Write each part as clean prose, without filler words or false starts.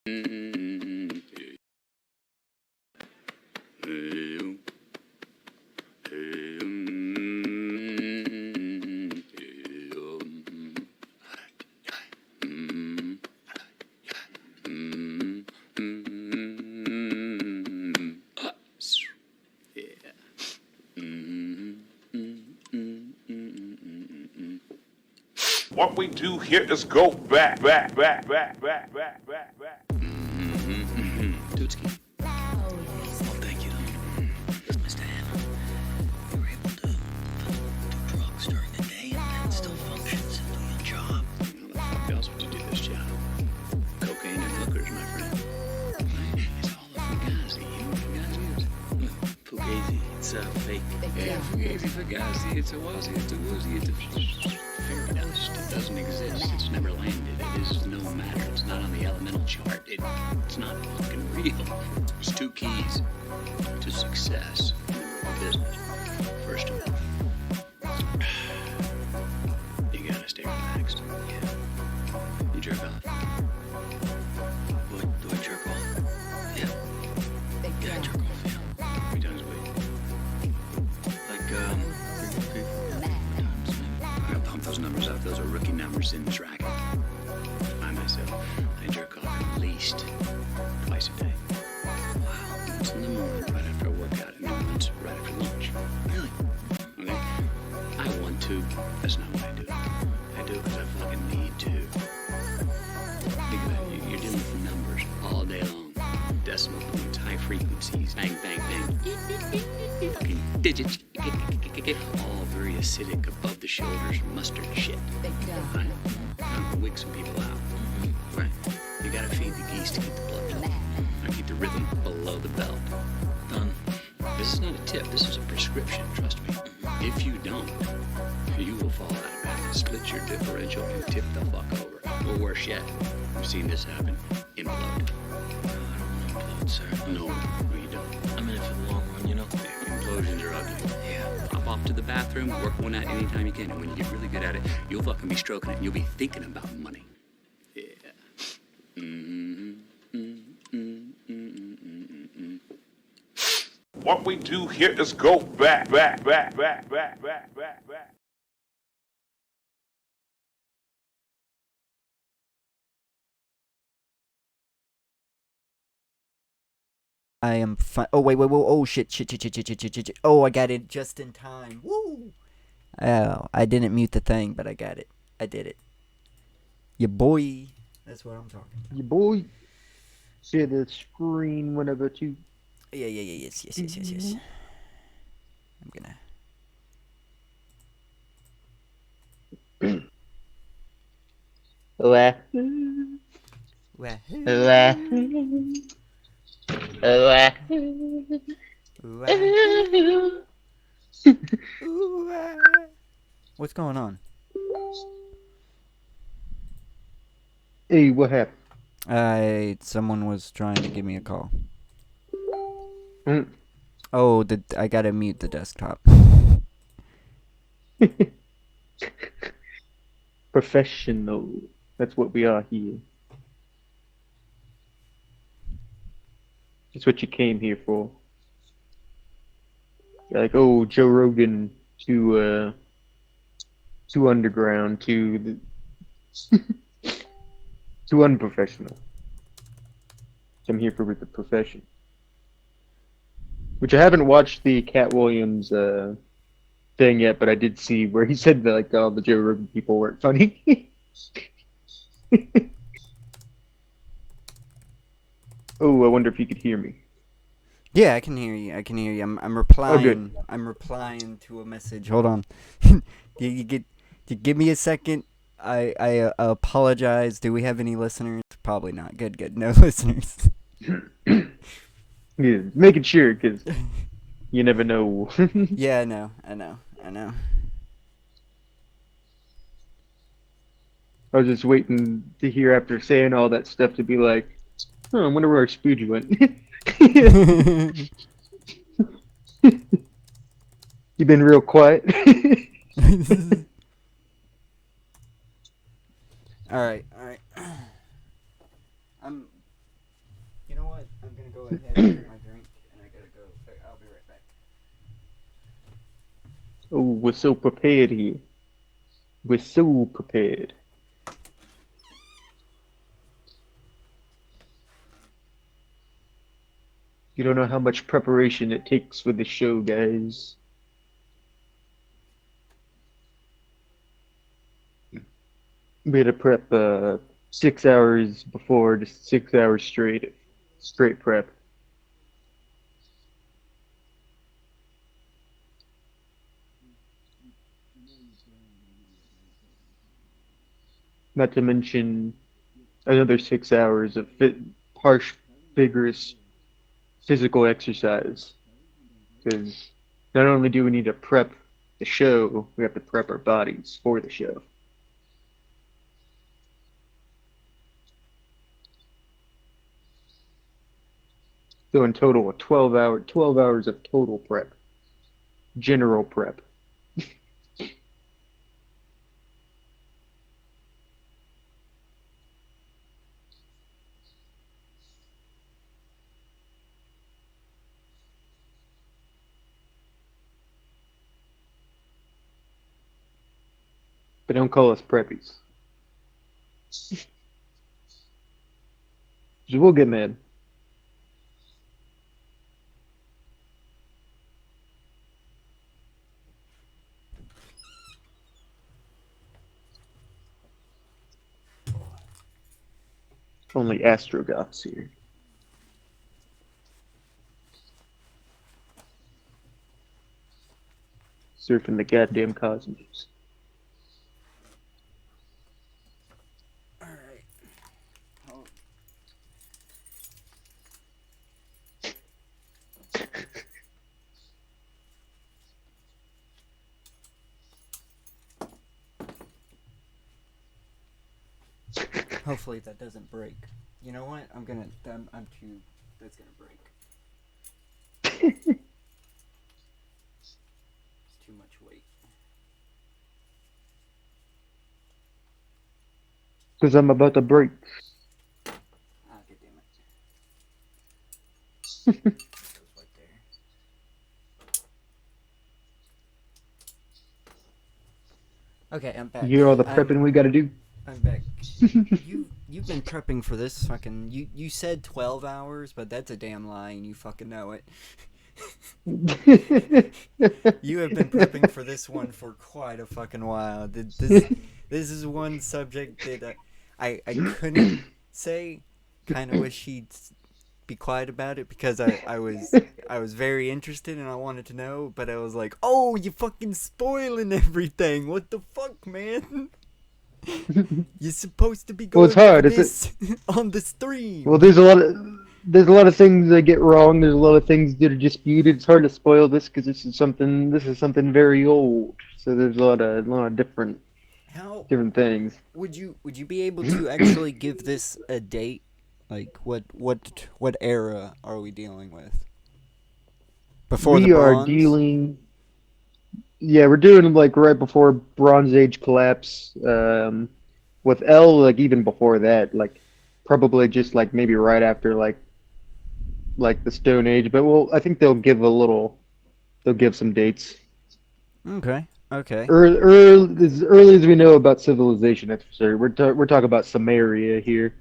What we do here is go back. Tootski. Oh, thank you. Mr. Hanna, you were able to do drugs during the day and still function and do your job. How the fuck else would you do this job? Cocaine and hookers, my friend. It's all a fugazi. You know what fugazi is? Fugazi. It's a fake. Yeah, fugazi, fugazi. It's a wazi, it's a woozy, it's a Fairy dust. It doesn't exist. It's never landed. It is no matter. It's not on the elemental chart. It's not fucking real. There's two keys to success in the business. First of all, you gotta stay relaxed. Yeah. You jerk off. What? Do I jerk off? Yeah. Yeah, I jerk off, yeah. How many times a week? Like, 3, 4 times, maybe. I'm gonna pump those numbers up. Those are rookie numbers in this racket. I myself, I jerk off at least twice a day. Wow. Once in the morning, right after I work out, and then once right after lunch. Really? Okay? I want to. That's not what I do. I do it because I fucking need to. Think about it. You're dealing with numbers all day long. Decimal points, high frequencies, bang, bang, bang. Fucking digits. All very acidic, above the shoulders, mustard shit. Right? I'm gonna wig some people out. Right? You gotta feed the geese to keep the blood flowing. I keep the rhythm below the belt. Done. This is not a tip. This is a prescription. Trust me. If you don't, you will fall out of bed, split your differential, and tip the fuck over. Or worse yet, I've seen this happen. Implode. I don't want to implode, sir. No, you don't. I'm in it for the long run, you know? Implosions are ugly. Yeah. Pop off to the bathroom, work one out anytime you can, and when you get really good at it, you'll fucking be stroking it, and you'll be thinking about money. Yeah. What we do here is go back. I am fine. Oh, wait. Oh, shit. Oh, I got it just in time. Woo! Oh, I didn't mute the thing, but I got it. I did it. Your boy. That's what I'm talking about. Your boy. Share the screen whenever to. Yes. I'm gonna. What's going on? Hey, what happened? Someone was trying to give me a call. Mm. Oh, I gotta mute the desktop. Professional. That's what we are here. That's what you came here for. You're like, oh, Joe Rogan too underground, too unprofessional. So I'm here for the profession. Which I haven't watched the Cat Williams thing yet, but I did see where he said that like all the Joe Rogan people weren't funny. Oh, I wonder if you could hear me. Yeah, I can hear you. I'm replying. Oh, good. I'm replying to a message. Hold on. you give me a second. I apologize. Do we have any listeners? Probably not. Good. No listeners. Yeah, making sure, because you never know. Yeah, I know. I was just waiting to hear after saying all that stuff to be like, oh, I wonder where Spooge went. You've been real quiet. All right. ahead and get my drink, and I gotta go. I'll be right back. Oh, we're so prepared here. We're so prepared. You don't know how much preparation it takes for the show, guys. We had to prep 6 hours before, just 6 hours straight prep. Not to mention another 6 hours of harsh, vigorous physical exercise. Because not only do we need to prep the show, we have to prep our bodies for the show. So in total, 12 hours of total prep, general prep. But don't call us preppies. We'll get mad. Only Astrogoths here. Surfing the goddamn cosmos. Alright. Hopefully that doesn't break. You know what? I'm too. That's gonna break. It's too much weight. Because I'm about to break. Ah, god damn it. Goes right there. Okay, I'm back. You hear all the prepping we gotta do? I'm back. You've been prepping for this fucking. You said 12 hours, but that's a damn lie, and you fucking know it. You have been prepping for this one for quite a fucking while. This is one subject that I couldn't say. Kind of wish he'd be quiet about it because I was very interested and I wanted to know, but I was like, oh, you fucking spoiling everything. What the fuck, man? You're supposed to be going Well, it's hard. over this on the stream. Well, there's a lot of things that get wrong. There's a lot of things that are disputed. It's hard to spoil this because this is something very old. So there's a lot of different things. Would you be able to actually give this a date? Like what era are we dealing with? Before the Bronze? We're doing like right before Bronze Age collapse. With L, like even before that, like probably just like maybe right after like the Stone Age. But I think they'll give some dates. Okay. As early as we know about civilization, that's for sure. We're talking about Samaria here.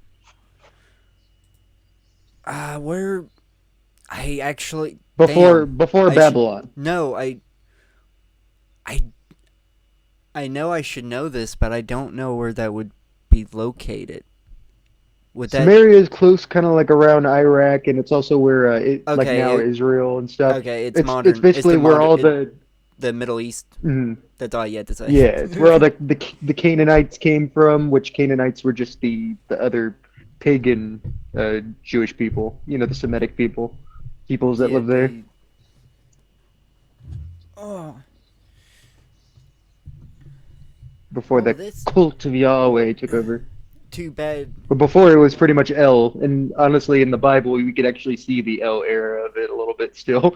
Where I actually before I Babylon. I know I should know this, but I don't know where that would be located. Samaria is close, kind of like around Iraq, and it's also where like now Israel and stuff. Okay, it's modern. It's basically where all the Middle East. Mm-hmm. That's all you had to say. Yeah, it's where all the Canaanites came from, which Canaanites were just the other pagan Jewish people. You know, the Semitic peoples that live there. Before the cult of Yahweh took over. Too bad. But before it was pretty much El, and honestly, in the Bible, we could actually see the El era of it a little bit still.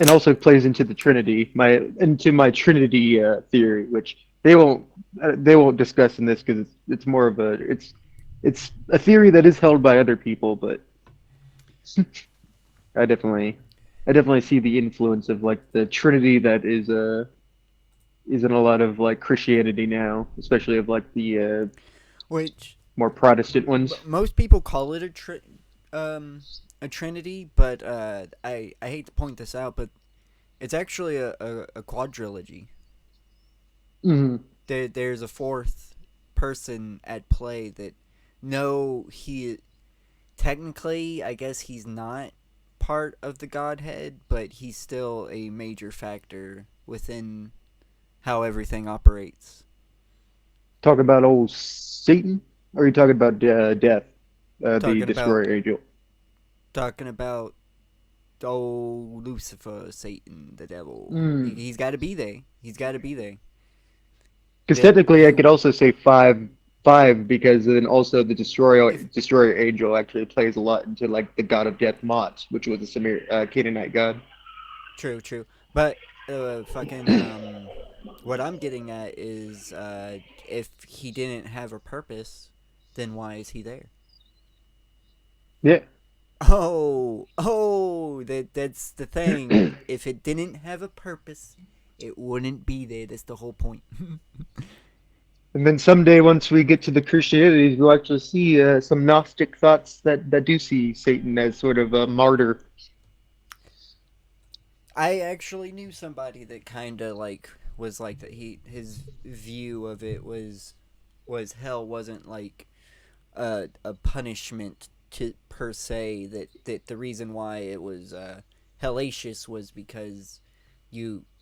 And also plays into the Trinity, my Trinity theory, which they won't discuss in this because it's more of a it's a theory that is held by other people, but I definitely I definitely see the influence of like the Trinity that is in a lot of like Christianity now, especially of like the Which more Protestant ones. most people call it a trinity, but I hate to point this out, but it's actually a quadrilogy. Hmm. There's a fourth person at play that no, he technically, I guess he's not part of the Godhead, but he's still a major factor within how everything operates. Talk about old Satan, or are you talking about death, the Talking about destroyer angel? talking about oh Lucifer, Satan, the devil. Mm. He's got to be there. He's got to be there. Because That technically, I could also say five, because then also the if destroyer angel actually plays a lot into like the god of death, Mot, which was a Canaanite god. true, true, but fucking what I'm getting at is if he didn't have a purpose, then why is he there? Yeah. That's the thing. If it didn't have a purpose, it wouldn't be there. That's the whole point. And then someday, once we get to the Christianity, we'll actually see some Gnostic thoughts that do see Satan as sort of a martyr. I actually knew somebody that kind of like was like that. His view of it was hell wasn't like a punishment to per se. That the reason why it was hellacious was because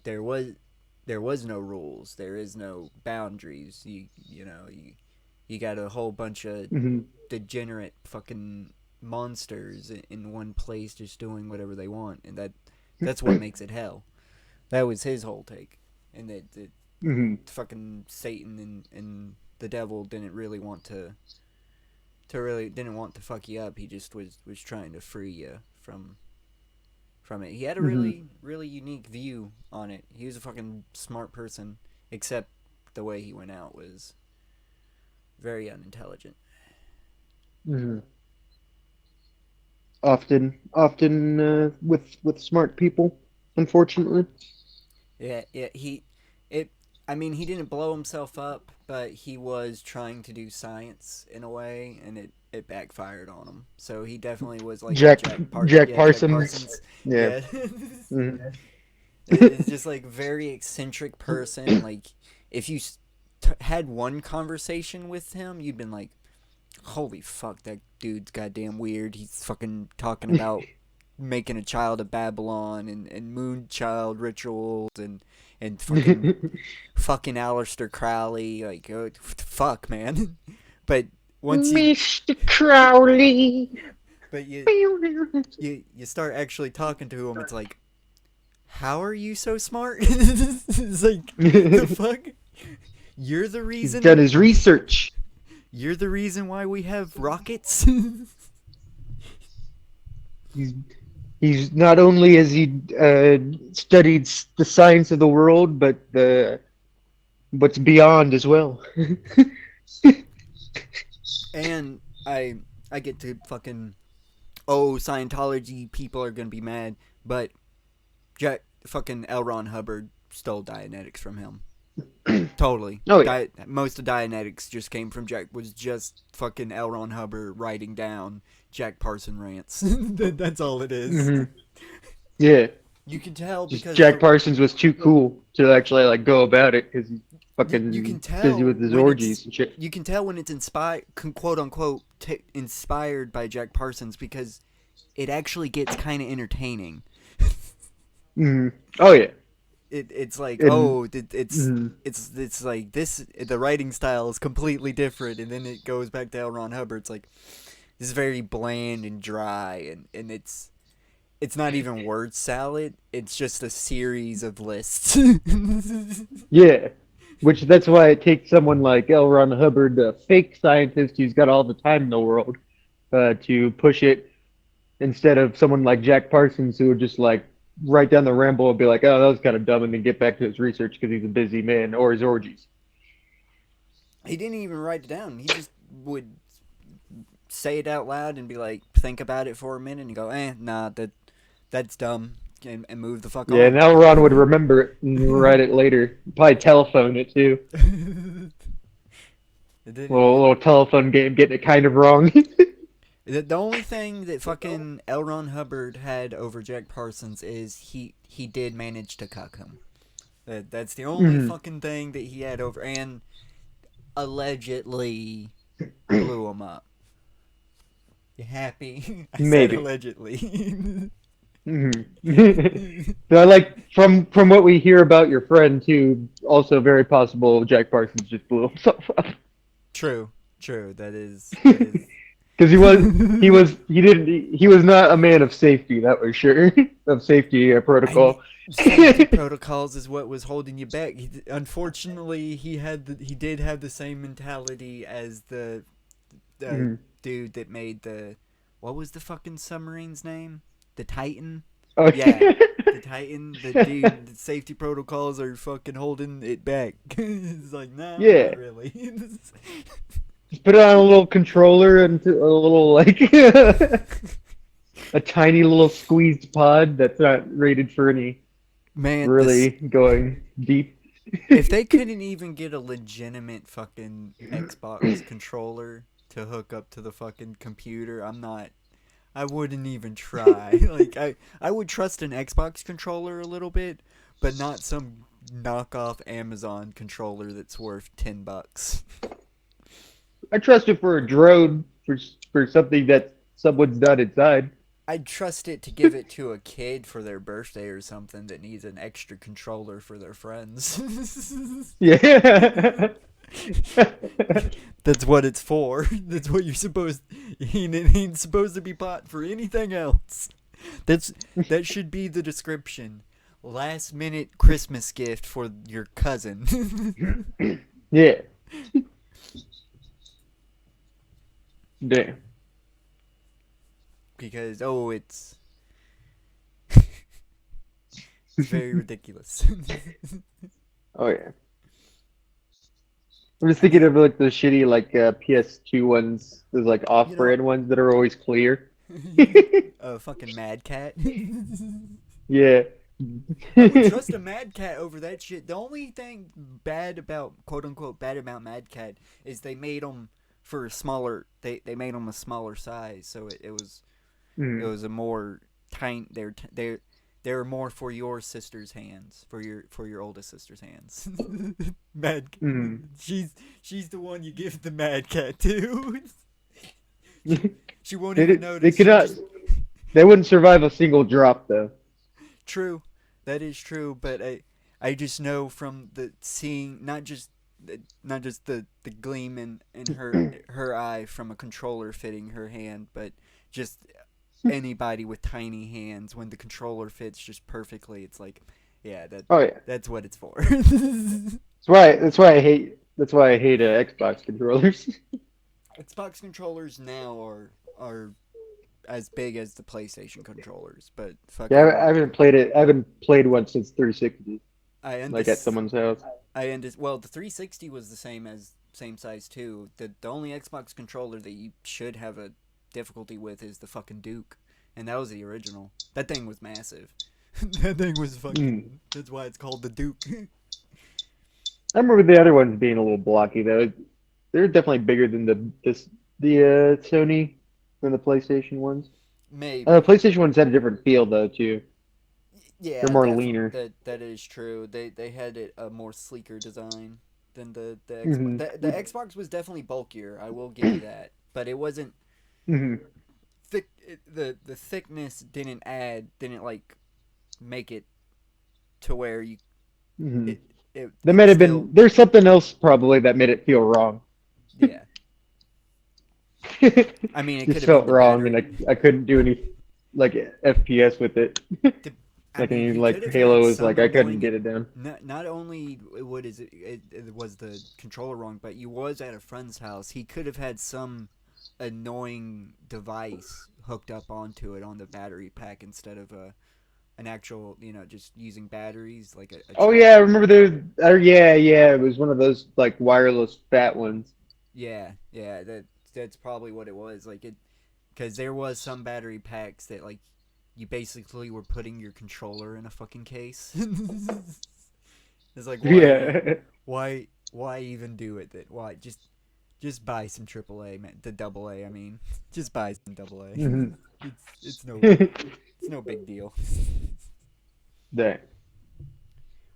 there was no rules. There is no boundaries. You got a whole bunch of Hmm. degenerate fucking monsters in one place just doing whatever they want, and that's what makes it hell. That was his whole take, and that Hmm. fucking Satan and the devil didn't really want to really didn't want to fuck you up. He just was trying to free you from it. He had a Hmm. really unique view on it. He was a fucking smart person, except the way he went out was very unintelligent. Hmm. Often with smart people, unfortunately. Yeah. It. I mean, he didn't blow himself up, but he was trying to do science in a way, and it backfired on him. So he definitely was like a Jack Jack Jack Parsons. Parsons. Yeah. Yeah. Mhm. It's just like very eccentric person. Like if you had one conversation with him, you'd been like, "Holy fuck, that dude's goddamn weird. He's fucking talking about making a child of Babylon and moon child rituals and fucking Aleister Crowley. Like, what the fuck, man." But once you Mr. Crowley. but you start actually talking to him, it's like, how are you so smart? It's like, the fuck? You're the He's done reason. his research. You're the reason why we have rockets. He's he's not only has he studied the science of the world, but the what's beyond as well. And I get to fucking, oh, Scientology people are gonna be mad, but fucking L. Ron Hubbard stole Dianetics from him. Totally. Oh yeah. Most of Dianetics just came from was just fucking L. Ron Hubbard writing down Jack Parson rants. That's all it is. Hmm. Yeah. You can tell Just because Jack Parsons was too cool to actually like go about it because he's you can fucking busy tell with his when orgies it's and shit. you can tell when it's inspired, quote unquote, inspired by Jack Parsons because it actually gets kind of entertaining. Hmm. Oh yeah. It's like, And oh, mhm. it's like this. The writing style is completely different, and then it goes back to L. Ron Hubbard. It's like this is very bland and dry, and it's not even word salad. It's just a series of lists. Yeah. Which that's why it takes someone like L. Ron Hubbard, a fake scientist who's got all the time in the world, to push it instead of someone like Jack Parsons who would just like write down the ramble and be like, oh, that was kind of dumb, and then get back to his research because he's a busy man or his orgies. He didn't even write it down. He just would say it out loud and be like, think about it for a minute and go, nah, that's dumb, and move the fuck Yeah, on. now Ron would remember it and write it later. Probably telephone it too. It didn't Little telephone game, getting it kind of wrong. The only thing that fucking L. Ron Hubbard had over Jack Parsons is he did manage to cuck him. That's the only fucking thing that he had over, and allegedly blew him up. You happy? I Maybe. said allegedly. So I like from what we hear about your friend too. Also, very possible Jack Parsons just blew himself up True. That is. because he was not a man of safety. That was sure of safety protocol. Safety protocols is what was holding you back. Unfortunately, he did have the same mentality as the dude that made what was the fucking submarine's name? The Titan. Oh, Yeah, the Titan. The dude. The safety protocols are fucking holding it back. It's like, nah, Yeah. not really. Just put it on a little controller and a little like a tiny little squeezed pod that's not rated for any Man, really going deep. if they couldn't even get a legitimate fucking Xbox controller to hook up to the fucking computer, I wouldn't even try. Like, I would trust an Xbox controller a little bit, but not some knockoff Amazon controller that's worth $10. I trust it for a drone for something that someone's done inside. I'd trust it to give it to a kid for their birthday or something that needs an extra controller for their friends. Yeah. That's what it's for. That's what you're supposed. He ain't supposed to be bought for anything else. That should be the description. Last minute Christmas gift for your cousin. Yeah. Damn. Because it's very ridiculous. Oh yeah. I'm just thinking of like the shitty like PS2 ones, those like off-brand ones that are always clear. Fucking Mad Cat. Yeah. I would trust a Mad Cat over that shit. The only thing bad about, quote unquote, bad about Mad Cat is they made them for a smaller. They made them a smaller size, so it was a more tiny. They're more for your sister's hands, for your oldest sister's hands. Mad. She's the one you give the Mad Cat to. She won't even notice. They cannot. They wouldn't survive a single drop though. True, that is true. But I just know from the seeing not just the gleam in her eye from a controller fitting her hand, but just anybody with tiny hands when the controller fits just perfectly. It's like, yeah, that's what it's for. That's why I hate Xbox controllers. Xbox controllers now are as big as the PlayStation controllers, but fucking, Yeah, I haven't played it. I haven't played one since 360. Like at someone's house. Well, the 360 was the same size too. The only Xbox controller that you should have a difficulty with is the fucking Duke, and that was the original. That thing was massive. That thing was fucking. That's why it's called the Duke. I remember the other ones being a little blocky though. They're definitely bigger than the Sony than the PlayStation ones. Maybe. The PlayStation ones had a different feel though too. Yeah, they're more leaner. That is true. They had a more sleeker design than the Xbox. The Xbox was definitely bulkier. I will give you that, but it wasn't thick. The thickness didn't like make it to where you. There might have been. There's something else probably that made it feel wrong. Yeah. I mean, it just felt wrong, and I couldn't do any like FPS with it. Halo was like I couldn't get it down. Not only it was the controller wrong, but you was at a friend's house. He could have had some annoying device hooked up onto it on the battery pack instead of a an actual, just using batteries, like a Oh charger. yeah, I remember there. Yeah, it was one of those like wireless fat ones. Yeah, that's probably what it was. Like it, because there was some battery packs that like you basically were putting your controller in a fucking case. It's like Yeah. why even do it? That why just buy some AAA, man. The double A, I mean, just buy some double A. Mhm. It's no big deal. That.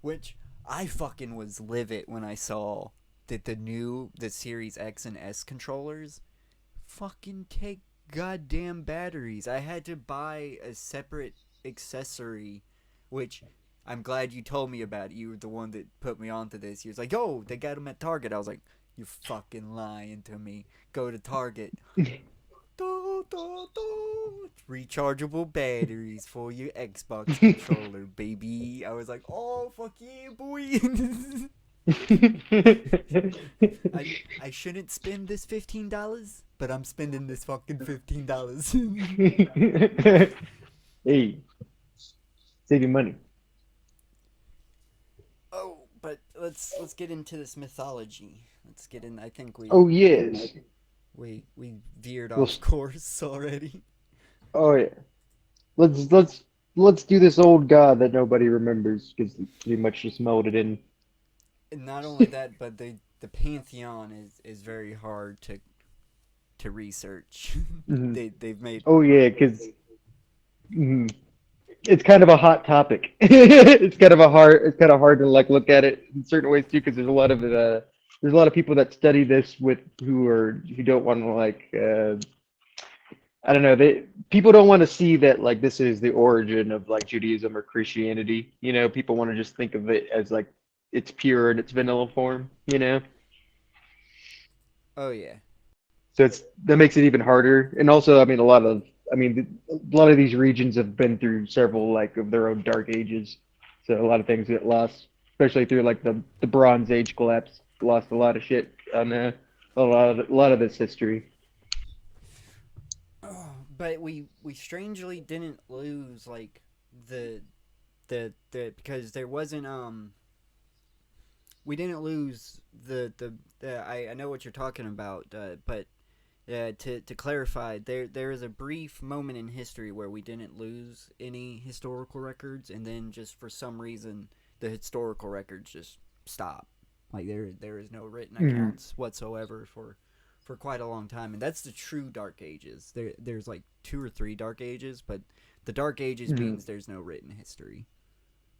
Which I fucking was livid when I saw that the Series X and S controllers fucking take goddamn batteries. I had to buy a separate accessory, which I'm glad you told me about. You were the one that put me onto this. He was like, "Oh, they got them at Target." I was like, "You're fucking lying to me. Go to Target." Rechargeable batteries for your Xbox controller, baby. I was like, "Oh, fuck yeah, boy." I shouldn't spend this $15, but I'm spending this fucking $15. Hey, saving money. Oh, but let's get into this mythology. Let's get in. I think Oh yes. we veered Well, off course already. oh yeah. Let's do this old god that nobody remembers because it's pretty much just melded in. And not only that, but the pantheon is very hard to research. Mhm. They've made. Oh yeah, because it's kind of a hot topic. It's kind of hard to like look at it in certain ways too, because there's a lot of people that study this with who don't want to like I don't know, people don't want to see that like this is the origin of like Judaism or Christianity. People want to just think of it as like it's pure in its vanilla form. Oh yeah. So that makes it even harder. And also, I mean, a lot of these regions have been through several like of their own dark ages. So a lot of things get lost, especially through like the Bronze Age collapse. Lost a lot of shit on a lot of this history. But we strangely didn't lose like the because there wasn't we didn't lose the I know what you're talking about, but to clarify, there is a brief moment in history where we didn't lose any historical records, and then just for some reason the historical records just stop. Like there is no written accounts whatsoever for quite a long time, and that's the true Dark Ages. There's like 2 or 3 Dark Ages, but the Dark Ages means there's no written history,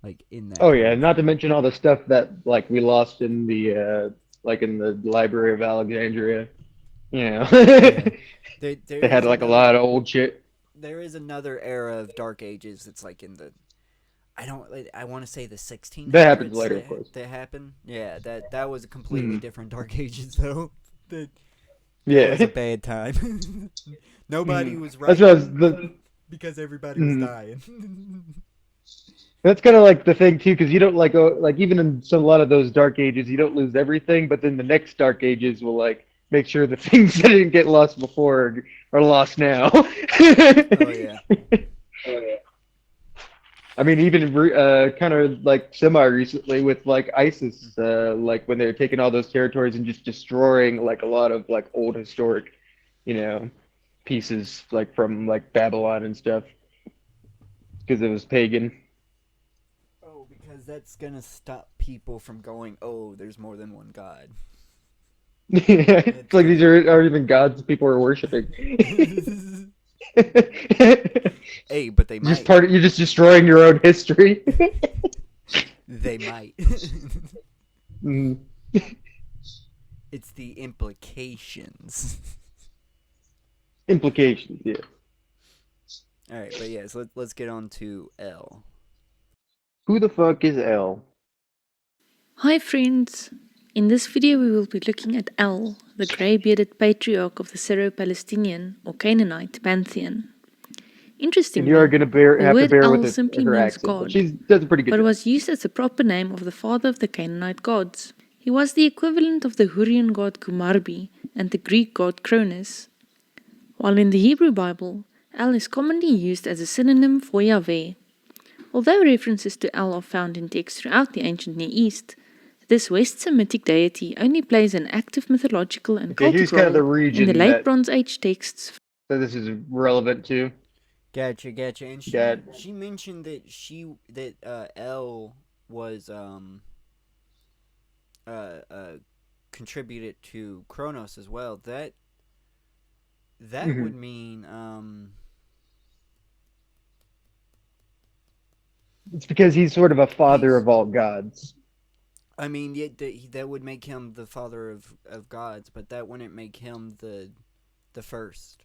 like in that. Oh yeah, not to mention all the stuff that like we lost in the Library of Alexandria. Yeah. There They had is like a another lot of old shit. there is another era of Dark Ages that's like in the I want to say the 1600s. That happens later, of course. That happened. Yeah, that was a completely different Dark Ages though. That was a Yeah. bad time. Nobody was That's writing what I was, because everybody was Mhm. dying. That's kind of like the thing too, because you don't like even in a lot of those dark ages, you don't lose everything, but then the next dark ages will like make sure the things that didn't get lost before are lost now. Oh yeah. I mean, even kind of like semi recently with like ISIS, like when they're taking all those territories and just destroying like a lot of like old historic, you know, pieces like from like Babylon and stuff because it was pagan. Oh, because that's gonna stop people from going, "Oh, there's more than one god." It's like these are even gods people are worshiping. Hey, but they might. You're just destroying your own history. They might. Mm. It's the implications. Implications, yeah. All right, but yeah, so let's get on to L. Who the fuck is L? Hi friends! In this video we will be looking at El, the grey-bearded patriarch of the Syro-Palestinian or Canaanite pantheon. And Interestingly, you are gonna the have to word bear El with simply her means accent, but God, she does a pretty good but job. was used as a proper name of the father of the Canaanite gods. He was the equivalent of the Hurrian god Kumarbi and the Greek god Cronus. While in the Hebrew Bible, El is commonly used as a synonym for Yahweh. Although references to El are found in texts throughout the ancient Near East, this West Semitic deity only plays an active mythological and Okay, here's cultic kind of the role in the region late that Bronze Age texts. so this is relevant to. Gotcha. And Got she mentioned that L was contributed to Kronos as well. That would mean it's because he's sort of a father he's- of all gods. I mean, that would make him the father of gods, but that wouldn't make him the first.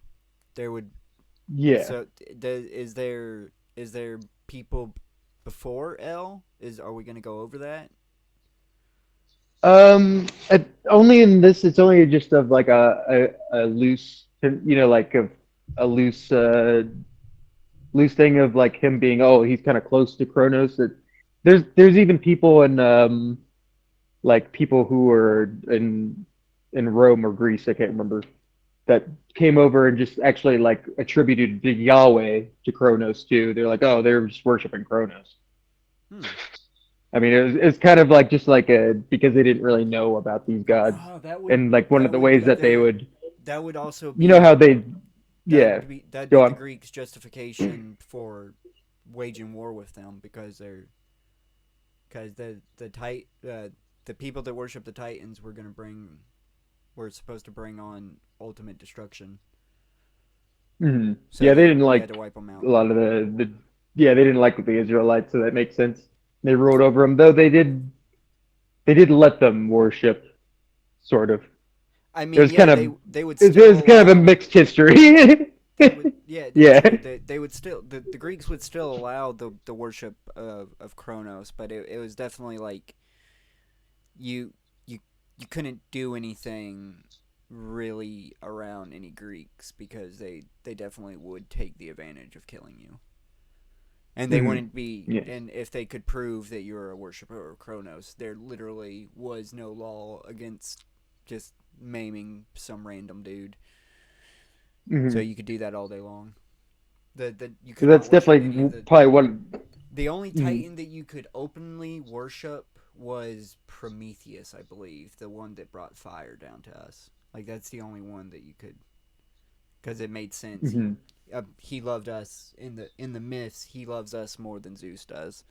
There would Yeah. So is there people before L? Are we gonna go over that? Only in this, it's only just of like a loose, like a loose thing of like him being, oh, he's kind of close to Kronos. There's even people in like people who were in Rome or Greece, I can't remember, that came over and just actually like attributed the Yahweh to Kronos too. They're like, oh, they're just worshiping Kronos. Hmm. I mean, it's kind of like just like a because they didn't really know about these gods, Oh, that would and like one of the ways that they would, that would also be you know how they, yeah, that'd go be on. the Greeks' justification for waging war with them because the people that worship the Titans were supposed to bring on ultimate destruction. Mhm. So Yeah, they didn't we like had to wipe them out. a lot of the yeah, they didn't like the Israelites, so that makes sense. They ruled over them, though they did let them worship, sort of. I It mean, was yeah, kind of they would it still was kind of a allow- mixed history. yeah, that's Yeah. true. They would still the Greeks would still allow the worship of Kronos, but it was definitely like you you couldn't do anything really around any Greeks because they definitely would take the advantage of killing you. And they Mhm. wouldn't be Yes. and if they could prove that you're a worshiper of Kronos, there literally was no law against just maiming some random dude. Mhm. So you could do that all day long. You So could that's not worship any definitely of the probably one. the only Mhm. Titan that you could openly worship was Prometheus, I believe, the one that brought fire down to us. Like that's the only one that you could, because it made sense. Mhm. He loved us in the myths. He loves us more than Zeus does,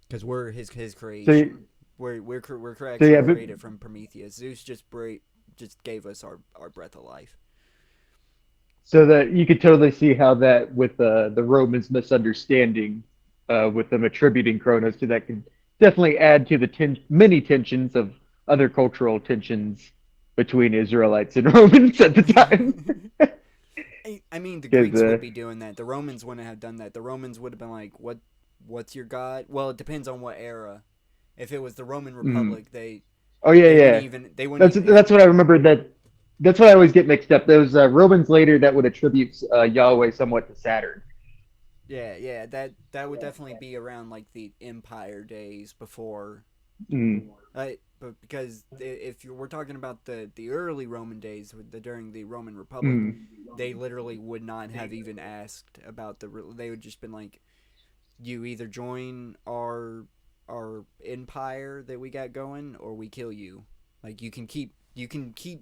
because we're his creation. We're So actually yeah, but created from Prometheus. Zeus just gave us our breath of life. so that you could totally see how that with the Romans misunderstanding, with them attributing Kronos to that could definitely add to the many tensions of other cultural tensions between Israelites and Romans at the time. I mean, the 'Cause, Greeks would be doing that. The Romans wouldn't have done that. The Romans would have been like, What's your god?" Well, it depends on what era. If it was the Roman mm. Republic, Oh yeah, they yeah. wouldn't even. That's what I remember. That's what I always get mixed up. Those Romans later that would attribute Yahweh somewhat to Saturn. Yeah. That would definitely be around like the Empire days before. Mm. But because if we're talking about the early Roman days, during the Roman Republic, Mm. they literally would not have even asked about they would just been like, you either join our empire that we got going, or we kill you. Like you can keep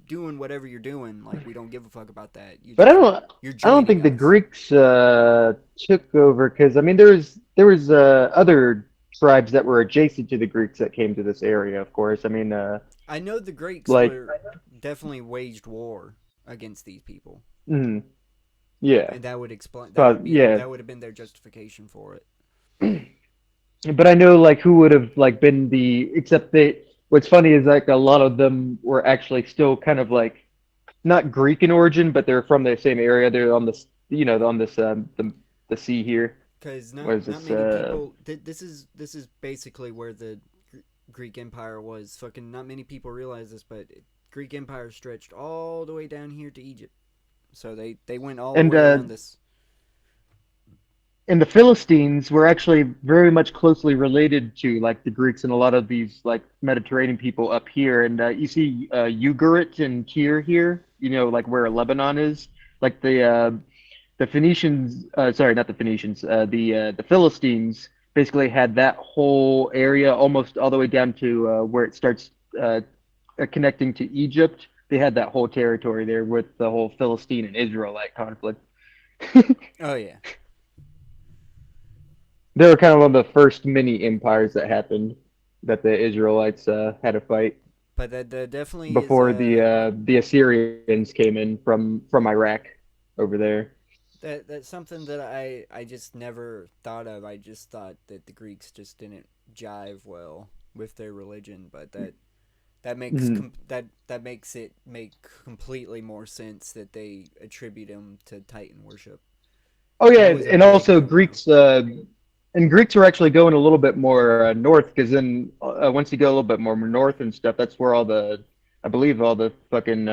doing whatever you're doing. Like we don't give a fuck about that. But You're I don't joining think the us. Greeks took over because I mean there was other tribes that were adjacent to the Greeks that came to this area. Of course, I mean I know the Greeks like were definitely waged war against these people, mm, yeah, and that would explain yeah. that would have been their justification for it. But I know like who would have like been the except they. What's funny is like a lot of them were actually still kind of like not Greek in origin, but they're from the same area. They're on this on this the sea here. Because What is not this? many people. This is basically where the Greek Empire was. Fucking not many people realize this, but Greek Empire stretched all the way down here to Egypt. So they went all the And way around this. and the Philistines were actually very much closely related to like the Greeks and a lot of these like Mediterranean people up here. And you see Ugarit and Tyre here, like where Lebanon is, like the Phoenicians, sorry, not the Phoenicians, the Philistines basically had that whole area almost all the way down to where it starts uh, connecting to Egypt. They had that whole territory there with the whole Philistine and Israelite conflict. Oh yeah, They were kind of one of the first mini empires that happened that the Israelites had to fight but that definitely is before the Assyrians came in from Iraq over there. that's something that I just never thought of. I just thought that the Greeks just didn't jive well with their religion, but that makes Mhm. that makes it make completely more sense that they attribute them to Titan worship. Oh That yeah, was a and big also no no. Greeks. And Greeks are actually going a little bit more north because then once you go a little bit more north and stuff, that's where all the, I believe all the fucking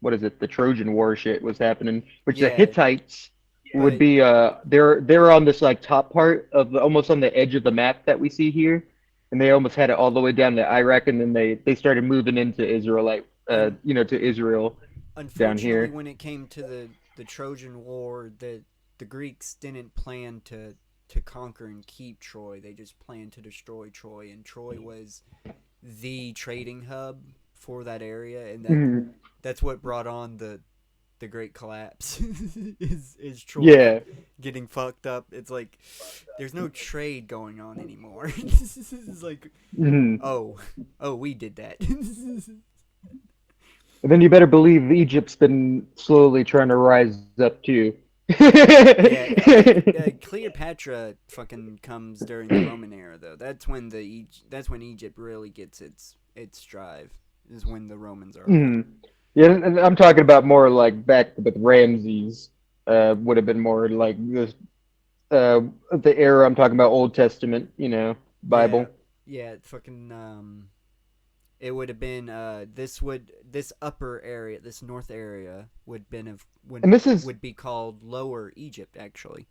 what is it, the Trojan War shit was happening. Which the Yeah, Hittites would but be they're on this like top part of almost on the edge of the map that we see here, and they almost had it all the way down to Iraq, and then they started moving into Israelite, un, to Israel down unfortunately, here. when it came to the Trojan War, the Greeks didn't plan to conquer and keep Troy. They just planned to destroy Troy, and Troy was the trading hub for that area, and Mhm. that's what brought on the great collapse. Is Troy Yeah. getting fucked up? It's like there's no trade going on anymore. This is like, Mhm. oh, we did that. And then you better believe Egypt's been slowly trying to rise up too. Yeah, Cleopatra fucking comes during the Roman era though. That's when Egypt really gets its drive. Is when the Romans are around. Mhm. Yeah, and I'm talking about more like back with Ramses. Would have been more like this the era I'm talking about Old Testament, Yeah, Bible. yeah, fucking it would have been this upper area, this north area would been of And this is would be called Lower Egypt actually.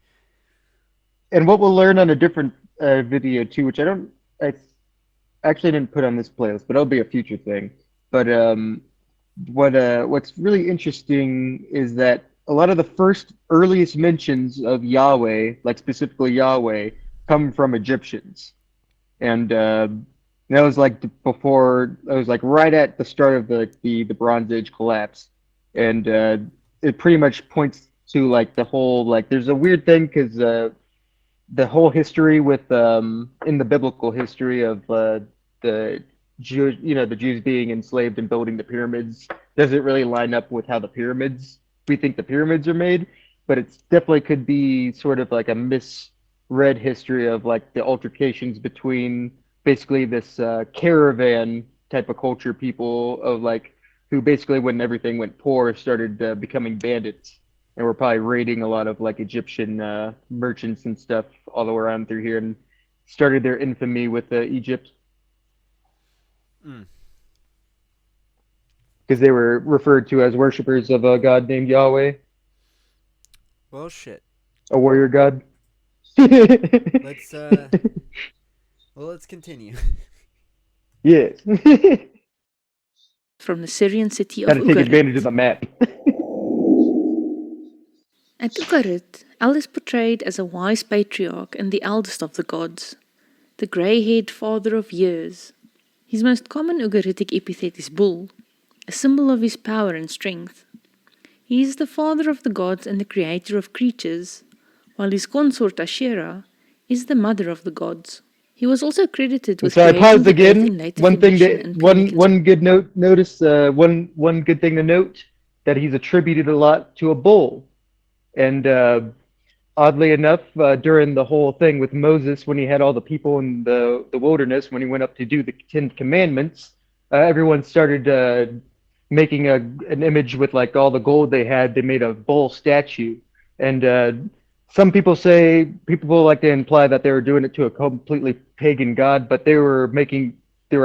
and what we'll learn on a different video too, which I actually didn't put on this playlist, but it'll be a future thing. But what's really interesting is that a lot of the first earliest mentions of Yahweh, like specifically Yahweh, come from Egyptians, and that was like before. It was like right at the start of the Bronze Age collapse, and it pretty much points to like the whole like. There's a weird thing because the whole history with in the biblical history of the Jews, the Jews being enslaved and building the pyramids doesn't really line up with how we think the pyramids are made, but it definitely could be sort of like a misread history of like the altercations between basically this caravan type of culture people of like who basically when everything went poor started becoming bandits and we're probably raiding a lot of like Egyptian merchants and stuff all the way around through here, and started their infamy with Egypt Mm. because they were referred to as worshippers of a god named Yahweh, Well, shit. a warrior god. Let's let's continue. Yes, From the Syrian city got of to take advantage of Ugarit. the map. At Ugarit, El is portrayed as a wise patriarch and the eldest of the gods, the grey-haired father of years. His most common Ugaritic epithet is bull, a symbol of his power and strength. He is the father of the gods and the creator of creatures, while his consort Asherah is the mother of the gods. He was also credited And with so I creating paused the earth again. in later One thing Phoenician that and Punic one good notice one good thing to note that he's attributed a lot to a bull, and oddly enough, during the whole thing with Moses, when he had all the people in the wilderness, when he went up to do the Ten Commandments, everyone started making an image with like all the gold they had. They made a bull statue, and some people like to imply that they were doing it to a completely pagan god, but they were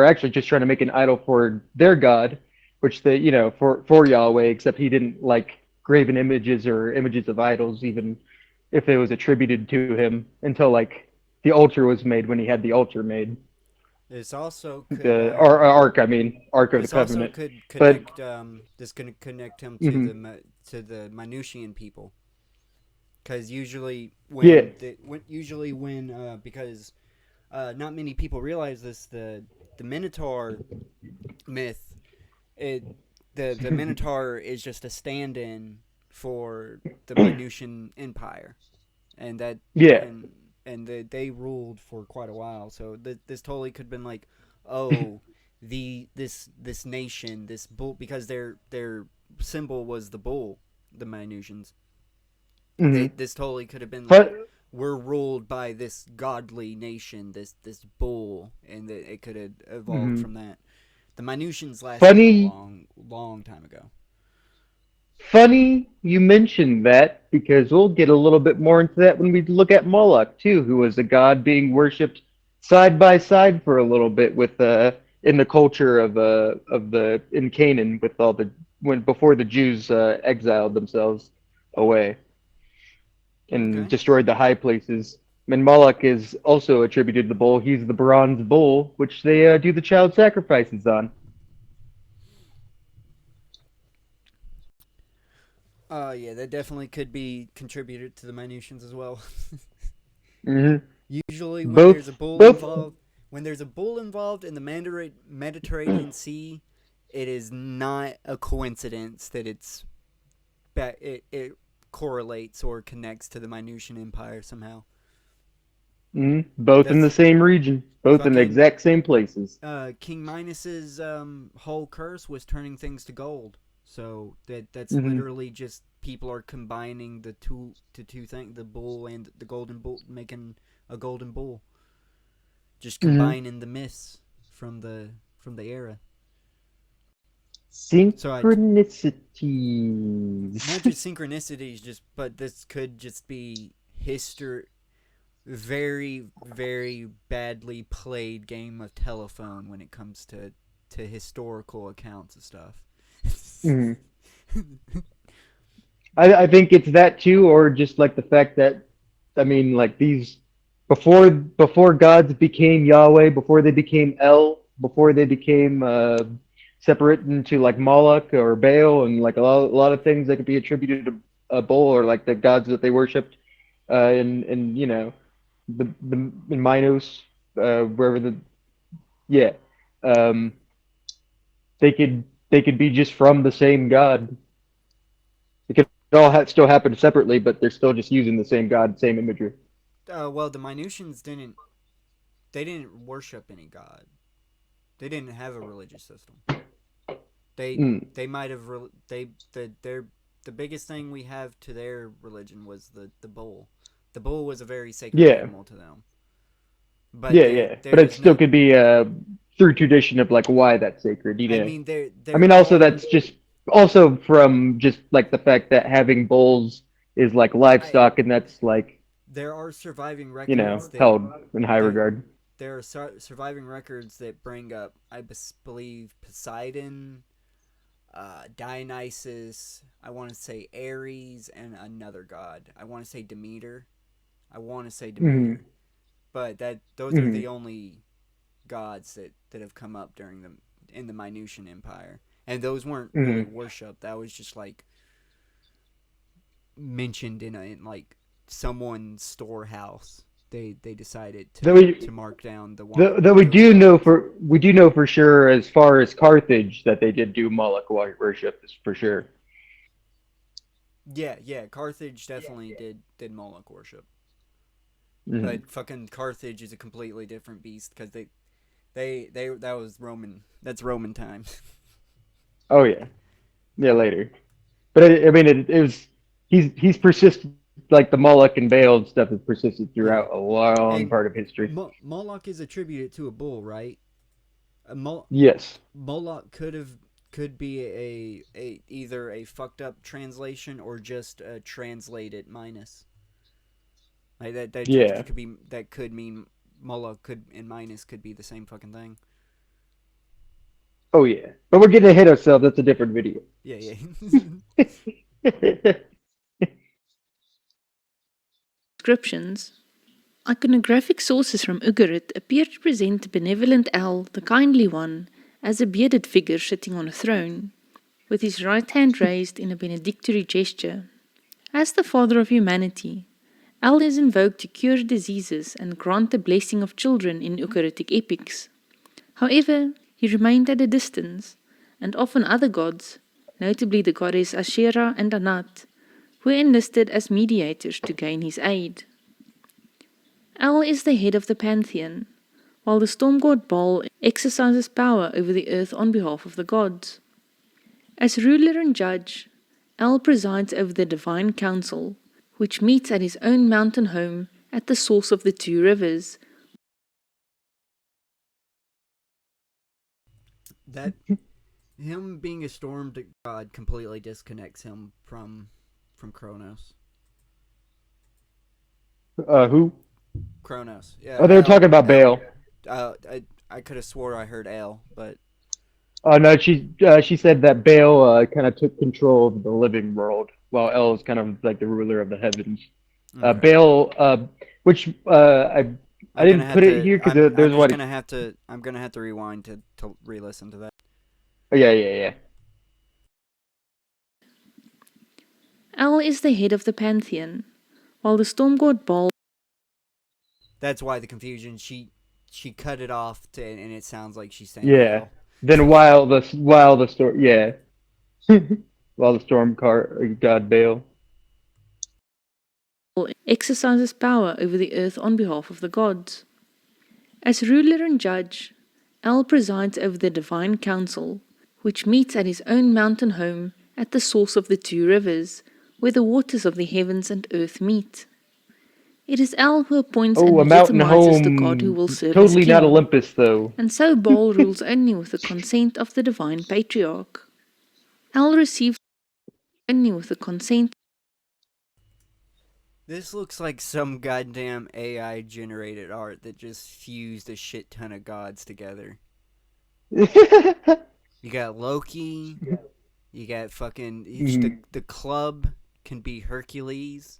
actually just trying to make an idol for their god, which they for Yahweh, except he didn't like graven images or images of idols even if it was attributed to him until like the altar was made when he had the altar made. This also could The ark, I mean, Ark of the this also Covenant. could But connect this could connect him to mhm. to the Minutian people. Because usually Yeah. because not many people realize this, the Minotaur myth, it the Minotaur is just a stand-in for the Minusian Empire, and that Yeah. they ruled for quite a while. So this totally could have been like, oh, this nation, this bull, because their symbol was the bull, the Minusians. Hmm. This totally could have been like, But we're ruled by this godly nation, this bull, and it could have evolved mhm. from that. The Minusians lasted a funny, long time ago. funny you mentioned that because we'll get a little bit more into that when we look at Moloch too, who was a god being worshipped side by side for a little bit with in the culture of the in Canaan with all the when before the Jews exiled themselves away and Okay. destroyed the high places. And Moloch is also attributed to the bull. He's the bronze bull, which they do the child sacrifices on. Yeah, that definitely could be contributed to the Minusians as well. Hmm. Usually, Both, both. when there's a bull involved in the Mediterranean Sea, it is not a coincidence that it correlates or connects to the Minusian Empire somehow. Both in the That's same region, both in the fucking exact same places. King Minus's whole curse was turning things to gold. So that's Hmm. literally just people are combining the two things, the bull and the golden bull, making a golden bull. Just Hmm. combining the myths from the era. So not Synchronicities. just synchronicities, but this could just be history. Very very badly played game of telephone when it comes to historical accounts of stuff. Hmm. I think it's that too, or just like the fact that, I mean, like these before gods became Yahweh, before they became El, before they became separate into like Moloch or Baal, and like a lot of things that could be attributed to a bull or like the gods that they worshipped in you know the in Minos wherever the yeah um they could be just from the same god. It could all still happen separately, but they're still just using the same god, same imagery. Well, the Minusians didn't worship any god. They didn't have a religious system. They Mm, they might have the biggest thing we have to their religion was the bull. The bull was a very sacred yeah, animal to them. But yeah, yeah. But it there's still no. could be through tradition of like why that's sacred. You I know, mean, I there mean, also are. that's just also from just like the fact that having bulls is like I livestock, and that's like There are surviving you know records that held in high there regard. there are surviving records that bring up, I believe, Poseidon, Dionysus. I want to say Ares and another god. I want to say Demeter. I want to say Hmm. Demeter, but that those are Hmm. the only gods that have come up in the Minusian Empire, and those weren't really Hmm. worshipped. That was just like mentioned in like someone's storehouse. They decided That we to mark down that those gods. we do know for sure as far as Carthage that they did do Moloch worship is for sure. Yeah, yeah, Carthage definitely did Moloch worship, Hmm. but fucking Carthage is a completely different beast because that was Roman. That's Roman times. Oh yeah, yeah later. But I mean, it was he's persisted like the Moloch and Baal stuff has persisted Yeah, throughout a long and part of history. Moloch is attributed to a bull, right? Mol- Yes. Moloch could be a either a fucked up translation or just a translated minus. Like Yeah. that could mean Moloch could and minus could be the same fucking thing. Oh yeah. But we're getting ahead of ourselves. That's a different video. Yeah, yeah. Descriptions. Iconographic sources from Ugarit appear to present benevolent El, the kindly one, as a bearded figure sitting on a throne, with his right hand raised in a benedictory gesture. As the father of humanity, El is invoked to cure diseases and grant the blessing of children in Ugaritic epics. However, he remained at a distance, and often other gods, notably the goddess Asherah and Anat, were enlisted as mediators to gain his aid. El is the head of the pantheon, while the storm god Baal exercises power over the earth on behalf of the gods. As ruler and judge, El presides over the divine council, which meets at his own mountain home at the source of the two rivers. That him being a storm god completely disconnects him from Kronos. Who? Kronos. Yeah. Oh, they were talking about Baal. I could have swore I heard El, but Oh no, she said that Baal kind of took control of the living world, while El is kind of like the ruler of the heavens. okay. Baal, which I didn't put it here because there's what. I'm gonna have to rewind to re-listen to that. Oh, yeah. El is the head of the pantheon, while the storm god Baal. While That's why the confusion. She cut it off and it sounds like she's saying Yeah. El. Then while the storm, yeah, while the storm god Baal. exercises power over the earth on behalf of the gods. As ruler and judge, El presides over the divine council, which meets at his own mountain home at the source of the two rivers, where the waters of the heavens and earth meet. It is El who appoints and A mountain legitimizes home. the god who will serve Totally as not king, Olympus though. and so Baal rules only with the consent of the divine patriarch. El receives only with the consent. This looks like some goddamn AI generated art that just fused a shit ton of gods together. You got Loki. You got fucking the club can be Hercules.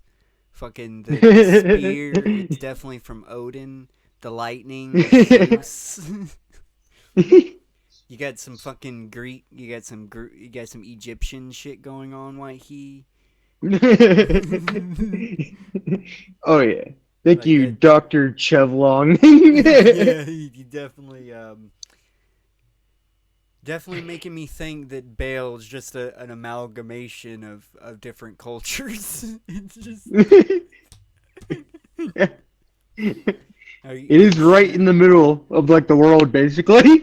Fucking the spear, it's definitely from Odin. The lightning, Zeus. You got some fucking Greek. You got some Egyptian shit going on. Whitey. Oh yeah. Thank Like you, that- Dr. Chevlong. Yeah, you definitely making me think that Baal is just an amalgamation of different cultures. It's just It is right in the middle of like the world, basically.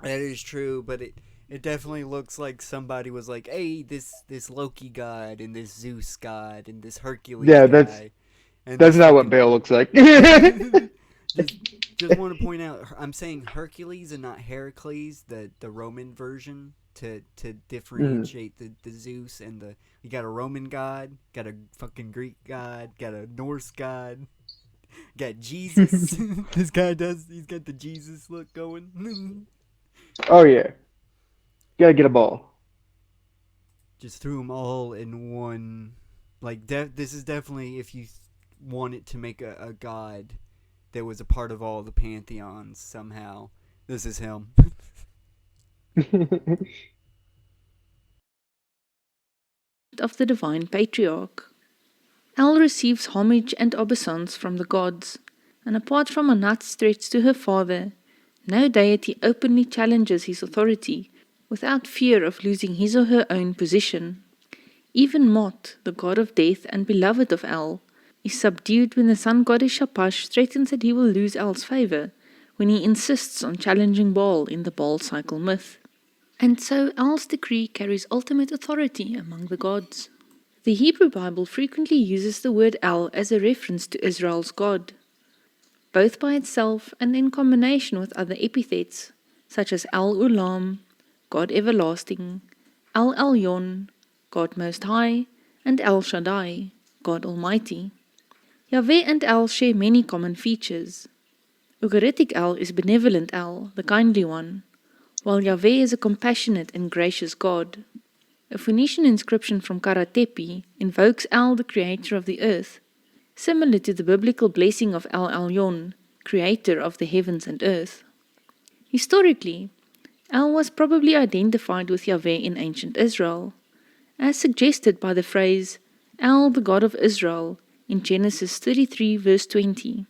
That is true, but it definitely looks like somebody was like, "Hey, this Loki god and this Zeus god and this Hercules Yeah, guy." that's not what Baal looks like. Just want to point out, I'm saying Hercules and not Heracles, the Roman version, to differentiate the Zeus and you got a Roman god, got a fucking Greek god, got a Norse god, got Jesus. He's got the Jesus look going. Oh yeah. Gotta get a ball. Just threw them all in one. Like, this is definitely, if you wanted to make a god that was a part of all the pantheons somehow, this is him. Of the divine patriarch. El receives homage and obeisance from the gods, and apart from Anat's threats to her father, no deity openly challenges his authority without fear of losing his or her own position. Even Mot, the god of death and beloved of El, is subdued when the sun goddess Shamash threatens that he will lose El's favor when he insists on challenging Baal in the Baal cycle myth. And so El's decree carries ultimate authority among the gods. The Hebrew Bible frequently uses the word El as a reference to Israel's God, both by itself and in combination with other epithets, such as El Ulam, God Everlasting, El Elyon, God Most High, and El Shaddai, God Almighty. Yahweh and El share many common features. Ugaritic El is benevolent El, the kindly one, while Yahweh is a compassionate and gracious God. A Phoenician inscription from Kara Tepe invokes El, the creator of the earth, similar to the biblical blessing of El Elyon, creator of the heavens and earth. Historically, El was probably identified with Yahweh in ancient Israel, as suggested by the phrase, El, the God of Israel, in Genesis 33, verse 20,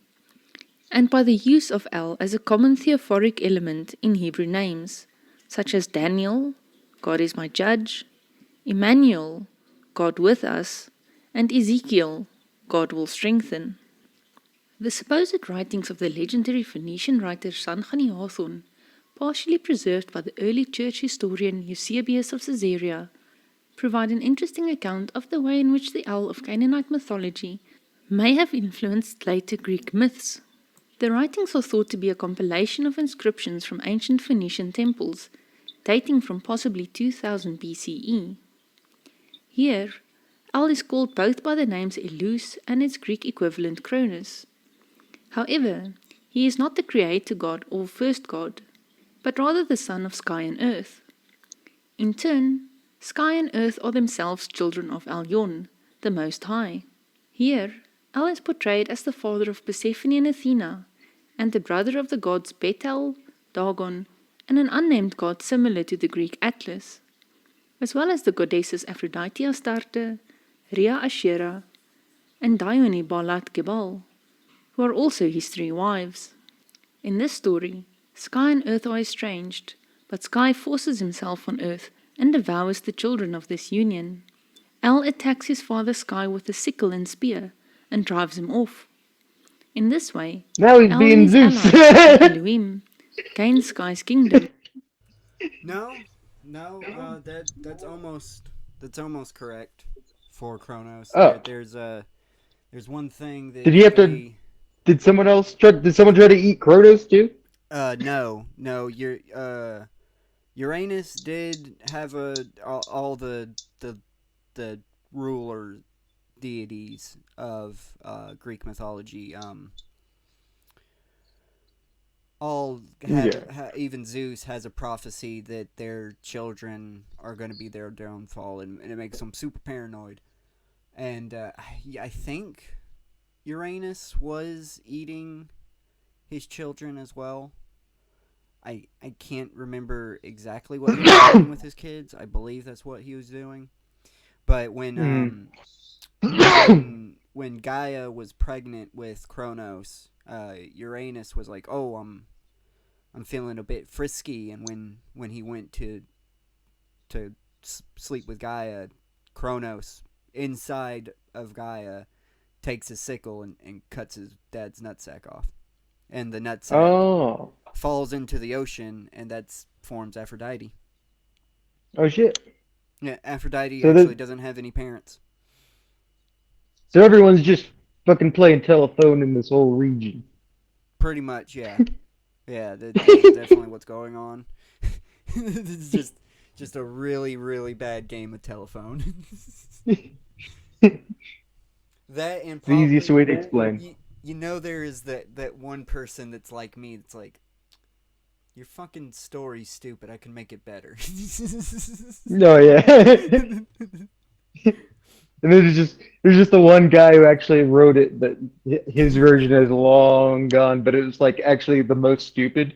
and by the use of El as a common theophoric element in Hebrew names, such as Daniel, God is my judge, Emmanuel, God with us, and Ezekiel, God will strengthen. The supposed writings of the legendary Phoenician writer Sanchani Hawthorne, partially preserved by the early church historian Eusebius of Caesarea, provide an interesting account of the way in which the owl of Canaanite mythology may have influenced later Greek myths. The writings are thought to be a compilation of inscriptions from ancient Phoenician temples, dating from possibly 2000 BCE. Here, El is called both by the names Elus and its Greek equivalent Cronus. However, he is not the creator god or first god, but rather the son of sky and earth. In turn, sky and earth are themselves children of Elyon, the Most High. Here, El is portrayed as the father of Persephone and Athena, and the brother of the gods Betel, Dagon, and an unnamed god similar to the Greek Atlas, as well as the goddesses Aphrodite Astarte, Rhea Asherah, and Dione Balat Gebal, who are also his three wives. In this story, sky and earth are estranged, but sky forces himself on earth and devours the children of this union. El attacks his father Sky with a sickle and spear and drives him off. In this way, Now he's El being and his Zeus. ally, Elohim, gain Sky's kingdom. No, that's almost correct for Kronos. Oh. There's one thing that Did he have to? Did someone try to eat Kronos too? No, Uranus did have all the ruler deities of Greek mythology. Even Zeus has a prophecy that their children are going to be their downfall, and it makes them super paranoid. And I think Uranus was eating his children as well. I can't remember exactly what he was doing with his kids. I believe that's what he was doing. But when Gaia was pregnant with Kronos, Uranus was like, "Oh, I'm feeling a bit frisky," and when he went to sleep with Gaia, Kronos inside of Gaia takes a sickle and cuts his dad's nutsack off, and the nutsack falls into the ocean, and that forms Aphrodite. Oh shit! Yeah, Aphrodite actually doesn't have any parents. So everyone's just fucking playing telephone in this whole region. Pretty much, yeah. Yeah, that's definitely what's going on. This is just a really, really bad game of telephone. That and probably, the easiest way to explain. You know, there is that one person that's like me. That's like, your fucking story's stupid. I can make it better. No, yeah. And there's just the one guy who actually wrote it, but his version is long gone, but it was like actually the most stupid.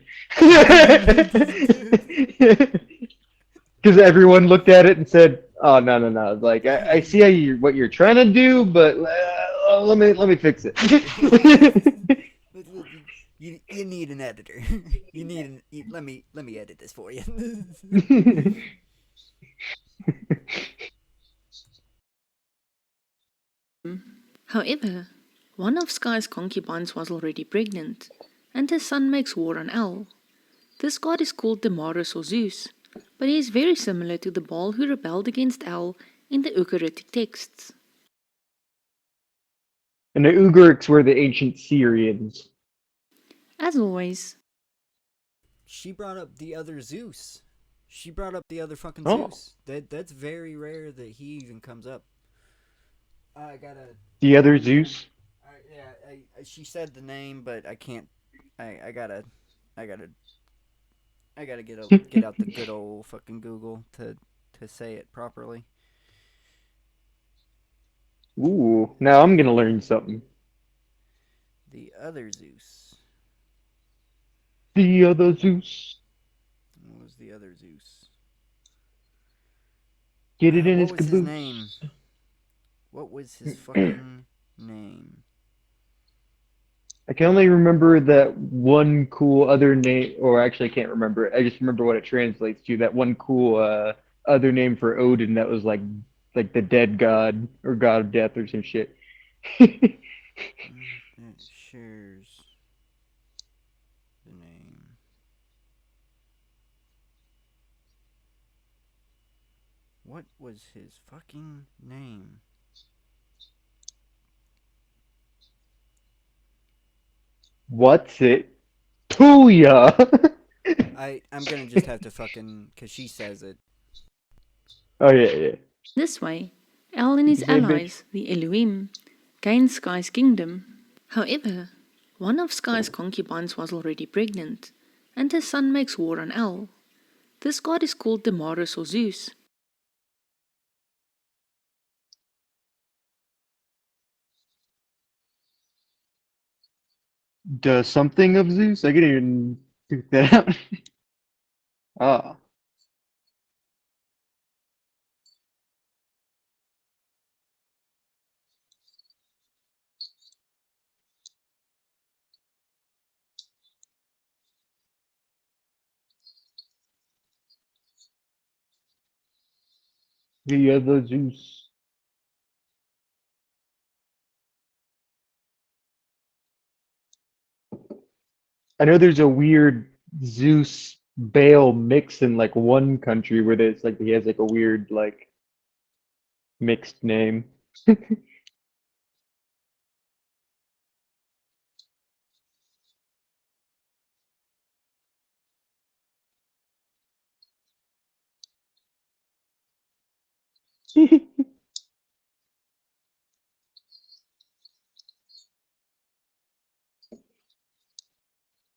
Because everyone looked at it and said, "Oh no. Like I see what you're trying to do, but let me fix it." You need an editor. Let me edit this for you. However, one of Sky's concubines was already pregnant, and his son makes war on El. This god is called Damaris or Zeus, but he is very similar to the Baal who rebelled against El in the Ugaritic texts. And the Ugarics were the ancient Syrians. As always, she brought up the other Zeus. She brought up the other fucking Zeus. That's very rare that he even comes up. The other Zeus. She said the name, but I can't. I gotta get out the good old fucking Google to say it properly. Ooh, now I'm gonna learn something. The other Zeus. The other Zeus. What was the other Zeus? Get it in his what was caboose. His name? What was his fucking name? I can only remember that one cool other name, or actually I can't remember it. I just remember what it translates to. That one cool other name for Odin that was like the dead god or god of death or some shit. That shares the name. What was his fucking name? What's it? Tuya. I'm gonna just have to fucking, cause she says it. Oh yeah, yeah. This way, El and his You say, bitch? allies, the Elohim, gained Sky's kingdom. However, one of Sky's concubines was already pregnant, and his son makes war on El. This god is called Damaris or Zeus. Does something of Zeus? I couldn't even figure that out. Ah. The other Zeus. I know there's a weird Zeus Baal mix in like one country where there's like he has like a weird like mixed name.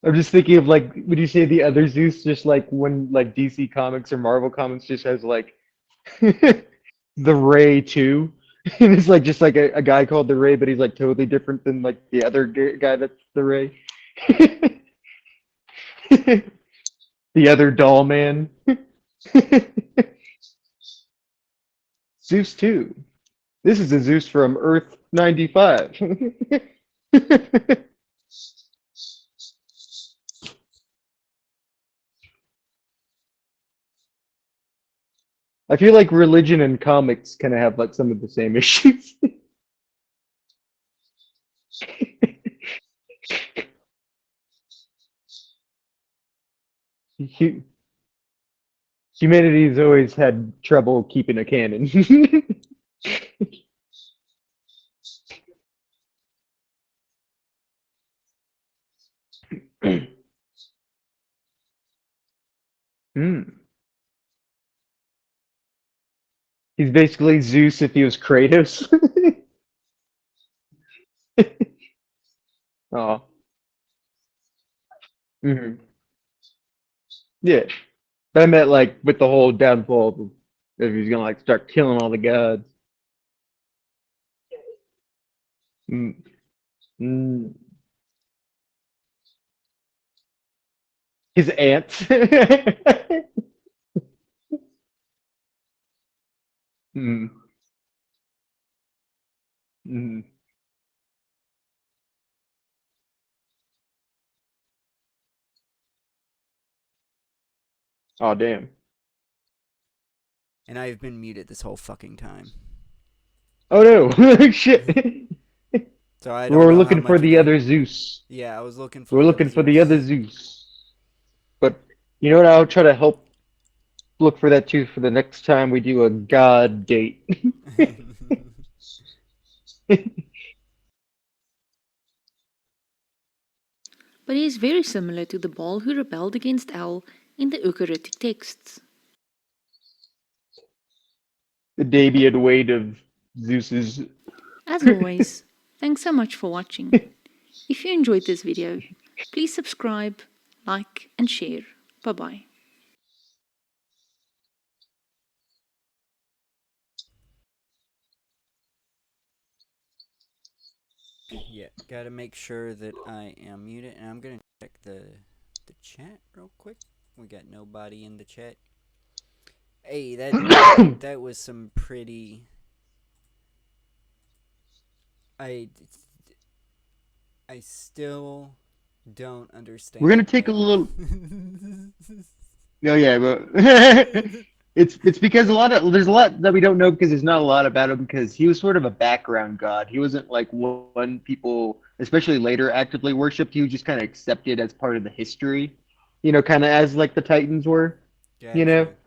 I'm just thinking of like when you say the other Zeus, just like when like DC Comics or Marvel Comics just has like the Ray too. And it's like just like a guy called the Ray, but he's like totally different than like the other guy that's the Ray. The other doll man. Zeus 2. This is a Zeus from Earth 95. I feel like religion and comics kind of have like some of the same issues. Hu- Humanity's always had trouble keeping a canon. Hmm. He's basically Zeus if he was Kratos. Oh. Hmm. Yeah. But I meant like with the whole downfall of if he's gonna like start killing all the gods. Mm. Mm. His ants. Mm. Mm. Oh damn. And I've been muted this whole fucking time. Oh no. Shit. So I don't We're know how looking for much of the that. other Zeus. Yeah, I was looking for We're the other looking for the other Zeus. Zeus. But you know what? I'll try to help look for that too for the next time we do a god date. But he is very similar to the Baal who rebelled against El in the Ugaritic texts. The Dabian weight of Zeus's. As always, thanks so much for watching. If you enjoyed this video, please subscribe, like, and share. Bye bye. Yeah, gotta make sure that I am muted, and I'm gonna check the chat real quick. We got nobody in the chat. Hey, that was some pretty I still don't understand. We're gonna take a little. Oh yeah, but it's because there's a lot that we don't know because there's not a lot about him because he was sort of a background god. He wasn't like one people, especially later, actively worshipped. He was just kind of accepted as part of the history, kind of as like the Titans were, you know. Gotcha.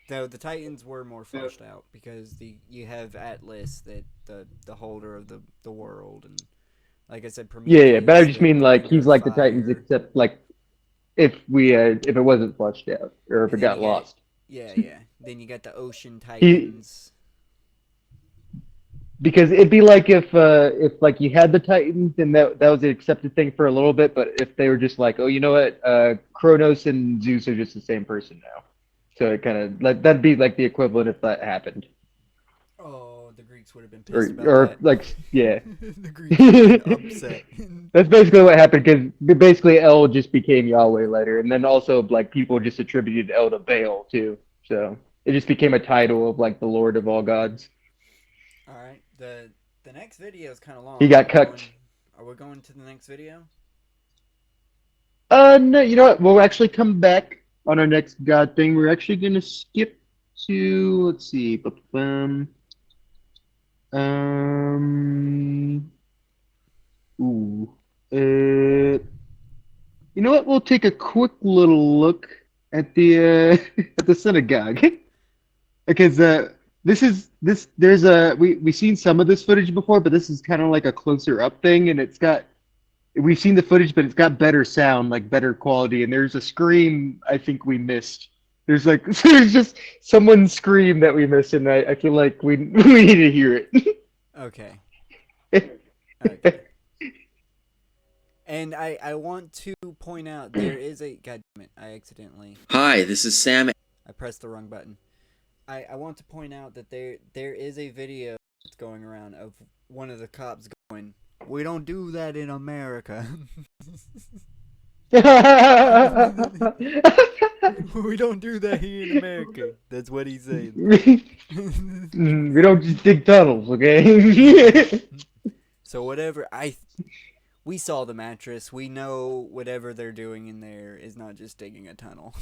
Though the Titans were more fleshed out because you have Atlas, that the holder of the world, and like I said, Yeah, but I Prometheus, just the mean like bringer he's of like the Titans, fire. except like if it wasn't fleshed out or if And it then got you got lost. yeah. Then you got the Ocean He Titans. Because it'd be like if like you had the Titans and that was the accepted thing for a little bit, but if they were just like, oh, you know what, Kronos and Zeus are just the same person now, so it kind of like that'd be like the equivalent if that happened, Oh, the Greeks would have been or pissed about that. like yeah, The Greeks would have been upset. that's basically what happened because basically El just became Yahweh later, and then also like people just attributed El to Baal too, so it just became a title of like the Lord of all gods. All right, the next video is kind of long. He got cucked. Are we going to the next video? No, you know what? We'll actually come back on our next God thing. We're actually gonna skip to let's see, ooh, you know what? We'll take a quick little look at the at the synagogue because there's we've seen some of this footage before, but this is kind of like a closer up thing, and we've seen the footage, but it's got better sound, like better quality. And there's a scream I think we missed. There's like there's just someone's scream that we missed, and I feel like we we need to hear Okay. it. Okay. And I want to point out there is a god damn it, I accidentally Hi, this is Sam. I pressed the wrong button. I want to point out that there is a video that's going around of one of the cops going, "We don't do that in America." We don't do that here in America. That's what he's saying. We don't just dig tunnels, okay? So whatever we saw the mattress. We know whatever they're doing in there is not just digging a tunnel.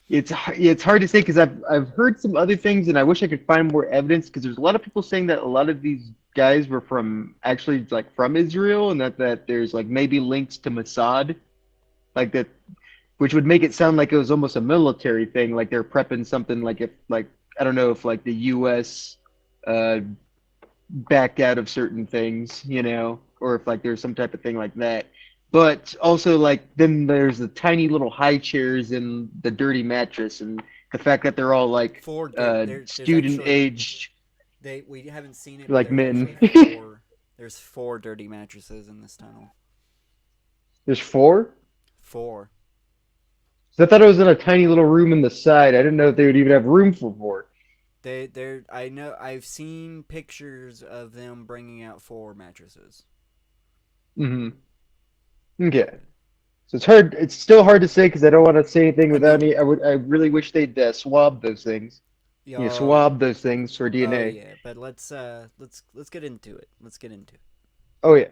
It's hard to say because I've heard some other things and I wish I could find more evidence because there's a lot of people saying that a lot of these guys were from Israel and that there's like maybe links to Mossad, like that, which would make it sound like it was almost a military thing, like they're prepping something like if like I don't know if like the U.S. Backed out of certain things, or if like there's some type of thing like that. But also like then there's the tiny little high chairs and the dirty mattress and the fact that they're all like student aged. We haven't seen it. Like but men. There's 4 dirty mattresses in this tunnel. There's 4? 4. So I thought it was in a tiny little room in the side. I didn't know if they would even have room for 4. I know I've seen pictures of them bringing out 4 mattresses. Okay. So it's hard. It's still hard to say because I don't want to say anything without any. I really wish they'd swab those things. Swab those things for DNA. Oh yeah, but let's get into it. Let's get into it. Oh yeah.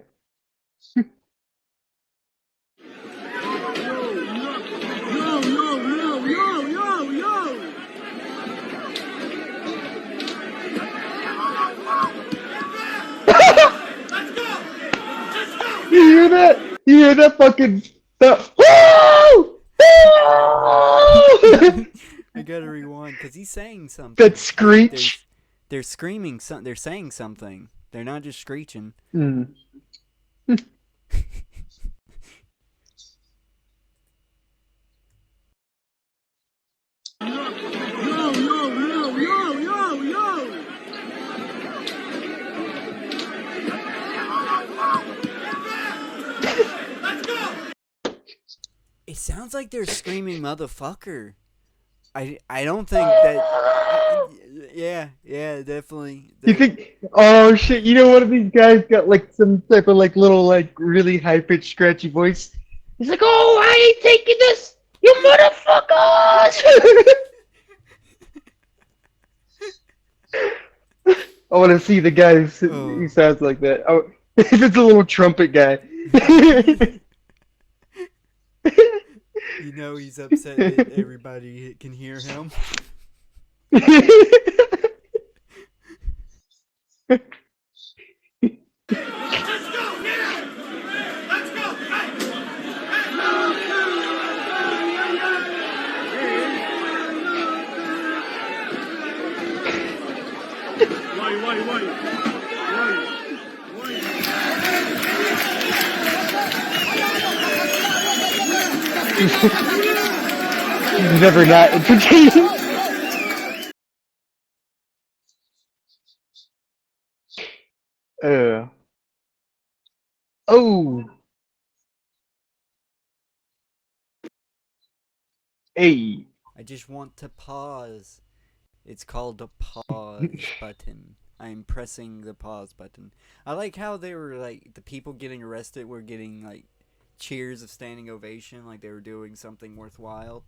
You hear that? You hear that fucking stuff? Woo! I gotta rewind because he's saying something. That screech. They're screaming. They're saying something. They're not just screeching. Mm. It sounds like they're screaming "motherfucker." I don't think that. Yeah, definitely. You think? Oh shit! You know, one of these guys got like some type of like little like really high pitched scratchy voice. He's like, "Oh, I ain't taking this, you motherfuckers!" I want to see the guy who sounds like that. Oh, it's a little trumpet guy. You know he's upset that everybody can hear him. He's never not entertaining. Uh. Oh. Hey. I just want to pause. It's called a pause button. I'm pressing the pause button. I like how they were like the people getting arrested were getting like cheers of standing ovation, like they were doing something worthwhile.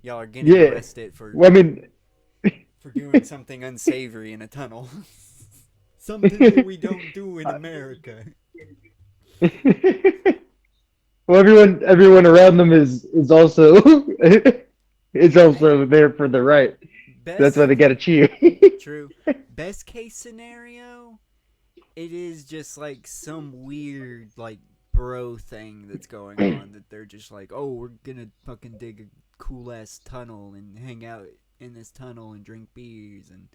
Y'all are getting arrested for Well, I mean, for doing something unsavory in a tunnel. Something that we don't do in America. well, everyone around them is also is also there for the right. That's why they got to cheer. True. Best case scenario, it is just like some weird like bro thing that's going on that they're just like, oh, we're gonna fucking dig a cool ass tunnel and hang out in this tunnel and drink beers and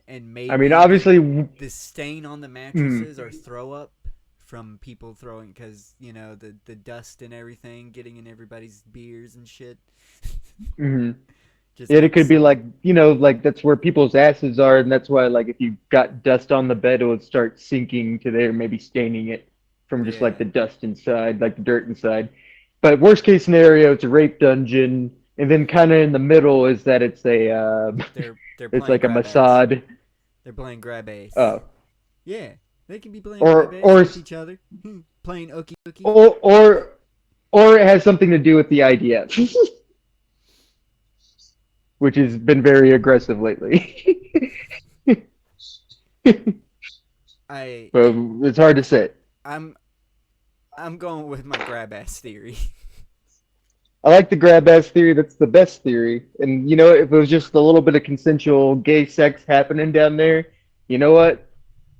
maybe I mean, obviously, the stain on the mattresses or throw up from people throwing, because you know the dust and everything getting in everybody's beers and shit. Mm-hmm. It could be like, you know, like that's where people's asses are, and that's why, like, if you got dust on the bed, it would start sinking to there, maybe staining it from just like the dust inside, like the dirt inside. But worst case scenario, it's a rape dungeon, and then kind of in the middle is that it's a they're it's like a grab Mossad. ass. They're playing grab ace. Oh. Yeah, they can be playing grab ace with each other, playing ookie ookie. Or it has something to do with the IDF. Which has been very aggressive lately. But it's hard to say. I'm going with my grab ass theory. I like the grab ass theory. That's the best theory. And you know, if it was just a little bit of consensual gay sex happening down there, you know what?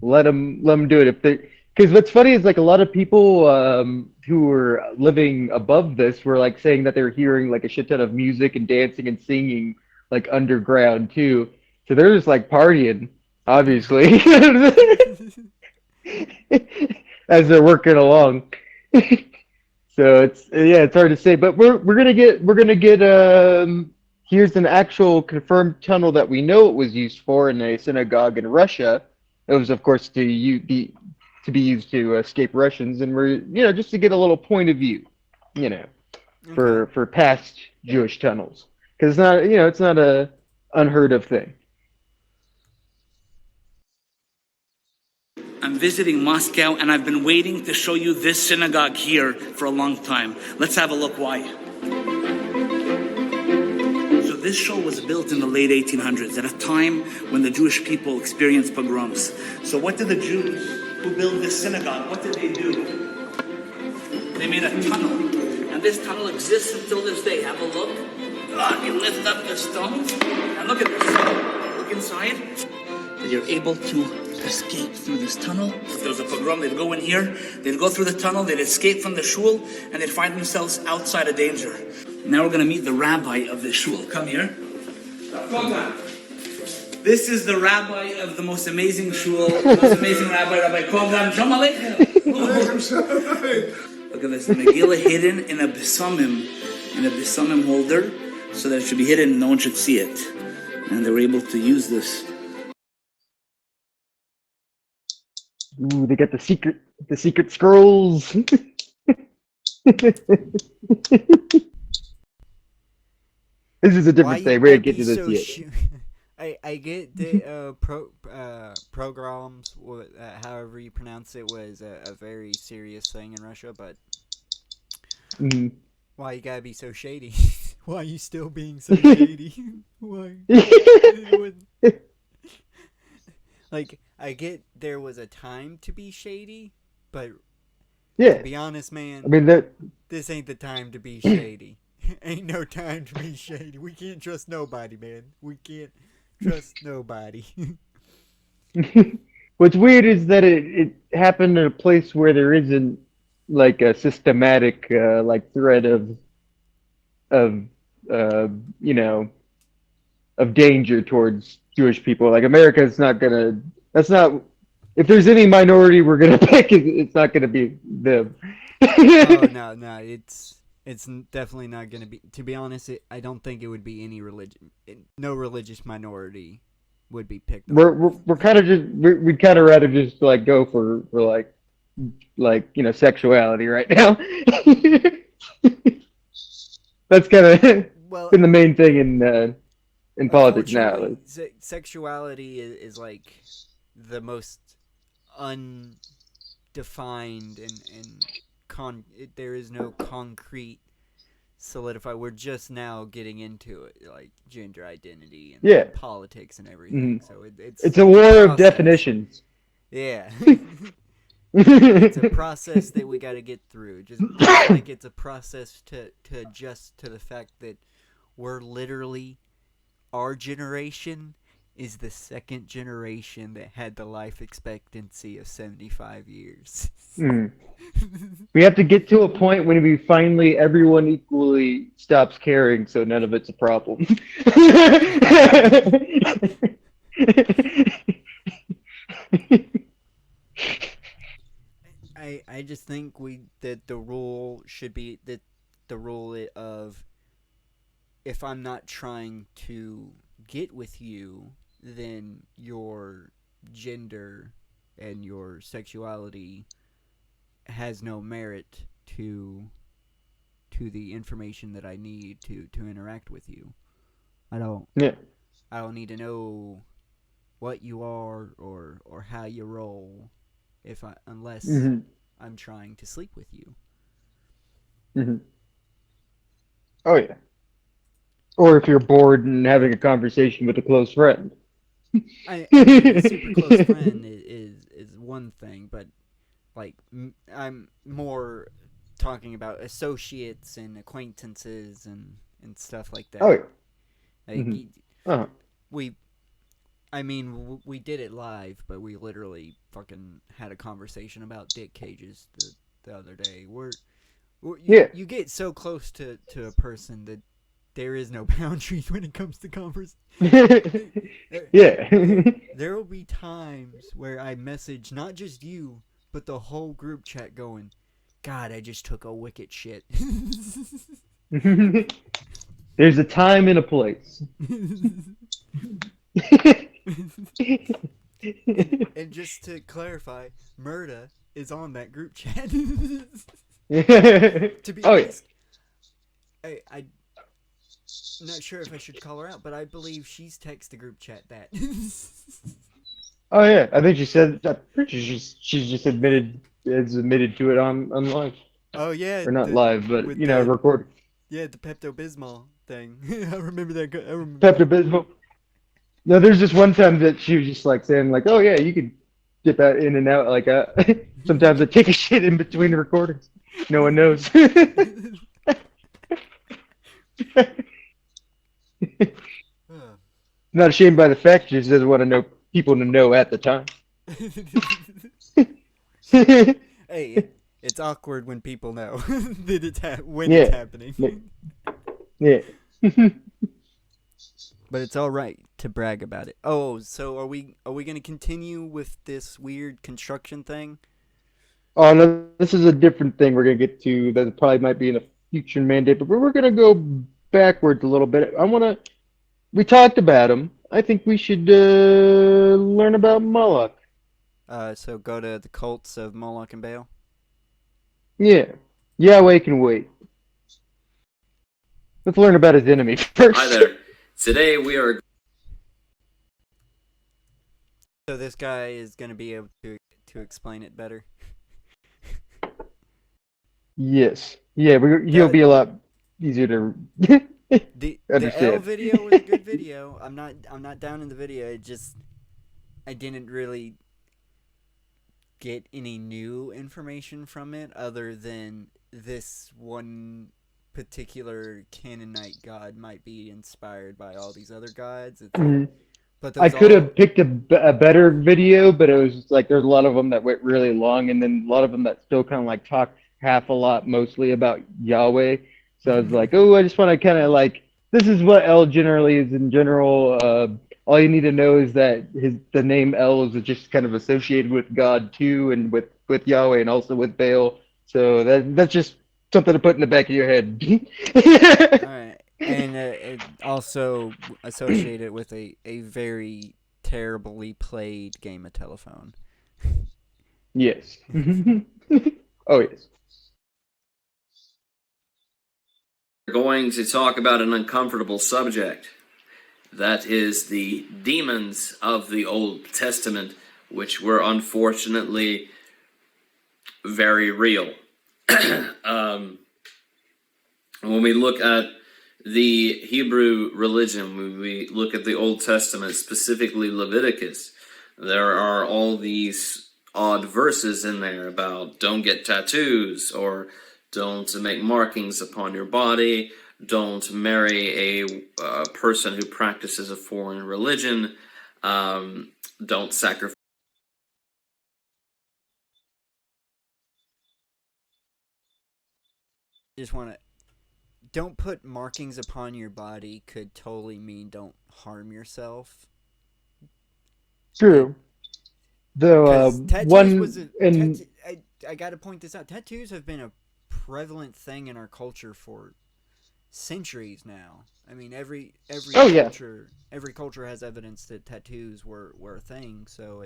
Let them do it. If they, because what's funny is like a lot of people who were living above this were like saying that they were hearing like a shit ton of music and dancing and singing like underground too. So they're just like partying, obviously, as they're working along. So it's hard to say, but we're gonna get here's an actual confirmed tunnel that we know it was used for in a synagogue in Russia. It was, of course, to be used to escape Russians, and we're just to get a little point of view, for past Jewish tunnels, because it's not a unheard of thing. I'm visiting Moscow, and I've been waiting to show you this synagogue here for a long time. Let's have a look why. So this show was built in the late 1800s, at a time when the Jewish people experienced pogroms. So what did the Jews who built this synagogue, what did they do? They made a tunnel, and this tunnel exists until this day. Have a look. You lift up the stones, and look at this. Look inside. You're able to escape through this tunnel. If there was a pogrom, they'd go in here, they'd go through the tunnel, they'd escape from the shul, and they'd find themselves outside of danger. Now we're going to meet the rabbi of the shul. Come here. This is the rabbi of the most amazing shul, the most amazing Rabbi Kogan. Shalom Aleichem. Look at this, the Megillah hidden in a besamim holder, so that it should be hidden and no one should see it. And they were able to use this. Ooh, they got the secret scrolls. This is a different thing. We're gonna get to this yet. I get the pogroms, however you pronounce it, was a very serious thing in Russia, but why you gotta be so shady? Why are you still being so shady? Why? Like, I get there was a time to be shady, but Yeah. to be honest, man, I mean, that. this ain't the time to be shady. Ain't no time to be shady. We can't trust nobody, man. We can't trust nobody. What's weird is that it happened in a place where there isn't like a systematic like threat of uh, you know of danger towards Jewish people. Like America is not gonna. That's not. If there's any minority we're gonna pick, it's not gonna be them. Oh no, it's definitely not gonna be. To be honest, I don't think it would be any religion. No religious minority would be picked. We're kind of just we'd kind of rather just like go for like sexuality right now. That's kind of Well, been the main thing in politics now. unfortunately, sexuality is like the most undefined and there is no concrete solidify. We're just now getting into it, like gender identity and Yeah. politics and everything. So It's a war of process. definitions. Yeah. It's a process that we got to get through. Just like it's a process to adjust to the fact that we're literally, our generation is the second generation that had the life expectancy of 75 years. We have to get to a point when we finally everyone equally stops caring, so none of it's a problem. I just think that the rule should be that the rule of, if I'm not trying to get with you, then your gender and your sexuality has no merit to the information that I need to interact with you. I don't need to know what you are or how you roll unless I'm trying to sleep with you. Oh yeah. Or if you're bored and having a conversation with a close friend. I mean, a super close friend is one thing, but like I'm more talking about associates and acquaintances and stuff like that. Oh yeah. Like, we did it live, but we literally fucking had a conversation about dick cages the other day. You get so close to a person that there is no boundaries when it comes to conversation. Yeah. There will be times where I message not just you, but the whole group chat going, God, I just took a wicked shit. There's a time and a place. and just to clarify, Murda is on that group chat. To be honest, I'm not sure if I should call her out, but I believe she's texted the group chat that. Oh yeah, I think she said. I'm pretty sure she's just admitted to it on live. Oh yeah, or not live, but the recorded. Yeah, the Pepto-Bismol thing. I remember that. I remember Pepto-Bismol. No, there's just one time that she was just like saying like, "Oh yeah, you could dip that in and out." Like, sometimes I take a shit in between the recordings. No one knows. Not ashamed by the fact, she just doesn't want to know people to know at the time. Hey, it's awkward when people know that it's it's happening. Yeah. But it's all right to brag about it. Oh, so are we going to continue with this weird construction thing? Oh no, this is a different thing we're gonna get to that probably might be in a future mandate, but we're gonna go backwards a little bit. We talked about him. I think we should learn about Moloch. So go to the cults of Moloch and Baal? Yeah. Yahweh can wait. Let's learn about his enemy first. Hi there. Today we are... So this guy is going to be able to explain it better? Yes. Yeah, he'll be a lot easier to The understand. L video was a good video. I'm not down in the video. I didn't really get any new information from it other than this one particular Canaanite god might be inspired by all these other gods. It's like, Mhm. but I those could all have picked a better video, but it was just like there's a lot of them that went really long, and then a lot of them that still kind of like talked half a lot, mostly about Yahweh. So I was like, oh, I just want to kind of like this is what El generally is in general. All you need to know is that the name El is just kind of associated with God too, and with Yahweh, and also with Baal. So that's just something to put in the back of your head. all right, and it also associated with a very terribly played game of telephone. Yes. Oh yes. We're going to talk about an uncomfortable subject. That is the demons of the Old Testament, which were unfortunately very real. When we look at the Hebrew religion, when we look at the Old Testament, specifically Leviticus, there are all these odd verses in there about don't get tattoos, or don't make markings upon your body, don't marry a person who practices a foreign religion, don't sacrifice. Just want to don't put markings upon your body could totally mean don't harm yourself. True. Though Because tattoos was one and I got to point this out. Tattoos have been a prevalent thing in our culture for centuries now. I mean, oh yeah, every culture has evidence that tattoos were a thing. So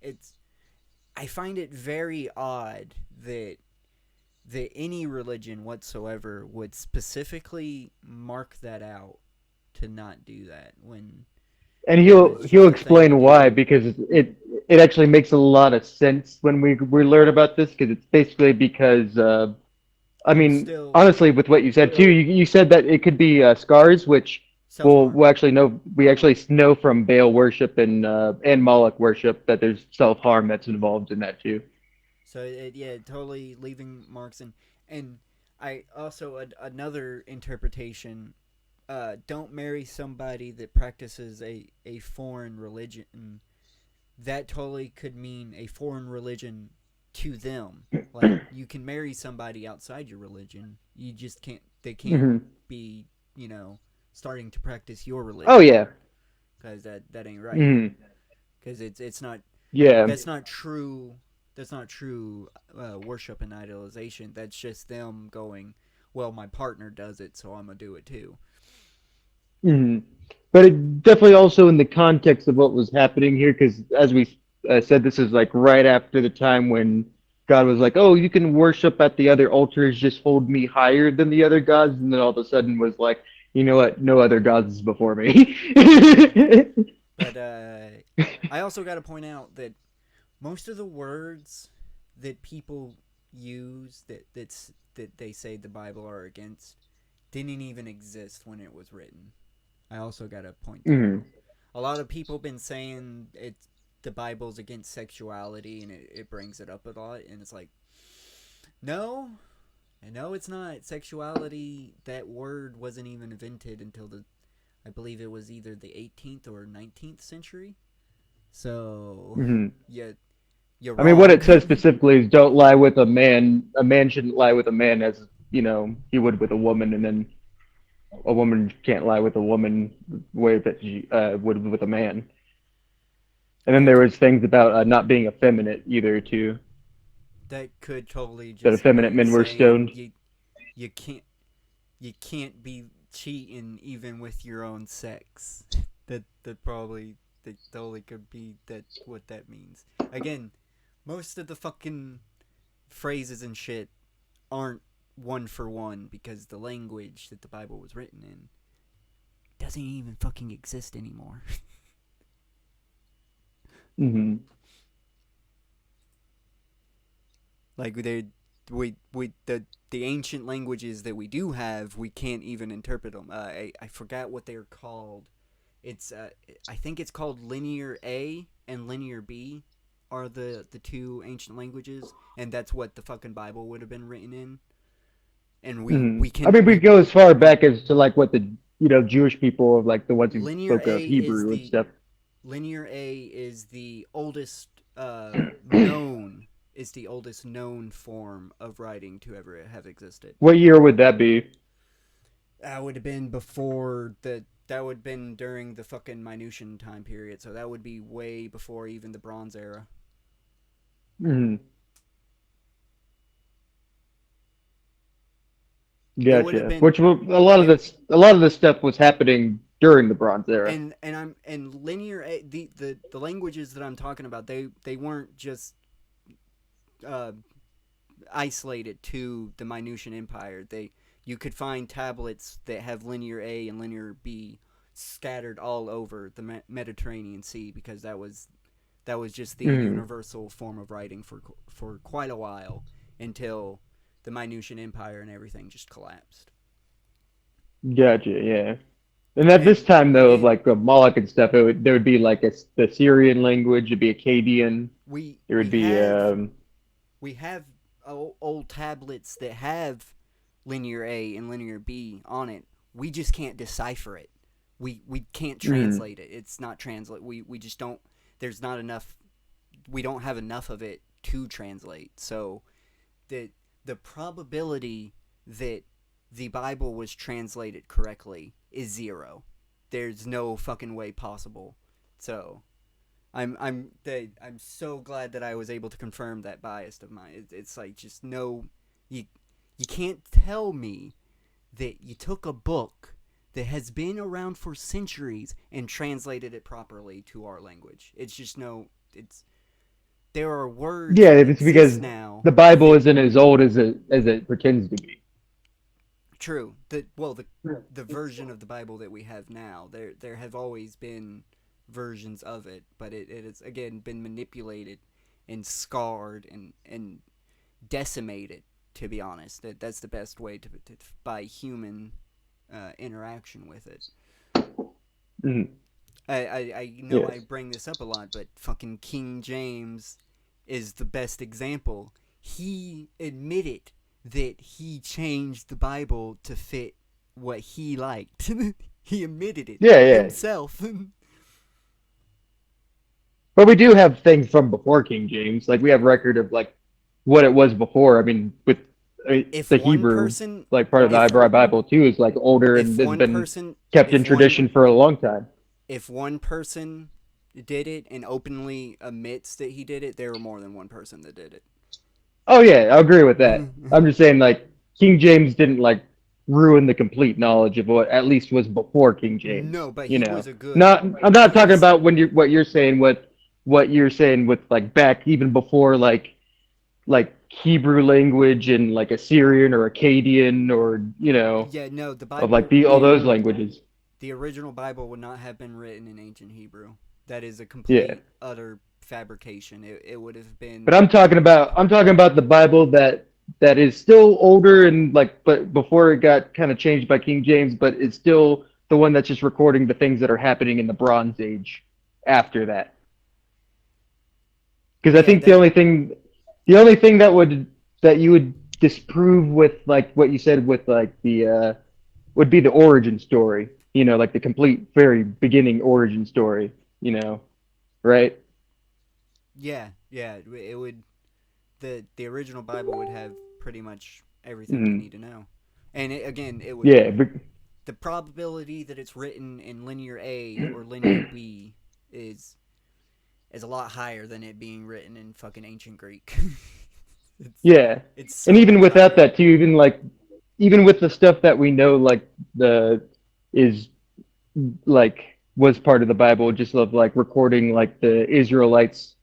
it's I find it very odd that any religion whatsoever would specifically mark that out to not do that when and it was he'll just a thing to explain why do. because it actually makes a lot of sense when we learn about this because it's basically because I It's mean still honestly with what you said too you said that it could be scars which self harm. we'll actually know we actually know from Baal worship and Moloch worship that there's self harm that's involved in that too. So yeah, totally leaving marks and I also another interpretation. Don't marry somebody that practices a foreign religion. That totally could mean a foreign religion to them. Like you can marry somebody outside your religion. You just can't. They can't Hmm. be starting to practice your Oh religion yeah. because that ain't right. Hmm. Because it's not Yeah. that's not true. That's not true worship and idolization. That's just them going, well, my partner does it, so I'm gonna do it too. Hmm. But it definitely also in the context of what was happening here, because as we said, this is like right after the time when God was like, "Oh, you can worship at the other altars, just hold me higher than the other gods," and then all of a sudden was like, "You know what? No other gods is before me." But I also got to point out that most of the words that people use that they say the Bible are against didn't even exist when it was written. I also got to point that Hmm. out. A lot of people been saying the Bible's against sexuality and it brings it up a lot and it's like no, no it's not. Sexuality, that word wasn't even invented until I believe it was either the 18th or 19th century. So, Hmm. yeah, you're I mean, what wrong. it says specifically is don't lie with a man. A man shouldn't lie with a man as, he would with a woman, and then a woman can't lie with a woman the way that she would with a man. And then that there could was things about not being effeminate either, too. that could totally That just effeminate be men were saying stoned. you can't you can't be cheating even with your own sex. That totally could be that what that means. Again, most of the fucking phrases and shit aren't one for one because the language that the Bible was written in doesn't even fucking exist anymore. Hmm. Like the ancient languages that we do have, we can't even interpret them. I forgot what they're called. It's I think it's called Linear A, and Linear B are the two ancient languages, and that's what the fucking Bible would have been written in. And we I mean, we go as far back as to like what the Jewish people of like the ones who Linear spoke of A is Hebrew and the stuff. Linear A is the oldest known form of writing to ever have existed. What year would that be? That would have been before that would have been during the fucking Minutean time period, so that would be way before even the Bronze Era. Mm-hmm. Gotcha. Been, Which a lot of this stuff was happening during the Bronze Era. And Linear A, the languages that I'm talking about, they weren't just isolated to the Minutean Empire. You could find tablets that have Linear A and Linear B scattered all over the Mediterranean Sea, because that was just the universal form of writing for quite a while, until the Minutean Empire and everything just collapsed. Gotcha, yeah. And at this time, though, of like Moloch and stuff, there would be like the Syrian language, it'd be Akkadian. We have old tablets that have Linear A and Linear B on it. We just can't decipher it. We can't translate it. It's not translate. We just don't. There's not enough. We don't have enough of it to translate. So the probability that the Bible was translated correctly is 0. There's no fucking way possible. So I'm so glad that I was able to confirm that bias of mine. It's like, just no, you can't tell me that you took a book that has been around for centuries and translated it properly to our language. It's just there are words. Yeah, it's because now the Bible isn't as old as it pretends to be. True. The version of the Bible that we have now, there have always been versions of it, but it has again been manipulated and scarred and decimated. To be honest, that's the best way to by human interaction with it. Mm-hmm. I know Yes. I bring this up a lot, but fucking King James is the best example. He admitted that he changed the Bible to fit what he liked. He admitted it himself. But we do have things from before King James. Like, we have record of like what it was before. I mean, with the Hebrew, like part of the Hebrew Bible too, is like older and has been kept in tradition for a long time. If one person did it and openly admits that he did it, there were more than one person that did it. Oh yeah, I agree with that. I'm just saying, like, King James didn't like ruin the complete knowledge of what at least was before King James. No, but he was a good. I'm not talking about what you're saying with like back even before like Hebrew language and like Assyrian or Akkadian or the Bible of like all those languages. The original Bible would not have been written in ancient Hebrew. That is a complete utter fabrication. It would have been. But I'm talking about the Bible that is still older and but before it got kind of changed by King James, but it's still the one that's just recording the things that are happening in the Bronze Age after that. Because I think the only thing that you would disprove with like what you said with like the would be the origin story. Like the complete very beginning origin story. Right? Yeah. It would. The original Bible would have pretty much everything we need to know, and it would. Yeah. But the probability that it's written in Linear A or Linear B is a lot higher than it being written in fucking ancient Greek. It's so, and even without that too, even with the stuff that we know, like was part of the Bible, just of like recording like the Israelites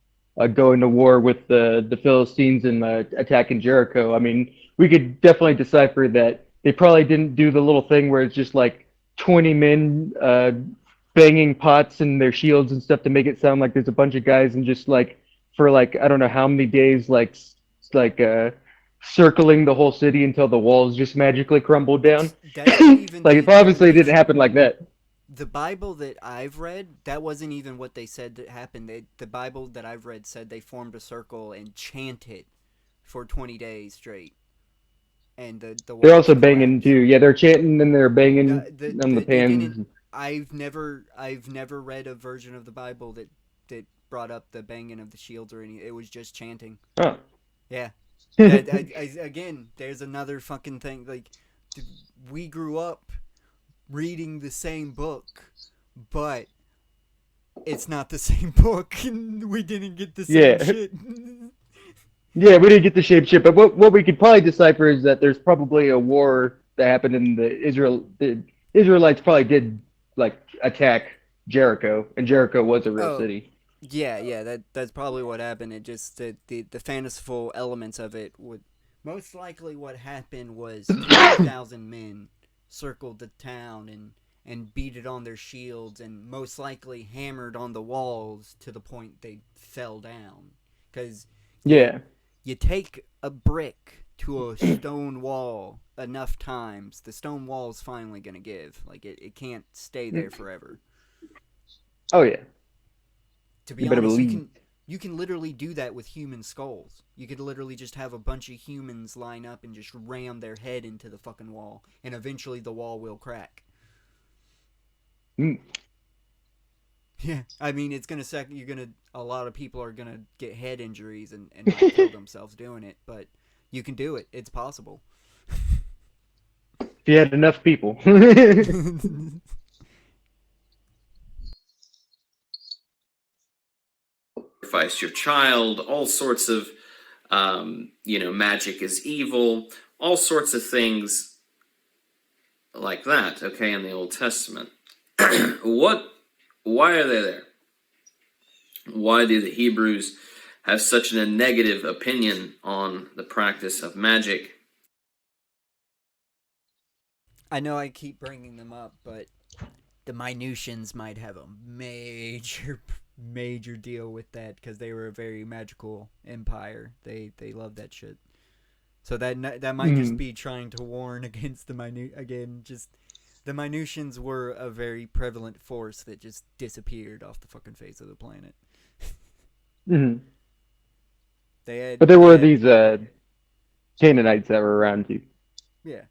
going to war with the Philistines and attacking Jericho. I mean, we could definitely decipher that they probably didn't do the little thing where it's just like 20 men banging pots and their shields and stuff to make it sound like there's a bunch of guys and just like for like I don't know how many days like circling the whole city until the walls just magically crumbled down. Like it obviously didn't happen like that. the Bible that I've read, that wasn't even what they said that happened. The Bible that I've read said they formed a circle and chanted for 20 days straight, and the They're walls also banging collapsed. too. Yeah, they're chanting and they're banging on the They didn't. pans. I've never read a version of the Bible that brought up the banging of the shields or anything. It was just chanting. Oh. Yeah. Again, there's another fucking thing. Like, we grew up reading the same book, but it's not the same book, and we didn't get the same Yeah. shit. Yeah, we didn't get the shape shit, but what we could probably decipher is that there's probably a war that happened in the Israelites probably did like attack Jericho, and Jericho was a real Oh. city. Yeah, that's probably what happened. It just the fanciful elements of it would most likely what happened was 3,000 men circled the town and beat it on their shields and most likely hammered on the walls to the point they fell down. Because Yeah. you take a brick to a stone wall enough times, the stone wall's finally gonna give. Like it can't stay there forever. Oh yeah. To be You better honest, believe. you can literally do that with human skulls. You could literally just have a bunch of humans line up and just ram their head into the fucking wall, and eventually the wall will crack. Mm. Yeah, I mean it's gonna a lot of people are gonna get head injuries and might kill themselves doing it, but you can do it. It's possible. If you had enough people. Sacrifice your child, all sorts of, magic is evil, all sorts of things like that, okay, in the Old Testament. Why are they there? Why do the Hebrews have such a negative opinion on the practice of magic? I know I keep bringing them up, but the Minusians might have a major deal with that because they were a very magical empire. They love that shit. So that might just be trying to warn against the the Minusians were a very prevalent force that just disappeared off the fucking face of the planet. Mhm. They But there were these Canaanites that were around too. Yeah.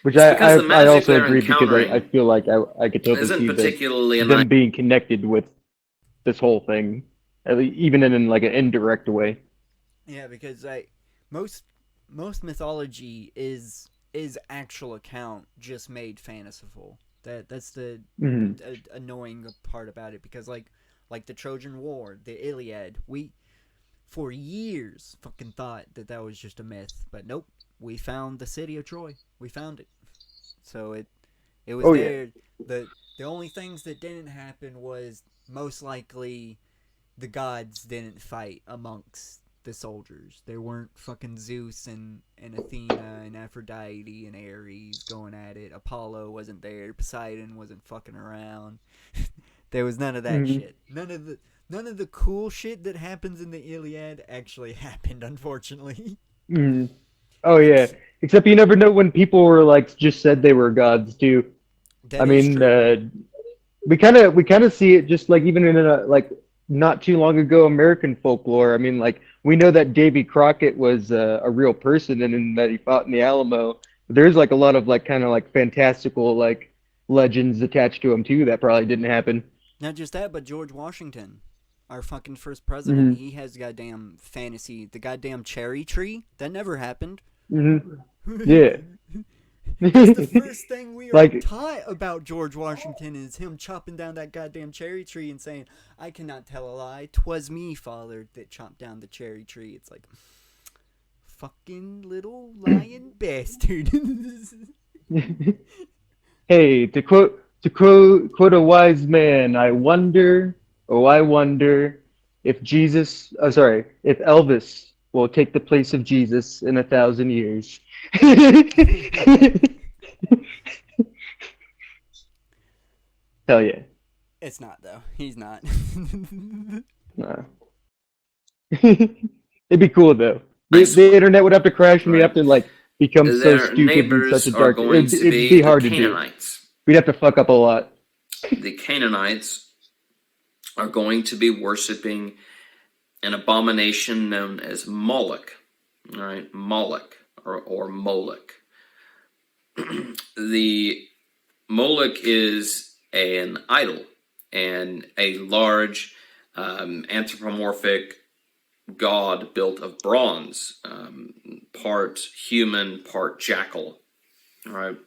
Which It's because the I magic also they're agree because encountering I feel like I could totally isn't see particularly a them being connected with this whole thing, even in like an indirect way. Yeah, because most mythology is actual account just made fanciful. That's the annoying part about it because like the Trojan War, the Iliad, we for years fucking thought that was just a myth, but nope, we found the city of Troy. We found it. So it was there. Yeah. The only things that didn't happen was most likely the gods didn't fight amongst the soldiers. There weren't fucking Zeus and Athena and Aphrodite and Ares going at it. Apollo wasn't there. Poseidon wasn't fucking around. There was none of that shit. None of the cool shit that happens in the Iliad actually happened, unfortunately. Oh yeah. Except you never know when people were like just said they were gods too. That is true. We kind of see it just like even in a like not too long ago American folklore. I mean, like we know that Davy Crockett was a real person and that he fought in the Alamo. There's like a lot of like kind of like fantastical like legends attached to him too that probably didn't happen. Not just that, but George Washington, our fucking first president, he has goddamn fantasy. The goddamn cherry tree that never happened. Yeah. That's the first thing we are like, taught about George Washington is him chopping down that goddamn cherry tree and saying, "I cannot tell a lie. 'Twas me, father, that chopped down the cherry tree." It's like, fucking little lying bastard. Hey, to quote a wise man, I wonder if if Elvis will take the place of Jesus in 1,000 years. Hell yeah. It's not though. He's not. No. It'd be cool though. The internet would have to crash and we'd have to like become so Their stupid in such neighbors a are dark. going to It'd be be the hard to do. Canaanites. We'd have to fuck up a lot. The Canaanites are going to be worshiping an abomination known as Moloch. All right, Moloch or Moloch. The Moloch is an idol and a large anthropomorphic god built of bronze, part human, part jackal. All right.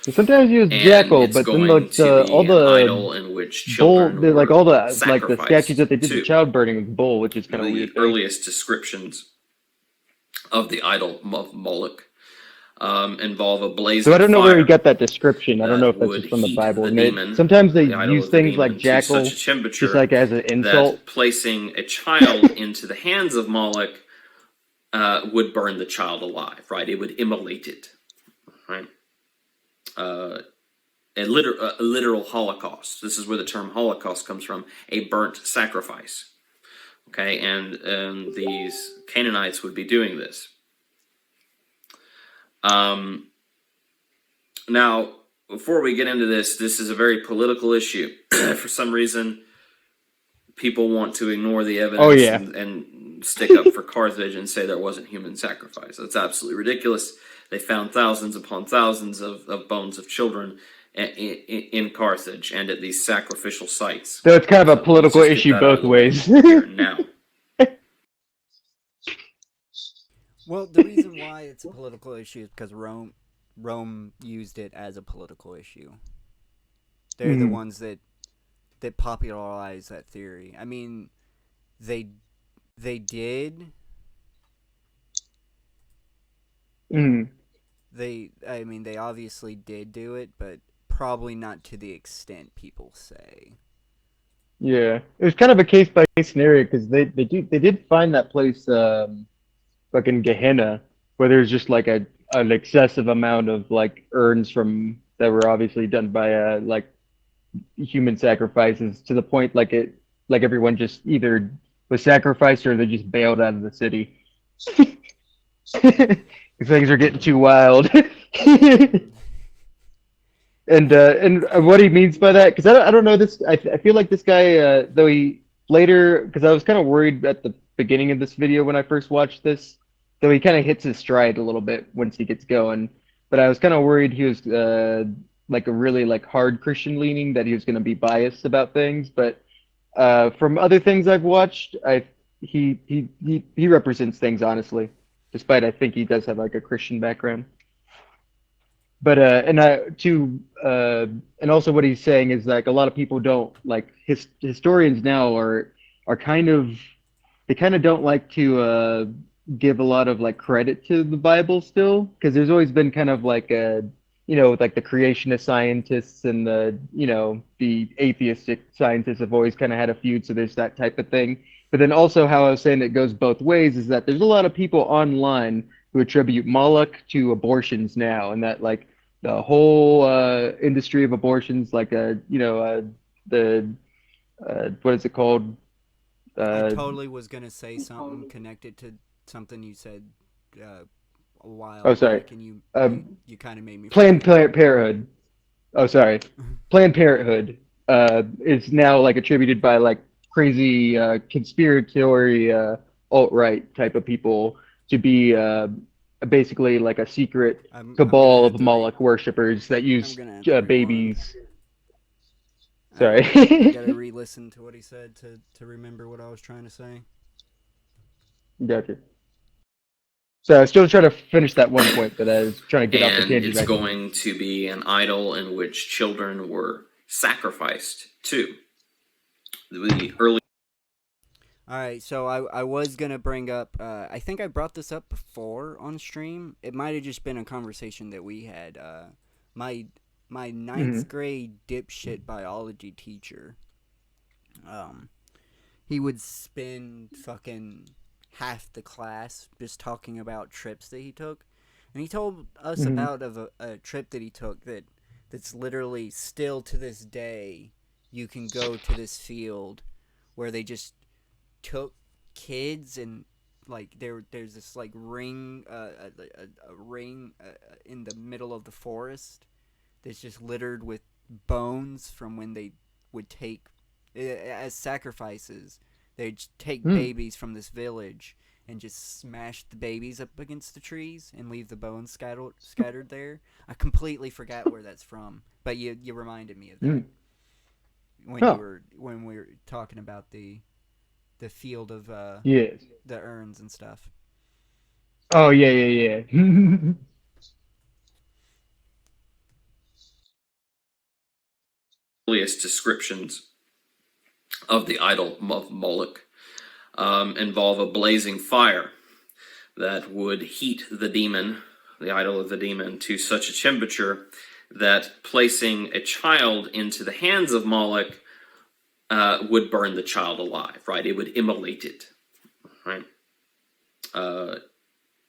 Sometimes he was And jackal, it's but then going like to be all an the idol in which bull, children like were all the like the sacrificed statues that they did the to. child burning with bull, which is kind of The weird. earliest descriptions of the idol of Moloch involve a blazing So I don't know where he fire got that description. I don't know that if that's would just from the heat Bible. the And demon, sometimes they the idol use of the things like demon, to such jackal a just temperature like as an insult. that placing a child into the hands of Moloch would burn the child alive, right? It would immolate it, right? A literal holocaust. This is where the term holocaust comes from, a burnt sacrifice. Okay, and these Canaanites would be doing this. Now, before we get into this is a very political issue. For some reason, people want to ignore the evidence Oh, yeah. and stick up for Carthage and say there wasn't human sacrifice. That's absolutely ridiculous. They found thousands upon thousands of bones of children in Carthage and at these sacrificial sites. So it's kind of a So political let's just get issue that out of both the way ways. here and now. Well, the reason why it's a political issue is because Rome used it as a political issue. They're the ones that popularized that theory. I mean, they did. They obviously did do it, but probably not to the extent people say. Yeah, it was kind of a case by case scenario because they did find that place fucking Gehenna where there's just like an excessive amount of like urns from that were obviously done by like human sacrifices to the point like everyone just either was sacrificed or they just bailed out of the city. Things are getting too wild. And what he means by that, because I don't know this. I feel like this guy, though he later, because I was kind of worried at the beginning of this video when I first watched this, though he kind of hits his stride a little bit once he gets going. But I was kind of worried he was like a really like hard Christian leaning, that he was going to be biased about things. But from other things I've watched, he represents things honestly, despite I think he does have like a Christian background. But and also what he's saying is like a lot of people don't like historians now are kind of, they kind of don't like to give a lot of like credit to the Bible still, because there's always been kind of like a, you know, like the creationist scientists and the, you know, the atheistic scientists have always kind of had a feud, so there's that type of thing. But then also how I was saying it goes both ways is that there's a lot of people online who attribute Moloch to abortions now, and that like the whole industry of abortions, like the what is it called? I totally was gonna say something connected to something you said a while Oh, sorry. back, and you kind of made me Planned forget. Parenthood. Oh, sorry. Planned Parenthood is now like attributed by like crazy conspiratory alt-right type of people to be basically like a secret I'm cabal gonna of have to Moloch worshippers that use I'm gonna have to rewind. babies. Sorry. I gotta re-listen to what he said to remember what I was trying to say. Gotcha. So I was still trying to finish that one point, but I was trying to get off the And tangent. it's going to be an idol in which children were sacrificed to. The early. Alright, so I was gonna bring up, I think I brought this up before on stream. It might have just been a conversation that we had. My ninth grade dipshit biology teacher, he would spend fucking half the class just talking about trips that he took. And he told us about a trip that he took that's literally still to this day, you can go to this field where they just took kids and like there's this like ring, a ring in the middle of the forest that's just littered with bones from when they would take as sacrifices. They'd take babies from this village and just smash the babies up against the trees and leave the bones scattered there. I completely forgot where that's from, but you reminded me of that when we were talking about the field of Yes. the urns and stuff. Oh yeah. Earliest descriptions of the idol of Moloch involve a blazing fire that would heat the demon, the idol of the demon, to such a temperature that placing a child into the hands of Moloch would burn the child alive, right? It would immolate it, right? A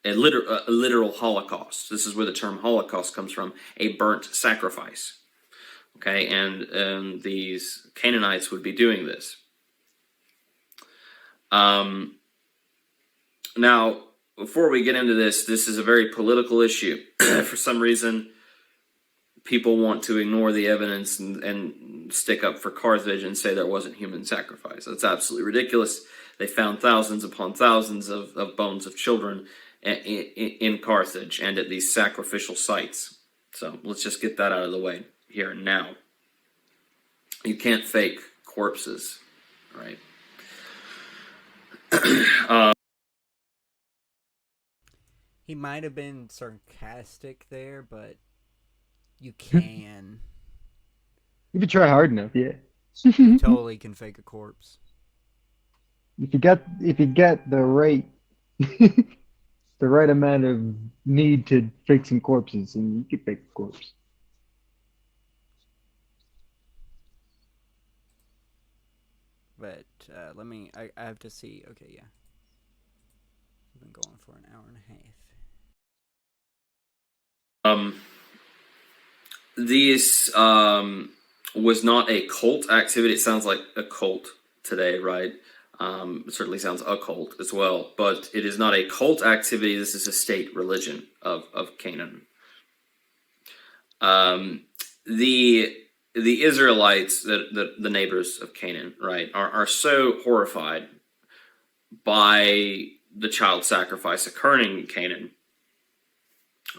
literal holocaust. This is where the term holocaust comes from, a burnt sacrifice. Okay, and these Canaanites would be doing this. Now, before we get into this is a very political issue. For some reason, people want to ignore the evidence and stick up for Carthage and say there wasn't human sacrifice. That's absolutely ridiculous. They found thousands upon thousands of bones of children in Carthage and at these sacrificial sites. So let's just get that out of the way here and now. You can't fake corpses, right? He might have been sarcastic there, but you can. If you try hard enough, yeah. You totally can fake a corpse. If you get the right the right amount of need to fake some corpses, and you can fake a corpse. But I have to see. Okay, yeah. We've been going for an hour and a half. These was not a cult activity. It sounds like a cult today, right? It certainly sounds occult as well, but it is not a cult activity. This is a state religion of Canaan. The Israelites, the neighbors of Canaan, right, are so horrified by the child sacrifice occurring in Canaan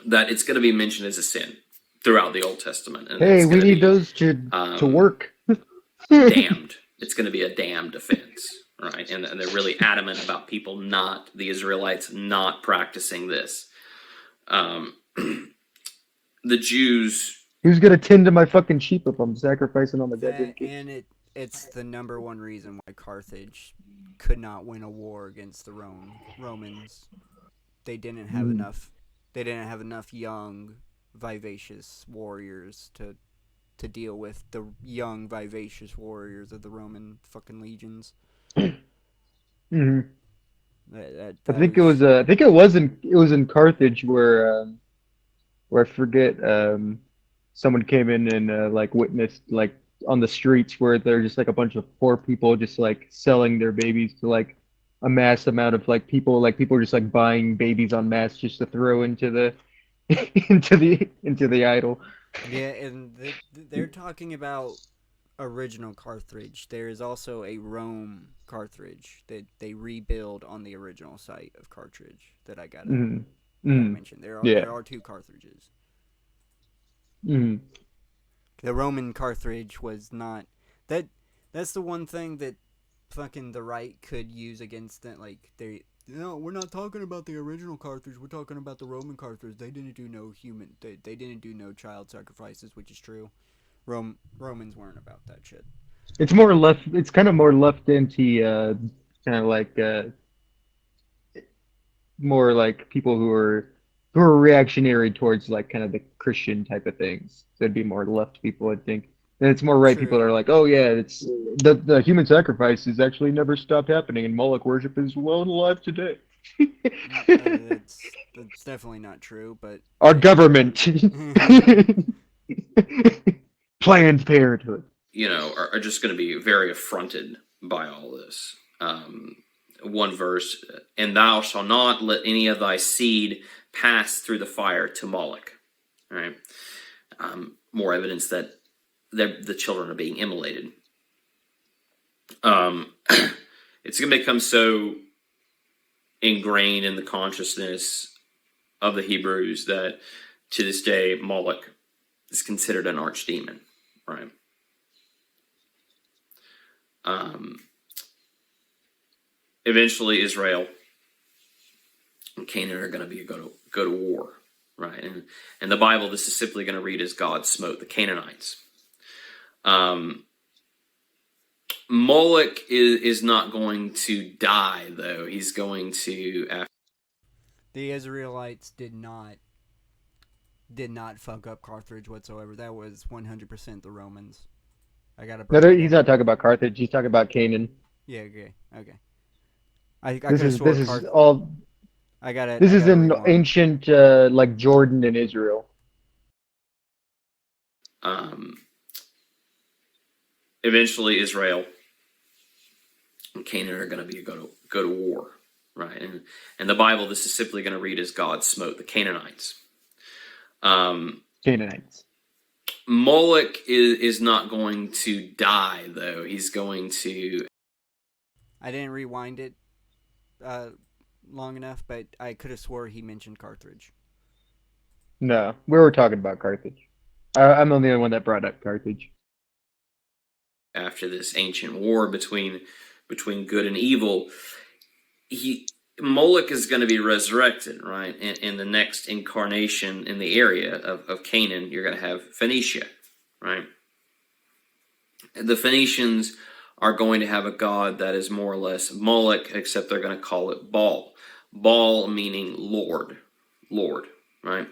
that it's going to be mentioned as a sin throughout the Old Testament. And hey, we need those to work. Damned. It's going to be a damned offense, right? And they're really adamant about the Israelites not practicing this. The Jews. Who's gonna tend to my fucking sheep if I'm sacrificing on the dead? And it's the number one reason why Carthage could not win a war against the Romans. They didn't have enough. They didn't have enough young, vivacious warriors to deal with the young, vivacious warriors of the Roman fucking legions. Mm-hmm. I think it was in Carthage where I forget someone came in and like witnessed like on the streets where they're just like a bunch of poor people just like selling their babies to like a mass amount of like people are just like buying babies en masse just to throw into the into the idol. Yeah, and they're talking about original Carthage. There is also a Rome Carthage that they rebuild on the original site of Carthage that I gotta mention. There are two Carthages. Mm-hmm. The Roman Carthage was not that. That's the one thing that fucking the right could use against it. Like we're not talking about the original Carthage. We're talking about the Roman Carthage. They didn't do no human. They didn't do no child sacrifices, which is true. Romans weren't about that shit. It's more left. It's kind of more left into kind of like more like people who are reactionary towards like kind of the Christian type of things. So it'd be more left people, I think. And it's more right people that are like, oh yeah, it's the human sacrifice has actually never stopped happening, and Moloch worship is well and alive today. That's definitely not true, but our government, Planned Parenthood, are just going to be very affronted by all this. one verse, and thou shalt not let any of thy seed pass through the fire to Moloch. All right. More evidence that the children are being immolated. It's going to become so ingrained in the consciousness of the Hebrews that to this day Moloch is considered an archdemon, right? Eventually, Israel and Canaan are going to go to war, right? And in the Bible, this is simply going to read as God smote the Canaanites. Moloch is not going to die, though. He's going to. The Israelites did not fuck up Carthage whatsoever. That was 100% the Romans. I gotta. No, he's not talking about Carthage. He's talking about Canaan. Yeah. Okay. I This could have sworn is all. I got This is in rewind. ancient like Jordan and Israel. Eventually, Israel and Canaan are going to go to war, right? And in the Bible, this is simply going to read as God smote the Canaanites. Canaanites. Moloch is not going to die, though. He's going to. I didn't rewind it long enough, but I could have swore he mentioned Carthage. No, we were talking about Carthage. I'm the only one that brought up Carthage. After this ancient war between good and evil, Moloch is going to be resurrected, right? In the next incarnation in the area of Canaan, you're going to have Phoenicia, right? The Phoenicians are going to have a god that is more or less Moloch, except they're going to call it Baal. Baal meaning Lord, right?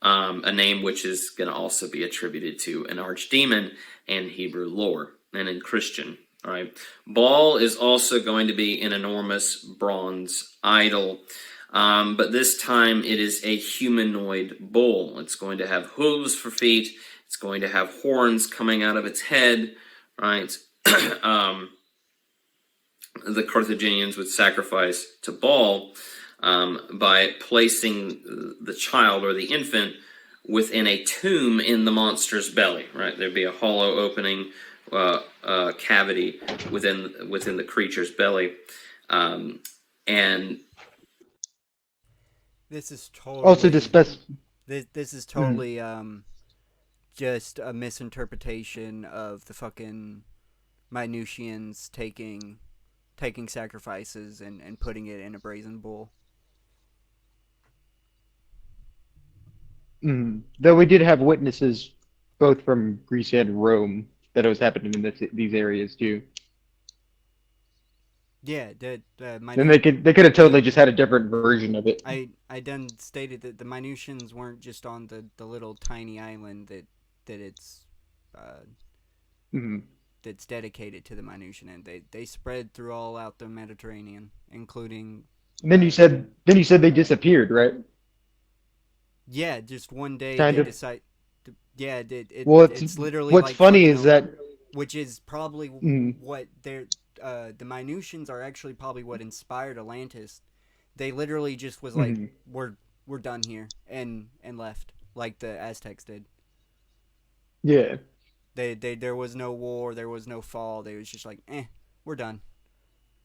A name which is going to also be attributed to an archdemon in Hebrew lore and in Christian. All right. Baal is also going to be an enormous bronze idol, but this time it is a humanoid bull. It's going to have hooves for feet. It's going to have horns coming out of its head. Right. The Carthaginians would sacrifice to Baal by placing the child or the infant within a tomb in the monster's belly. Right. There'd be a hollow opening. Cavity within the creature's belly, and this is totally Also, this is totally just a misinterpretation of the fucking Minusians taking sacrifices and putting it in a brazen bull. Though we did have witnesses both from Greece and Rome that it was happening in these areas too. Yeah, And they could have totally just had a different version of it. I done stated that the Minusians weren't just on the little tiny island that it's that's dedicated to the Minusian, and they spread through all out the Mediterranean, including. And then you said they disappeared, right? Yeah, just one day Kind they of. decide. Yeah, Well, it's literally what's like funny is that, which is probably what they're the Minusians are actually probably what inspired Atlantis. They literally just was like, we're done here and left, like the Aztecs did. Yeah. They there was no war, there was no fall. They was just like, we're done.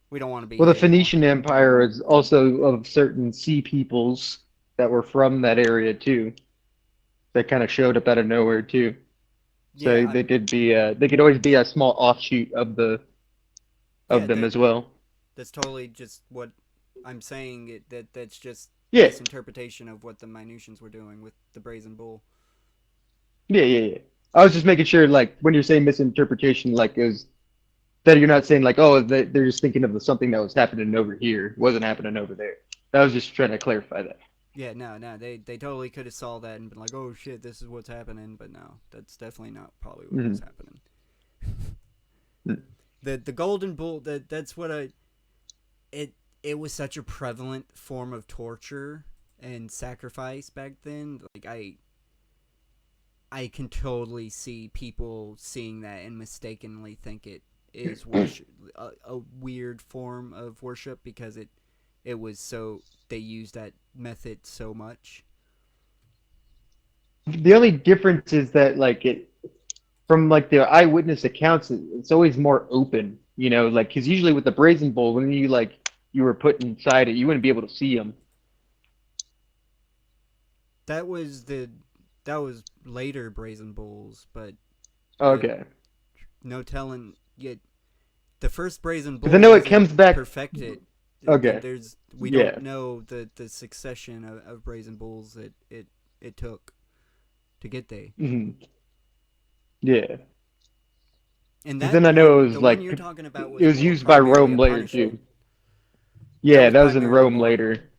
We don't want to be. Well, the here anymore. Phoenician Empire is also of certain sea peoples that were from that area too. That kind of showed up out of nowhere too. So Yeah, they could always be a small offshoot of them as well. That's totally just what I'm saying. That's just Yeah. misinterpretation of what the Minusians were doing with the brazen bull. Yeah. I was just making sure, like, when you're saying misinterpretation, like, is that you're not saying like, oh, they're just thinking of something that was happening over here, wasn't happening over there. I was just trying to clarify that. Yeah, no, they totally could have saw that and been like, oh shit, this is what's happening, but no, that's definitely not probably what was happening. The golden bull, that's what it was such a prevalent form of torture and sacrifice back then. Like I can totally see people seeing that and mistakenly think it is worship, a weird form of worship because it was so they used that method so much. The only difference is that like it from like the eyewitness accounts, it's always more open. You know, like because usually with the brazen bull, when you were put inside it, you wouldn't be able to see them. That was later brazen bulls, but Okay. no telling yet. The first brazen bull Because I know it wasn't comes back. perfected. Okay. We Yeah. don't know the succession of brazen bulls that it took to get there. Mhm. Yeah. And 'Cause that then I know it was the like one you're talking about it was more used by primarily a Rome later punishment. too. Yeah, that was in primarily Rome more. later.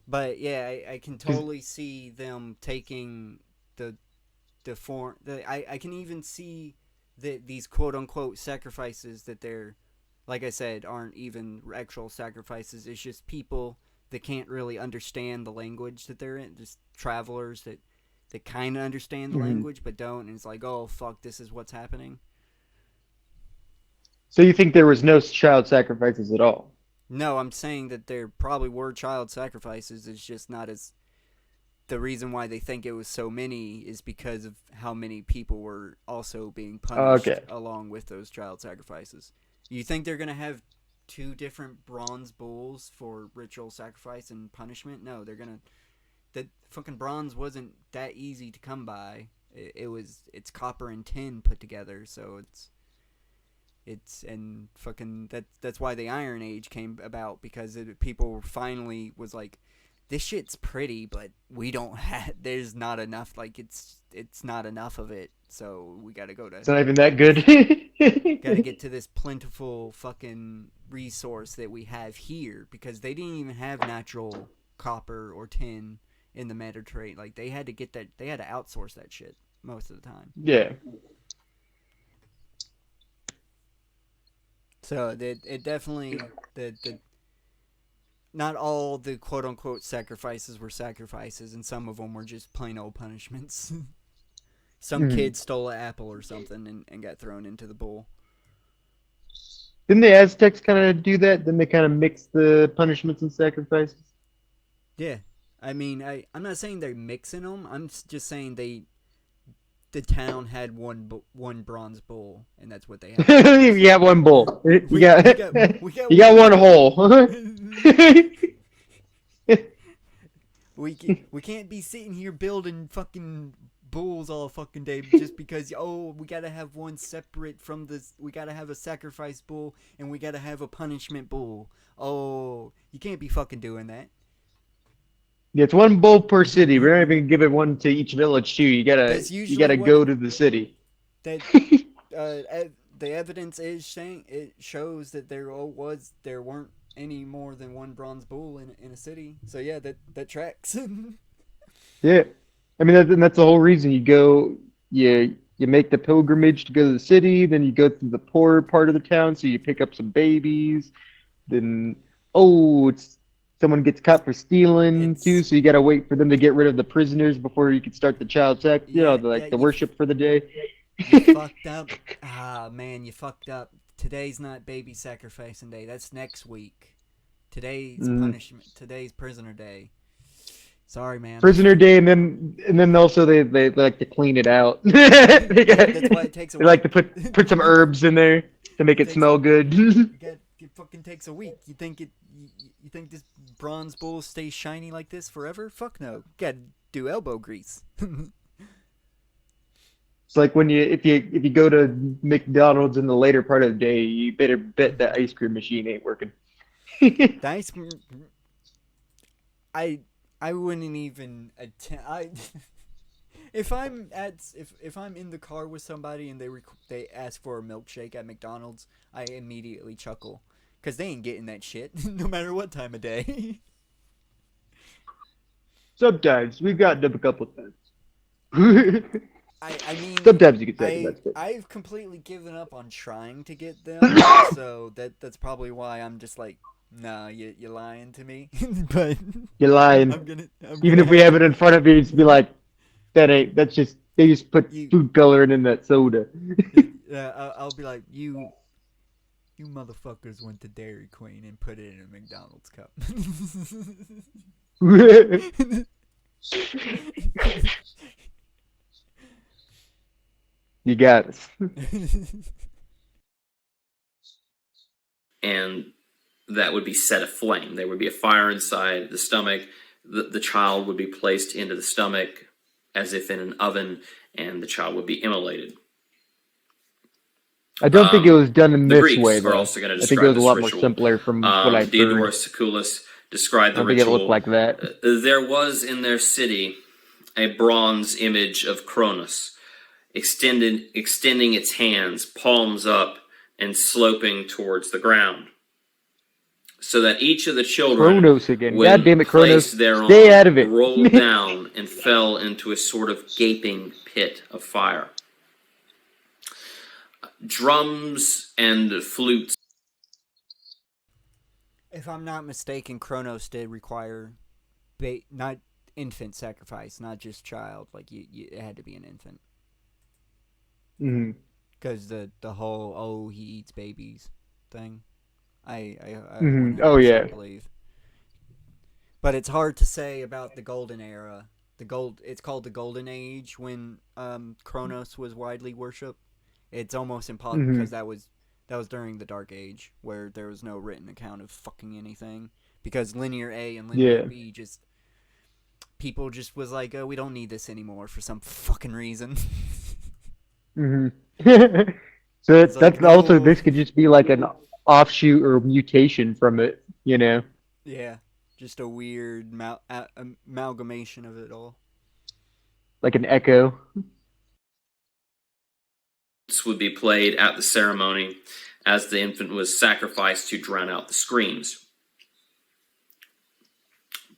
But yeah, I can totally see them taking the form. I can even see these quote unquote sacrifices that they're, like I said, aren't even actual sacrifices. It's just people that can't really understand the language that they're in. Just travelers that kind of understand the Mhm. language but don't. And it's like, oh fuck, this is what's happening. So you think there was no child sacrifices at all? No, I'm saying that there probably were child sacrifices. It's just not as. The reason why they think it was so many is because of how many people were also being punished Okay. along with those child sacrifices. You think they're going to have two different bronze bulls for ritual sacrifice and punishment? No, they're going to. That fucking bronze wasn't that easy to come by. It's copper and tin put together, so and fucking that's why the Iron Age came about, because people finally was like, this shit's pretty, but we don't have. There's not enough. Like it's not enough of it. So we gotta go to. It's not even that good. Gotta get to this plentiful fucking resource that we have here, because they didn't even have natural copper or tin in the Mediterranean. Like they had to get that. They had to outsource that shit most of the time. Yeah. So it definitely the not all the quote unquote sacrifices were sacrifices, and some of them were just plain old punishments. Some kid stole an apple or something and got thrown into the bowl. Didn't the Aztecs kind of do that? Then they kind of mix the punishments and sacrifices. Yeah, I mean, I'm not saying they're mixing them. I'm just saying the town had one bronze bull, and that's what they had. You got one bull. We got You got one hole. We can't be sitting here building fucking bulls all fucking day just because we gotta have one separate from this. We gotta have a sacrifice bull and we gotta have a punishment bull. Oh, you can't be fucking doing that. Yeah, it's one bull per city. We're not even gonna give it one to each village too. You That's gotta usually go to the city. That the evidence is saying it shows that there weren't any more than one bronze bull in a city. So yeah, that tracks. Yeah, I mean that's the whole reason you go. You make the pilgrimage to go to the city, then you go through the poorer part of the town, so you pick up some babies. Then it's someone gets caught for stealing too, so you gotta wait for them to get rid of the prisoners before you can start the child sack. The worship for the day. You fucked up. Ah, man, you fucked up. Today's not baby sacrificing day. That's next week. Today's punishment. Today's prisoner day. Sorry, man. Prisoner day, and then also they like to clean it out. That's why it takes a They like to put some herbs in there to make it smell good. It fucking takes a week. You think this bronze bull stays shiny like this forever? Fuck no. Gotta do elbow grease. It's like when if you go to McDonald's in the later part of the day, you better bet that ice cream machine ain't working. The ice cream. I wouldn't even attempt. If I'm in the car with somebody and they ask for a milkshake at McDonald's, I immediately chuckle, cause they ain't getting that shit no matter what time of day. Sometimes we've gotten them a couple times. I mean, Sometimes you can say that's good. I've completely given up on trying to get them, so that's probably why I'm just like, nah, you're lying to me. But You're lying. Even if we have it in front of you, just be like, that's just they just put food coloring in that soda. I'll be like, you motherfuckers went to Dairy Queen and put it in a McDonald's cup. You got us. And that would be set aflame. There would be a fire inside the stomach. The child would be placed into the stomach as if in an oven, and the child would be immolated. I don't think it was done in The this Greeks way, are though. also going to I think it describe was a this lot more ritual. simpler from what I've heard. Diodorus Siculus described I the don't think it ritual. looked like that. There was in their city a bronze image of Cronus, extending its hands, palms up, and sloping towards the ground, so that each of the children, Kronos again. when God damn it, Kronos. placed thereon, Stay out of it. rolled down and fell into a sort of gaping pit of fire. Drums and flutes. If I'm not mistaken, Kronos did require not infant sacrifice, not just child. Like it had to be an infant. Mm-hmm. Because the whole he eats babies thing, I Mm-hmm. Oh yeah. believe. But it's hard to say about the golden era. It's called the golden age when Kronos was widely worshipped. It's almost impossible because that was during the Dark Age where there was no written account of fucking anything, because linear A and linear B people just was like, oh, we don't need this anymore for some fucking reason. Mm-hmm. So that's like, also, no. this could just be like an offshoot or mutation from it, you know? Yeah, just a weird amalgamation of it all. Like an echo. Would be played at the ceremony as the infant was sacrificed to drown out the screams.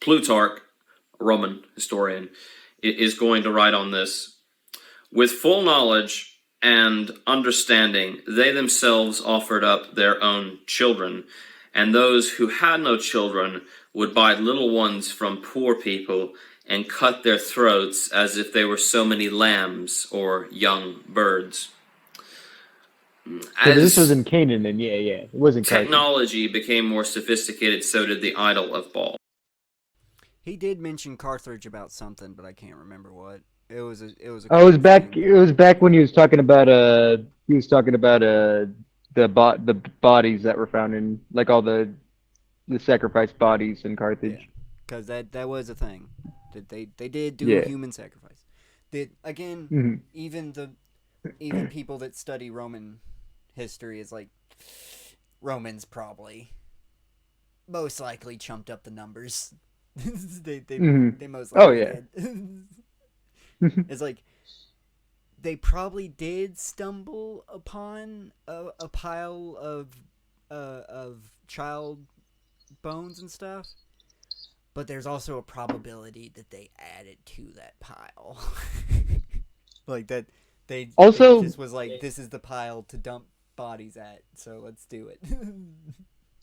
Plutarch, a Roman historian, is going to write on this. With full knowledge and understanding, they themselves offered up their own children, and those who had no children would buy little ones from poor people and cut their throats as if they were so many lambs or young birds. Because this was in Canaan, and yeah, it wasn't technology became more sophisticated, so did the idol of Baal. He did mention Carthage about something, but I can't remember what. It was. Oh, it was back. It was back when he was talking about the bodies that were found in, like, all the sacrificed bodies in Carthage. Because that was a thing that they did do human sacrifice. Even people that study Roman history is like, Romans probably most likely chumped up the numbers. they most likely did. It's like they probably did stumble upon a pile of child bones and stuff, but there's also a probability that they added to that pile. Like that they just was like, this is the pile to dump bodies at, so let's do it.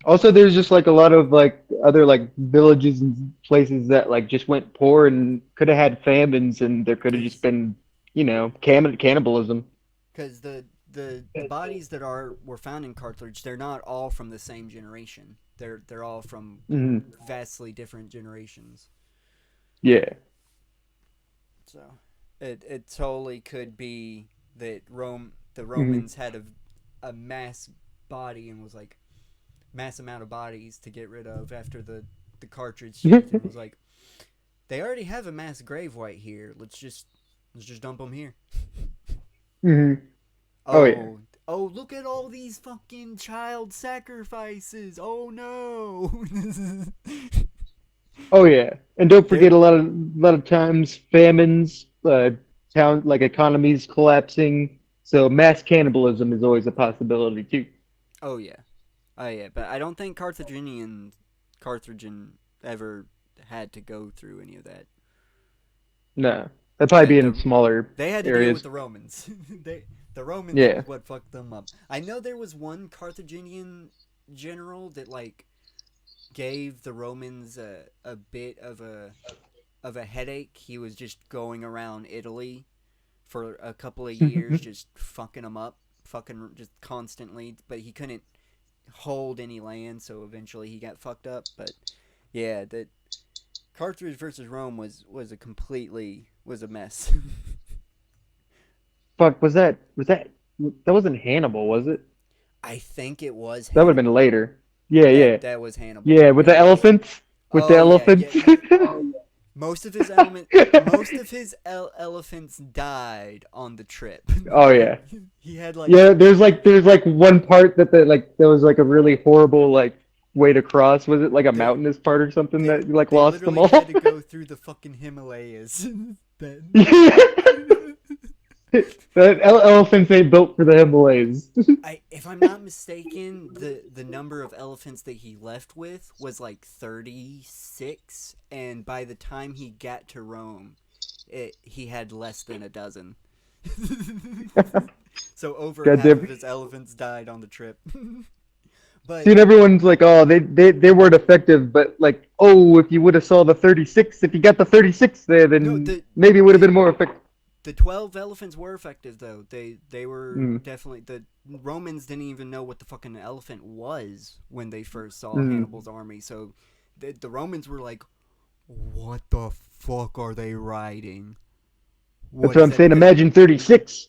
Also, there's just like a lot of like other like villages and places that like just went poor and could have had famines, and there could have just been, cannibalism. Because the bodies that were found in Carthage, they're not all from the same generation. They're all from vastly different generations. Yeah. So it totally could be that the Romans had a mass body and was like, mass amount of bodies to get rid of after the Carthage chieftain was like, they already have a mass grave right here. Let's just dump them here. Oh, look at all these fucking child sacrifices. Oh no. Oh yeah, and don't forget a lot of times famines, town like economies collapsing. So mass cannibalism is always a possibility too. Oh yeah, but I don't think Carthage ever had to go through any of that. No, that'd probably be in smaller They had to areas. deal with the Romans. The Romans is what fucked them up. I know there was one Carthaginian general that like gave the Romans a bit of a headache. He was just going around Italy for a couple of years, just fucking them up fucking just constantly, but he couldn't hold any land, so eventually he got fucked up. But yeah, the Carthage versus Rome was a mess. Fuck, that wasn't Hannibal, was it? I think it was That would have been Hannibal. later. Yeah, yeah. That was Hannibal. Yeah, with the Yep. elephants? With the Oh yeah, elephants? yeah. Most of his elephants died on the trip. Oh yeah. He had like Yeah, there's like one part that there was like a really horrible like way to cross. Was it like a They- mountainous part or something they, that like they lost them literally all? had to go through the fucking Himalayas. Then- That elephants ain't built for the Himalayas. If I'm not mistaken, the number of elephants that he left with was like 36, and by the time he got to Rome, he had less than a dozen. So over half Goddamn. of his elephants died on the trip. But See, and everyone's like, oh, they weren't effective, but like, oh, if you would have saw the 36, if you got the 36 there, then No, maybe it would have been more effective. the 12 elephants were effective, though. They were Mm. definitely... The Romans didn't even know what the fucking elephant was when they first saw Mm. Hannibal's army. So the Romans were like, what the fuck are they riding? That's what I'm saying. Imagine 36.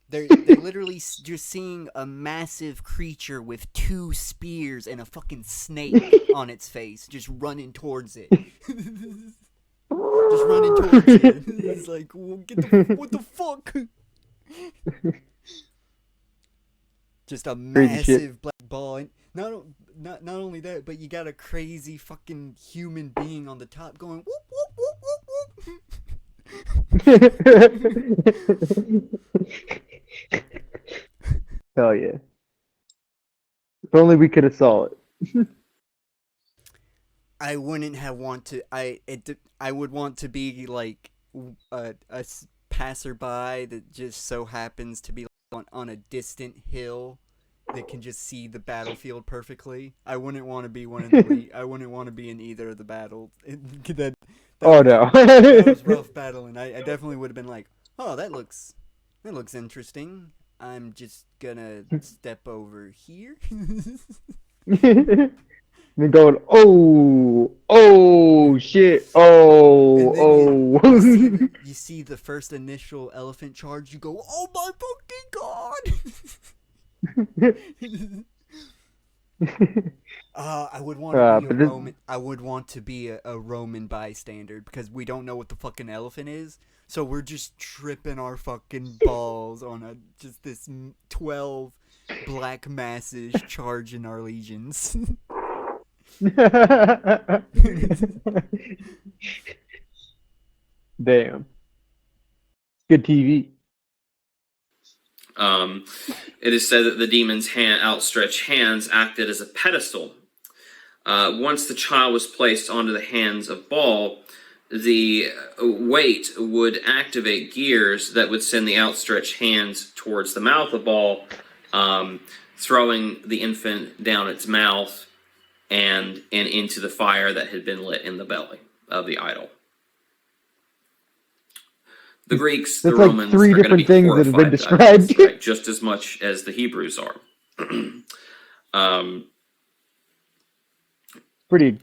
They're literally just seeing a massive creature with 2 spears and a fucking snake on its face, just running towards it. Just running towards it. It's like, well, what the fuck? Just a Crazy shit. massive black ball. And not only that, but you got a crazy fucking human being on the top going whoop whoop whoop whoop whoop. Hell yeah. If only we could have saw it. I wouldn't have want to. I would want to be like a passerby that just so happens to be on a distant hill that can just see the battlefield perfectly. I wouldn't want to be one of the. I wouldn't want to be in either of the battles. Oh no. That was rough battling. I definitely would have been like, oh, that looks interesting. I'm just gonna step over here. Then going, oh shit, And then oh. you see the first initial elephant charge. You go, oh my fucking god! I would want to be a Roman. I would want to be a Roman bystander because we don't know what the fucking elephant is. So we're just tripping our fucking balls on just this 12 black masses charging our legions. Damn. Good TV. It is said that the demon's outstretched hands acted as a pedestal. Once the child was placed onto the hands of Baal, the weight would activate gears that would send the outstretched hands towards the mouth of Baal, throwing the infant down its mouth and into the fire that had been lit in the belly of the idol. The Greeks, That's the like Romans 3 are going to different be things that have been horrified by this, described. right, just as much as the Hebrews are. Pretty.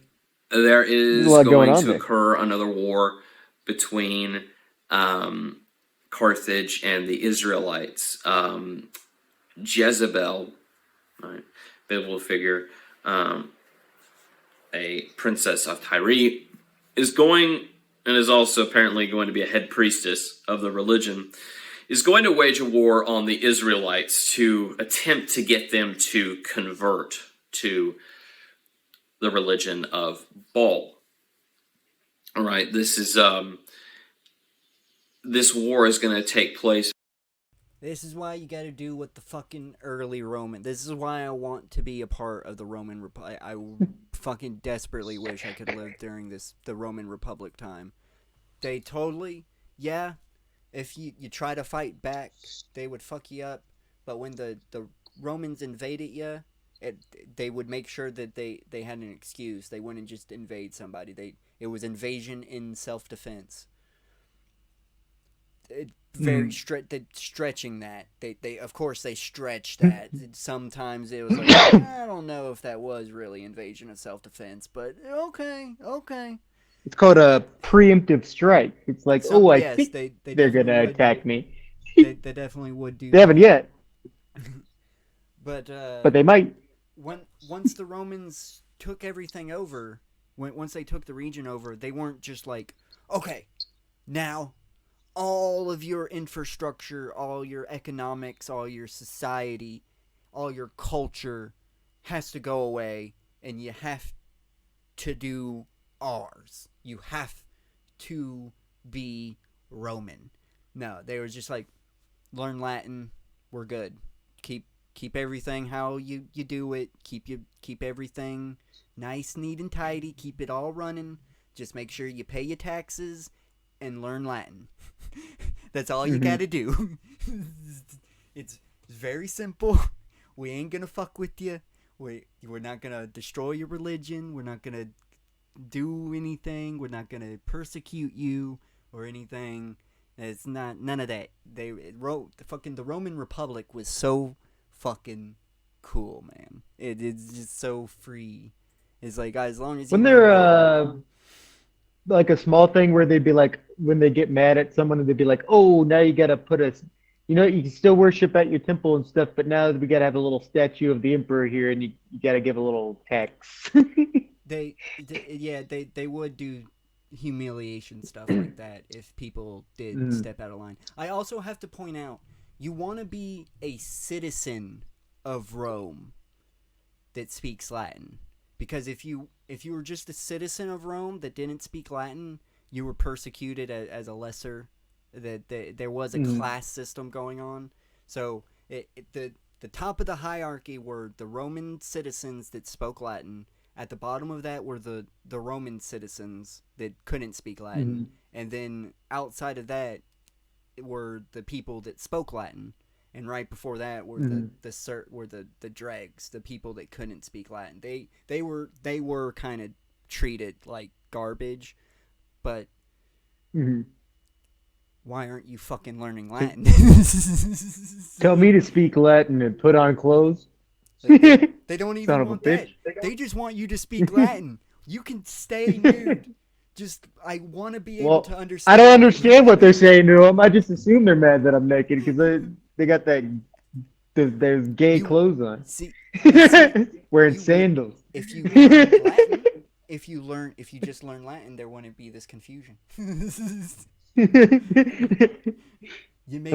There is a lot going going on to there. occur another war between Carthage and the Israelites. Jezebel, right, biblical figure, a princess of Tyre, is going, and is also apparently going to be a head priestess of the religion, is going to wage a war on the Israelites to attempt to get them to convert to the religion of Baal. All right, this war is going to take place. This is why you gotta do what the fucking early Roman... This is why I want to be a part of the Roman Republic. I fucking desperately wish I could live during the Roman Republic time. They totally... Yeah, if you try to fight back, they would fuck you up. But when the Romans invaded you, they would make sure that they had an excuse. They wouldn't just invade somebody. It was invasion in self-defense. very stretching that. They of course they stretched that. Sometimes it was like, I don't know if that was really invasion of self-defense, but okay. It's called a preemptive strike. It's like, Some, I yes, think they they're definitely gonna would. attack me. They definitely would do They haven't yet, but but they might. once the Romans took everything over, once they took the region over, they weren't just like, okay, now all of your infrastructure, all your economics, all your society, all your culture has to go away, and you have to do ours. You have to be Roman. No, they were just like, learn Latin, we're good. Keep everything how you do it. Keep everything nice, neat, and tidy. Keep it all running. Just make sure you pay your taxes and learn Latin. That's all you gotta do. It's very simple. We ain't gonna fuck with you. We're not gonna destroy your religion. We're not gonna do anything. We're not gonna persecute you or anything. It's not none of that. They wrote the Roman Republic was so fucking cool, man. It's just so free. It's like, as long as you When they're like a small thing where they'd be like, when they get mad at someone, they'd be like, oh, now you gotta put us, you can still worship at your temple and stuff, but now we gotta have a little statue of the emperor here, and you gotta give a little tax. they would do humiliation stuff like that if people did step out of line. I also have to point out, you want to be a citizen of Rome that speaks Latin, because if you were just a citizen of Rome that didn't speak Latin, you were persecuted as a lesser. That there was a class system going on. So the top of the hierarchy were the Roman citizens that spoke Latin. At the bottom of that were the Roman citizens that couldn't speak Latin, and then outside of that were the people that spoke Latin, and right before that were the dregs, the people that couldn't speak Latin. They were kind of treated like garbage, but why aren't you fucking learning Latin? Tell me to speak Latin and put on clothes. They don't even Son of a want that. bitch. They just want you to speak Latin. You can stay nude. Just, I want to be able to understand. I don't understand what they're saying to them. I just assume they're mad that I'm naked because they got those gay clothes on. See, wearing sandals. If you learn Latin, if you just learn Latin, there wouldn't be this confusion. You make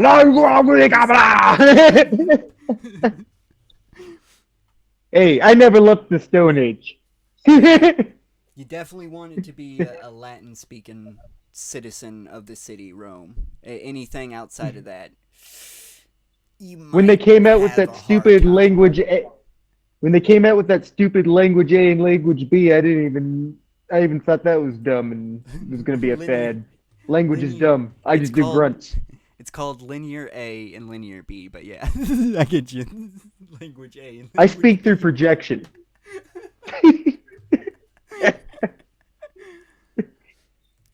Hey, I never left the Stone Age. You definitely wanted to be a Latin-speaking citizen of the city, Rome. Anything outside of that, when they came out with that stupid language, when they came out with that stupid language A and language B, I even thought that was dumb and it was gonna be a fad. Language is dumb. I just do grunts. It's called linear A and linear B, but yeah, I get you. Language A and language I speak through projection.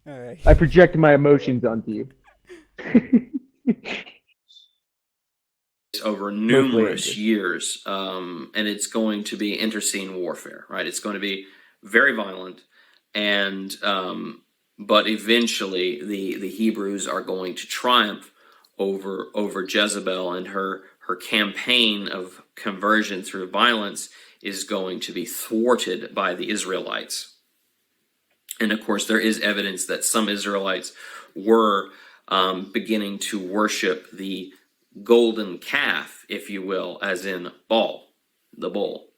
All right. I project my emotions onto you. Over numerous years, and it's going to be internecine warfare, right? It's going to be very violent, and but eventually the Hebrews are going to triumph over Jezebel, and her campaign of conversion through violence is going to be thwarted by the Israelites. And of course, there is evidence that some Israelites were beginning to worship the golden calf, if you will, as in Baal, the bull.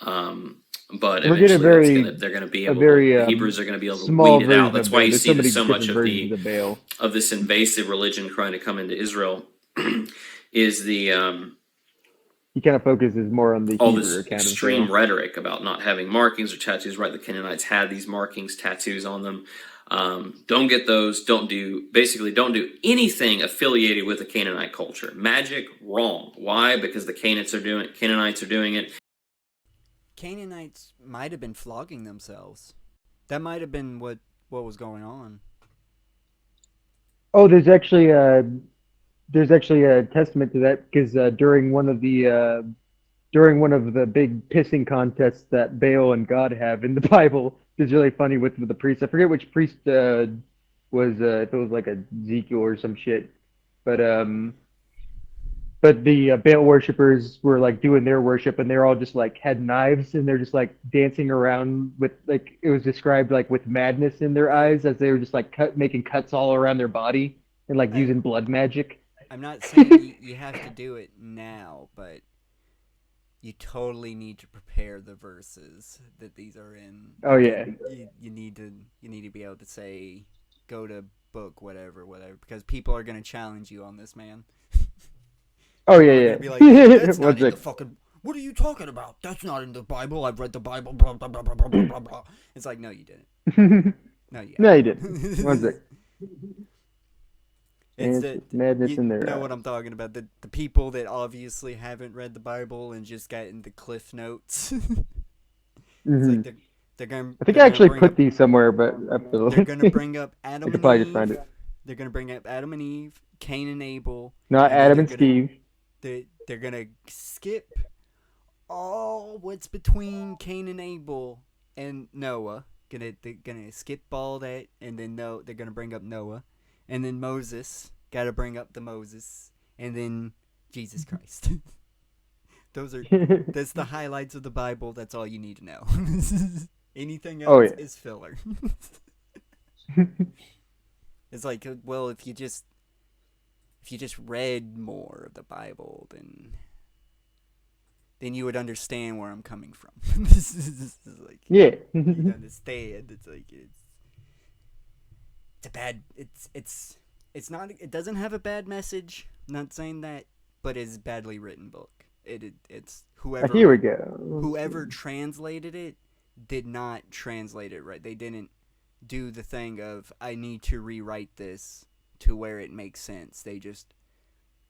But eventually they're going to be able the Hebrews are going to be able to weed it out. That's why you see so much of this invasive religion trying to come into Israel is the he kind of focuses more on the all this extreme rhetoric about not having markings or tattoos. Right, the Canaanites had these markings, tattoos on them. Don't get those. Don't do anything affiliated with the Canaanite culture. Magic, wrong. Why? Because the Canaanites are doing it. Canaanites might have been flogging themselves. That might have been what was going on. Oh, there's actually a testament to that because during one of the big pissing contests that Baal and God have in the Bible, it's really funny with the priest. I forget which priest was if it was like a Ezekiel or some shit, but the Baal worshippers were like doing their worship, and they're all just like had knives, and they're just like dancing around with like it was described like with madness in their eyes as they were just like making cuts all around their body and like I, using blood magic. I'm not saying you have to do it now, but you totally need to prepare the verses that these are in. Oh yeah. You need to be able to say, go to book whatever because people are gonna challenge you on this, man. Oh People are yeah, gonna be like, yeah. that's not One in the sec. fucking. What are you talking about? That's not in the Bible. I've read the Bible. Blah blah blah blah blah blah blah blah. It's like, no, you didn't. No, you No, you didn't. One haven't. sec. It's Dance the with madness you in their know eyes. what I'm talking about. The people that obviously haven't read the Bible and just gotten the cliff notes. It's Hmm. like they're gonna I think they're I gonna actually bring up put these somewhere, but I have to they're look. gonna bring up I Adam could and probably just find Eve. it. They're gonna bring up Adam and Eve, Cain and Abel, Not and then Adam and Steve. they're gonna skip all what's between Cain and Abel and Noah. They're gonna skip all that, and then no, they're gonna bring up Noah, and then Moses. Gotta bring up the Moses, and then Jesus Christ. That's the highlights of the Bible. That's all you need to know. Anything Oh else yeah. is filler. It's like, well, if you just read more of the Bible, then you would understand where I'm coming from. This is like, Yeah. you'd understand. It's like it's a bad. It's not. It doesn't have a bad message. I'm not saying that, but it's a badly written book. It's Here we go. whoever translated it did not translate it right. They didn't do the thing of I need to rewrite this to where it makes sense. They just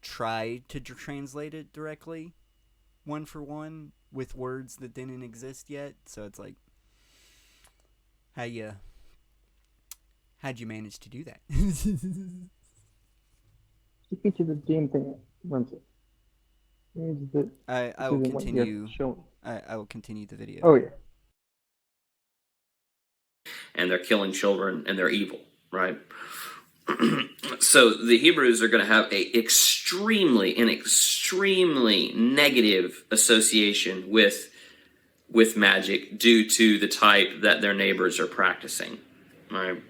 tried to translate it directly, one for one, with words that didn't exist yet. So it's like, how'd you manage to do that? Stick me to the damn thing. One sec. Where's the? I This will isn't what you're continue. showing. I will continue the video. Oh yeah. And they're killing children and they're evil, right? So the Hebrews are going to have an extremely negative association with magic due to the type that their neighbors are practicing, right?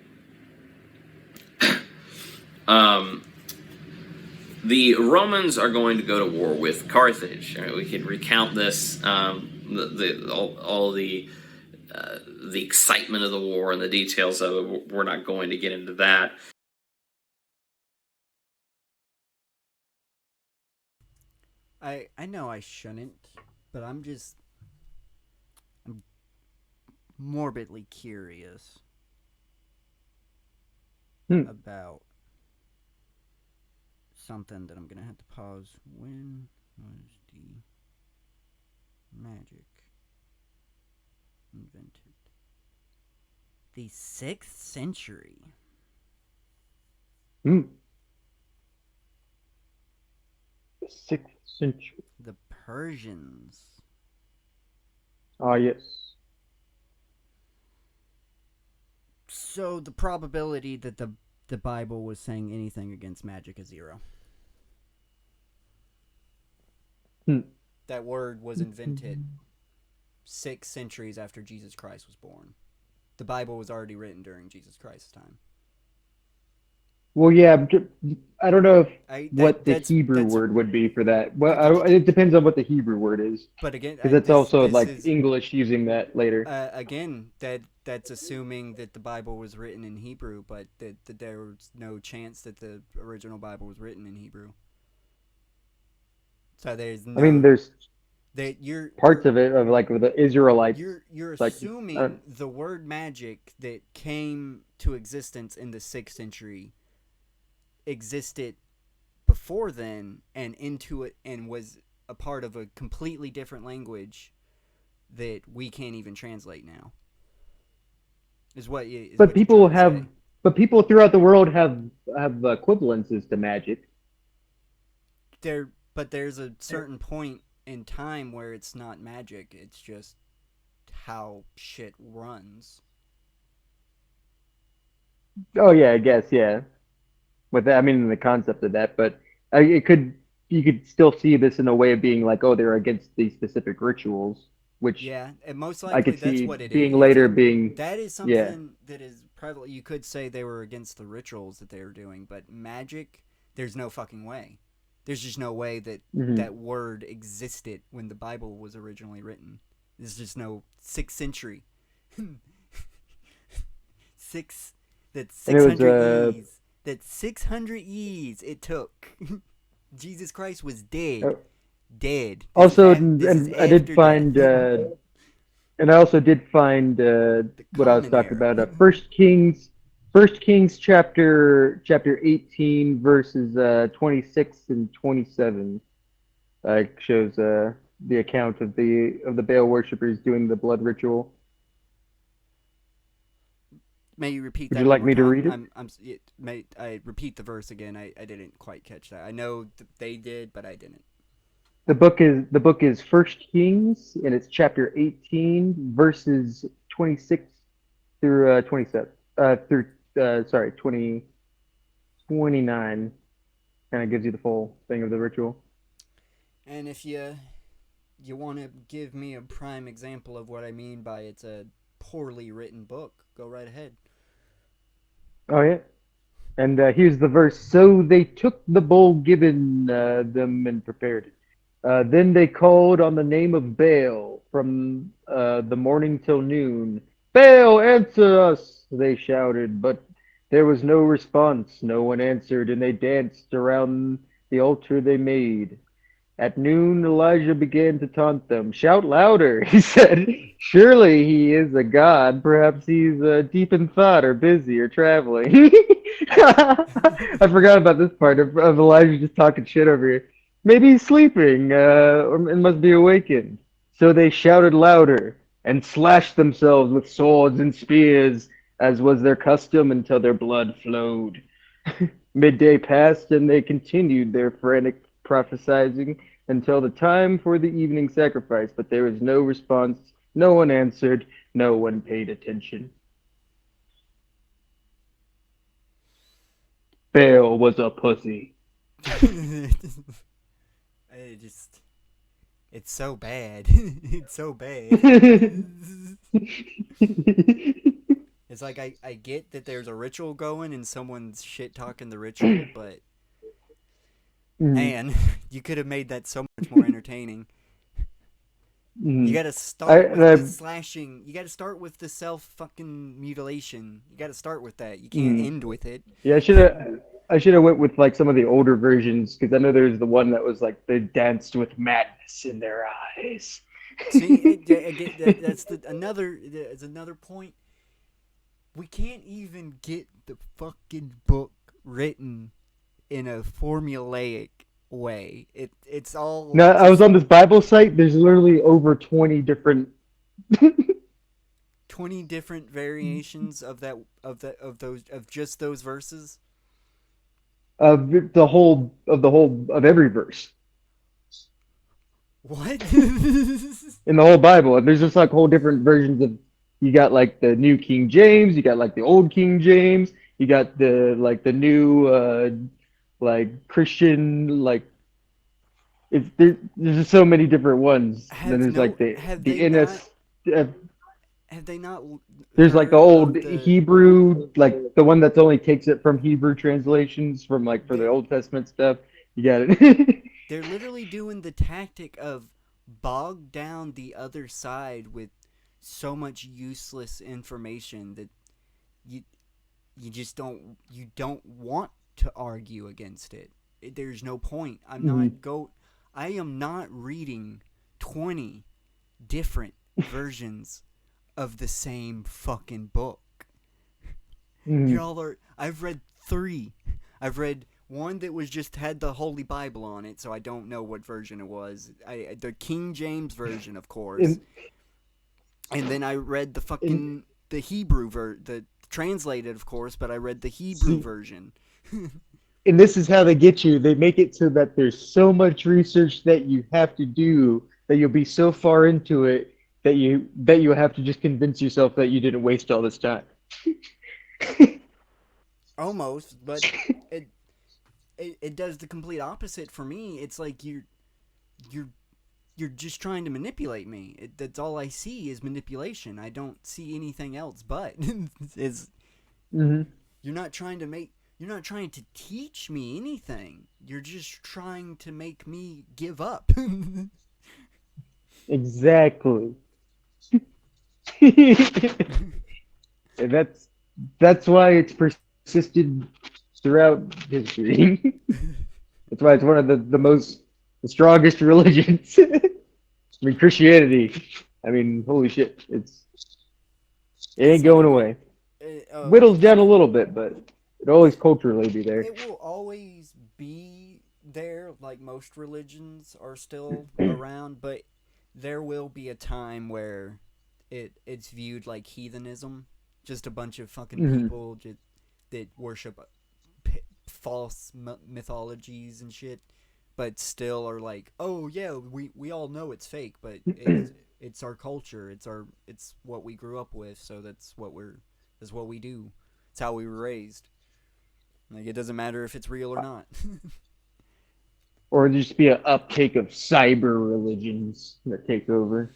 The Romans are going to go to war with Carthage. Right? We could recount this, all the excitement of the war and the details of it. We're not going to get into that. I know I shouldn't, but I'm morbidly curious about something that I'm gonna have to pause. When was the magic invented? The 6th century. The 6th century. The Persians. Ah yes. So the probability that the Bible was saying anything against magic is 0. That word was invented 6 centuries after Jesus Christ was born. The Bible was already written during Jesus Christ's time. Well, yeah, I don't know what the Hebrew word would be for that. Well, it depends on what the Hebrew word is. But again, because it's also like English using that later. Again, that's assuming that the Bible was written in Hebrew, but that there was no chance that the original Bible was written in Hebrew. So there's no. I mean, there's parts of it of like with the Israelites. You're like, assuming the word magic that came to existence in the 6th century existed before then and into it and was a part of a completely different language that we can't even translate now. But people throughout the world have have equivalences to magic. But there's a certain point in time where it's not magic. It's just how shit runs. Oh yeah, I guess yeah. With that, I mean the concept of that, but it could you could still see this in a way of being like, oh, they're against these specific rituals, which Yeah, and most I likely could that's see what it being is. later being That is yeah. something that is prevalent. You could say they were against the rituals that they were doing, but magic, there's no fucking way. There's just no way that Hmm. that word existed when the Bible was originally written. There's just no 6th century. Six that's And it was 600 years. That's 600 years it took. Jesus Christ was dead. uh, Dead. also, This is and I did after find, death. and I also did find The what I was common talking era. about. First Kings chapter 18 verses 26 and 27 shows the account of the Baal worshippers doing the blood ritual. May you repeat Would that you one like more me to time? read it? May I repeat the verse again? I didn't quite catch that. I know they did, but I didn't. The book is First Kings, and it's chapter 18, verses 26 through 27. Through sorry, 29. Kind of gives you the full thing of the ritual. And if you want to give me a prime example of what I mean by it's a poorly written book, go right ahead. Oh yeah. And here's the verse. So they took the bowl given them and prepared it. Then they called on the name of Baal from the morning till noon. Baal, answer us! They shouted, but there was no response. No one answered, and they danced around the altar they made. At noon, Elijah began to taunt them. Shout louder, he said. Surely he is a god. Perhaps he's deep in thought or busy or traveling. I forgot about this part of Elijah just talking shit over here. Maybe he's sleeping or and must be awakened. So they shouted louder and slashed themselves with swords and spears, as was their custom, until their blood flowed. Midday passed, and they continued their frantic prophesying until the time for the evening sacrifice, but there was no response, no one answered, no one paid attention. Baal was a pussy. It's so bad. It's so bad. It's like I get that there's a ritual going and someone's shit talking the ritual, but man, you could have made that so much more entertaining. You gotta start with the slashing. You gotta start with the self-fucking mutilation. You gotta start with that. You can't end with it. Yeah, I should have went with like some of the older versions because I know there's the one that was like they danced with madness in their eyes. See, that's another point. We can't even get the fucking book written in a formulaic way. It's all Now, I was on this Bible site. There's literally over 20 different 20 different variations of just those verses. of every verse What? in the whole Bible. And there's just like whole different versions of. You got like the New King James. You got like the Old King James. You got the new like Christian like. There's just so many different ones. Then there's like the NS. Have they not? There's like the heard old of the- Hebrew, like the one that's only takes it from Hebrew translations from like for the Old Testament stuff. You got it. They're literally doing the tactic of bog down the other side with so much useless information that you just don't want to argue against it. There's no point. I am not reading 20 different versions of the same fucking book. Y'all are. I've read 3. I've read one that was just had the Holy Bible on it, so I don't know what version it was. The King James version, of course. And then I read the fucking the Hebrew the translated, of course, but I read the Hebrew version. And this is how they get you. They make it so that there's so much research that you have to do that you'll be so far into it that you have to just convince yourself that you didn't waste all this time. Almost, but it does the complete opposite for me. It's like you're just trying to manipulate me. That's all I see is manipulation. I don't see anything else but is Mm-hmm. you're not trying to teach me anything. You're just trying to make me give up. Exactly. And that's why it's persisted throughout history. That's why it's one of the strongest religions. I mean, Christianity. I mean, holy shit, it ain't going away. Whittles down a little bit, but it'll always culturally be there. It will always be there, like most religions are still around, but there will be a time where it's viewed like heathenism. Just a bunch of fucking people that worship false mythologies and shit, but still are like, oh yeah, we all know it's fake, but it's our culture, it's what we grew up with, so that's what we do. It's how we were raised. Like, it doesn't matter if it's real or not. Or just be an uptake of cyber religions that take over.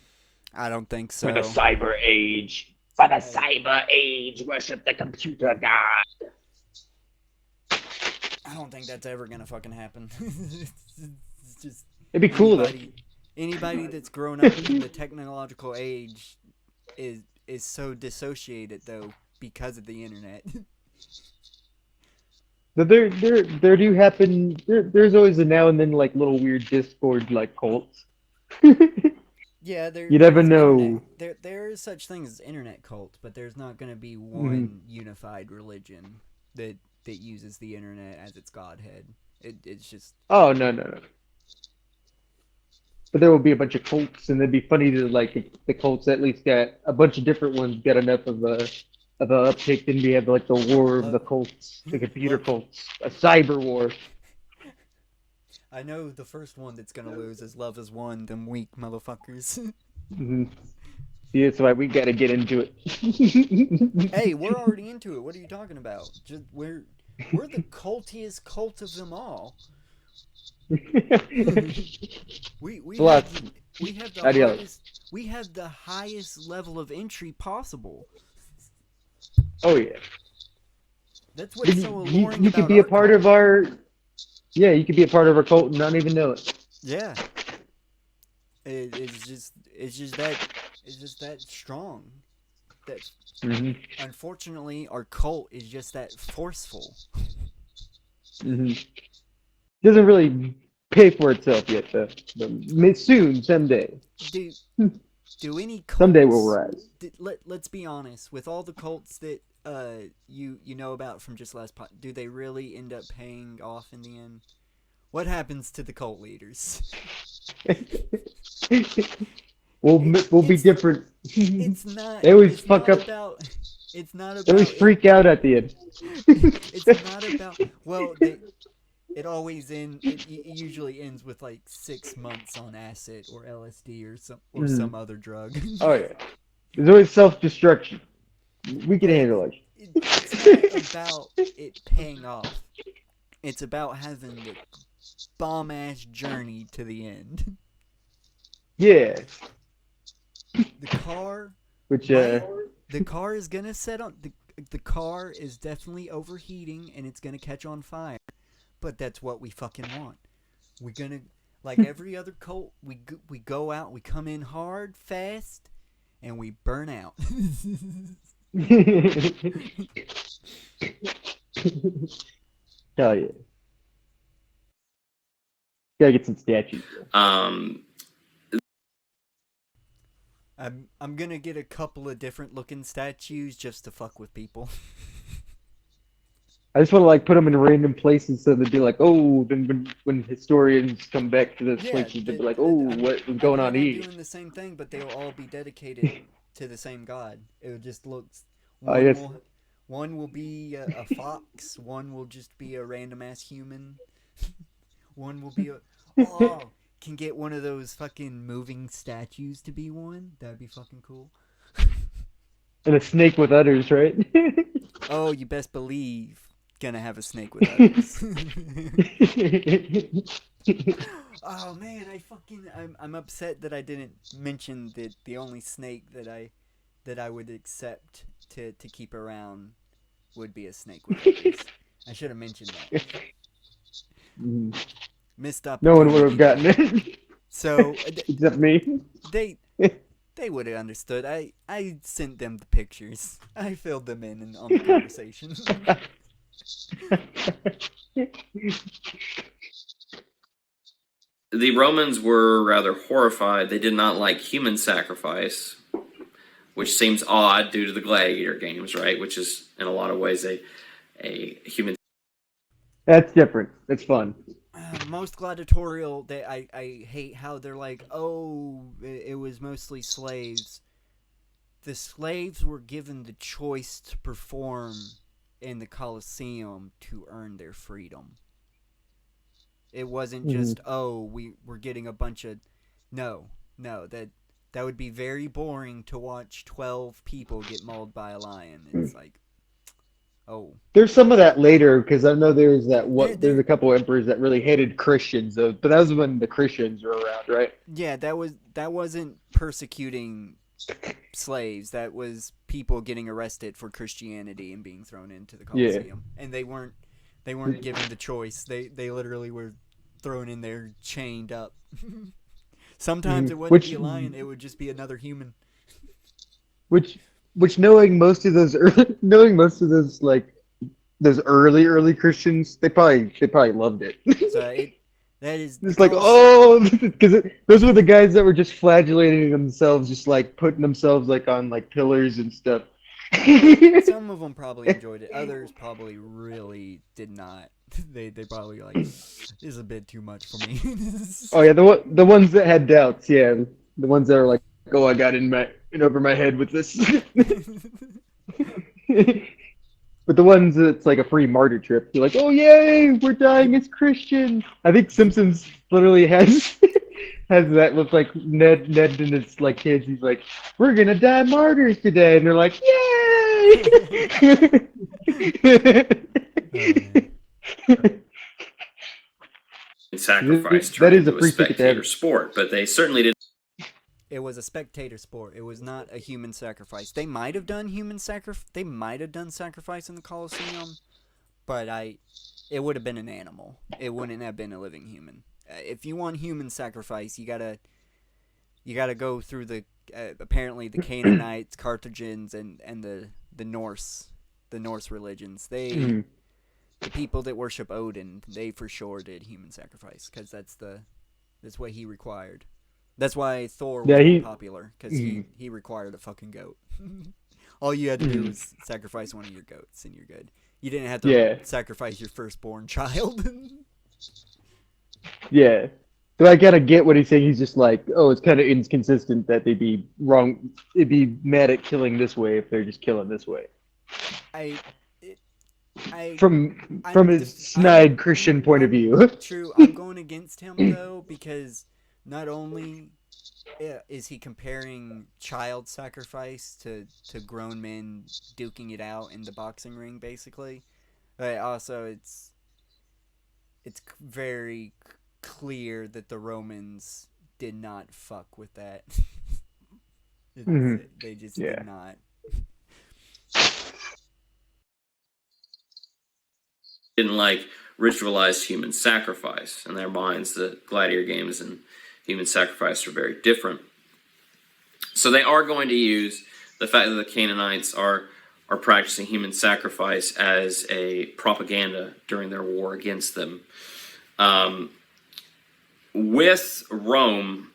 I don't think so. For the cyber age. For the cyber age, worship the computer god. I don't think that's ever gonna fucking happen. It's just It'd be cool though. Anybody that's grown up in the technological age is so dissociated though because of the internet. But there do happen. There's always a now and then like little weird Discord like cults. Yeah, you never know. There is such things as internet cult, but there's not going to be one unified religion that uses the internet as its godhead. It's just. Oh no. But there will be a bunch of cults, and it'd be funny to like the cults at least got a bunch of different ones got enough of a uptake. Then we have like the war of the cults, the computer cults, a cyber war. I know the first one that's gonna lose is Love Is One, them weak motherfuckers. Yeah, that's why we gotta get into it. Hey, we're already into it. What are you talking about? We're the cultiest cult of them all. we have the highest level of entry possible. Oh yeah. That's what's so alluring you about could be a our part cult. of our. Yeah, you could be a part of our cult and not even know it. Yeah. It's just that strong. That unfortunately our cult is just that forceful. Doesn't really pay for itself yet, though. But soon, someday. Do any cults, someday we'll rise. Let's be honest. With all the cults that you know about from just last pot, do they really end up paying off in the end? What happens to the cult leaders? we'll be different. It's not. They always fuck up. It's not about. They always freak out at the end. It's not about. Well, it always ends. It usually ends with like 6 months on acid or LSD or some other drug. Oh yeah, there's always self-destruction. We can handle it. It's not about it paying off. It's about having the bomb-ass journey to the end. Yeah. The car. The car is gonna set on. The car is definitely overheating and it's gonna catch on fire. But that's what we fucking want. We're gonna, like every other cult, we go out, we come in hard, fast, and we burn out. Hell yeah. Gotta get some statues. I'm gonna get a couple of different looking statues just to fuck with people. I just want to like put them in random places so they'd be like, oh, then when historians come back to this place, they'd be like, oh, what was going on here? Doing the same thing, but they'll all be dedicated to the same god. It would just look One will be a fox. One will just be a random ass human. One will be a. Oh, can get one of those fucking moving statues to be one. That'd be fucking cool. And a snake with udders, right? Oh, you best believe gonna have a snake with udders. Oh man, I'm upset that I didn't mention that the only snake that I would accept to keep around would be a snake with udders. I should have mentioned that. Missed opportunity. No one would have gotten it. So Except me. they would have understood. I sent them the pictures. I filled them in on the conversation. The Romans were rather horrified. They did not like human sacrifice, which seems odd due to the gladiator games, right? Which is in a lot of ways a human. That's different. That's fun. Most gladiatorial, I hate how they're like, oh, it was mostly slaves. The slaves were given the choice to perform in the Colosseum to earn their freedom. It wasn't just, oh, we're getting a bunch of... No, that would be very boring to watch 12 people get mauled by a lion. It's like, oh. There's some of that later, because I know there's a couple emperors that really hated Christians, but that was when the Christians were around, right? Yeah, that wasn't persecuting slaves. That was people getting arrested for Christianity and being thrown into the Colosseum. Yeah. And they weren't given the choice. They literally were thrown in there, chained up. Sometimes it wouldn't be a lion; it would just be another human. Which knowing most of those like those early Christians, they probably loved it. So that is. It's like, oh, because those were the guys that were just flagellating themselves, just like putting themselves like on like pillars and stuff. Some of them probably enjoyed it. Others probably really did not. They probably like, this is a bit too much for me. Oh yeah, the ones that had doubts, yeah, the ones that are like, oh, I got in over my head with this. But the ones that's like a free martyr trip, you're like, oh yay, we're dying as Christians. I think Simpsons literally has that with like Ned and his like kids. He's like, we're gonna die martyrs today, and they're like, yay. Sacrifice that is a spectator sport, but they certainly did. It was a spectator sport. It was not a human sacrifice. They might have done They might have done sacrifice in the Colosseum, but it would have been an animal. It wouldn't have been a living human. If you want human sacrifice, you gotta go through the apparently the Canaanites, Carthaginians, and the Norse religions. The people that worship Odin, they for sure did human sacrifice, because that's what he required. That's why Thor was popular, because he required a fucking goat. All you had to do was sacrifice one of your goats, and you're good. You didn't have to sacrifice your firstborn child. Yeah. So I gotta get what he's saying. He's just like, oh, it's kind of inconsistent that they'd be wrong. They'd be mad at killing this way if they're just killing this way. From his snide Christian point of view. True, I'm going against him though, because not only is he comparing child sacrifice to grown men duking it out in the boxing ring, basically, but also it's very clear that the Romans did not fuck with that. They just did not. Didn't like ritualized human sacrifice. In their minds, the gladiator games and human sacrifice are very different. So they are going to use the fact that the Canaanites are practicing human sacrifice as a propaganda during their war against them. With Rome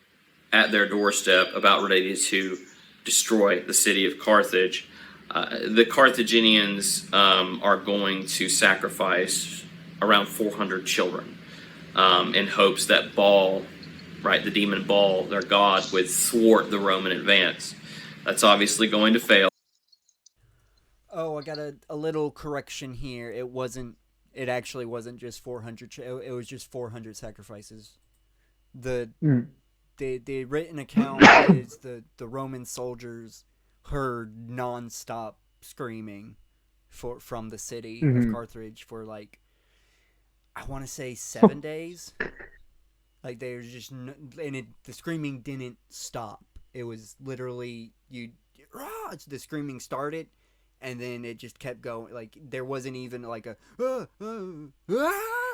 at their doorstep, about ready to destroy the city of Carthage, the Carthaginians are going to sacrifice around 400 children in hopes that Baal, right, the demon Baal, their god, would thwart the Roman advance. That's obviously going to fail. Oh, I got a little correction here. It wasn't. It actually wasn't just 400. It was just 400 sacrifices. The Mm. the written account is the Roman soldiers heard nonstop screaming from the city of Mm-hmm. Carthage for like, I want to say 7 days. Like they were just the screaming didn't stop. It was literally the screaming started, and then it just kept going. Like there wasn't even like a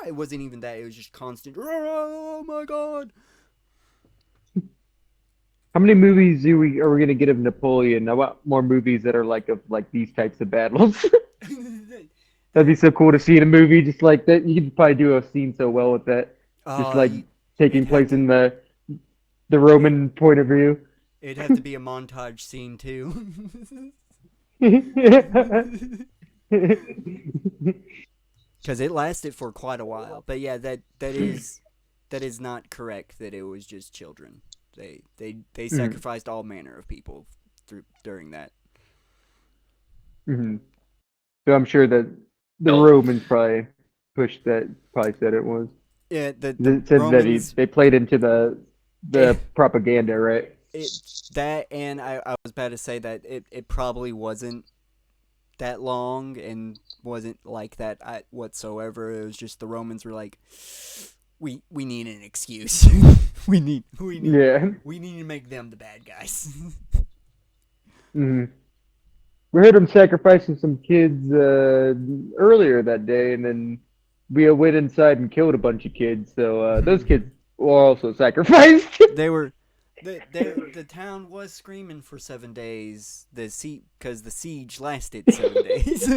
It wasn't even that. It was just constant. Oh my god! How many movies are we gonna get of Napoleon? I want more movies that are like of like these types of battles. That'd be so cool to see in a movie just like that. You could probably do a scene so well with that. Just like It'd taking have place to in the Roman point of view. it'd have to be a montage scene too. Because it lasted for quite a while. But yeah, that is not correct. That it was just children. They sacrificed all manner of people during that. Hmm. So I'm sure that the Well, Romans probably pushed that. Probably said it was. Yeah, the It said that Romans. they played into Eh, the propaganda, right? it that and I was about to say that it probably wasn't that long and wasn't like that whatsoever. It was just the Romans were like, we need an excuse. Yeah. we need to make them the bad guys. Hmm. We heard them sacrificing some kids earlier that day, and then we went inside and killed a bunch of kids. So those kids were also sacrificed. They were the town was screaming for 7 days. Because the siege lasted 7 days.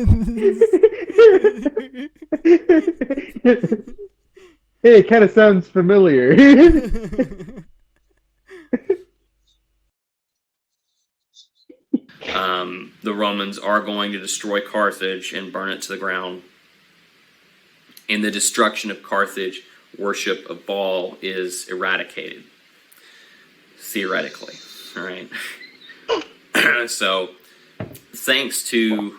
Hey, it kind of sounds familiar. the Romans are going to destroy Carthage and burn it to the ground. In the destruction of Carthage, worship of Baal is eradicated, theoretically. All right. So, thanks to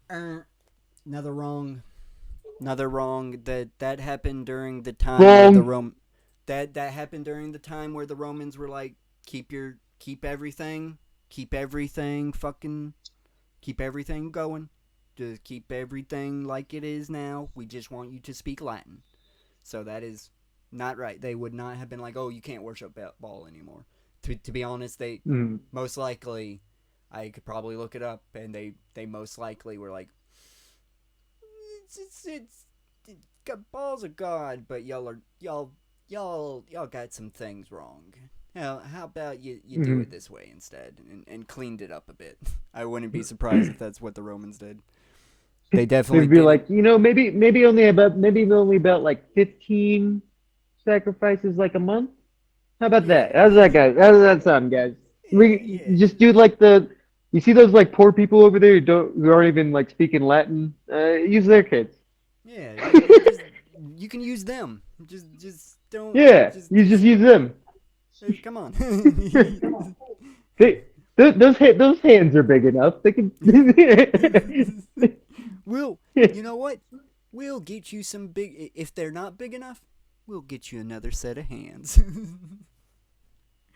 Another wrong. That happened during the time where the Wrong. that happened during the time where the Romans were like, keep everything fucking keep everything going. Just keep everything like it is now. We just want you to speak Latin. So that is not right. They would not have been like, oh, you can't worship Baal anymore. To be honest, they Mm. most likely, I could probably look it up, and they most likely were like, it's Baal's a god, but y'all got some things wrong. How about you do Mhm. it this way instead, and cleaned it up a bit. I wouldn't be surprised if that's what the Romans did. They definitely They'd be didn't. like, maybe only about like 15 sacrifices like a month. How about that? Yeah, How's that, guys? How does that sound, guys? We yeah, just do like you see those like poor people over there who aren't even like speaking Latin. Use their kids. yeah. You can use them. Just don't. Yeah, you just use them. Come on. They, those hands are big enough. They can. You know what? We'll get you some big. If they're not big enough, we'll get you another set of hands.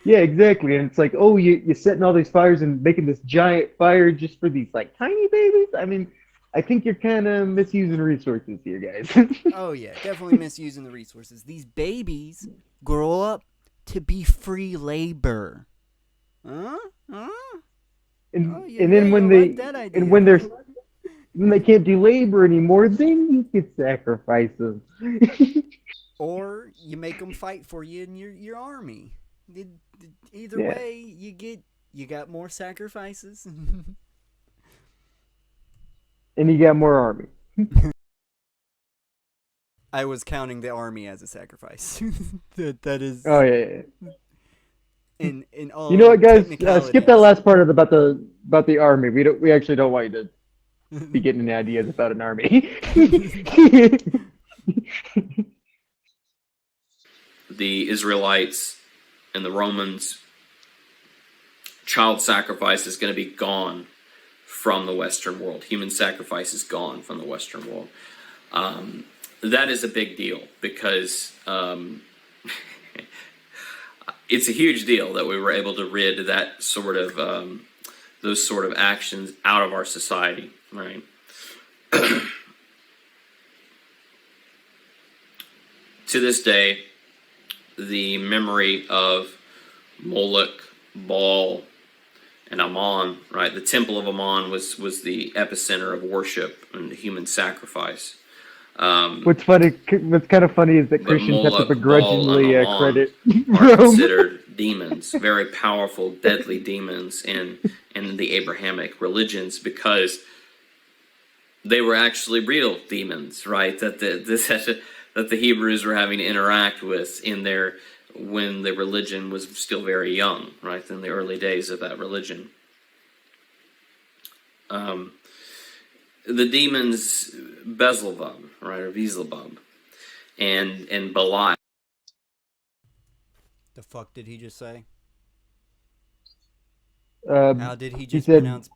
Yeah, exactly. And it's like, oh, you're setting all these fires and making this giant fire just for these like tiny babies. I mean, I think you're kind of misusing resources here, guys. Oh yeah, definitely misusing the resources. These babies grow up to be free labor. Huh? Huh? Oh, And then you like that idea. when they can't do labor anymore, then you can sacrifice them. Or you make them fight for you in your army. Either Yeah. way, you got more sacrifices. And you got more army. I was counting the army as a sacrifice. that is Oh yeah, yeah. in all. You know what, guys? technicalities. Skip that last part about the army. We actually don't want you to be getting any ideas about an army. the Israelites and the Romans, child sacrifice is going to be gone from the Western world. Human sacrifice is gone from the Western world. That is a big deal because it's a huge deal that we were able to rid that sort of those sort of actions out of our society, right? To this day, the memory of Moloch, Baal, and Ammon, right? The temple of Ammon was the epicenter of worship and human sacrifice. What's kind of funny is that But Christians have to Moloch, Baal, begrudgingly and Ammon credit are Rome. considered demons, very powerful, deadly demons in the Abrahamic religions because they were actually real demons, right? That the Hebrews were having to interact with when the religion was still very young, right? In the early days of that religion. The demons Beelzebub, right, or Beelzebub, and Belial. The fuck did he just say? Um, How did he he just said, pronounce?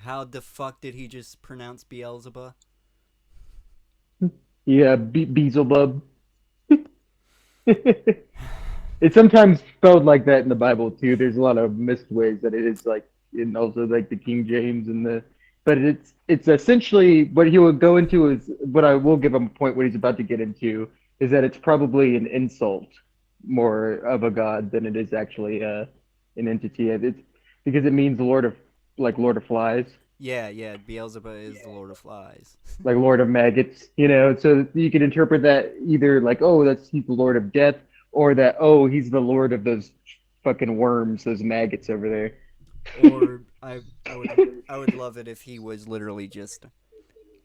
How the fuck did he just pronounce Beelzebub? yeah, Beelzebub. It's sometimes spelled like that in the Bible too. There's a lot of missed ways that it is like in also like the King James but it's essentially what he would go into is what I will give him a point what he's about to get into is that it's probably an insult more of a god than it is actually an entity. It's because it means Lord of Flies, Yeah, Beelzebub is the Lord of Flies. like Lord of Maggots, you know. So you could interpret that either like, oh, he's the Lord of Death, or that, oh, he's the Lord of those fucking worms, those maggots over there. Or I would love it if he was literally just,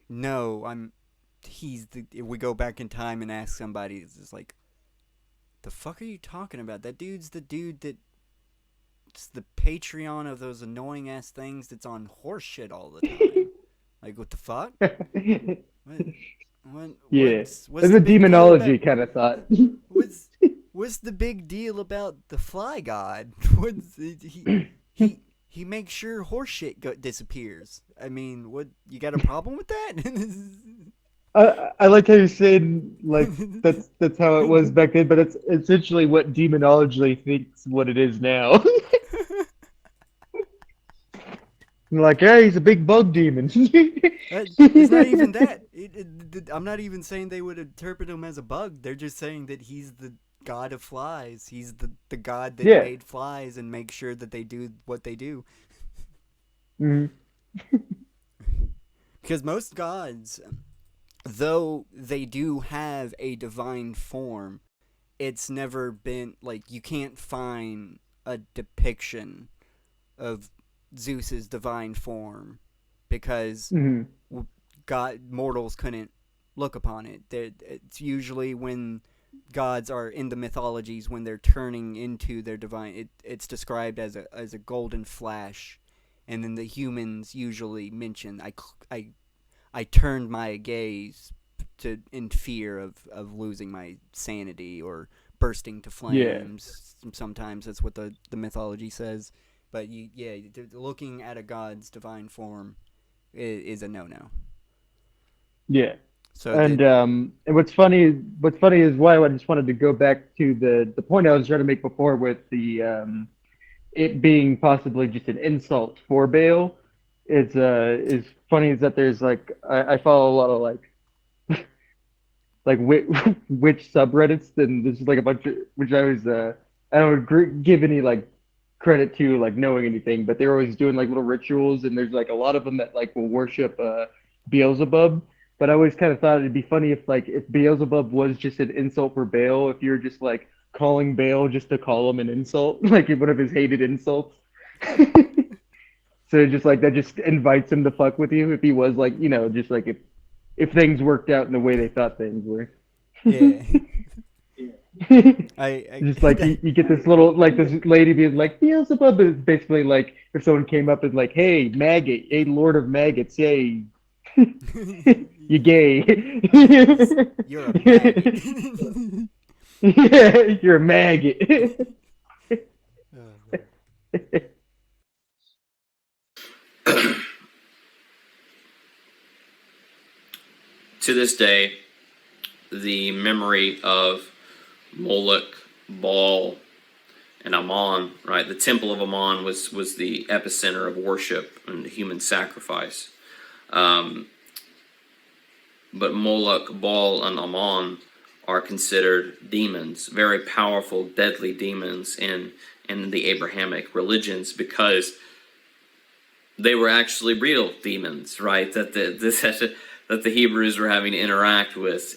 no, if we go back in time and ask somebody, it's just like, the fuck are you talking about? That dude's the dude that's the Patreon of those annoying ass things that's on horse shit all the time. Like, what the fuck? Yeah, what's it's the a big deal demonology about- kind of thought. What's the big deal about the fly god? He makes sure horse shit disappears. I mean, what, you got a problem with that? I like how you're saying like that's how it was back then, but it's essentially what demonology thinks what it is now. Like, hey, he's a big bug demon. It's not even that. I'm not even saying they would interpret him as a bug. They're just saying that he's the god of flies. He's the god that Yeah. made flies and makes sure that they do what they do. Mhm. Because most gods, though they do have a divine form, it's never been, like, you can't find a depiction of Zeus's divine form because Mhm. mortals couldn't look upon it. It's usually when gods are in the mythologies, when they're turning into their divine, it's described as a golden flash, and then the humans usually mention, I turned my gaze in fear of losing my sanity or bursting to flames. Yeah. Sometimes that's what the mythology says. But looking at a god's divine form is a no-no. Yeah. So and what's funny is why I just wanted to go back to the point I was trying to make before with the it being possibly just an insult for Baal. Is funny is that there's like I follow a lot of like witch subreddits, and there's like a bunch of which I was I don't give any like credit to like knowing anything, but they're always doing like little rituals, and there's like a lot of them that like will worship Beelzebub. But I always kind of thought it'd be funny if Beelzebub was just an insult for Baal, if you're just like calling Baal just to call him an insult, like one of his hated insults. So just like that just invites him to fuck with you if he was like, you know, just like if things worked out in the way they thought things were. Yeah. Just like you get this little like this lady being like Beelzebub is basically like if someone came up and like, hey maggot, hey Lord of Maggots, hey you gay. You're a maggot. Yeah, you're a maggot. to this day, the memory of Moloch, Baal, and Ammon, right? The temple of Ammon was the epicenter of worship and human sacrifice. But Moloch, Baal, and Ammon are considered demons, very powerful, deadly demons in the Abrahamic religions, because they were actually real demons, right? That the Hebrews were having to interact with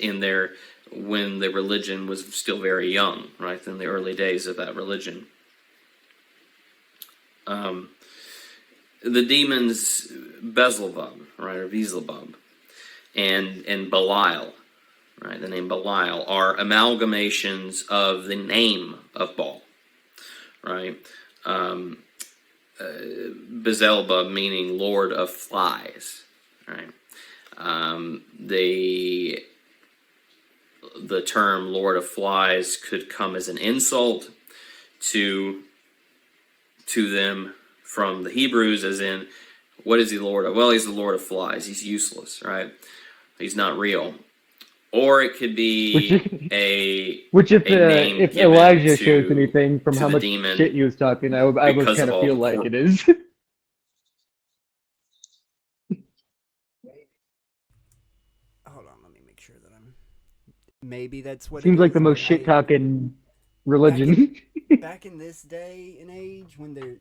when the religion was still very young, right? In the early days of that religion. The demons Beelzebub, right, or Beelzebub, and Belial, right? The name Belial are amalgamations of the name of Baal, right? Beelzebub meaning Lord of Flies, right? The term Lord of Flies could come as an insult to them from the Hebrews, as in, what is he Lord of? Well, he's the Lord of Flies. He's useless, right? He's not real. Or it could be Which if name if given Elijah to, shows anything from to how the much demon shit he was talking, I would because kind of of all feel the like it is. Hold on, let me make sure that I'm. Maybe that's what it Seems like the is, most but shit talking religion. back in this day and age when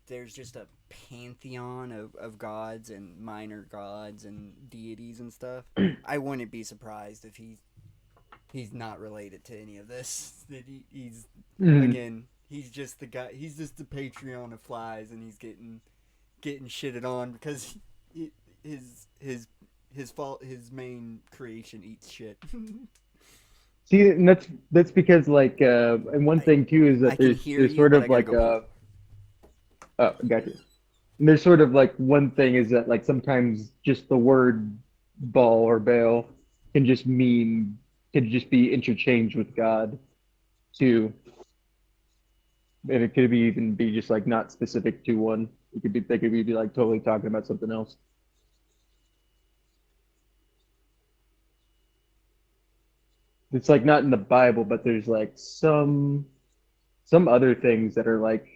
there's just a pantheon of gods and minor gods and deities and stuff, I wouldn't be surprised if he's not related to any of this. That he's again, he's just the guy. He's just the Patreon of flies, and he's getting shitted on because his main creation eats shit. See, and that's because like, and one thing too is I that can hear there's you, sort but I of gotta like go poop. oh, gotcha. And there's sort of like one thing is that like sometimes just the word ball or bail can just be interchanged with God too, and it could be even be just like not specific to one. They could be like totally talking about something else. It's like not in the Bible, but there's like some other things that are like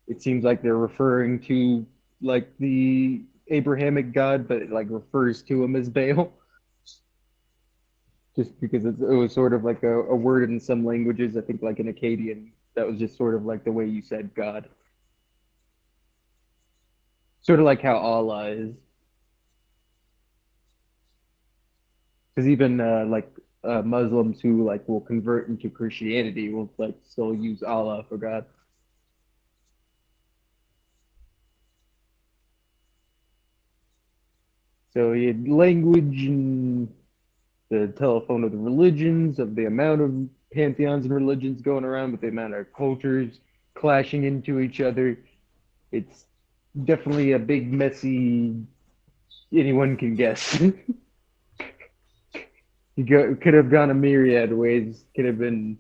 it seems like they're referring to like the Abrahamic God, but it like refers to him as Baal. Just because it was sort of like a word in some languages. I think like in Akkadian, that was just sort of like the way you said God. Sort of like how Allah is. Because even Muslims who like will convert into Christianity will like still use Allah for God. So you had language and the telephone of the religions, of the amount of pantheons and religions going around, with the amount of cultures clashing into each other. It's definitely a big, messy, anyone can guess. Could have gone a myriad ways, could have been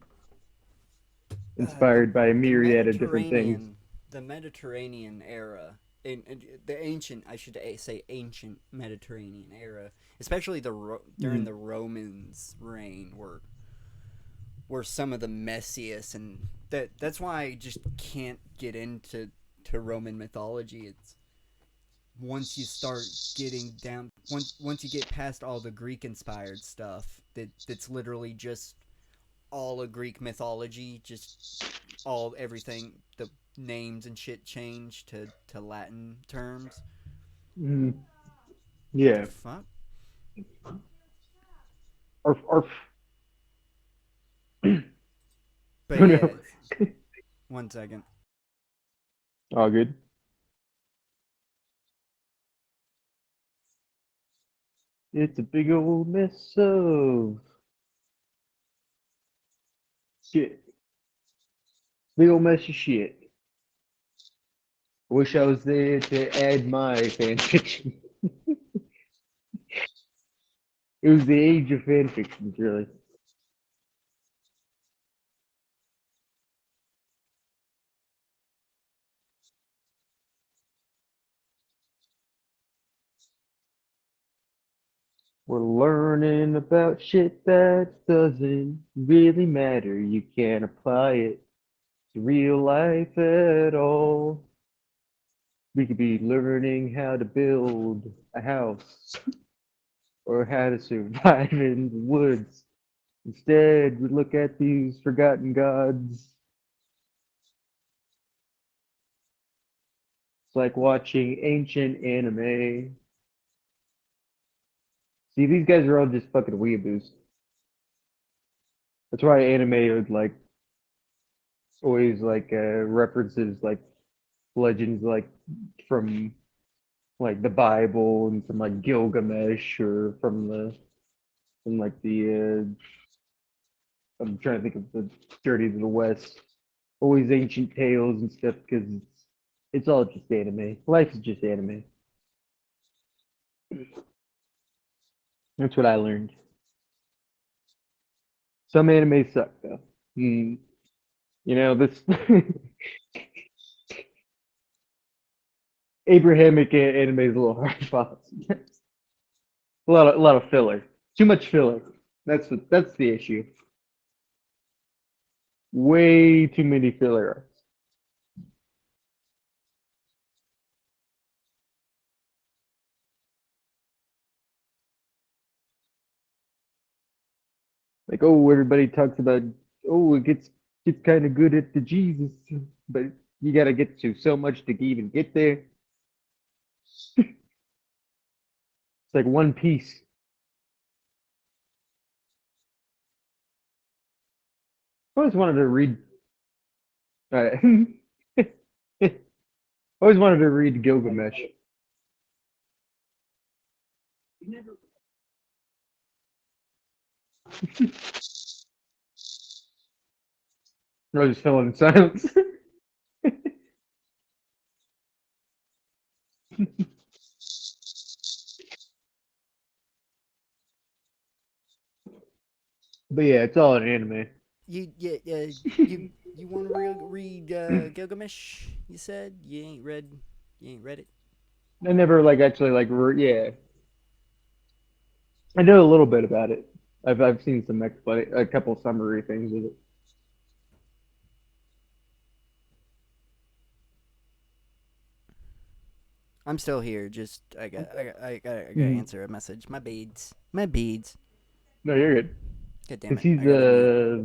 inspired by a the myriad of different things. Mediterranean era, in the ancient, I should say ancient Mediterranean era, especially during the Romans' reign, were some of the messiest, and that's why I just can't get into Roman mythology. It's once you start getting down, once you get past all the Greek inspired stuff, that's literally just all a Greek mythology, just everything, the names and shit change to Latin terms. Mm, The yeah. fuck? Or But oh yeah, no. 1 second. All good. It's a big old mess of shit. Big old mess of shit. I wish I was there to add my fan fiction. It was the age of fan fiction, really. We're learning about shit that doesn't really matter. You can't apply it to real life at all. We could be learning how to build a house or how to survive in the woods. Instead, we look at these forgotten gods. It's like watching ancient anime. See, these guys are all just fucking weeaboos. That's why anime would like always like references like legends like from like the Bible and from like Gilgamesh or from like the I'm trying to think of the Journey to the West. Always ancient tales and stuff because it's all just anime. Life is just anime. That's what I learned. Some anime suck though. You know this Abrahamic anime is a little hard to follow. A lot of filler. Too much filler. That's the issue. Way too many filler arcs. Like, oh, everybody talks about, oh, it gets kind of good at the Jesus, but you gotta get to so much to even get there. It's like One Piece. I always wanted to read. I always wanted to read Gilgamesh. I just fell in silence. But yeah, it's all an anime. You want to read Gilgamesh? You said you ain't read it. I never like actually like yeah. I know a little bit about it. I've seen some a couple summary things with it. I'm still here. Just I gotta Mhm. answer a message. My beads. My beads. No, you're good. God damn Cause it! he's I gotta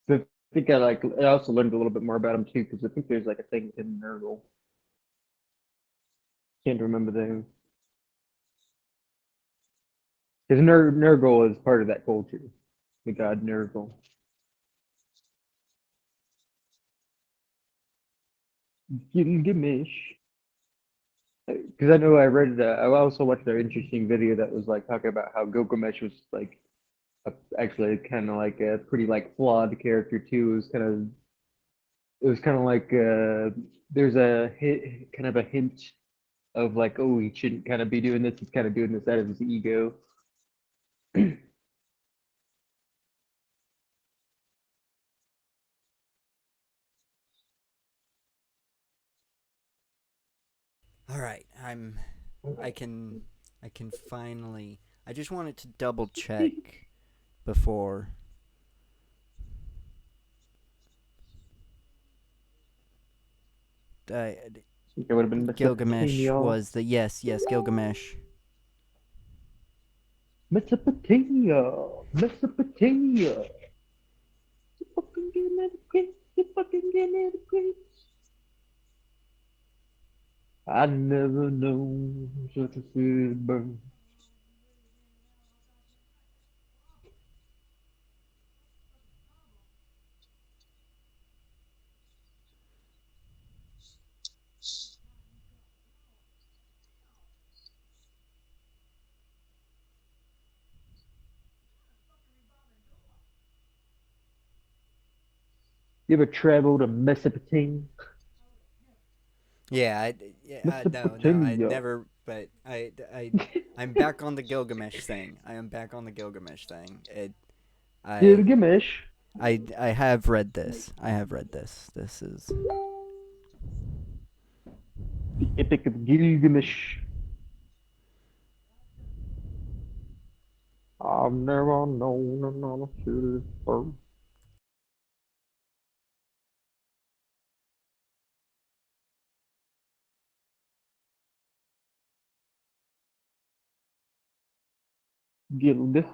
mute. I think I also learned a little bit more about him too because I think there's like a thing in Nurgle. Can't remember the name. Because Nurgle is part of that culture. The god Nurgle. Gilgamesh. Because I know I read. I also watched an interesting video that was like talking about how Gilgamesh was like actually kind of like a pretty like flawed character too. It was kind of like there's a hit, kind of a hint of like, oh, he shouldn't kind of be doing this. He's kind of doing this out of his ego. All right, I can. I can finally. I just wanted to double check before. It would have been Gilgamesh Mesopotamia. was the yes, Gilgamesh. Mesopotamia. Mesopotamia. You fucking getting at it, Chris? You fucking getting at it, Chris? I never know such a good burn. You ever travel to Mesopotamia? No, I Mesopotamia. never. But I'm back on the Gilgamesh thing. I am back on the Gilgamesh thing. I, Gilgamesh. I have read this. I have read this. This is The Epic of Gilgamesh. I've never known another city bird. Guild.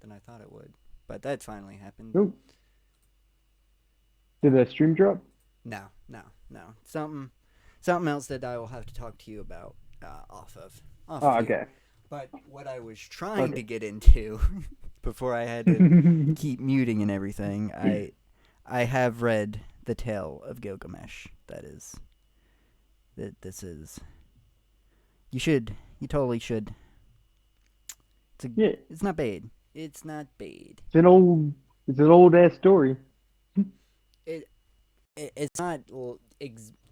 Than I thought it would. But that finally happened. Ooh. Did that stream drop? No. Something else that I will have to talk to you about off Oh, here. okay. But what I was trying to get into before I had to keep muting and everything, I have read The Tale of Gilgamesh. This is. You totally should. It's not bad. It's not bad. It's an old ass story. It's not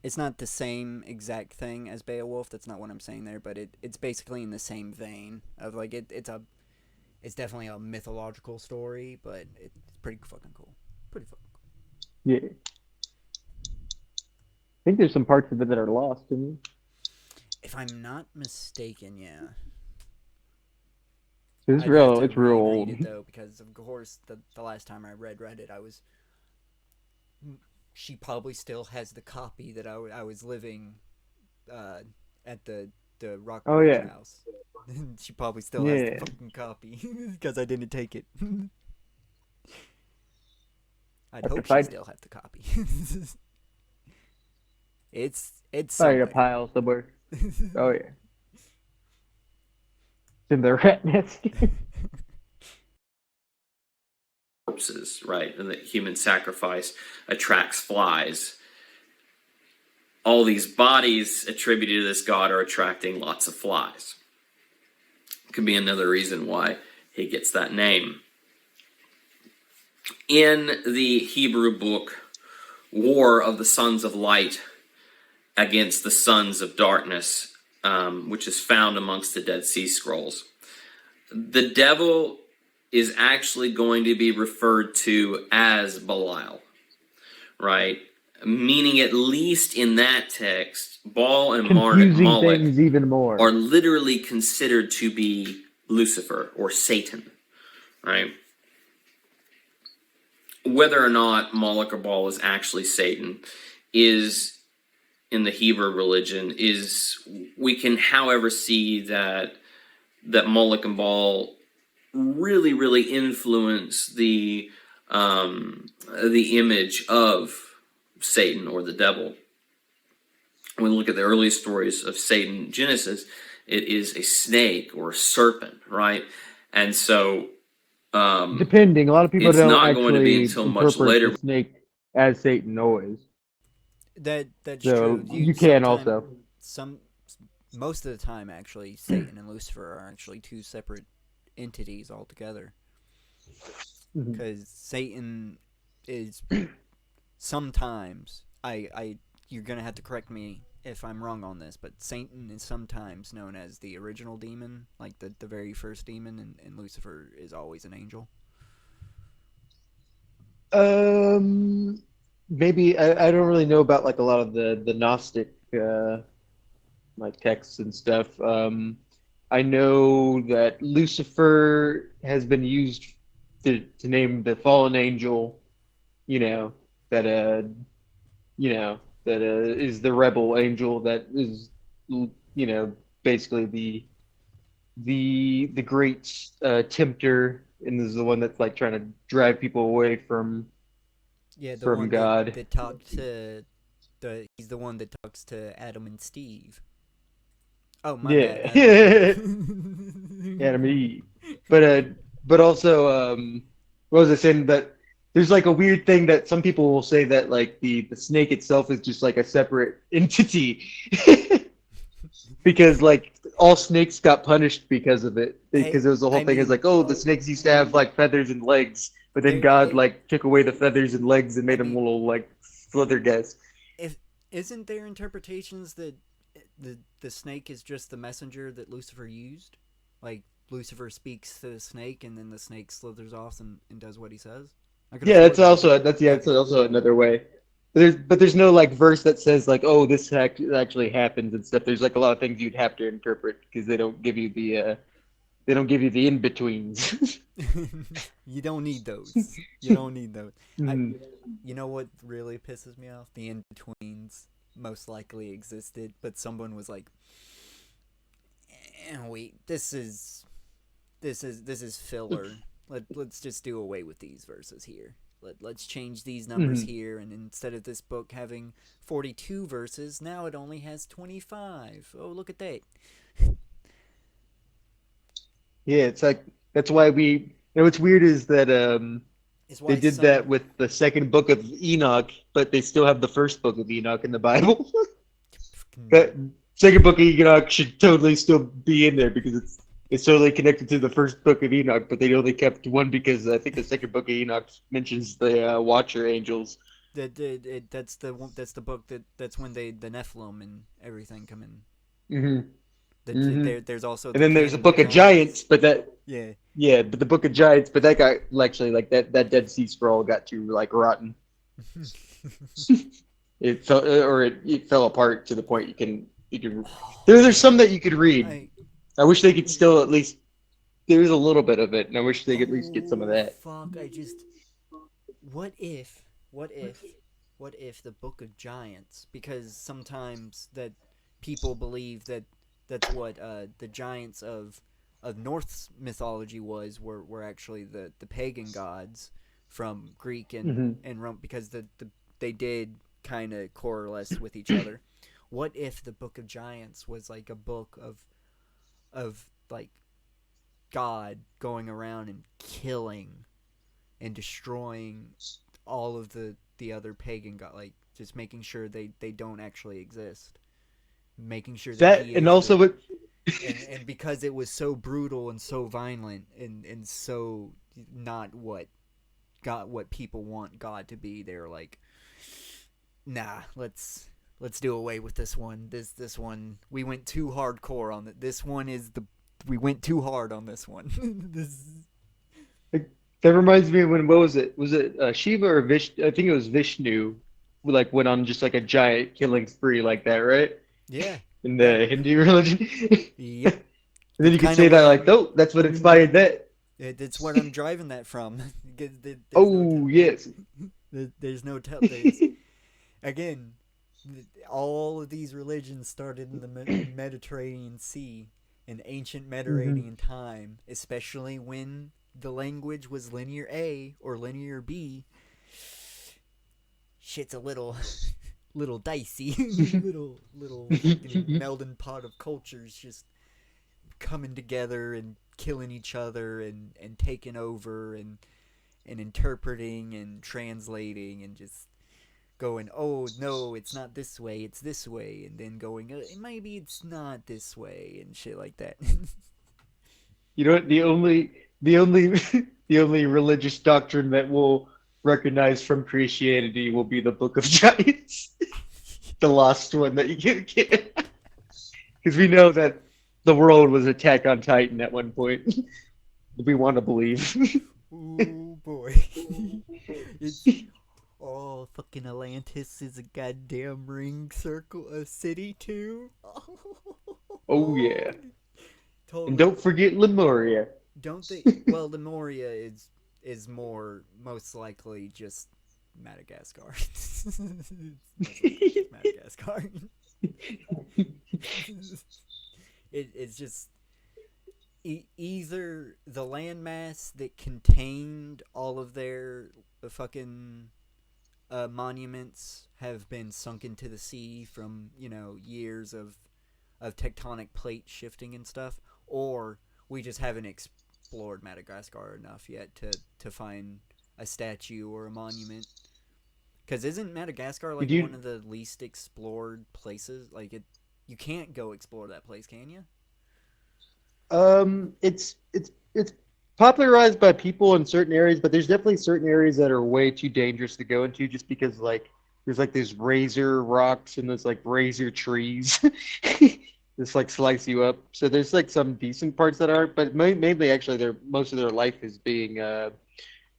it's not the same exact thing as Beowulf. That's not what I'm saying there, but it's basically in the same vein of like it's definitely a mythological story, but it's pretty fucking cool. Yeah. I think there's some parts of it that are lost to me. If I'm not mistaken, yeah. It's I'd real. have to It's real reread old. it, though, because of course the last time I read it, she probably still has the copy that I was living at the Rock Bridge house. She probably still has the fucking copy because I didn't take it. I'd hope she still had the copy. It's Probably a pile somewhere. Oh yeah. It's in the rat nest. Corpses, right? And that human sacrifice attracts flies. All these bodies attributed to this god are attracting lots of flies. Could be another reason why he gets that name. In the Hebrew book, War of the Sons of Light against the Sons of Darkness, which is found amongst the Dead Sea Scrolls, the devil is actually going to be referred to as Belial, right? Meaning, at least in that text, Baal and Moloch things even more. are literally considered to be Lucifer or Satan, right? Whether or not Moloch or Baal is actually Satan is, in the Hebrew religion, we can, however, see that Moloch and Baal really, really influence the image of Satan or the devil. When we look at the early stories of Satan in Genesis, it is a snake or a serpent, right? And so, depending, a lot of people it's don't not actually going to be until much interpret later. the snake as Satan always. That's So true. you can also. Most of the time, actually, Satan and Lucifer are actually two separate entities altogether. Because Satan is sometimes you're gonna have to correct me if I'm wrong on this, but Satan is sometimes known as the original demon, like the very first demon, and Lucifer is always an angel. Maybe I don't really know about like a lot of the Gnostic like texts and stuff. I know that Lucifer has been used to name the fallen angel, that is the rebel angel that is, basically the great tempter, and this is the one that's like trying to drive people away from one God. that talked to he's the one that talks to Adam and Steve. Oh my bad. Adam and Eve. But also, what was I saying? That there's like a weird thing that some people will say that like the snake itself is just like a separate entity, because like all snakes got punished because of it, because it was the whole thing is like, oh, the snakes used to have like feathers and legs, but then God like took away the feathers and legs and made them little like Slither guys. If isn't there interpretations that the snake is just the messenger that Lucifer used? Like Lucifer speaks to the snake, and then the snake slithers off and does what he says. I could have Yeah, swore that's that. also that's also another way. But there's no like verse that says like, oh, this actually happens and stuff. There's like a lot of things you'd have to interpret because they don't give you the in betweens. You don't need those. You don't need those. Mhm. You know what really pisses me off? The in betweens most likely existed, but someone was like, wait, this is filler. Let's just do away with these verses here. Let's change these numbers Mhm. here, and instead of this book having 42 verses, now it only has 25. Oh, look at that. Yeah, it's like that's why we. What's weird is that Is they why did some that with the second book of Enoch, but they still have the first book of Enoch in the Bible. That second book of Enoch should totally still be in there because it's totally connected to the first book of Enoch, but they only kept one because I think the second book of Enoch mentions the Watcher angels. that's the book that's when the Nephilim and everything come in. Hmm. Hmm. There's also And the then there's a canon of book of giants. Giants, but that Yeah. yeah, but the book of Giants, but that got actually like that Dead Sea Scroll got too like rotten. It fell it fell apart to the point you can there's some that you could read. I I wish they could still at least there's a little bit of it, and I wish they could at least get some of oh that. fuck! I just what if what if what if the Book of Giants? Because sometimes that people believe that that's what the giants of Norse mythology were actually the pagan gods from Greek Hmm. and Rome because they did kind of coalesce with each other. What if the Book of Giants was like a book of like God going around and killing and destroying all of the other pagan god, like just making sure they don't actually exist, making sure that That he and is also the what and because it was so brutal and so violent and so not what people want God to be, they're like, nah, let's do away with this one. This one we went too hardcore on it. This one is the we went too hard on this one. this that reminds me of when what was it? Was it Shiva or Vishnu? I think it was Vishnu, who like went on just like a giant killing spree like that, right? Yeah, In yeah, the Hindu religion. yep. And then That's you could kind of say that where like, oh, that's what inspired that. that's where I'm driving that from. There's no Oh yes. there's no tell. There's again, all of these religions started in the Mediterranean Sea in ancient Hmm. Mediterranean time, especially when the language was linear A or linear B. Shit's a little dicey, little fucking melding pot of cultures just coming together and killing each other and taking over and interpreting and translating and just going, oh no, it's not this way, it's this way, and then going, maybe it's not this way, and shit like that. You know what? The only the only religious doctrine that will recognize from Christianity will be the Book of Giants, the lost one that you can get, because we know that the world was Attack on Titan at one point. We want to believe. Ooh boy, it's oh fucking Atlantis is a goddamn ring circle, a city too. Oh yeah, and Totally. don't forget Lemuria. Don't they? Well, Lemuria is more most likely just Madagascar. It's most likely just Madagascar. It's just either the landmass that contained all of their fucking monuments have been sunk into the sea from years of tectonic plate shifting and stuff, or we just haven't explored Madagascar enough yet to find a statue or a monument. Because isn't Madagascar like Did you one of the least explored places? Like you can't go explore that place, can you? it's popularized by people in certain areas, but there's definitely certain areas that are way too dangerous to go into just because like There's like these razor rocks and there's like razor trees. Just like slice you up. So there's like some decent parts that aren't, but mainly actually their most of their life is being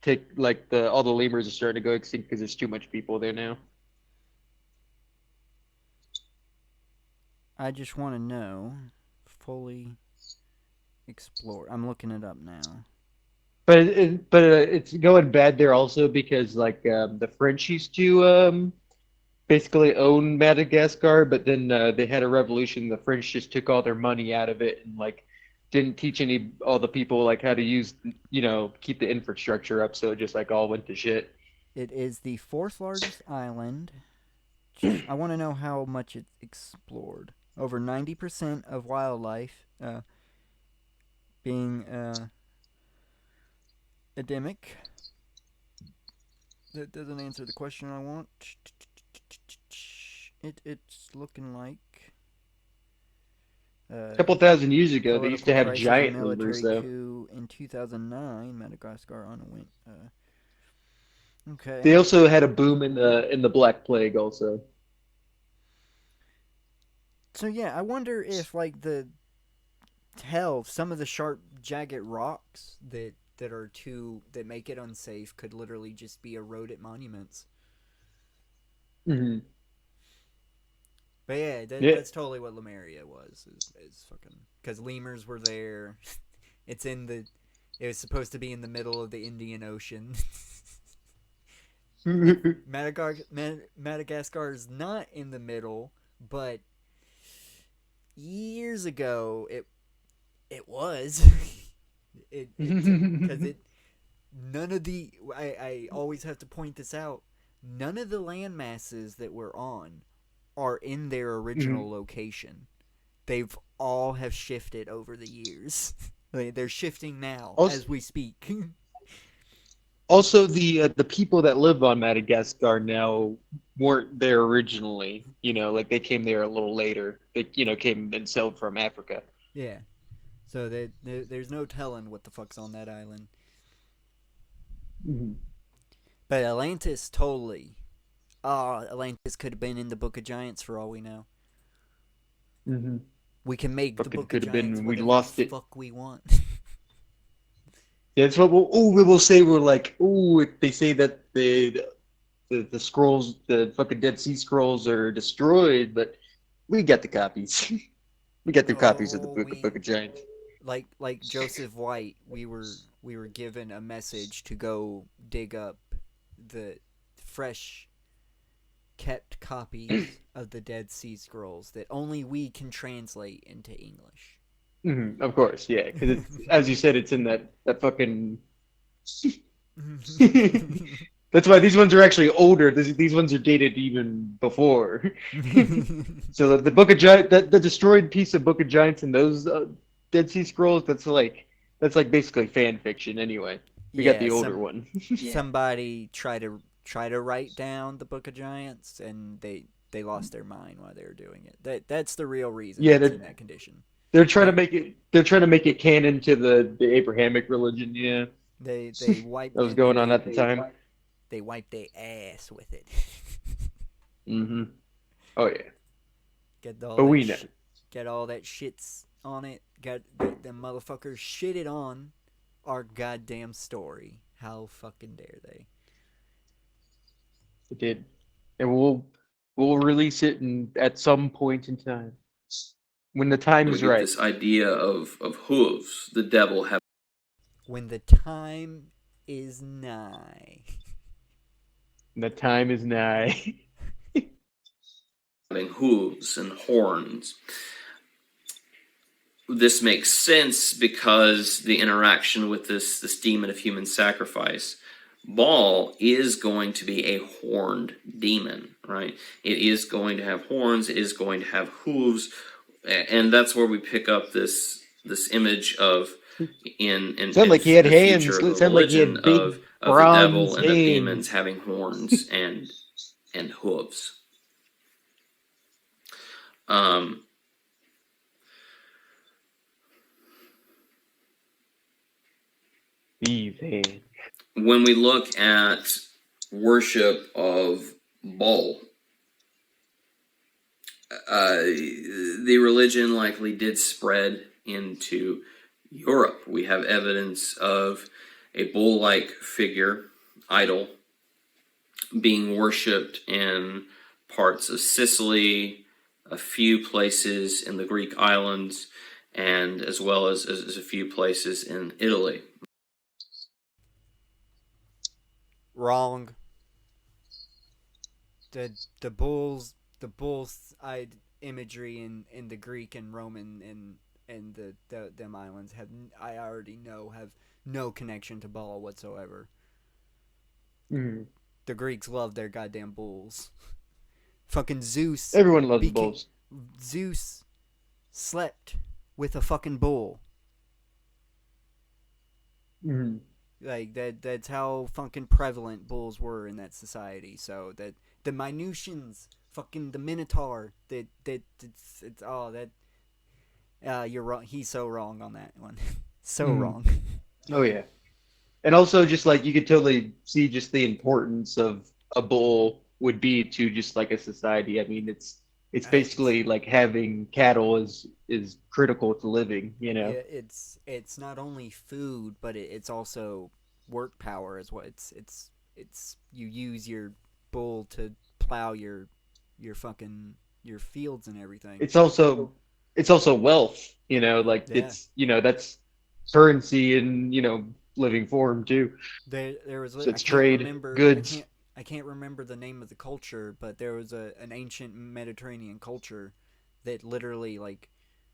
take like the all the lemurs are starting to go extinct because there's too much people there now. I just want to know, fully explore. I'm looking it up now. But it's going bad there also because like the French used to basically own Madagascar, but then they had a revolution. The French just took all their money out of it and like didn't teach all the people like how to use keep the infrastructure up. So it just like all went to shit. It is the fourth largest island. I want to know how much it's explored. Over 90% of wildlife being endemic. That doesn't answer the question I want. It's looking like A couple thousand years ago, they used political to have crisis and giant military lemurs though. coup in 2009. Madagascar underwent. Okay. They also had a boom in the Black Plague also. So yeah, I wonder if like some of the sharp, jagged rocks that make it unsafe could literally just be eroded monuments. Hmm. But yeah, Yeah. that's totally what Lemuria was. Is fucking because lemurs were there. It was supposed to be in the middle of the Indian Ocean. Madagascar is not in the middle, but years ago it was. Because none of the I always have to point this out. None of the land masses that we're on are in their original location. They've all have shifted over the years. They're shifting now as we speak. Also, the people that live on Madagascar now weren't there originally. Like they came there a little later. They came and sailed from Africa. Yeah. So there's no telling what the fuck's on that island. Mhm. But Atlantis, totally. Atlantis could have been in the Book of Giants for all we know. Mm-hmm. We can make the Fucking Book of could have been. Giants We whatever lost the it. fuck we want. Yeah, that's what we will say. We're like, they say that the scrolls, the fucking Dead Sea Scrolls, are destroyed, but we got the copies. We got the copies of the Oh, Book of Giants. like Joseph White, we were given a message to go dig up the fresh kept copies of the Dead Sea Scrolls that only we can translate into English. Of course, yeah, because as you said, it's in that fucking. That's why these ones are actually older. These ones are dated even before. So the Book of Giants, the destroyed piece of Book of Giants and those Dead Sea Scrolls, that's like basically fan fiction anyway. We got the older one. Somebody try to write down the Book of Giants, and they lost their mind while they were doing it. That's the real reason Yeah, it's in that condition. they're trying to make it. They're trying to make it canon to the Abrahamic religion. Yeah, They wiped that was going on at the time. They wiped their ass with it. Mm-hmm. Oh yeah. Get all But that we know. Get all that shits on it. Got them motherfuckers shitted on our goddamn story. How fucking dare they? It did, and we'll release it at some point in time when the time We is get right. this idea of hooves, the devil When the time is nigh. The time is nigh. having hooves and horns. This makes sense because the interaction with this demon of human sacrifice. Baal is going to be a horned demon, right? It is going to have horns, it is going to have hooves, and that's where we pick up this image of in Sound like he had the hands. future of the Sound like he religion had big of the devil bronze and of hands. demons having horns and hooves. These hands. When we look at worship of bull. The religion likely did spread into Europe. We have evidence of a bull-like figure, idol, being worshipped in parts of Sicily, a few places in the Greek islands, and as well as a few places in Italy. Wrong. The bulls imagery in the Greek and Roman and them islands I already know have no connection to Baal whatsoever. Mhm. The Greeks love their goddamn bulls. Fucking Zeus. Everyone loves bulls. Zeus slept with a fucking bull. Mhm. Like that's how fucking prevalent bulls were in that society. So that the Minusians, fucking the Minotaur, it's oh that you're wrong. He's so wrong on that one. So Mhm. wrong. Oh yeah. And also just like you could totally see just the importance of a bull would be to just like a society. I mean, it's It's basically like having cattle is critical to living, you know. yeah, it's not only food, but it's also work power as well. It's you use your bull to plow your fucking your fields and everything. It's also it's also wealth, you know, like Yeah. it's that's currency in, living form too. There was So I it's can't trade, remember goods. I can't remember the name of the culture, but there was an ancient Mediterranean culture that literally like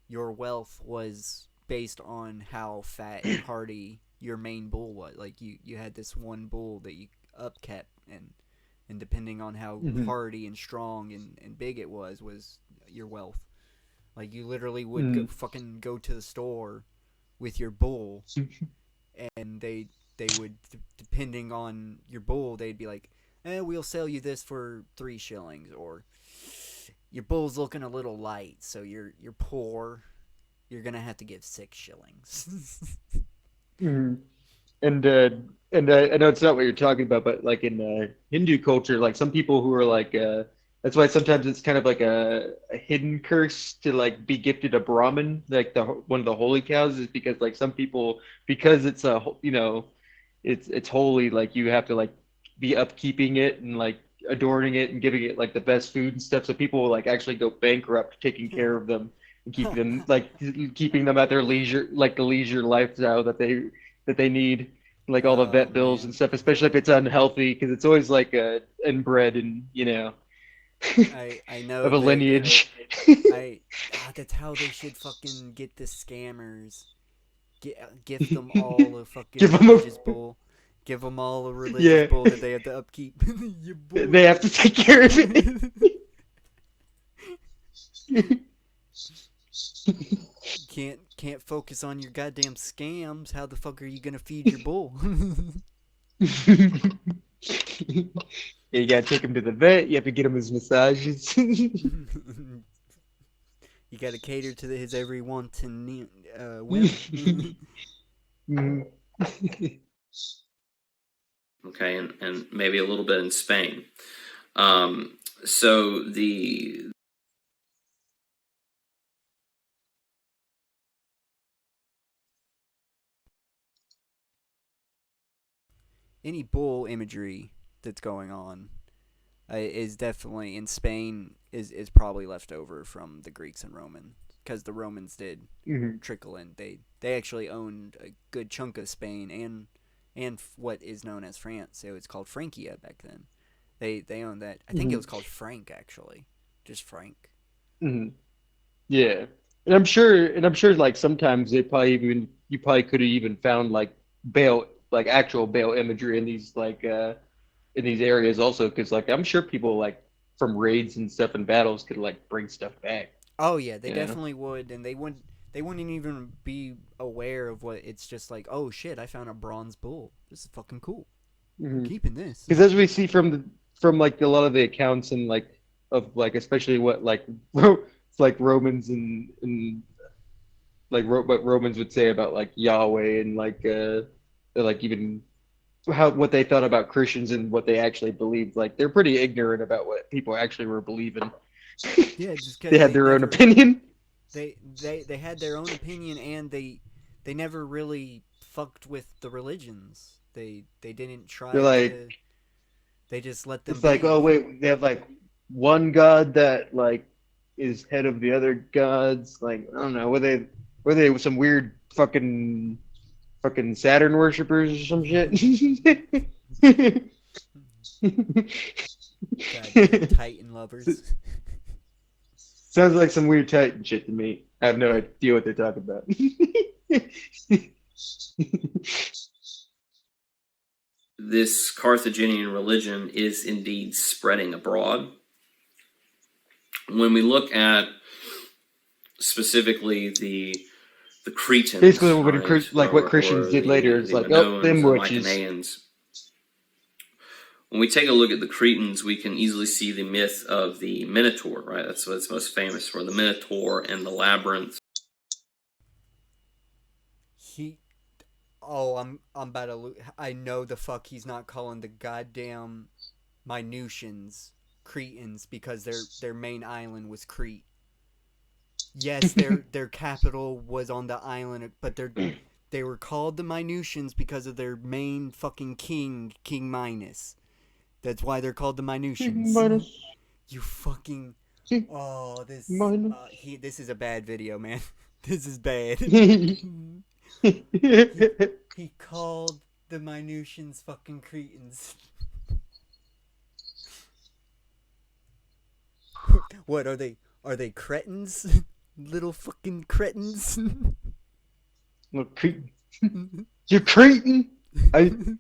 your wealth was based on how fat and hardy your main bull was. Like you had this one bull that you upkept and depending on how Hmm. hardy and strong and big it was your wealth. Like you literally would Hmm. go to the store with your bull and they would depending on your bull they'd be like, we'll sell you this for 3 shillings, or your bull's looking a little light, so you're poor, you're gonna have to give 6 shillings. Hmm. And I know it's not what you're talking about, but like in Hindu culture, like some people who are like that's why sometimes it's kind of like a hidden curse to like be gifted a Brahmin, like the one of the holy cows, is because like some people, because it's it's holy, like you have to like be upkeeping it and like adorning it and giving it like the best food and stuff. So people will like actually go bankrupt taking care of them and keeping them at their leisure, like the leisure lifestyle that they need, like all the Oh vet bills and man, stuff, especially if it's unhealthy, because it's always like inbred and I know of a that lineage. I that's how they should fucking get the scammers. Gift them all a fucking Give them a religious bull. Give them all a religious yeah, bull that they have to upkeep. Your they boy. have to take care of it. Can't focus on your goddamn scams. How the fuck are you gonna feed your bull? You gotta take him to the vet. You have to get him his massages. You gotta cater to his every want and whim. Mhm. Okay, and maybe a little bit in Spain. So the Any bull imagery that's going on is definitely in Spain is probably left over from the Greeks and Romans, because the Romans did Mhm. trickle in. They actually owned a good chunk of Spain and what is known as France. So it's called Francia back then. They owned that. I think it Mhm. was called Frank actually, just Frank. Mhm. Yeah, and I'm sure, like sometimes they probably even you probably could have even found like Bale, like actual Bale imagery in these in these areas also, because like I'm sure people like from raids and stuff and battles could like bring stuff back, Oh yeah, they you know. definitely would, and they wouldn't even be aware of what it's just like. Oh shit, I found a bronze bull. This is fucking cool. I'm Because keeping this. as we see from like a lot of the accounts and like of like especially what like like Romans and like what Romans would say about like Yahweh and like even what they thought about Christians and what they actually believed. Like they're pretty ignorant about what people actually were believing. Yeah, just They because had they their own never opinion. they had their own opinion, and they never really fucked with the religions. They didn't They're try like, to. They just let them it's like, be. oh wait, they have like one god that like is head of the other gods. Like I don't know, were they some weird fucking Saturn worshippers or some shit? Goddamn Titan lovers. Sounds like some weird Titan shit to me. I have no idea what they're talking about. This Carthaginian religion is indeed spreading abroad. When we look at specifically the Cretans, Basically, right, like what or Christians did later, it's the like, oh, Minoans them and witches. Mycenaeans. When we take a look at the Cretans, we can easily see the myth of the Minotaur, right? That's what it's most famous for, the Minotaur and the labyrinth. He. Oh, I'm about to. I know the fuck he's not calling the goddamn Minusians Cretans because their main island was Crete. Yes, their capital was on the island, but they were called the Minusians because of their main fucking king, King Minos. That's why they're called the Minusians. Minus, You fucking. Oh, this. minus. This is a bad video, man. This is bad. He called the Minusians fucking Cretans. What are they? Are they cretins? Little fucking cretins. Look, Cretan. You're Cretan. That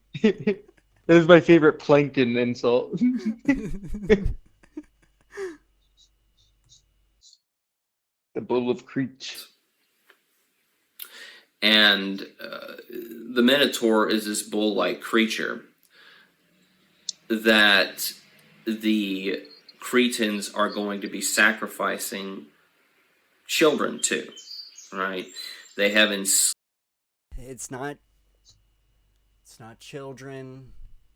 is my favorite plankton insult. The bull of Crete. And the Minotaur is this bull-like creature that the Cretans are going to be sacrificing children to, right? They have It's not children.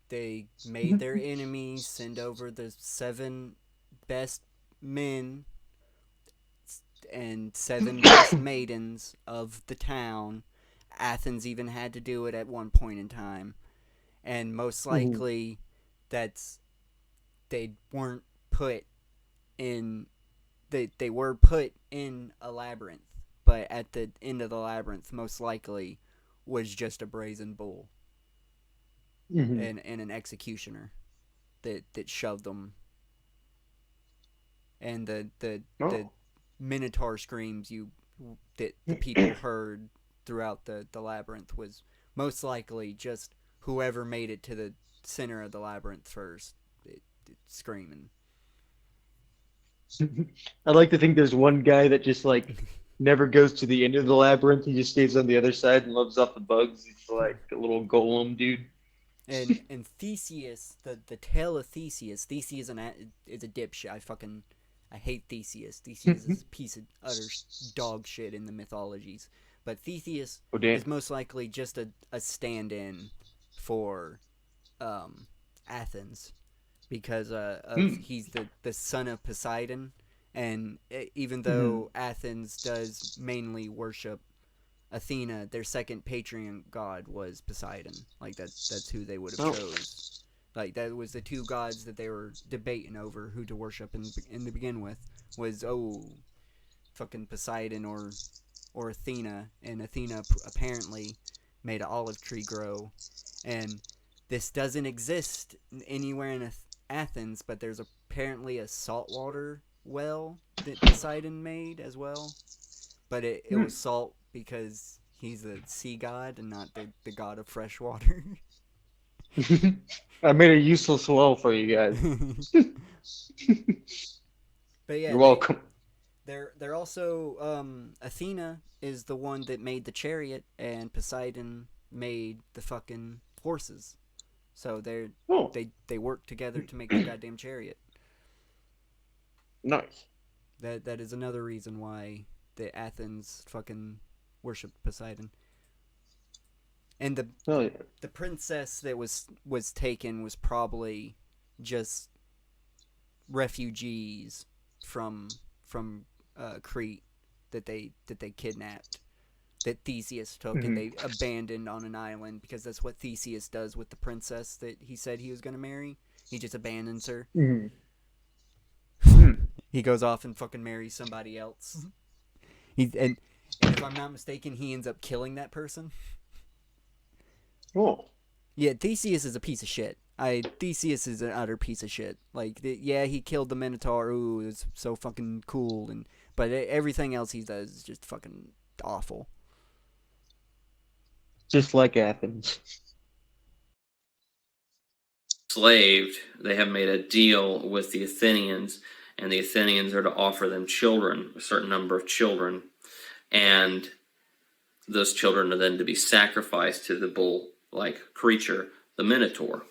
They made their enemies send over the 7 best men and 7 best maidens of the town. Athens even had to do it at one point in time. And most likely they weren't put in they were put in a labyrinth, but at the end of the labyrinth most likely was just a brazen bull and an executioner that shoved them. And the minotaur screams that the people heard throughout the labyrinth was most likely just whoever made it to the center of the labyrinth first, screaming. I like to think there's one guy that just like never goes to the end of the labyrinth. He just stays on the other side and lives off the bugs. He's like a little golem dude. And Theseus, the tale of Theseus. Theseus is a dipshit. I hate Theseus. Theseus is a piece of utter dog shit in the mythologies. But Theseus is most likely just a stand-in for Athens, because he's the son of Poseidon, and even though Athens does mainly worship Athena, their second patron god was Poseidon. Like that's who they would have chose. Like that was the 2 gods that they were debating over who to worship in the begin with, was fucking Poseidon or Athena. And Athena apparently made an olive tree grow, and this doesn't exist anywhere in Athens, but there's apparently a saltwater well that Poseidon made as well, but it was salt because he's a sea god and not the god of fresh water. I made a useless well for you guys. But yeah, you're welcome. They're also Athena is the one that made the chariot, and Poseidon made the fucking horses. So they work together to make the goddamn chariot. Nice. That is another reason why the Athens fucking worship Poseidon. And Oh yeah. the princess that was taken was probably just refugees from Crete that they kidnapped, that Theseus took and Mhm. they abandoned on an island, because that's what Theseus does with the princess that he said he was going to marry. He just abandons her. Mhm. Hmm. He goes off and fucking marries somebody else. And if I'm not mistaken, he ends up killing that person. Oh. Yeah, Theseus is a piece of shit. Theseus is an utter piece of shit. Like, yeah, he killed the Minotaur. Ooh, it was so fucking cool. But everything else he does is just fucking awful. Just like Athens. Enslaved, they have made a deal with the Athenians, and the Athenians are to offer them children, a certain number of children, and those children are then to be sacrificed to the bull-like creature, the Minotaur.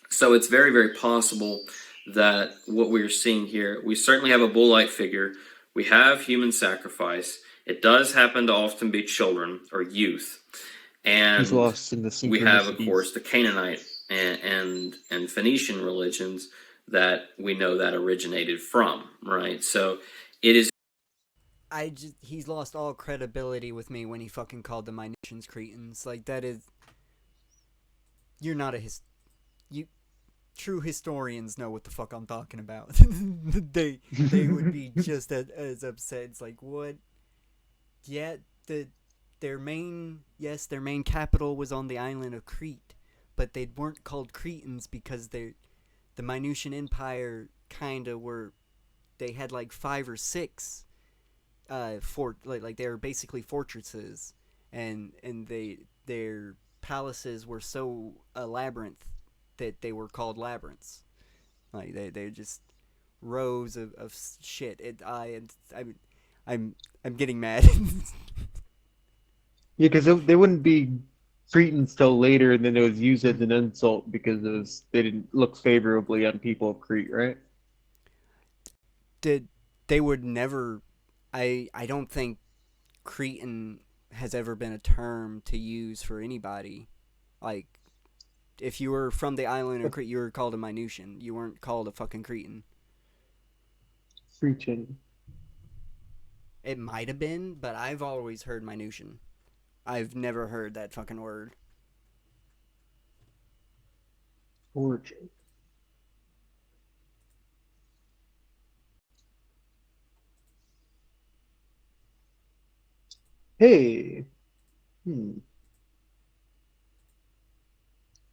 So it's very, very possible that what we're seeing here, we certainly have a bull-like figure, we have human sacrifice, it does happen to often be children or youth, and He's lost in the we have, of synchronicities. course, the Canaanite and Phoenician religions that we know that originated from, right? So it is He's lost all credibility with me when he fucking called the Minusians Cretans. Like, that is, you're not true historians know what the fuck I'm talking about. they would be just as upset. It's like, what? Yeah, their main capital was on the island of Crete, but they weren't called Cretans because the Minusian Empire kinda were. They had like 5 or 6 like they were basically fortresses, and their palaces were so a labyrinth that they were called labyrinths. Like they're just rows of shit. I'm getting mad. Yeah, because they wouldn't be Cretans till later, and then it was used as an insult because they didn't look favorably on people of Crete, right? They would never. I don't think Cretan has ever been a term to use for anybody. Like, if you were from the island of Crete, you were called a Minusian. You weren't called a fucking Cretan. Cretan. It might have been, but I've always heard Minusian. I've never heard that fucking word. Origin. Hey.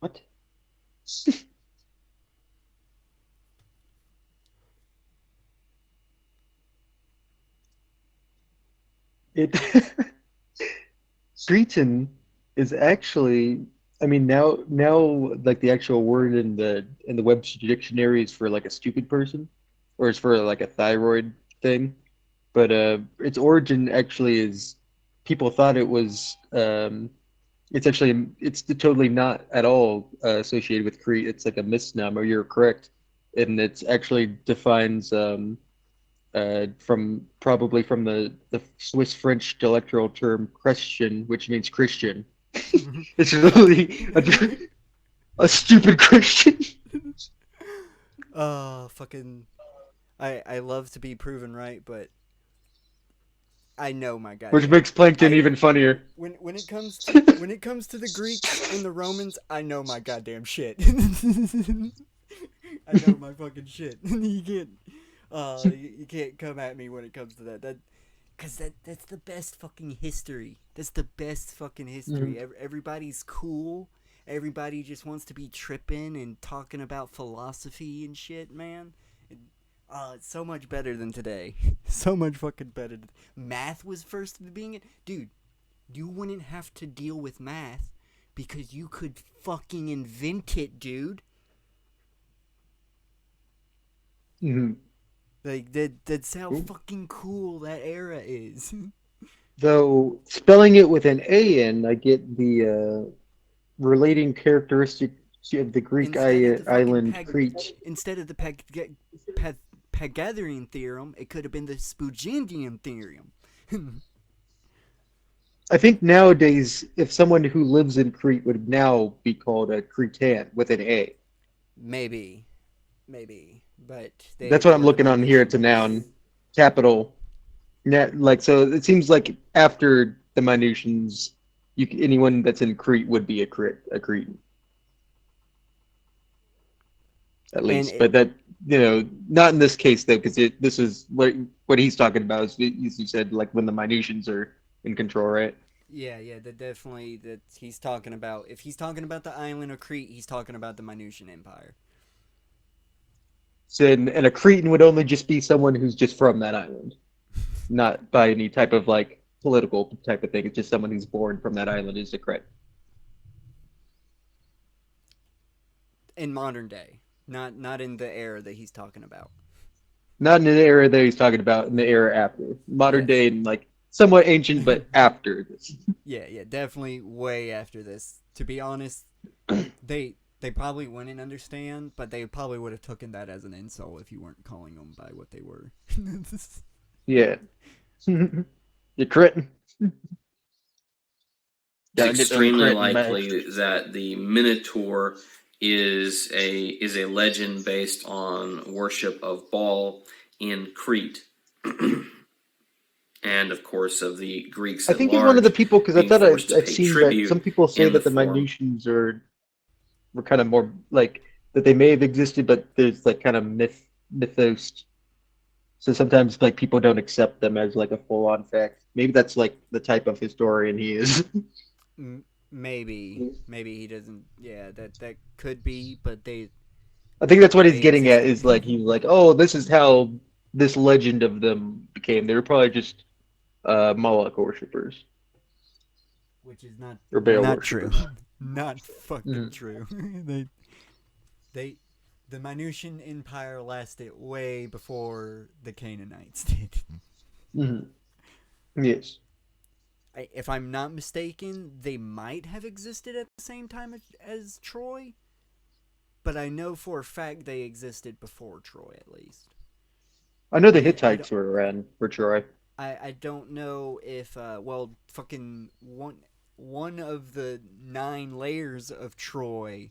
What? It Cretan is actually, I mean, now like the actual word in the Webster dictionary is for like a stupid person, or it's for like a thyroid thing. But its origin actually is, people thought it was, it's totally not at all associated with Crete. It's like a misnomer. You're correct, and it's actually defines probably from the Swiss French dialectal term Christian, which means Christian. It's really a stupid Christian. Fucking. I love to be proven right, but I know my goddamn. Which makes Plankton even funnier. When it comes to the Greeks and the Romans, I know my goddamn shit. I know my fucking shit. You can't come at me when it comes to that. Cause that's the best fucking history. That's the best fucking history. Everybody's cool. Everybody just wants to be tripping and talking about philosophy and shit, man. It's so much better than today. So much fucking better. Math was first being... Dude, you wouldn't have to deal with math because you could fucking invent it, dude. Mm-hmm. Like, that's how fucking cool that era is. Though, spelling it with an A in, I get the relating characteristic of the Greek island Crete. Instead of the Pythagorean theorem, it could have been the Spoogian theorem. I think nowadays, if someone who lives in Crete would now be called a Cretan with an A. Maybe, but they That's what I'm were the looking on here. It's a Minutians. noun, capital. Like so, it seems like after the Minutians, anyone that's in Crete would be a Cretan, at And least. But that not in this case though, because this is what he's talking about. Is as you said, like when the Minutians are in control, right? yeah, that definitely that he's talking about. If he's talking about the island of Crete, he's talking about the Minutian Empire. So, and a Cretan would only just be someone who's just from that island, not by any type of like political type of thing. It's just someone who's born from that island is a Cretan. In modern day, not in the era that he's talking about. Not in the era that he's talking about, in the era after. Modern Yes. day and like somewhat ancient, but after this. Yeah, definitely way after this. To be honest, they probably wouldn't understand, but they probably would have taken that as an insult if you weren't calling them by what they were. Yeah. You're Cretan. It's Gotta get them extremely Cretan back. likely that the Minotaur is a legend based on worship of Baal in Crete, and of course of the Greeks I at think he's large, one of the people because I being thought forced to I've pay seen that tribute some people say in the that the form. Minutians were kind of more like that they may have existed, but there's like kind of mythos. So sometimes like people don't accept them as like a full on fact. Maybe that's like the type of historian he is. Maybe he doesn't. Yeah, that could be, but I think that's what he's they getting at existed. is like he's like, oh, this is how this legend of them became. They were probably just Moloch worshippers Which is not or Baal not true. worshippers. Not fucking Mm. true. they the Minutian Empire lasted way before the Canaanites did. Mhm. Yes. If I'm not mistaken, they might have existed at the same time as Troy, but I know for a fact they existed before Troy at least. I know the And Hittites were around for Troy. I don't know if fucking one of the 9 layers of Troy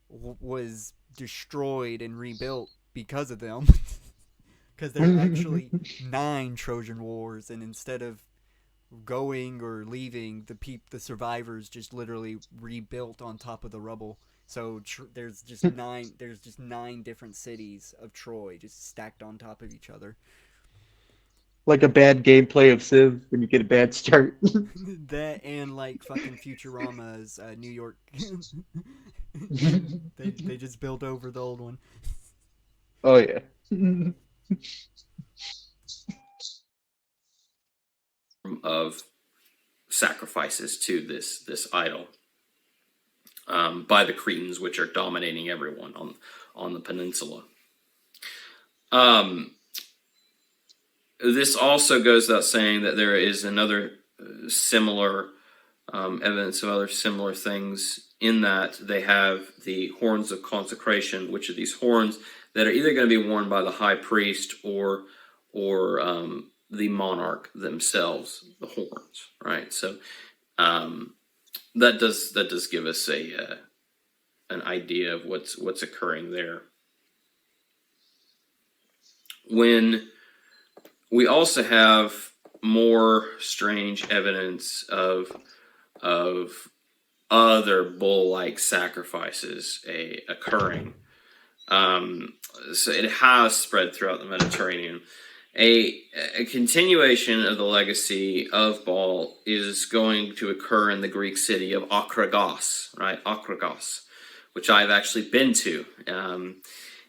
was destroyed and rebuilt because of them. Because there are actually 9 Trojan Wars, and instead of going or leaving, the survivors just literally rebuilt on top of the rubble. So there's just 9 different cities of Troy just stacked on top of each other. Like a bad gameplay of Civ when you get a bad start. That and like fucking Futurama's New York. they just built over the old one. Oh yeah. Of sacrifices to this idol by the Cretans, which are dominating everyone on the peninsula. This also goes without saying that there is another similar evidence of other similar things in that they have the horns of consecration, which are these horns that are either going to be worn by the high priest or the monarch themselves, the horns, right? So that does give us an idea of what's occurring there. When we also have more strange evidence of other bull-like sacrifices occurring. So it has spread throughout the Mediterranean. A continuation of the legacy of Baal is going to occur in the Greek city of Akragos, right? Akragos, which I've actually been to.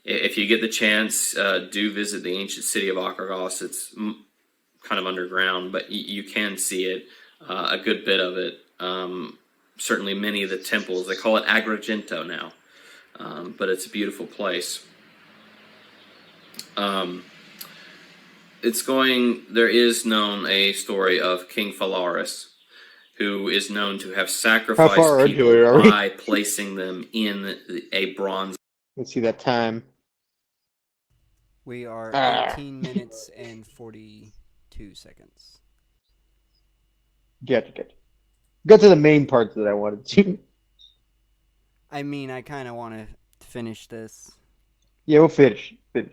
If you get the chance, do visit the ancient city of Akragos. It's kind of underground, but you can see it, a good bit of it. Certainly many of the temples, they call it Agrigento now, but it's a beautiful place. There is known a story of King Phalaris, who is known to have sacrificed far into people it are we? by placing them in a bronze. Let's see that time. We are 18 minutes and 42 seconds. Get. Got to the main parts that I wanted to. I mean, I kind of want to finish this, Yeah, we'll finish. but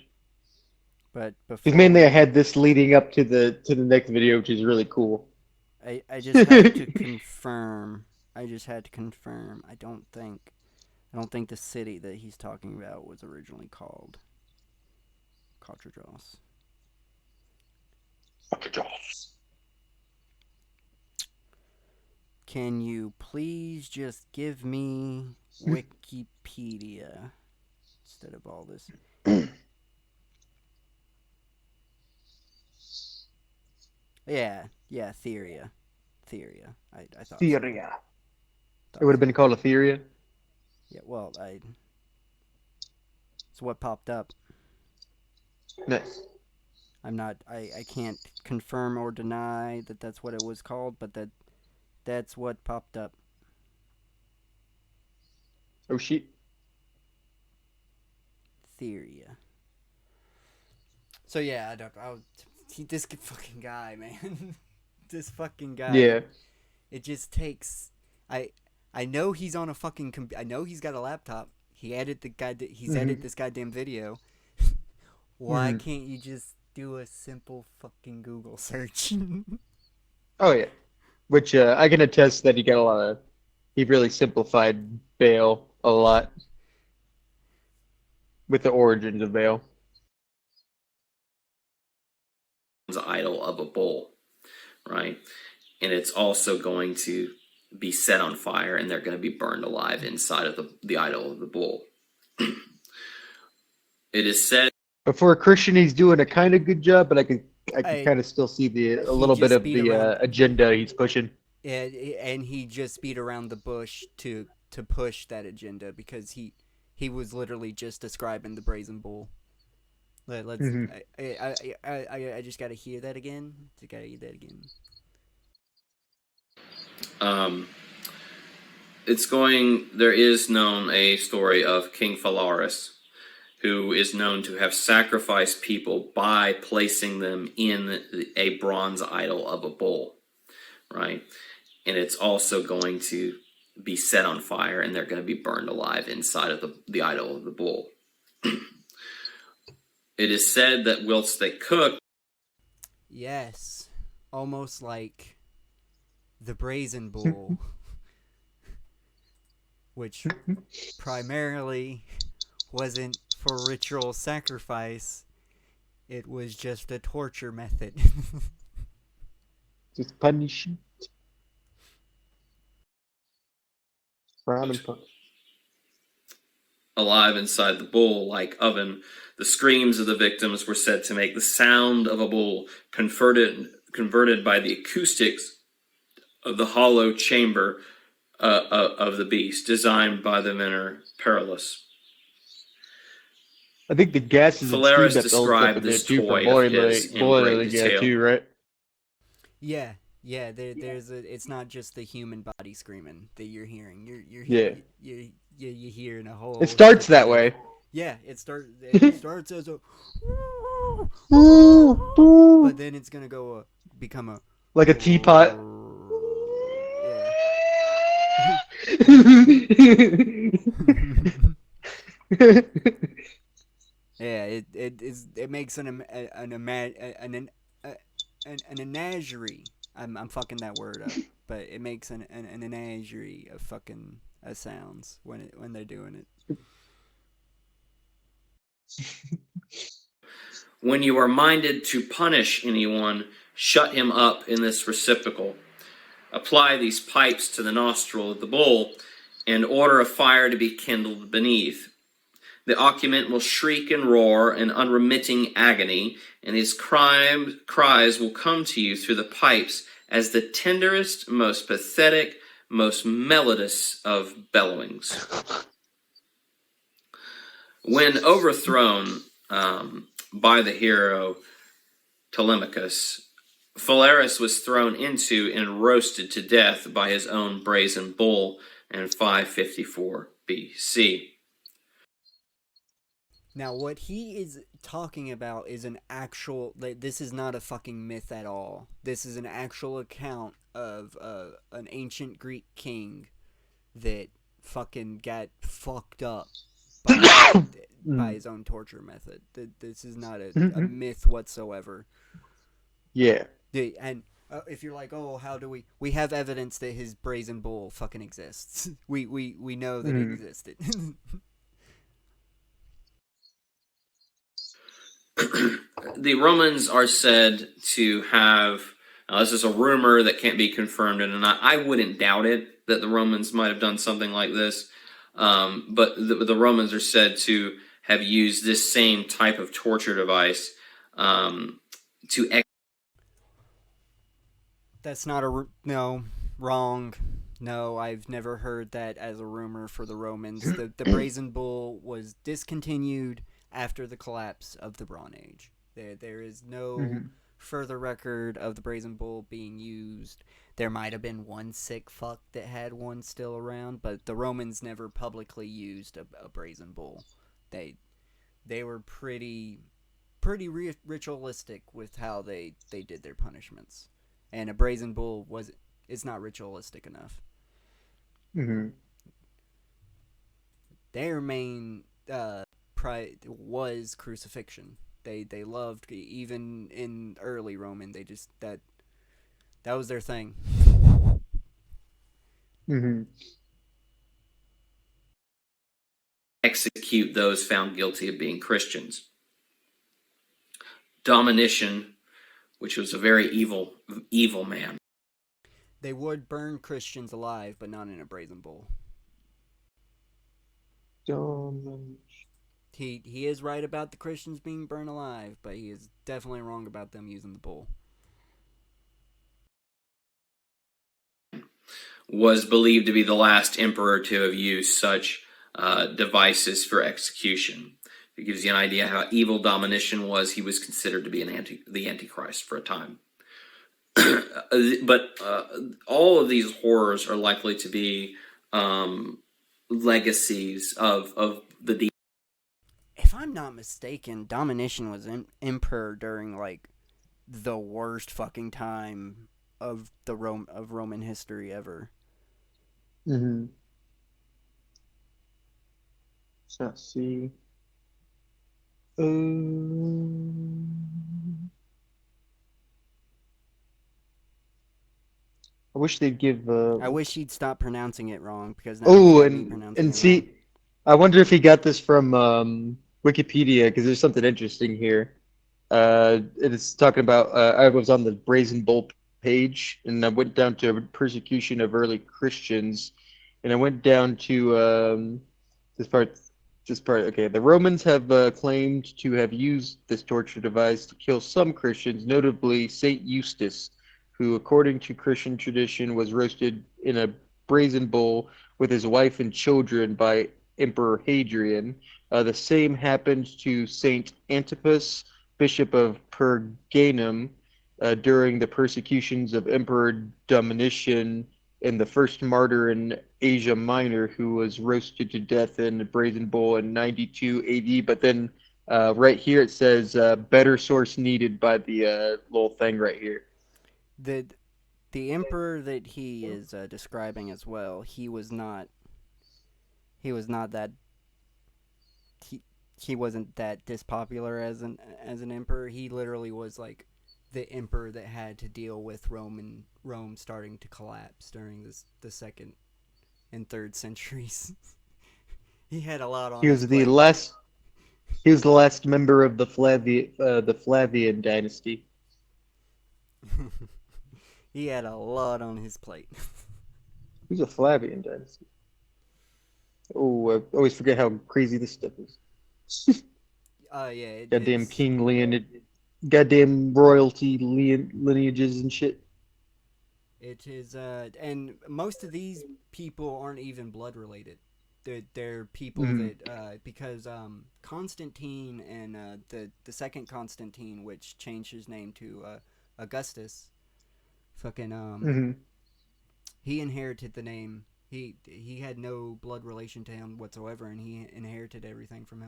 Because before mainly I we, had this leading up to the next video, which is really cool. I just have to confirm. I just had to confirm. I don't think the city that he's talking about was originally called Cartridros. Can you please just give me Wikipedia instead of all this? Yeah, Theria. I thought so. Theria. Thought It would have so. been called Etheria. Yeah, well, it's what popped up. Nice. I can't confirm or deny that that's what it was called, but that's what popped up. Oh shit. Theria. So yeah, this fucking guy, man. This fucking guy. Yeah. It just takes. I know he's on a fucking. I know he's got a laptop. He edited the guy. He's edited this goddamn video. Why can't you just do a simple fucking Google search? Oh yeah. Which I can attest that he really simplified Bale a lot with the origins of Bale. Idol of a bull, right? And it's also going to be set on fire, and they're going to be burned alive inside of the idol of the bull. It is said. But for a Christian, he's doing a kind of good job, but I can kind of still see a little bit of the agenda he's pushing. And he just beat around the bush to push that agenda because he was literally just describing the brazen bull. Let's. I just gotta hear that again. There is known a story of King Phalaris, who is known to have sacrificed people by placing them in a bronze idol of a bull, right? And it's also going to be set on fire, and they're going to be burned alive inside of the idol of the bull. It is said that whilst they cook... Yes, almost like the brazen bull, which primarily wasn't for ritual sacrifice. It was just a torture method. Just punishment. Frown and punish. Alive inside the bull-like oven, the screams of the victims were said to make the sound of a bull, converted by the acoustics of the hollow chamber of the beast, designed by the Menor Perilous. I think the gases and steam Phalaris that builds up in there described too this for toy boiling of his in boiling great the gas detail. too, right? Yeah. It's not just the human body screaming that you're hearing. You're hearing a whole. It starts that way. Yeah, it starts as a. But then it's gonna become a. Like a teapot. Yeah. It makes an menagerie. I'm fucking that word up, but it makes an menagerie of fucking sounds when they're doing it. When you are minded to punish anyone, shut him up in this receptacle. Apply these pipes to the nostril of the bull, and order a fire to be kindled beneath. The occupant will shriek and roar in unremitting agony, and his cries will come to you through the pipes as the tenderest, most pathetic, most melodious of bellowings. When overthrown by the hero Telemachus, Phalaris was thrown into and roasted to death by his own brazen bull in 554 BC. Now, what he is talking about is an actual. This is not a fucking myth at all. This is an actual account of an ancient Greek king that fucking got fucked up by his own torture method. This is not a myth whatsoever. Yeah. And if you're like, oh, how do we have evidence that his brazen bull fucking exists. We know that it existed. The Romans are said to have. Now, this is a rumor that can't be confirmed, and I wouldn't doubt it that the Romans might have done something like this. But the Romans are said to have used this same type of torture device to. That's not no, wrong. No, I've never heard that as a rumor for the Romans. The brazen bull was discontinued after the collapse of the Bronze Age. There is no further record of the brazen bull being used. There might have been one sick fuck that had one still around, but the Romans never publicly used a brazen bull. They were pretty ritualistic with how they did their punishments. And a brazen bull is not ritualistic enough. Their main pride was crucifixion. They loved, even in early Roman, they just that was their thing. Execute those found guilty of being Christians. Domitian, which was a very evil man. They would burn Christians alive, but not in a brazen bull. He is right about the Christians being burned alive, but he is definitely wrong about them using the bull. Was believed to be the last emperor to have used such devices for execution. It gives you an idea how evil Domitian was. He was considered to be the Antichrist for a time. But all of these horrors are likely to be legacies of the. If I'm not mistaken, Domitian was emperor during like the worst fucking time of Roman history ever. So let's see. I wish they'd give. I wish he'd stop pronouncing it wrong, because now he's got me pronouncing it see, wrong. I wonder if he got this from Wikipedia, because there's something interesting here. It's talking about. I was on the Brazen Bull page, and I went down to persecution of early Christians, and I went down to this part. Okay. The Romans have claimed to have used this torture device to kill some Christians, notably Saint Eustace, who, according to Christian tradition, was roasted in a brazen bull with his wife and children by Emperor Hadrian. The same happened to Saint Antipas, Bishop of Pergamum, during the persecutions of Emperor Domitian, and the first martyr in Asia Minor, who was roasted to death in a brazen bull in 92 AD. But then right here it says better source needed by the little thing right here. The emperor that he is describing as well, he was not that. He wasn't that dispopular as an emperor. He literally was like the emperor that had to deal with Rome starting to collapse during the second and third centuries. He had a lot on. He was the last. He was the last member of the Flavian dynasty. He had a lot on his plate. Who's a Flavian dynasty? Oh, I always forget how crazy this stuff is. Yeah. Goddamn King Leonid. Goddamn royalty lineages and shit. It is, and most of these people aren't even blood related. They're people that, because Constantine and the second Constantine, which changed his name to Augustus, fucking he inherited the name. He had no blood relation to him whatsoever, and he inherited everything from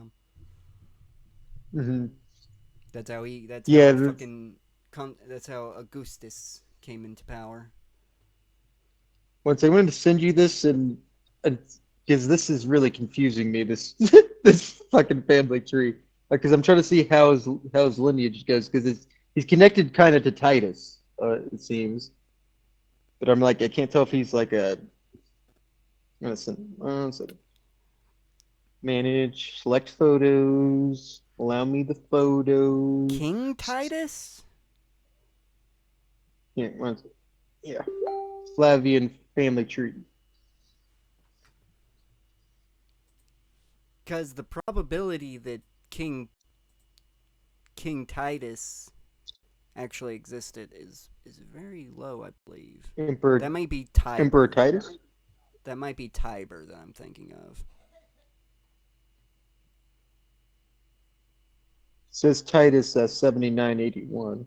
him. That's how Augustus came into power. once I wanted to send you this and because this is really confusing me. This this fucking family tree. Because I'm trying to see how his lineage goes. Because he's connected kind of to Titus. It seems. But I'm like I can't tell if he's like a. I'm gonna send. Manage, select photos, allow me the photos. King Titus? Yeah, yeah. Flavian family tree. Because the probability that King Titus actually existed is very low, I believe. That might be Tiber. Emperor Titus? That might be Tiber that I'm thinking of. Says Titus 7981.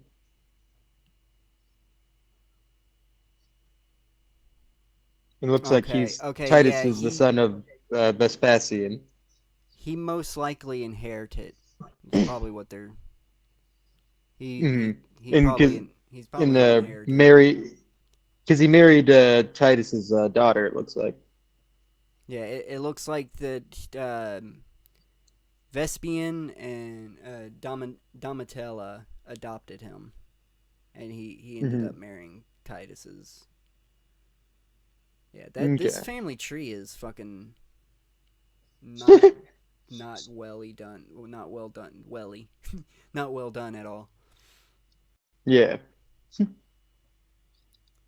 It looks like Titus is the son of Vespasian. He most likely inherited. It's probably what they're. He's probably inherited. Because he married Titus's daughter. It looks like. Yeah, it looks like that Vespian and Domitilla adopted him, and he ended up marrying Titus's. Yeah, this family tree is fucking not well done. Not well done. Not well done at all. Yeah.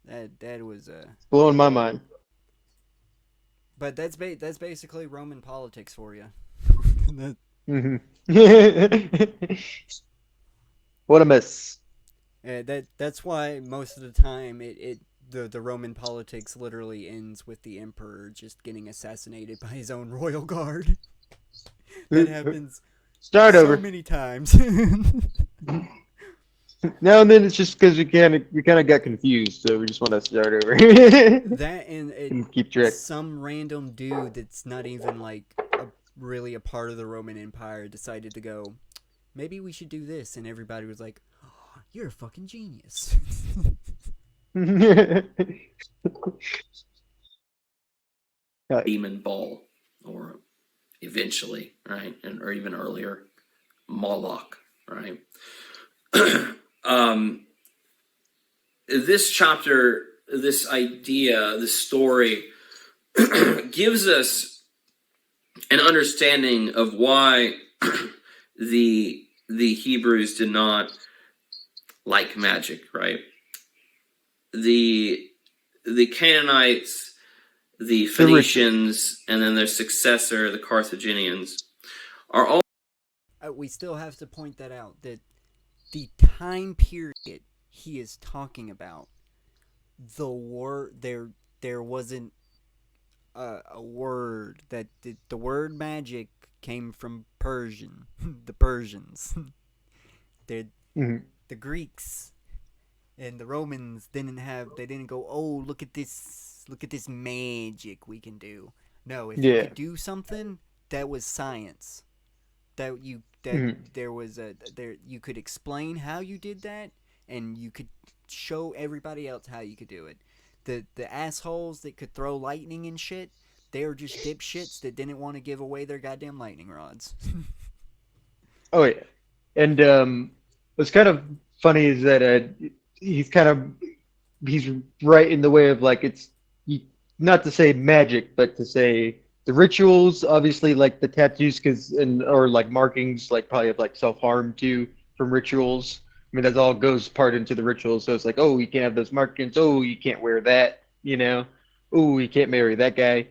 That was blowing my mind. But that's basically Roman politics for you. What a mess. That's why most of the time the Roman politics literally ends with the emperor just getting assassinated by his own royal guard. That happens so many times. Now and then it's just because we kind of got confused, so we just want to start over. That and keep track. Some random dude that's not even like really a part of the Roman Empire decided to go, maybe we should do this, and everybody was like, oh, you're a fucking genius. Demon Ball, or eventually, right, or even earlier, Moloch, right. This chapter, this idea, this story gives us an understanding of why the Hebrews did not like magic, right? The Canaanites, the Phoenicians, and then their successor, the Carthaginians, are all. We still have to point that out, that the time period he is talking about, the word there wasn't a word that the word magic came from Persian, the Persians, the Greeks and the Romans didn't go, oh, look at this magic we can do. No, if you could do something, that was science. You could explain how you did that, and you could show everybody else how you could do it. The assholes that could throw lightning and shit, they were just dipshits that didn't want to give away their goddamn lightning rods. Oh yeah, and what's kind of funny is that he's right in the way of like it's not to say magic, but to say the rituals, obviously, like the tattoos, or like markings, like probably have like self-harm too from rituals. I mean, that all goes part into the rituals. So it's like, oh, you can't have those markings. Oh, you can't wear that. Oh, you can't marry that guy.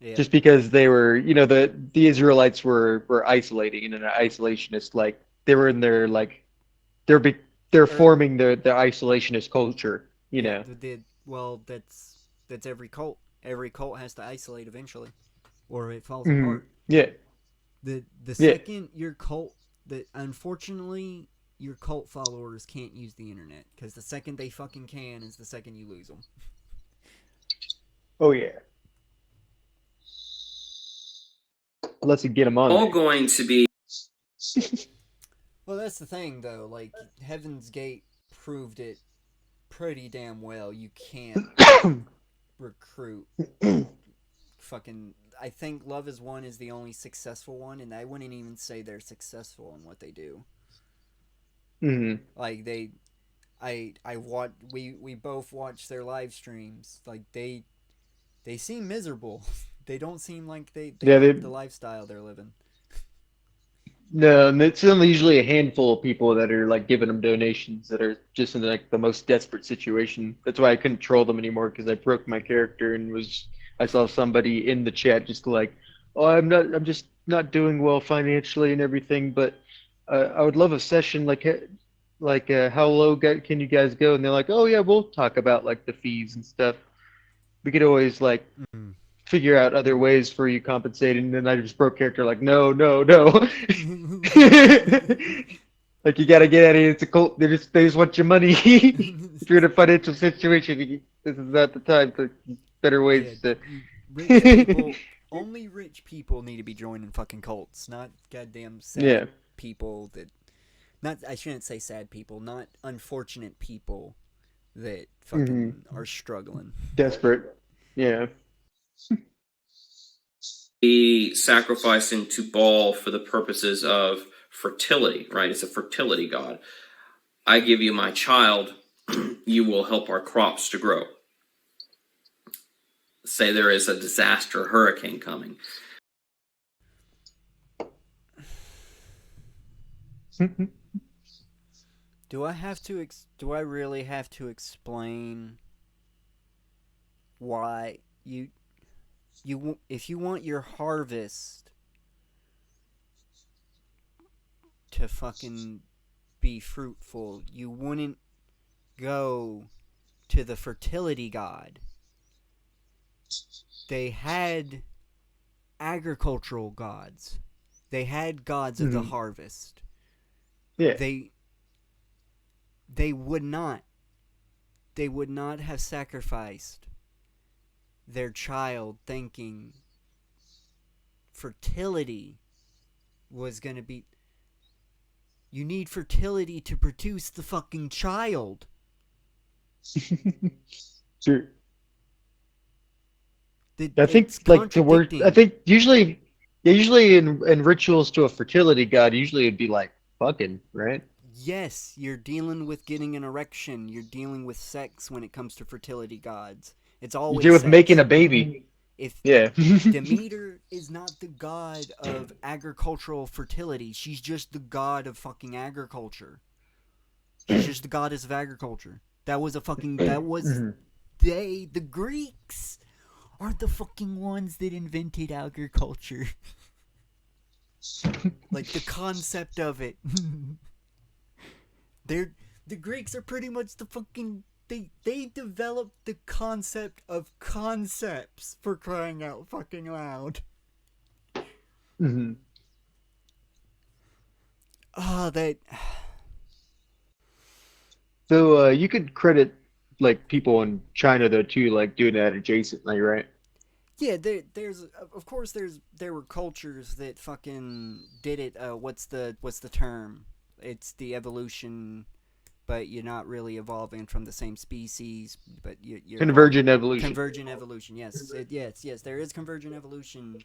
Yeah. Just because they were, the Israelites were isolating and an isolationist, like they were in their like they're forming their isolationist culture. Well, that's every cult. Every cult has to isolate eventually, or it falls apart. Yeah. The second your cult, unfortunately, your cult followers can't use the internet, because the second they fucking can is the second you lose them. Oh yeah. Unless you get them on. All going to be. Well, that's the thing, though. Like, Heaven's Gate proved it pretty damn well you can't recruit fucking. I think Love Is One is the only successful one, and I wouldn't even say they're successful in what they do. Mhm. Like we both watch their live streams. Like they seem miserable. They don't seem like they Yeah, love the lifestyle they're living. no, and it's only usually a handful of people that are like giving them donations that are just in like the most desperate situation. That's why I couldn't troll them anymore because I broke my character and I saw somebody in the chat just like, oh, I'm just not doing well financially and everything, but I would love a session how low can you guys go? And they're like, oh yeah, we'll talk about like the fees and stuff. We could always like figure out other ways for you compensating. And then I just broke character like, no, no, no. Like you gotta get out of here. It's a cult. They just want your money. If you're in a financial situation, this is not the time to better ways to. Rich people, only rich people need to be joining fucking cults, not goddamn sad Yeah. people that. Not I shouldn't say sad people, not unfortunate people that fucking are struggling. Desperate. Yeah. Be sacrificing to Baal for the purposes of fertility, right? It's a fertility god. I give you my child, you will help our crops to grow. Say there is a disaster, hurricane coming. Do I really have to explain why if you want your harvest to fucking be fruitful, you wouldn't go to the fertility god. They had agricultural gods. They had gods of the harvest. Yeah. They would not have sacrificed their child thinking fertility was going to be. You need fertility to produce the fucking child. Sure. I think like the word. I think usually in rituals to a fertility god, usually it'd be like fucking, right? Yes, you're dealing with getting an erection. You're dealing with sex when it comes to fertility gods. It's always You deal with sex. making a baby. If Yeah. Demeter is not the god of agricultural fertility, she's just the god of fucking agriculture. She's just the goddess of agriculture. The Greeks are the fucking ones that invented agriculture. Like the concept of it. The Greeks are pretty much the fucking they developed the concept of concepts, for crying out fucking loud. That. So you could credit like people in China though too, like doing that adjacently, right? Yeah, there were cultures that fucking did it. What's the term? It's the evolution, but you're not really evolving from the same species. But you're Convergent evolution. Convergent evolution. Yes, yes. There is convergent evolution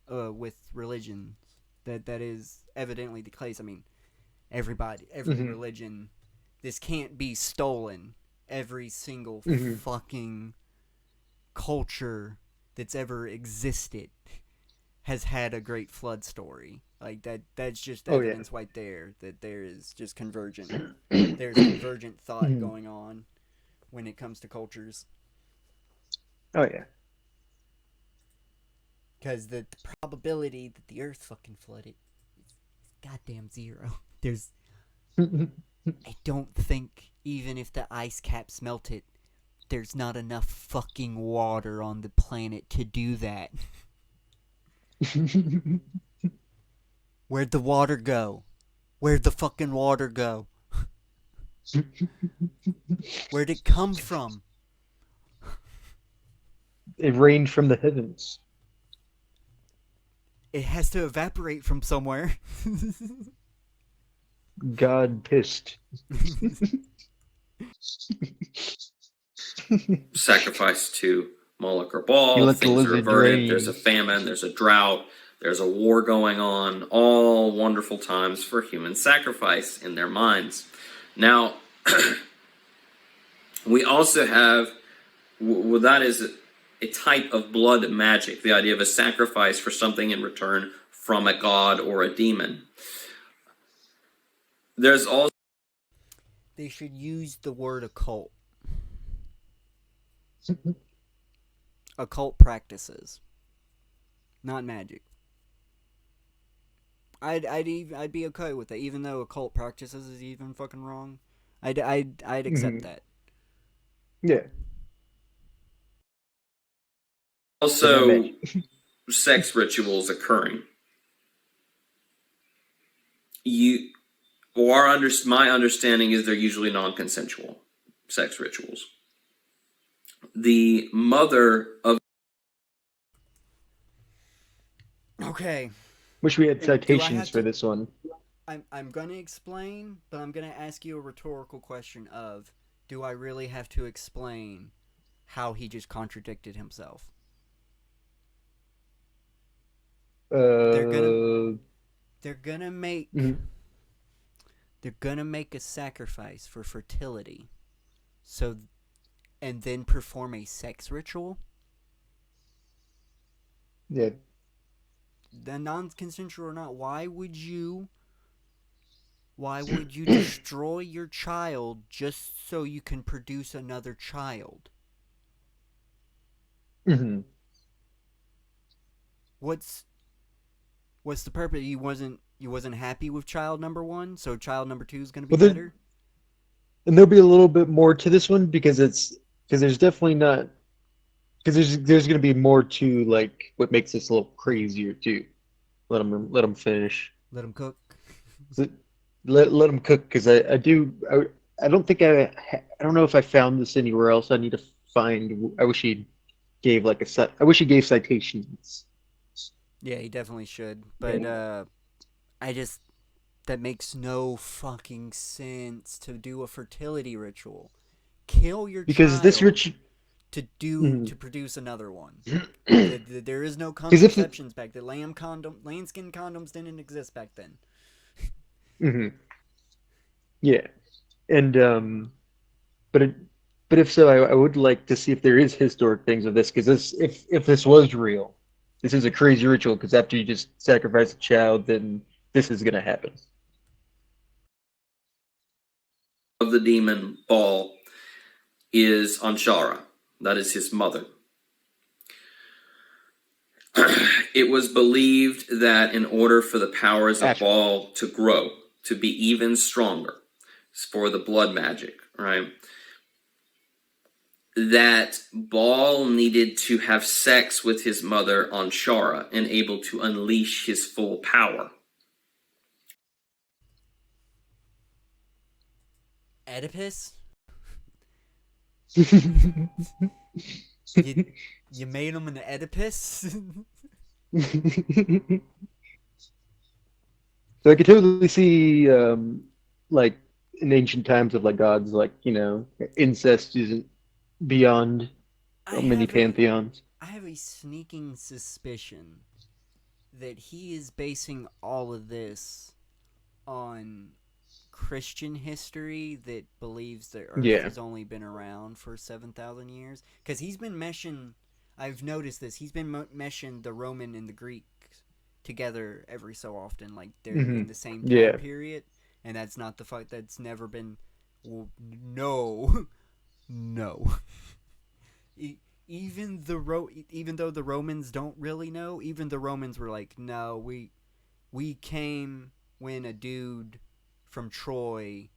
with religion. That is evidently the case. I mean, every religion. This can't be stolen. Every single fucking culture that's ever existed has had a great flood story. Like that's just evidence right there that there is just convergent. There's convergent thought going on when it comes to cultures. Oh yeah. Because the probability that the Earth fucking flooded is goddamn zero. There's I don't think even if the ice caps melted, there's not enough fucking water on the planet to do that. Where'd the water go? Where'd the fucking water go? Where'd it come from? It rained from the heavens. It has to evaporate from somewhere. God pissed. sacrifice to Moloch or Baal, You let the things are lizard averted, there's a drain. famine, there's a drought, there's a war going on, all wonderful times for human sacrifice in their minds. Now, we also have, well, that is a type of blood magic, the idea of a sacrifice for something in return from a god or a demon. There's also They should use the word occult. Occult practices, not magic. I'd be okay with that, even though occult practices is even fucking wrong. I'd accept that. Yeah. also sex rituals occurring. My understanding is they're usually non-consensual sex rituals. The mother of Okay. Wish we had Do I citations have for to- this one. I'm gonna explain, but I'm gonna ask you a rhetorical question of, do I really have to explain how he just contradicted himself? They're gonna make mhm. they're gonna make a sacrifice for fertility, so and then perform a sex ritual. Yeah. The non-consensual or not, why would you destroy your child just so you can produce another child? hmm What's the purpose? You wasn't happy with child number 1, so child number 2 is going to be Well, better? and there'll be a little bit more to this one because there's definitely not because there's going to be more to like what makes this a little crazier too. Let them finish. Let him cook. So, let them cook because I don't think I don't know if I found this anywhere else. I need to find. I wish he gave like I wish he gave citations. Yeah, he definitely should. But that makes no fucking sense to do a fertility ritual. Kill your Because child this rich to produce another one. There is no because if contraceptions back then. Lambskin condoms didn't exist back then. hmm yeah, and but it, but if so, I would like to see if there is historic things of this because this if this was real, this is a crazy ritual because after you just sacrifice a child, then this is gonna happen. the demon Baal is Anshara. That is his mother. It was believed that in order for the powers of Actually, Baal to grow, to be even stronger, for the blood magic, right? That Baal needed to have sex with his mother Anshara and able to unleash his full power. Oedipus? so You made him an Oedipus? I could totally see like in ancient times of like gods like incest isn't beyond I many have a pantheons. I have a sneaking suspicion that he is basing all of this on Christian history that believes the Earth Yeah. has only been around for 7,000 years. Because he's been meshing, I've noticed this, he's been meshing the Roman and the Greek together every so often. Like they're in the same time Yeah. period. And that's not the fuck, that's never been, well, no. No. Even though the Romans don't really know, even the Romans were like, no, we came when a dude from Troy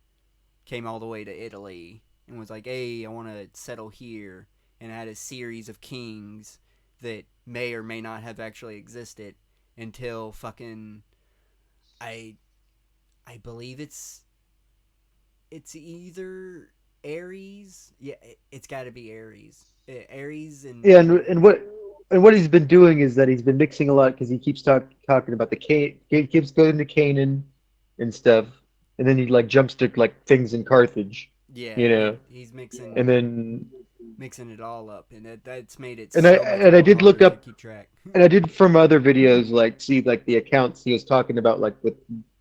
came all the way to Italy and was like, hey, I want to settle here, and had a series of kings that may or may not have actually existed until fucking I believe it's either Ares. Yeah, it's got to be Ares. Ares and Yeah, and what he's been doing is that he's been mixing a lot because he keeps talking about he keeps going to Canaan and stuff, and then he like jumps to like things in Carthage. Yeah, you know. he's And then mixing it all up, and that's made it and I so much and I more did look harder to up keep track. and I did from other videos like see like the accounts he was talking about like with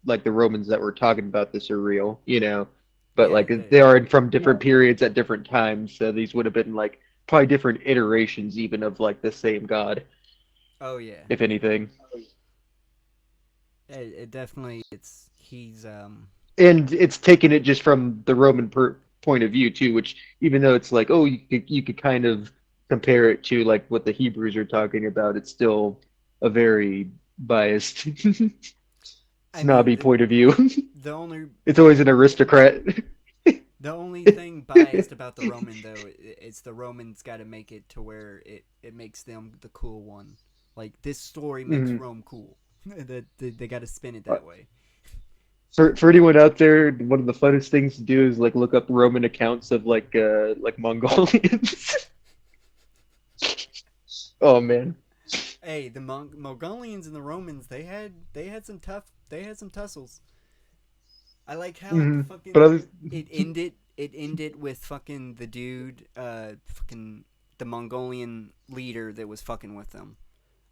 like the Romans that were talking about this are real, you know. But Yeah, like they are from different periods at different times, so these would have been like probably different iterations even of like the same god, oh yeah, if anything. it definitely he's And it's taken it just from the Roman point of view too, which even though it's like, oh, you could kind of compare it to like what the Hebrews are talking about, it's still a very biased, I mean snobby point of view. the only It's the always an only aristocrat. the only thing biased about the Roman though, it's the Romans got to make it to where it makes them the cool one. Like this story makes Mhm. Rome cool. They got to spin it that way. For anyone out there, one of the funnest things to do is like look up Roman accounts of like Mongolians. Oh man. Hey, the Mongolians and the Romans, they had some tussles. I like how the But fucking others, it ended with fucking the dude, fucking the Mongolian leader that was fucking with them.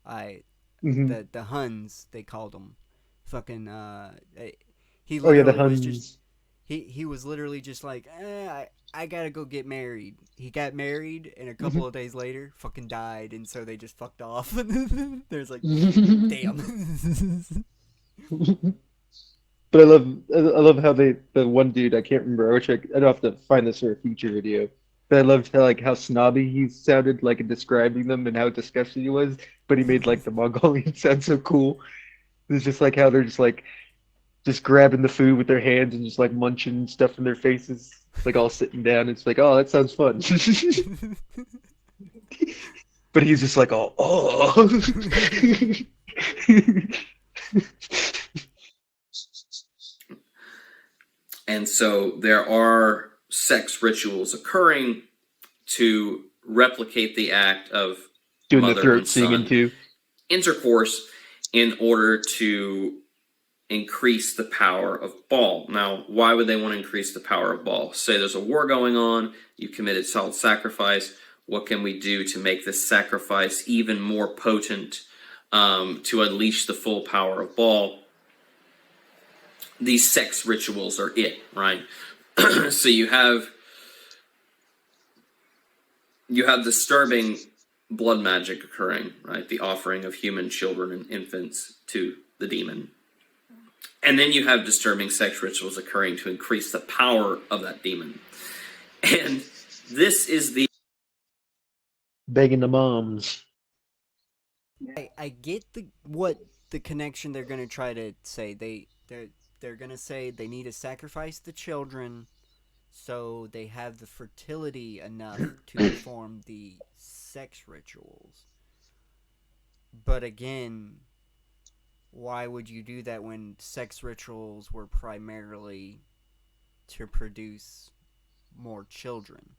I mhm. the Huns they called them. Fucking he Oh yeah, the literally was just Huns. he was literally just like, I gotta go get married. He got married, and a couple Mhm. of days later, fucking died, and so they just fucked off. There's like, damn. But I love how the one dude I can't remember. I'd have to find this for a future video. But I loved how like how snobby he sounded like in describing them and how disgusted he was. But he made like the Mongolian sound so cool. It's just like how they're just grabbing the food with their hands and just like munching stuff in their faces, like all sitting down. It's like, oh, that sounds fun. But he's just like, oh. And so there are sex rituals occurring to replicate the act of Doing the mother throat and singing son too. intercourse in order to increase the power of Baal. Now, why would they want to increase the power of Baal? Say there's a war going on, you committed child sacrifice. What can we do to make this sacrifice even more potent, to unleash the full power of Baal? These sex rituals are it, right? So you have disturbing blood magic occurring, right? The offering of human children and infants to the demon. And then you have disturbing sex rituals occurring to increase the power of that demon. And this is the Begging the moms. I get what the connection they're gonna try to say. They're gonna say they need to sacrifice the children so they have the fertility enough to perform the sex rituals. But again, why would you do that when sex rituals were primarily to produce more children?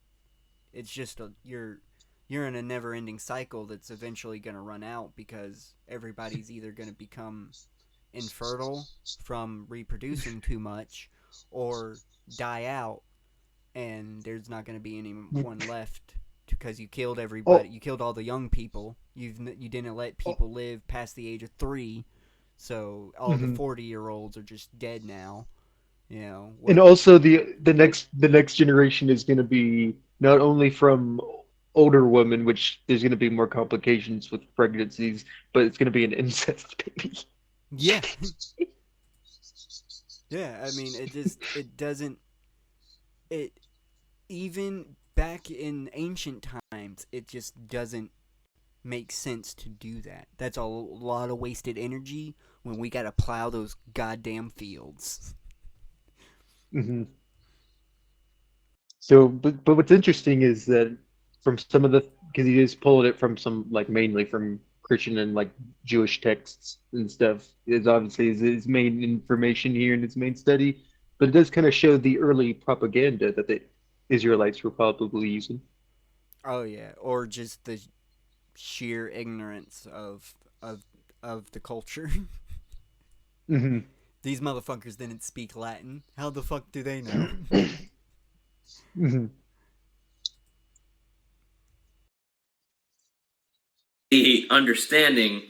It's just you're in a never-ending cycle that's eventually going to run out because everybody's either going to become infertile from reproducing too much or die out, and there's not going to be anyone left because you killed everybody. Oh, You killed all the young people. You didn't let people live past the age of 3, so all the mhm. 40-year-olds are just dead now. You know And what? also the next generation is going to be not only from older women, which there's going to be more complications with pregnancies, but it's going to be an incest baby. Yeah, yeah. I mean, it doesn't it even back in ancient times, it just doesn't make sense to do that. That's a lot of wasted energy when we gotta plow those goddamn fields. Hmm. So, but what's interesting is that from some of the because he just pulled it from some like mainly from Christian and like Jewish texts and stuff is obviously his main information here in his main study, but it does kind of show the early propaganda that the Israelites were probably using. Oh yeah, or just the sheer ignorance of of the culture. Hmm. These motherfuckers didn't speak Latin. How the fuck do they know? Mhm. The understanding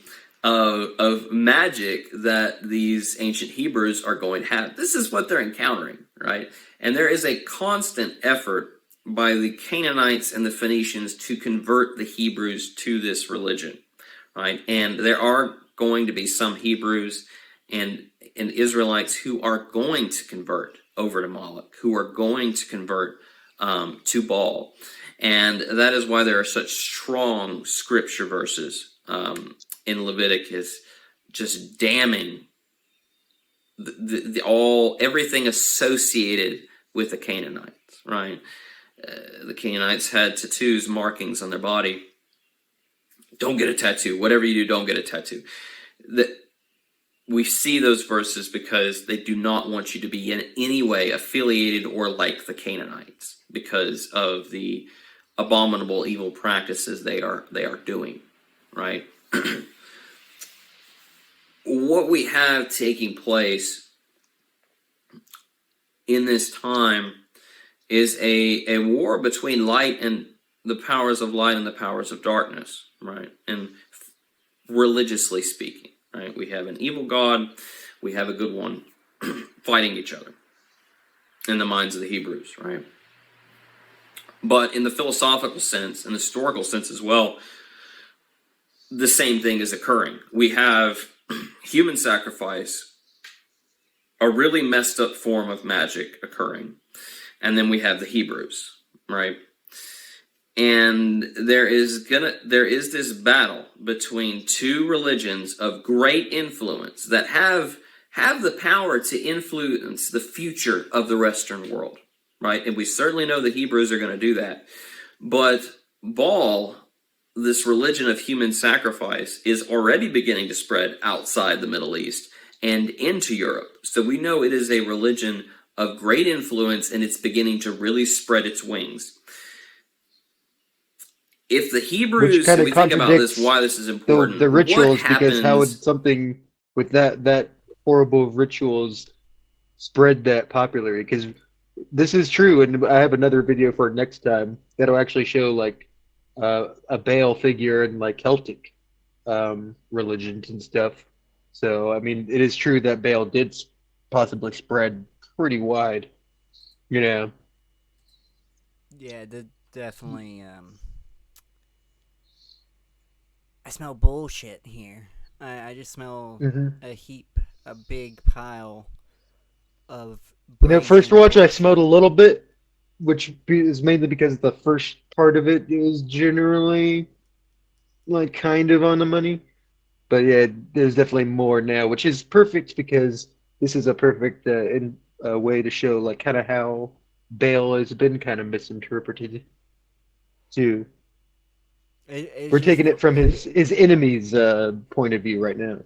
of magic that these ancient Hebrews are going to have. This is what they're encountering, right? And there is a constant effort by the Canaanites and the Phoenicians to convert the Hebrews to this religion, right? And there are going to be some Hebrews and Israelites who are going to convert over to Moloch, who are going to convert to Baal. And that is why there are such strong scripture verses in Leviticus, just damning everything associated with the Canaanites, right? The Canaanites had tattoos, markings on their body. Don't get a tattoo. Whatever you do, don't get a tattoo. We see those verses because they do not want you to be in any way affiliated or like the Canaanites because of the abominable evil practices they are doing, right? What we have taking place in this time is a war between light and the powers of light and the powers of darkness, right? And religiously speaking, right? We have an evil God, we have a good one fighting each other in the minds of the Hebrews, right? But in the philosophical sense and the historical sense as well, the same thing is occurring. We have human sacrifice, a really messed up form of magic occurring, and then we have the Hebrews, right? And there is this battle between two religions of great influence that have the power to influence the future of the Western world, right? And we certainly know the Hebrews are going to do that. But Baal, this religion of human sacrifice, is already beginning to spread outside the Middle East and into Europe. So we know it is a religion of great influence, and it's beginning to really spread its wings. If the Hebrews, Which kind we of think about this, contradicts why this is important. the rituals, what because how would happens? something with that horrible rituals spread that popularly? Because this is true, and I have another video for next time that'll actually show like a Baal figure in like Celtic religions and stuff. So I mean, it is true that Baal did possibly spread pretty wide. You know. Yeah, definitely. I smell bullshit here. I just smell Hmm. a big pile of First brazen watch I smelled a bullshit. little bit, which is mainly because the first part of it is generally like kind of on the money. But yeah, there's definitely more now, which is perfect because this is a perfect way to show like kind of how Bale has been kind of misinterpreted too. It's We're just taking it from his enemy's point of view right now.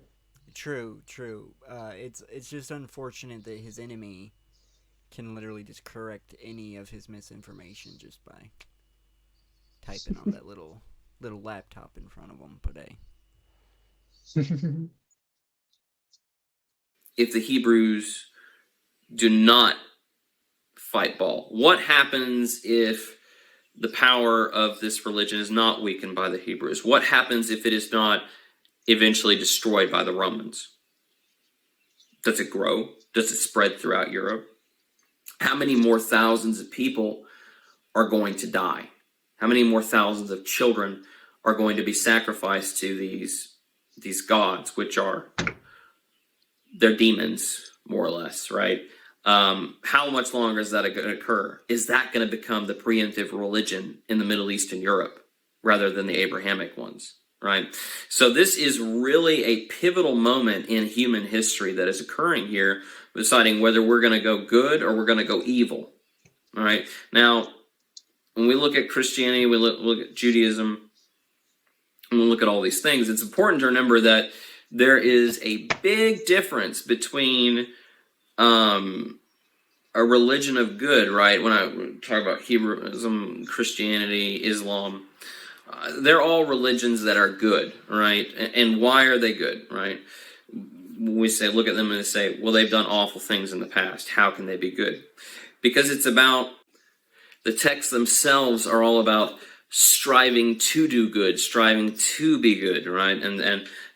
true, true. It's just unfortunate that his enemy can literally just correct any of his misinformation just by typing on that little laptop in front of him. But hey, If the Hebrews do not fight Baal, what happens if the power of this religion is not weakened by the Hebrews? What happens if it is not eventually destroyed by the Romans? Does it grow? Does it spread throughout Europe? How many more thousands of people are going to die? How many more thousands of children are going to be sacrificed to these gods, which are they're demons, more or less, right? How much longer is that going to occur? Is that going to become the preemptive religion in the Middle East and Europe rather than the Abrahamic ones, right? So this is really a pivotal moment in human history that is occurring here, deciding whether we're going to go good or we're going to go evil, all right? Now, when we look at Christianity, we look at Judaism, and we look at all these things, it's important to remember that there is a big difference between a religion of good, right? When I talk about Hebrewism, Christianity, Islam, they're all religions that are good, right? And why are they good, right? We say, look at them and say, well, they've done awful things in the past. How can they be good? Because it's about The texts themselves are all about striving to do good, striving to be good, right?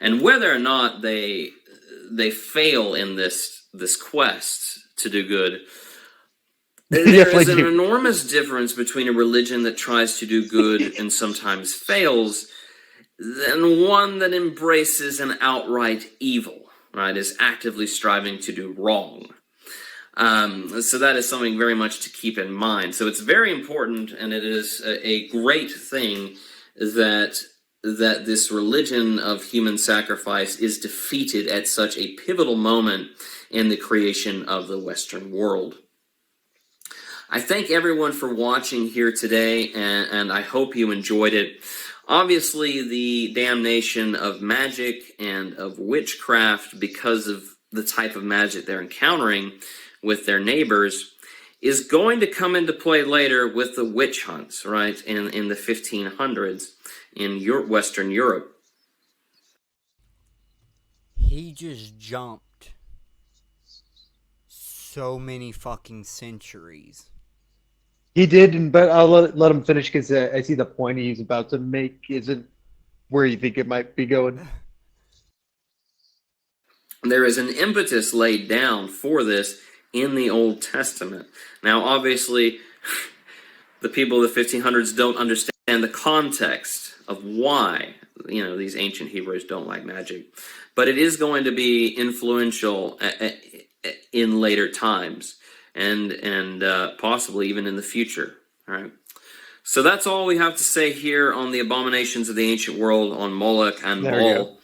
And whether or not they fail in this quest to do good, They there definitely is an do. enormous difference between a religion that tries to do good and sometimes fails, than one that embraces an outright evil, right? Is actively striving to do wrong. So that is something very much to keep in mind. So it's very important, and it is a great thing that this religion of human sacrifice is defeated at such a pivotal moment in the creation of the Western world. I thank everyone for watching here today, and I hope you enjoyed it. Obviously, the damnation of magic and of witchcraft, because of the type of magic they're encountering with their neighbors, is going to come into play later with the witch hunts, right, in the 1500s in Western Europe. He just jumped so many fucking centuries. He did, but I'll let him finish because I see the point he's about to make isn't where you think it might be going. There is an impetus laid down for this in the Old Testament. Now, obviously, the people of the 1500s don't understand the context of why, these ancient Hebrews don't like magic. But it is going to be influential in later times, and possibly even in the future. All right. So that's all we have to say here on the abominations of the ancient world, on Moloch and There Baal.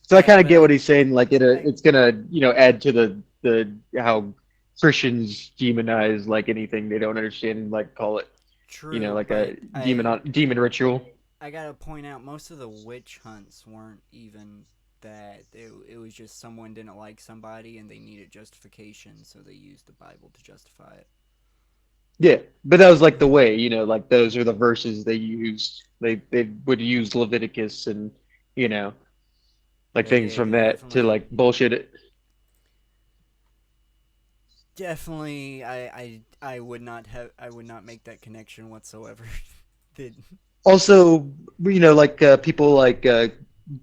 So I kind of get what he's saying. Like it's gonna add to the how Christians demonize like anything they don't understand and like call it True, like but a demon ritual. I gotta point out, most of the witch hunts weren't even that. It was just someone didn't like somebody and they needed justification, so they used the Bible to justify it. Yeah, but that was like the way, like those are the verses they used. They would use Leviticus and like things from that to like bullshit it. Definitely, I would not make that connection whatsoever. Also, like people like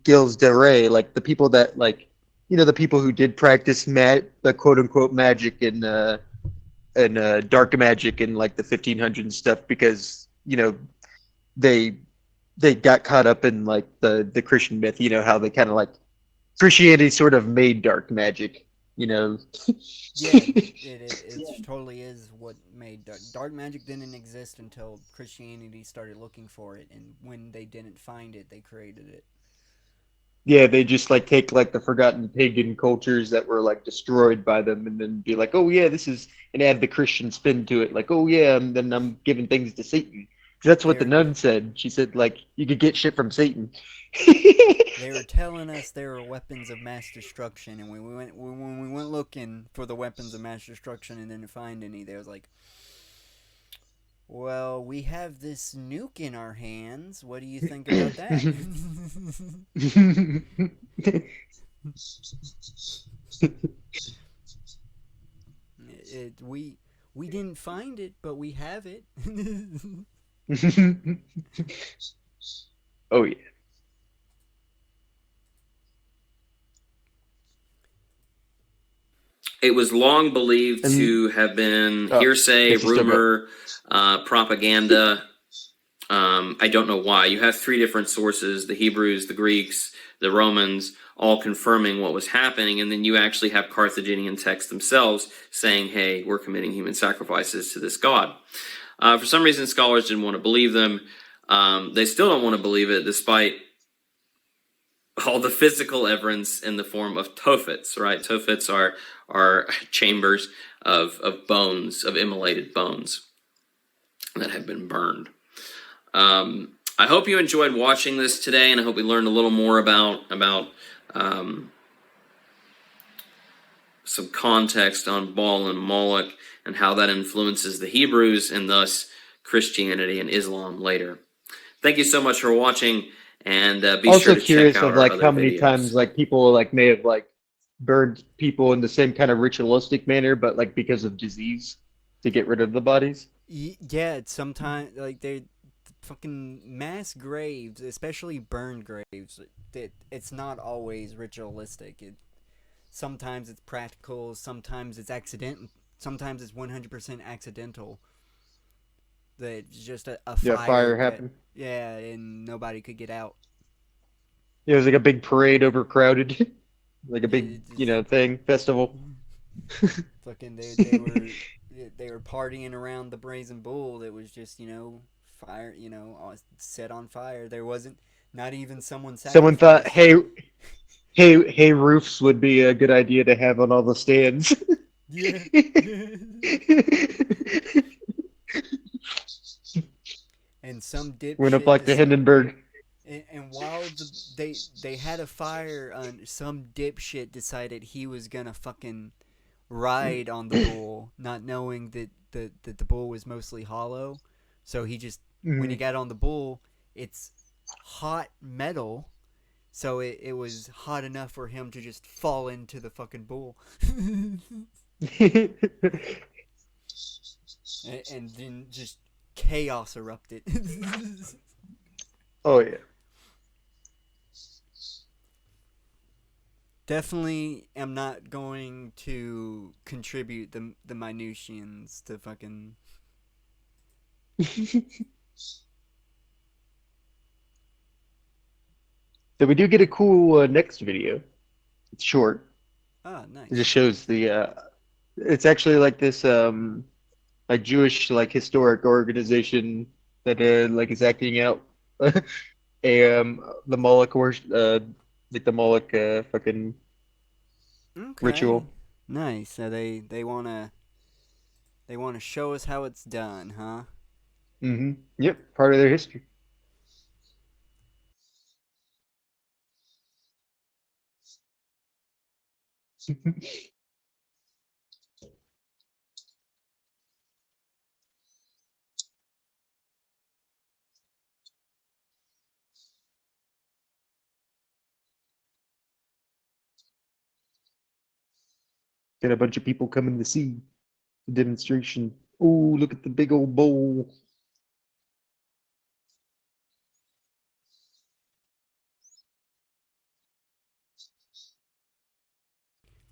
Gilles de Rais, like the people that like, the people who did practice the quote unquote magic and dark magic in like the 1500s and stuff, because they got caught up in like the Christian myth, how they kind of like Christianity sort of made dark magic, Yeah, it totally is what made dark magic didn't exist until Christianity started looking for it, and when they didn't find it, they created it. Yeah, they just like take like the forgotten pagan cultures that were like destroyed by them, and then be like, oh yeah, this is, and add the Christian spin to it, like, oh yeah, and then I'm giving things to Satan. That's what the nun said. She said like you could get shit from Satan. They were telling us there were weapons of mass destruction, and when we went looking for the weapons of mass destruction and didn't find any, they was like, well, we have this nuke in our hands. What do you think about that? We didn't find it, but we have it. Oh yeah. It was long believed to have been hearsay, rumor, propaganda. I don't know why. You have three different sources: the Hebrews, the Greeks, the Romans, all confirming what was happening, and then you actually have Carthaginian texts themselves saying, hey, we're committing human sacrifices to this god. For some reason, scholars didn't want to believe them. They still don't want to believe it, despite all the physical evidence in the form of tophets, right? Tophets are chambers of bones, of immolated bones that have been burned. I hope you enjoyed watching this today, and I hope we learned a little more about some context on Baal and Moloch and how that influences the Hebrews and thus Christianity and Islam later. Thank you so much for watching, and be also sure to curious check out of our like other how many videos. times like people like may have like burned people in the same kind of ritualistic manner, but like because of disease. to get rid of the bodies. Yeah, sometimes like they fucking mass graves, especially burned graves. It's not always ritualistic. Sometimes it's practical. Sometimes it's accidental. Sometimes it's 100% accidental. That just a Yeah, fire fire got, happened. yeah, and nobody could get out. It was like a big parade, overcrowded, like a Yeah, big, thing, festival. fucking they were partying around the brazen bull that was just fire, set on fire. There wasn't not even someone Someone thought, sacrificed. hey, roofs would be a good idea to have on all the stands. Yeah. And some Went up dipshit like the decided. Hindenburg. And while they had a fire, some dipshit decided he was gonna fucking ride on the bull, not knowing that the bull was mostly hollow. So he just, when he Mhm. got on the bull, it's hot metal, so it was hot enough for him to just fall into the fucking bull. And then just chaos erupted. Oh yeah. Definitely am not going to contribute the minutians to fucking. So we do get a cool next video. It's short. Ah, It just nice. shows the. It's actually like this like Jewish like historic organization that like is acting out the Moloch worship, like the Moloch fucking Okay, ritual. nice. So they wanna show us how it's done, huh? Yep, part of their history. Got a bunch of people coming to see the demonstration. Oh, look at the big old bowl.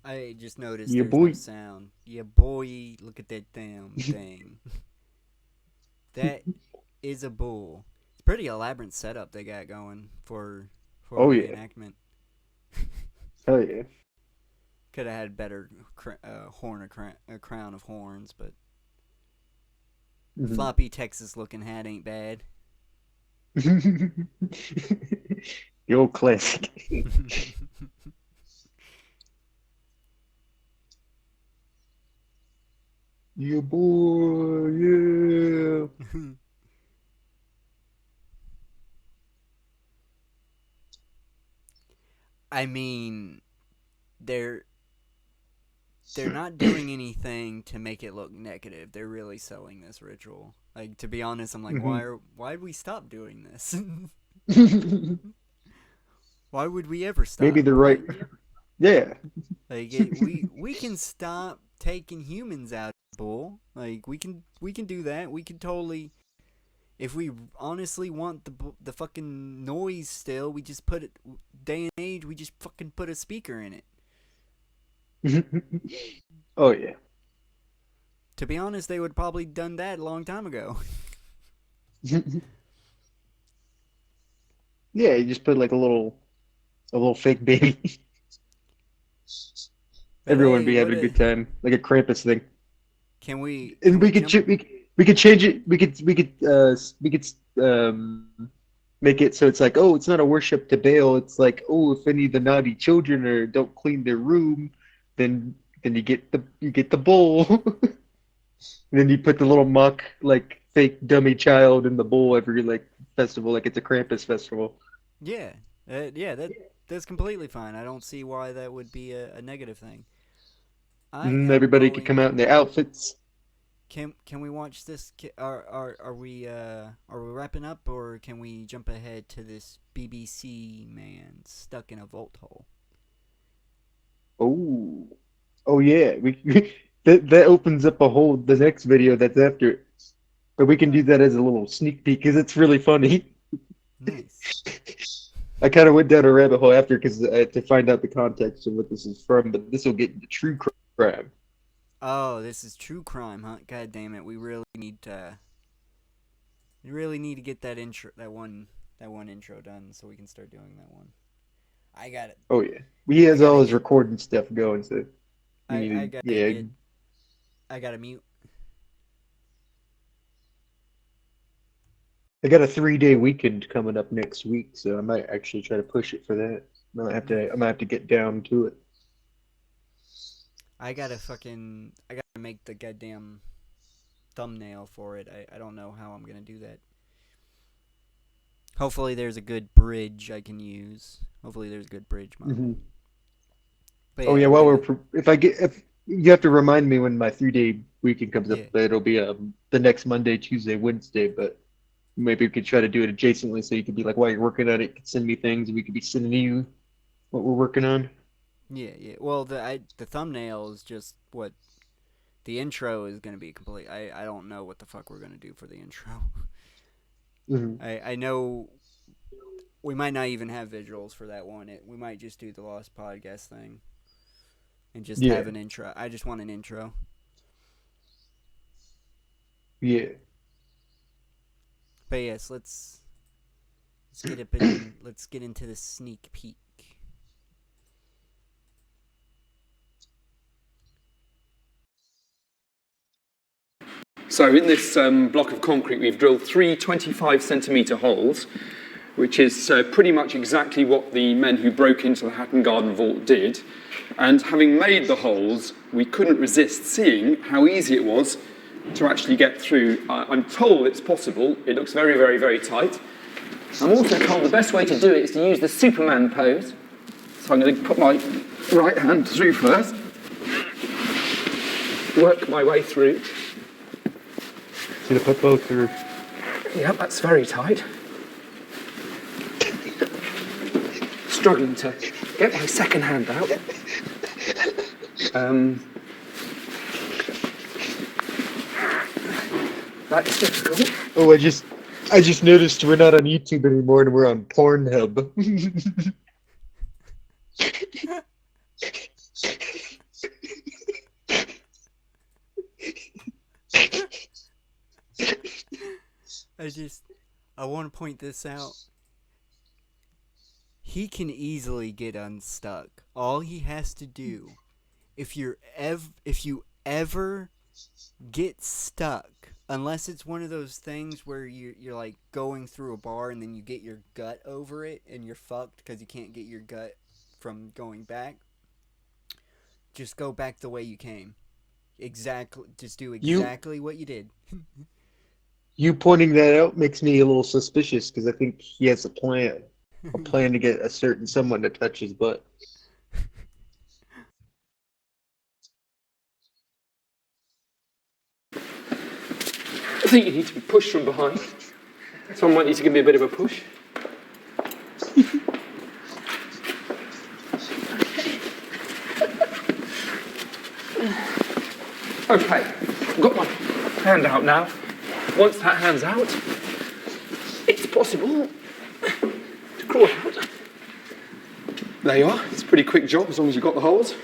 I just noticed Yeah, there's no boy. sound. Yeah, boy, look at that damn thing. That is a bull. It's a pretty elaborate setup they got going for a Oh yeah. reenactment. Hell yeah. Could have had better a crown of horns, but Mhm. floppy Texas looking hat ain't bad. The old classic. Yeah, boy. Yeah. I mean, they're they're not doing anything to make it look negative. They're really selling this ritual. Like, to be honest, I'm like, Mhm. why'd we stop doing this? Why would we ever Maybe stop? they're right. Yeah. We can stop taking humans out of the bull. Like, we can do that. We can totally, if we honestly want the fucking noise still, we just put it, day and age, we just fucking put a speaker in it. Oh yeah. To be honest, they would probably done that a long time ago. Yeah, you just put like a little fake baby. But Everyone hey, be having a good time, like a Krampus thing. can we And can we we could jump? we could change it. We could make it so it's like, oh, it's not a worship to Baal. It's like, oh, if any of the naughty children or don't clean their room, then you get the bowl. And then you put the little mock like fake dummy child in the bowl every like festival, like it's a Krampus festival. Yeah, yeah, that's completely fine. I don't see why that would be a negative thing. I And am everybody could come going. out in their outfits. Can we watch this? Are we wrapping up, or can we jump ahead to this BBC man stuck in a vault hole? Oh, oh yeah. We that opens up the next video that's after it. But we can do that as a little sneak peek because it's really funny. Nice. I kind of went down a rabbit hole after because to find out the context of what this is from, but this will get into true crime. Oh, this is true crime, huh? God damn it, we really need to get that intro, that one intro done so we can start doing that one. I got it. Oh yeah, he has all his get- recording stuff going, so I gotta mute. I got a 3-day weekend coming up next week, so I might actually try to push it for that. I might have to get down to it. I gotta make the goddamn thumbnail for it. I don't know how I'm gonna do that. Hopefully there's a good bridge I can use. Hopefully there's a good bridge model. Mm-hmm. But Oh yeah, if you have to remind me when my 3-day weekend comes up, but it'll be the next Monday, Tuesday, Wednesday, but maybe we could try to do it adjacently so you could be like, while you're working on it, you could send me things and we could be sending you what we're working on. Yeah. Well, the thumbnail is just what the intro is gonna be complete. I don't know what the fuck we're gonna do for the intro. Mm-hmm. I know we might not even have visuals for that one. We might just do the Lost Podcast thing and just have an intro. I just want an intro. Yeah. But yes, let's get into the sneak peek. So in this block of concrete, we've drilled 3 25-centimetre holes, which is pretty much exactly what the men who broke into the Hatton Garden vault did. And having made the holes, we couldn't resist seeing how easy it was to actually get through. I'm told it's possible. It looks very, very, very tight. I'm also told the best way to do it is to use the Superman pose. So I'm going to put my right hand through first, work my way through. Should have put both through. Yep, that's very tight. Struggling to get my second hand out. That is difficult. Oh, I just noticed we're not on YouTube anymore and we're on Pornhub. I want to point this out. He can easily get unstuck. All he has to do, if you ever get stuck, unless it's one of those things where you're like going through a bar and then you get your gut over it and you're fucked because you can't get your gut from going back, just go back the way you came. Just do exactly what you did. You pointing that out makes me a little suspicious because I think he has a plan to get a certain someone to touch his butt. I think you need to be pushed from behind. Someone might need to give me a bit of a push. Okay, I've got my hand out now. Once that hand's out, it's possible to crawl out. There you are. It's a pretty quick job as long as you've got the holes.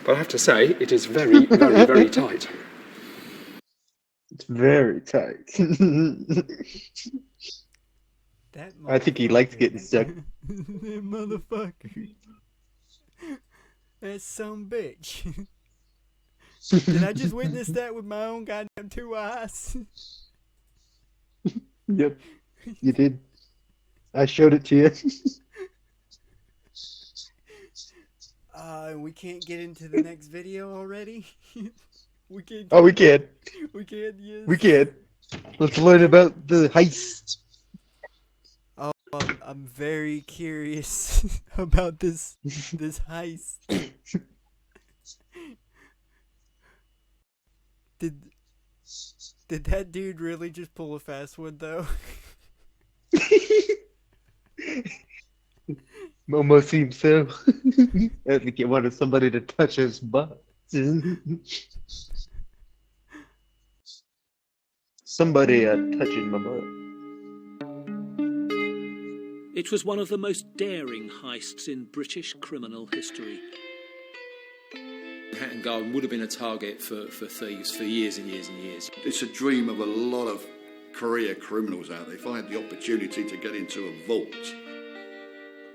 But I have to say, it is very, very, very tight. It's very tight. I think he likes getting stuck. That motherfucker. That some bitch. Did I just witness that with my own goddamn 2 eyes? Yep, you did. I showed it to you. We can't get into the next video already? We can't. Oh, we can. We can, yes. We can. Let's learn about the heist. Oh, I'm very curious about this heist. Did that dude really just pull a fast one though? Almost seems so. I think he wanted somebody to touch his butt. Somebody touching my butt. It was one of the most daring heists in British criminal history. Hatton Garden would have been a target for thieves for years and years and years. It's a dream of a lot of career criminals out there. If I had the opportunity to get into a vault.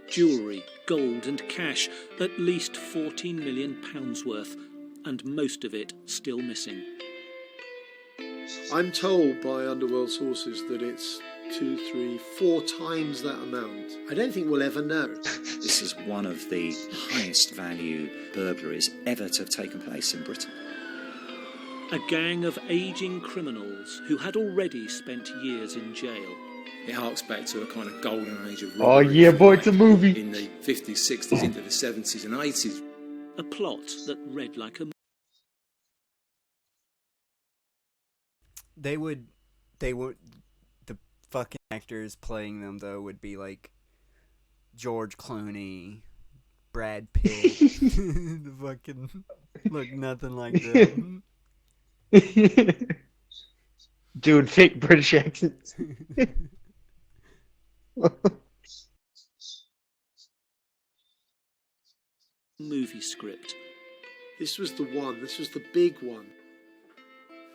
Jewellery, gold and cash, at least £14 million worth, and most of it still missing. I'm told by underworld sources that it's 2, 3, 4 times that amount. I don't think we'll ever know. This is one of the highest value burglaries ever to have taken place in Britain. A gang of ageing criminals who had already spent years in jail. It harks back to a kind of golden age of Oh robbery. yeah, boy, it's a movie. In the 50s, 60s, into the 70s and 80s. A plot that read like a... They would, the fucking actors playing them though would be like George Clooney, Brad Pitt, the fucking look nothing like them. Doing fake British accents. movie script. This was the one. This was the big one.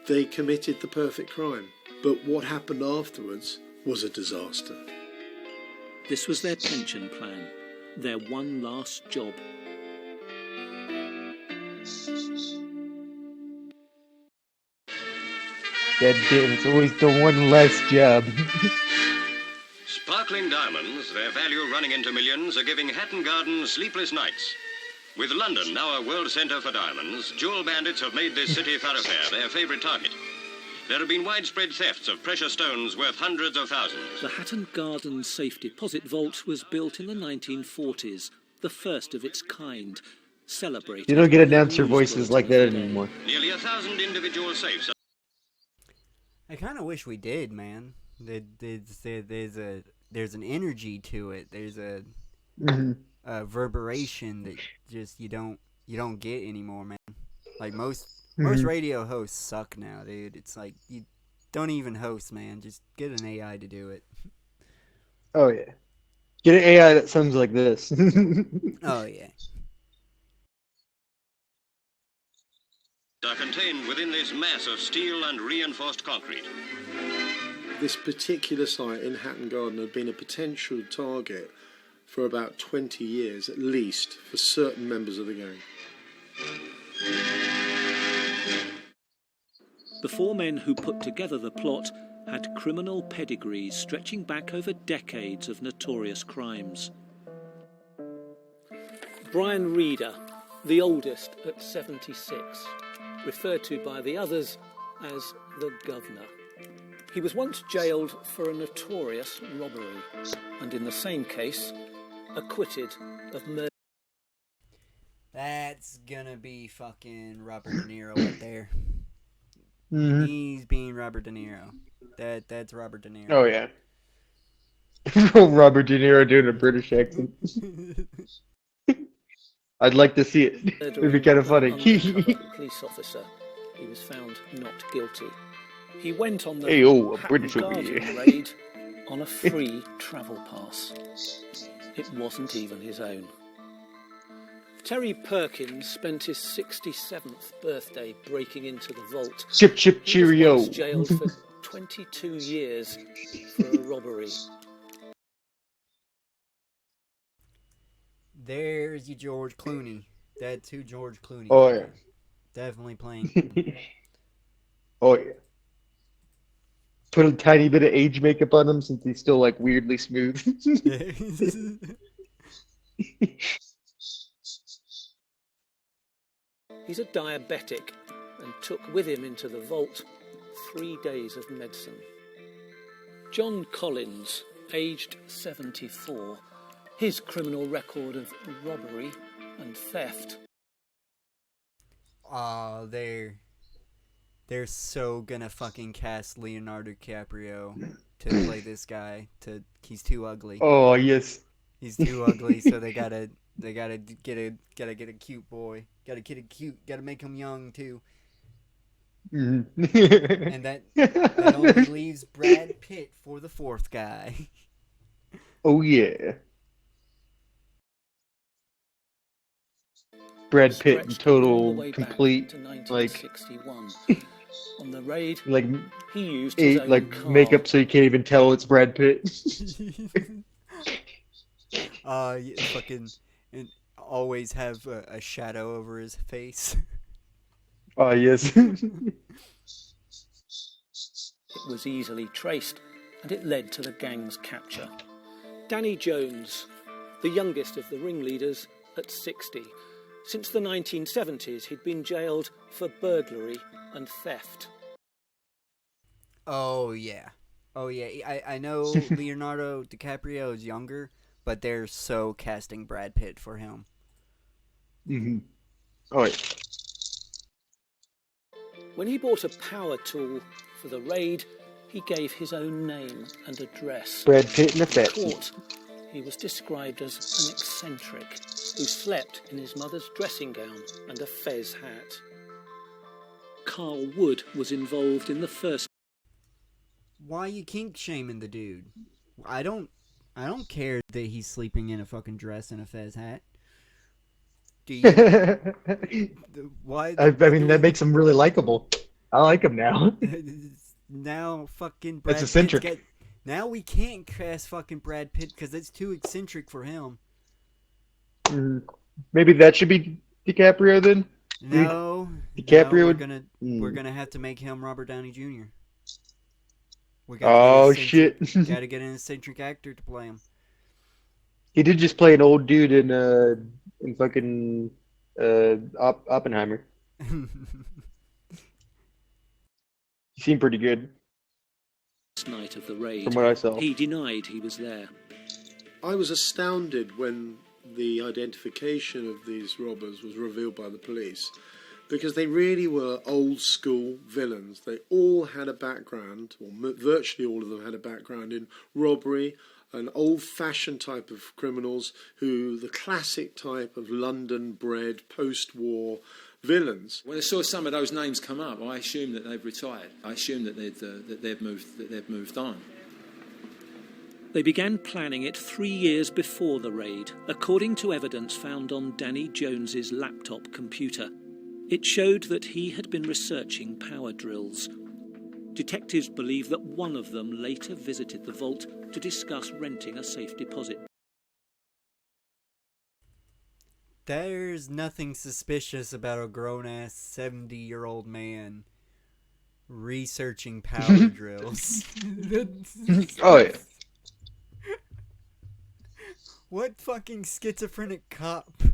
They committed the perfect crime. But what happened afterwards was a disaster. This was their pension plan, their one last job. God damn, it's always the one less job. Sparkling diamonds, their value running into millions, are giving Hatton Garden sleepless nights. With London now a world centre for diamonds, jewel bandits have made this city thoroughfare their favourite target. There have been widespread thefts of precious stones worth hundreds of thousands. The Hatton Garden Safe Deposit Vault was built in the 1940s, the first of its kind, celebrated... You don't get announcer voices like that anymore. Nearly 1,000 individual safes. I kind of wish we did, man. There's an energy to it. There's a reverberation that just you don't get anymore, man. Like most radio hosts suck now, dude. It's like you don't even host, man. Just get an AI to do it. Oh yeah, get an AI that sounds like this. Oh yeah. Are contained within this mass of steel and reinforced concrete. This particular site in Hatton Garden had been a potential target for about 20 years at least for certain members of the gang. The four men who put together the plot had criminal pedigrees stretching back over decades of notorious crimes. Brian Reeder, the oldest at 76, referred to by the others as the Governor. He was once jailed for a notorious robbery, and in the same case, acquitted of murder. That's gonna be fucking Robert De Niro right there. Mm-hmm. He's being Robert De Niro. That's Robert De Niro. Oh yeah. Robert De Niro doing a British accent. I'd like to see it. It'd be kind of funny. Police officer. He was found not guilty. He went on the British Garden raid on a free travel pass. It wasn't even his own. Terry Perkins spent his 67th birthday breaking into the vault. Chip cheerio. He was jailed for 22 years for a robbery. There's your George Clooney. That's who George Clooney is. Oh yeah. Definitely playing. Oh yeah. Put a tiny bit of age makeup on him since he's still like weirdly smooth. He's a diabetic and took with him into the vault 3 days of medicine. John Collins, aged 74, his criminal record of robbery and theft. Oh, they're so gonna fucking cast Leonardo DiCaprio to play this guy. He's too ugly. Oh yes. He's too ugly, so they gotta They gotta get a cute boy. Gotta get a cute. Gotta make him young too. And that only leaves Brad Pitt for the fourth guy. Oh yeah. Brad Pitt in Stretched all the total way back complete to like 1961. On the raid, like he used his own car. makeup so you can't even tell it's Brad Pitt. Fucking, and always have a shadow over his face. Oh yes. It was easily traced, and it led to the gang's capture. Danny Jones, the youngest of the ringleaders, at 60. Since the 1970s, he'd been jailed for burglary and theft. Oh yeah. I know Leonardo DiCaprio is younger, but they're so casting Brad Pitt for him. Mm-hmm. Oh yeah. When he bought a power tool for the raid, he gave his own name and address. Brad Pitt in a In fit. court, he was described as an eccentric who slept in his mother's dressing gown and a fez hat. Carl Wood was involved in the first. Why you kink shaming the dude? I don't care that he's sleeping in a fucking dress and a fez hat. Do you? Why? I mean, that makes him really likable. I like him now. Now fucking Brad That's eccentric. Pitt's now we can't cast fucking Brad Pitt because it's too eccentric for him. Maybe that should be DiCaprio then. No, DiCaprio. We're gonna have to make him Robert Downey Jr. Shit! Gotta get an eccentric actor to play him. He did just play an old dude in fucking Oppenheimer. He seemed pretty good. Night of the raid, from what I saw. He denied he was there. I was astounded when the identification of these robbers was revealed by the police, because they really were old school villains. They all had a background, or virtually all of them had a background in robbery, an old-fashioned type of criminals the classic type of London-bred post-war villains. When I saw some of those names come up, I assumed that they've retired. I assumed that they've moved on. They began planning it 3 years before the raid, according to evidence found on Danny Jones's laptop computer. It showed that he had been researching power drills. Detectives believe that one of them later visited the vault to discuss renting a safe deposit. There's nothing suspicious about a grown-ass 70-year-old man researching power drills. Oh yeah. What fucking schizophrenic cop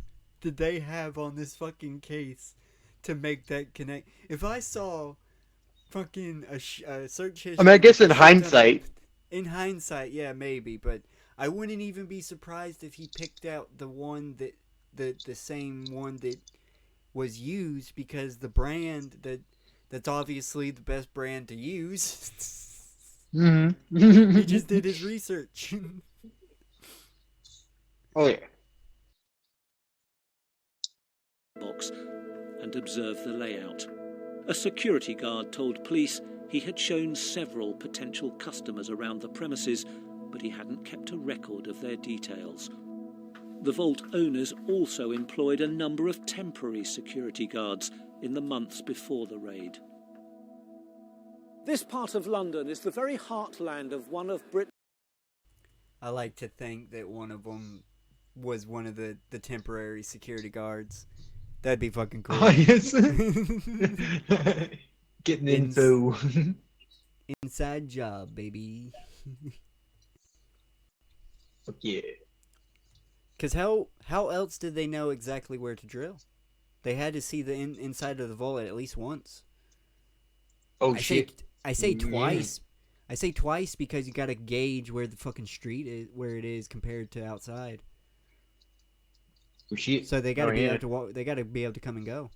did they have on this fucking case to make that connect? If I saw fucking a search history... I mean, I guess in hindsight. In hindsight, yeah, maybe, but I wouldn't even be surprised if he picked out the one that... the same one that was used, because the brand that's obviously the best brand to use. Mm-hmm. He just did his research. Oh yeah. Box and observed the layout. A security guard told police he had shown several potential customers around the premises, but he hadn't kept a record of their details. The vault owners also employed a number of temporary security guards in the months before the raid. This part of London is the very heartland of one of Britain's... I like to think that one of them was one of the temporary security guards. That'd be fucking cool. Oh, yes. Getting info. Inside job, baby. Fuck yeah. Because how else did they know exactly where to drill? They had to see the inside of the vault at least once. Oh, shit. I say twice. I say twice because you gotta gauge where the fucking street is, where it is compared to outside. Oh, shit. So they gotta be able to walk. They gotta be able to come and go.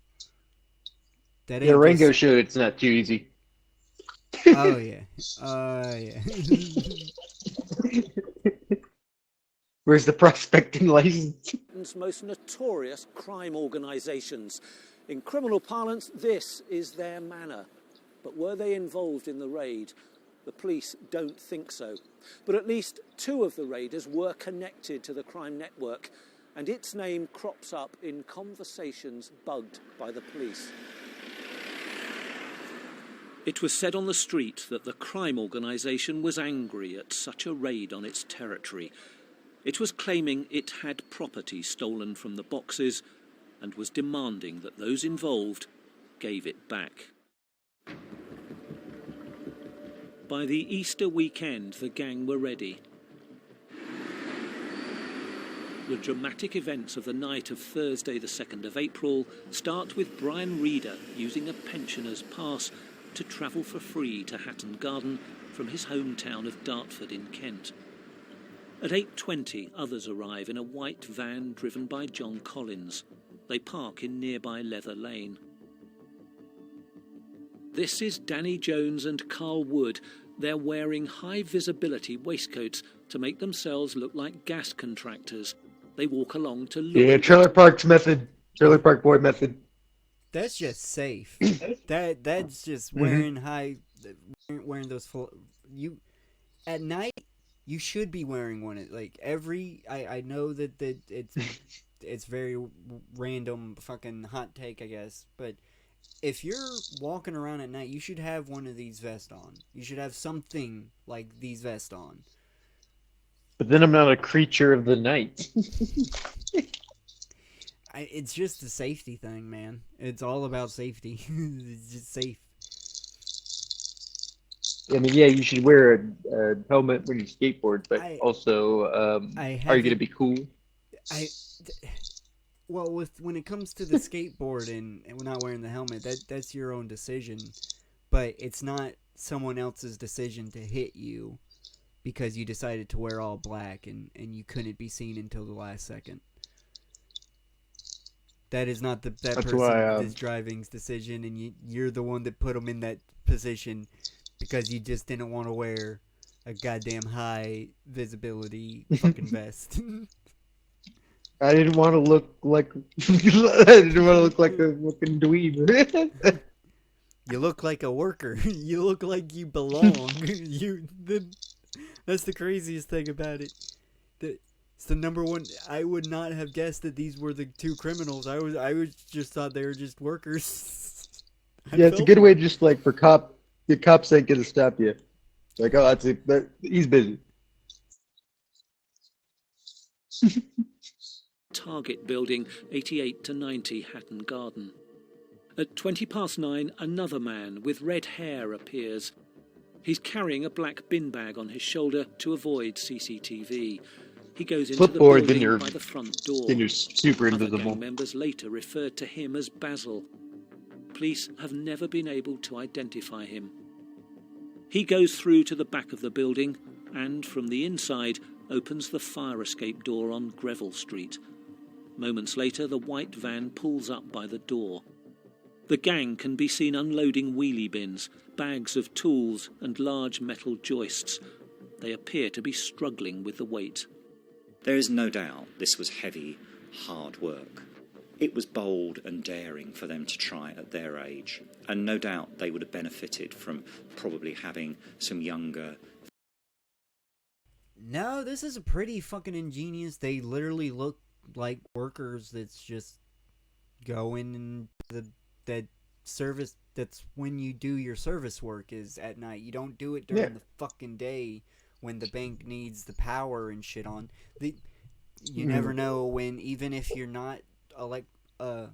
That Yeah, Rango showed it's not too easy. Oh yeah. Yeah. Where's the prospecting license? Britain's most notorious crime organisations. In criminal parlance, this is their manner. But were they involved in the raid? The police don't think so. But at least two of the raiders were connected to the crime network, and its name crops up in conversations bugged by the police. It was said on the street that the crime organisation was angry at such a raid on its territory. It was claiming it had property stolen from the boxes and was demanding that those involved gave it back. By the Easter weekend, the gang were ready. The dramatic events of the night of Thursday the 2nd of April start with Brian Reader using a pensioner's pass to travel for free to Hatton Garden from his hometown of Dartford in Kent. At 8:20, others arrive in a white van driven by John Collins. They park in nearby Leather Lane. This is Danny Jones and Carl Wood. They're wearing high-visibility waistcoats to make themselves look like gas contractors. They walk along to look... Yeah, Trailer Park's method. Trailer Park Boy method. That's just safe. That's just wearing wearing those you at night. You should be wearing one. Like I know that it's very random fucking hot take, I guess, but if you're walking around at night, you should have one of these vests on. You should have something like these vests on. But then I'm not a creature of the night. It's just a safety thing, man. It's all about safety. It's just safe. I mean, yeah, you should wear a helmet when you skateboard, but also, are you going to be cool? Well, when it comes to the skateboard and not wearing the helmet, that's your own decision. But it's not someone else's decision to hit you because you decided to wear all black and you couldn't be seen until the last second. That is not that person's driving's decision, and you're the one that put them in that position because you just didn't want to wear a goddamn high visibility fucking vest. I didn't want to look like a fucking dweeb. You look like a worker. You look like you belong. That's the craziest thing about it. It's the number one. I would not have guessed that these were the two criminals. I just thought they were just workers. Yeah, it's a good way just like for the cops ain't gonna stop you. Like, oh, that's it. He's busy. Target Building, 88 to 90 Hatton Garden. At 9:20, another man with red hair appears. He's carrying a black bin bag on his shoulder to avoid CCTV. He goes into the building by the front door. Then you're super Other invisible. gang members later referred to him as Basil. Police have never been able to identify him. He goes through to the back of the building and, from the inside, opens the fire escape door on Greville Street. Moments later, the white van pulls up by the door. The gang can be seen unloading wheelie bins, bags of tools and large metal joists. They appear to be struggling with the weight. There is no doubt this was heavy, hard work. It was bold and daring for them to try at their age, and no doubt they would have benefited from probably having some younger... No, this is a pretty fucking ingenious. They literally look like workers that's just going and that service. That's when you do your service work is at night. You don't do it during the fucking day when the bank needs the power and shit on. You never know when, even if you're not an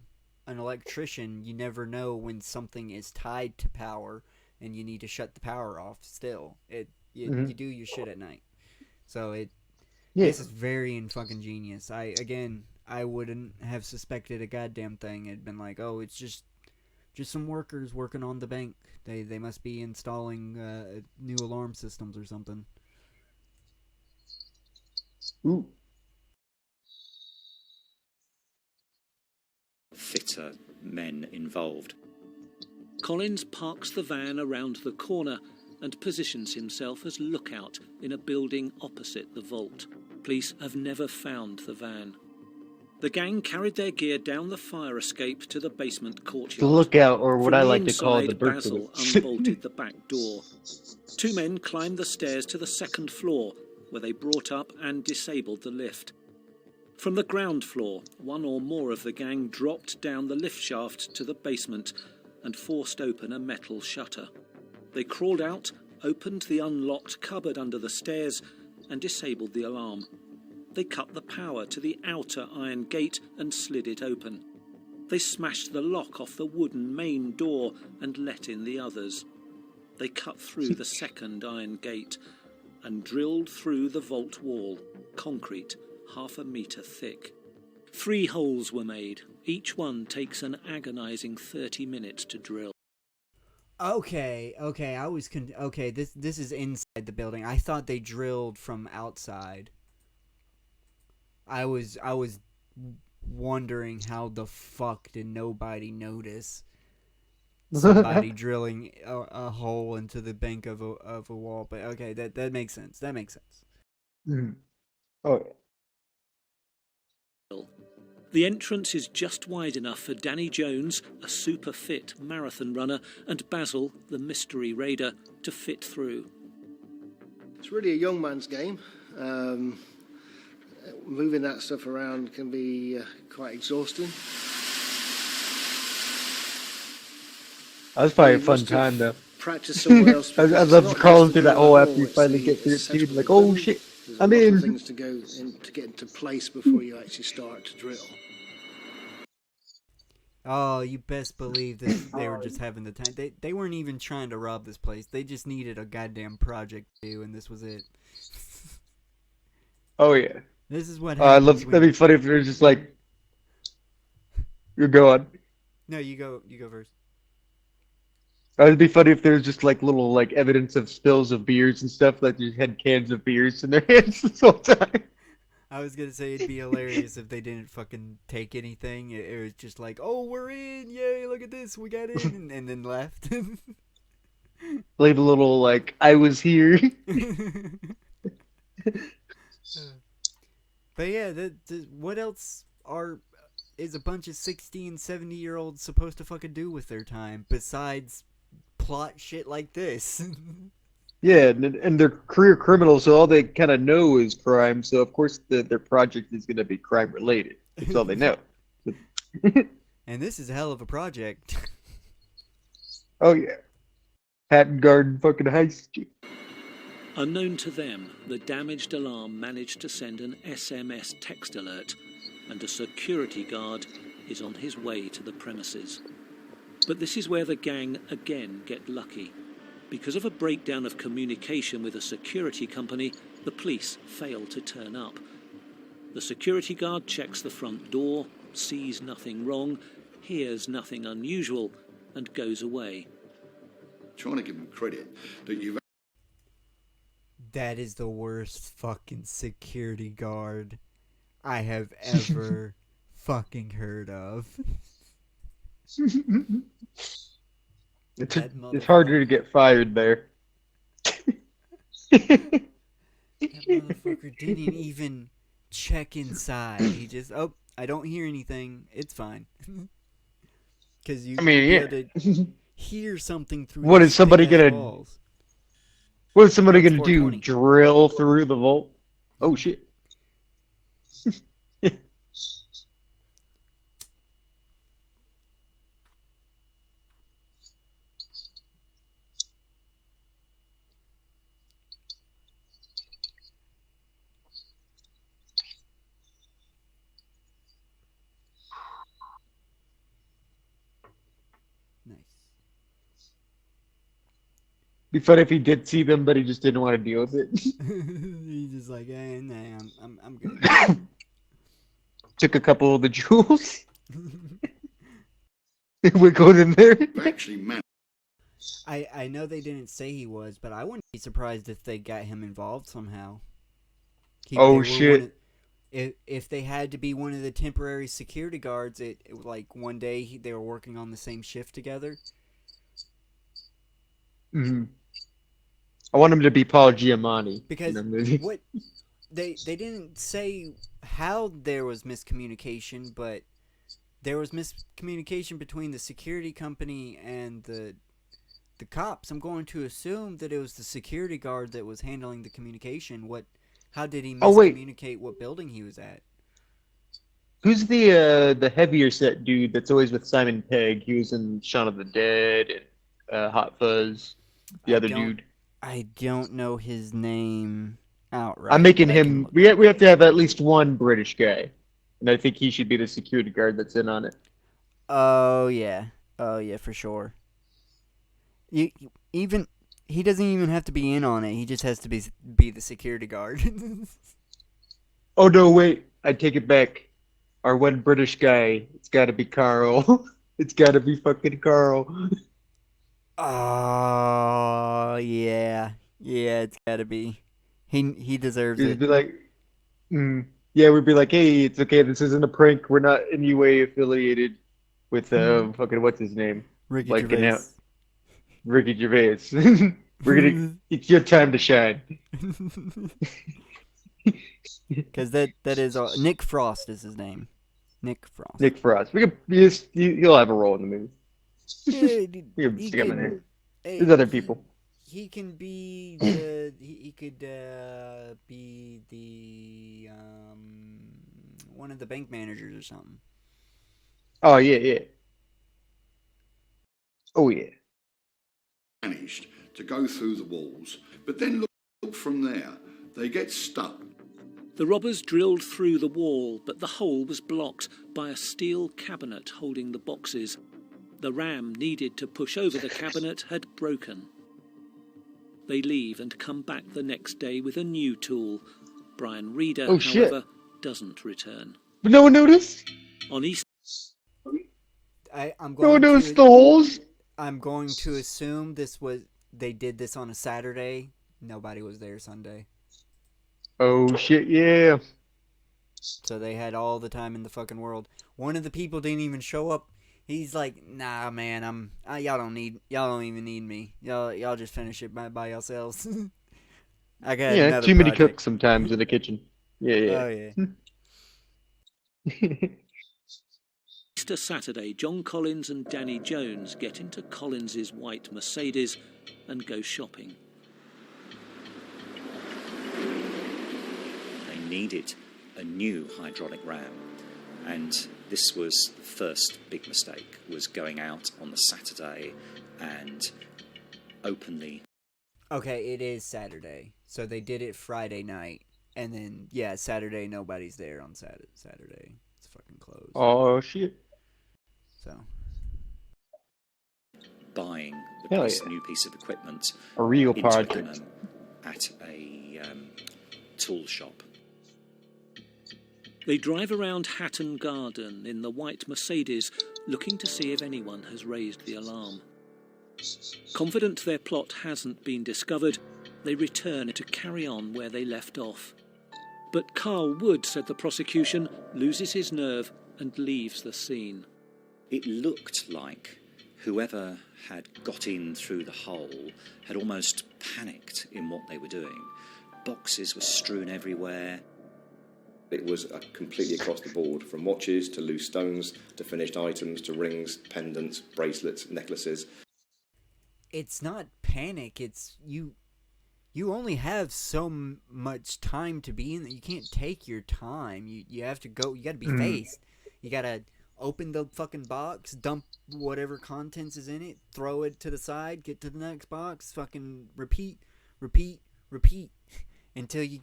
electrician, you never know when something is tied to power and you need to shut the power off still. You do your shit at night. So this is very fucking genius. I wouldn't have suspected a goddamn thing. It'd been like, oh, it's just some workers working on the bank. They must be installing new alarm systems or something. Ooh. Fitter men involved. Collins parks the van around the corner and positions himself as lookout in a building opposite the vault. police have never found the van. The gang carried their gear down the fire escape to the basement courtyard. The lookout, or what From I the like to call the inside, Basil Berkowitz. unbolted the back door. Two men climbed the stairs to the second floor, where they brought up and disabled the lift. From the ground floor, one or more of the gang dropped down the lift shaft to the basement and forced open a metal shutter. They crawled out, opened the unlocked cupboard under the stairs, and disabled the alarm. They cut the power to the outer iron gate and slid it open. They smashed the lock off the wooden main door and let in the others. They cut through the second iron gate and drilled through the vault wall, concrete, 1/2 metre thick. 3 holes were made. Each one takes an agonising 30 minutes to drill. Okay, this is inside the building. I thought they drilled from outside. I was wondering how the fuck did nobody notice somebody drilling a hole into the bank of a wall. But okay, that makes sense. That makes sense. Mm. Oh. The entrance is just wide enough for Danny Jones, a super fit marathon runner, and Basil, the mystery raider, to fit through. It's really a young man's game. Moving that stuff around can be quite exhausting. That was probably a fun time, though. Practice somewhere else. I love crawling through that hole after you finally get through it, dude. Like, oh shit, I'm There's a lot in. of things to go in to get into place before you actually start to drill. Oh, you best believe that they were just having the time. They weren't even trying to rob this place. They just needed a goddamn project to do, and this was it. Oh yeah. This is what I happens. love. That'd be funny if there's just like, you're going. No, you go first. It'd be funny if there's just like little like evidence of spills of beers and stuff. Like you had cans of beers in their hands this whole time. I was gonna say it'd be hilarious if they didn't fucking take anything. It was just like, oh, we're in, yay! Look at this, we got in, and then left. Leave a little like, I was here. But yeah, what else is a bunch of 60 and 70-year-olds supposed to fucking do with their time besides plot shit like this? Yeah, and they're career criminals, so all they kind of know is crime. So of course their project is going to be crime related. That's all they know. And this is a hell of a project. Oh yeah, Hatton Garden fucking heist. Unknown to them, the damaged alarm managed to send an SMS text alert, and a security guard is on his way to the premises. But this is where the gang again get lucky. Because of a breakdown of communication with a security company, the police fail to turn up. The security guard checks the front door, sees nothing wrong, hears nothing unusual, and goes away. Trying to give them credit that you've. That is the worst fucking security guard I have ever fucking heard of. It's harder to get fired there. That motherfucker didn't even check inside. He just, oh, I don't hear anything. It's fine. Because you hear something through. What is somebody gonna? Walls. What is somebody gonna do? Drill through the vault? Oh shit! Be funny if he did see them, but he just didn't want to deal with it. He's just like, nah, I'm good. Took a couple of the jewels. We go in there. Actually, man. I know they didn't say he was, but I wouldn't be surprised if they got him involved somehow. Oh shit! If they had to be one of the temporary security guards, it like one day they were working on the same shift together. Mm-hmm. I want him to be Paul Giamatti. Because they didn't say how there was miscommunication, but there was miscommunication between the security company and the cops. I'm going to assume that it was the security guard that was handling the communication. How did he miscommunicate what building he was at? Who's the heavier set dude that's always with Simon Pegg? He was in Shaun of the Dead and Hot Fuzz. The other dude. I don't know his name outright. I'm making him. We have to have at least one British guy, and I think he should be the security guard that's in on it. Oh yeah, for sure. He doesn't even have to be in on it. He just has to be the security guard. Oh no, wait! I take it back. Our one British guy. It's got to be Carl. It's got to be fucking Carl. Oh yeah, it's got to be. He deserves He'd it. be like, yeah, we'd be like, hey, it's okay. This isn't a prank. We're not in any way affiliated with fucking what's his name, Ricky like, Gervais. you know, Ricky Gervais. It's your time to shine. Because that is Nick Frost is his name. Nick Frost. Nick Frost. He'll have a role in the movie. He Stick him in there. Hey, There's other people. He can be the. he could be the one of the bank managers or something. Oh yeah. Oh yeah. Managed to go through the walls, but then look from there. They get stuck. The robbers drilled through the wall, but the hole was blocked by a steel cabinet holding the boxes. The ram needed to push over the cabinet had broken. They leave and come back the next day with a new tool. Brian Reeder, however, doesn't return. But no one noticed? On Easter... No one noticed the holes? I'm going to assume they did this on a Saturday. Nobody was there Sunday. Oh shit, yeah. So they had all the time in the fucking world. One of the people didn't even show up. He's like, nah, man, y'all don't even need me. Y'all just finish it by yourselves. I got another too many project. cooks sometimes in the kitchen. Yeah. Oh yeah. Easter Saturday, John Collins and Danny Jones get into Collins's white Mercedes and go shopping. They needed a new hydraulic ram, and this was the first big mistake, was going out on the Saturday and openly... Okay, it is Saturday. So they did it Friday night, and then, Saturday, nobody's there on Saturday. It's fucking closed. Oh, shit. So... buying new piece of equipment. A real in project. Twickenham at a tool shop. They drive around Hatton Garden in the white Mercedes, looking to see if anyone has raised the alarm. Confident their plot hasn't been discovered, they return to carry on where they left off. But Carl Wood, said the prosecution, loses his nerve and leaves the scene. It looked like whoever had got in through the hole had almost panicked in what they were doing. Boxes were strewn everywhere. It was completely across the board, from watches to loose stones to finished items to rings, pendants, bracelets, necklaces. It's not panic. It's you only have so much time to be in there. You can't take your time. You have to go. You got to be faced. You got to open the fucking box, dump whatever contents is in it, throw it to the side, get to the next box, fucking repeat until you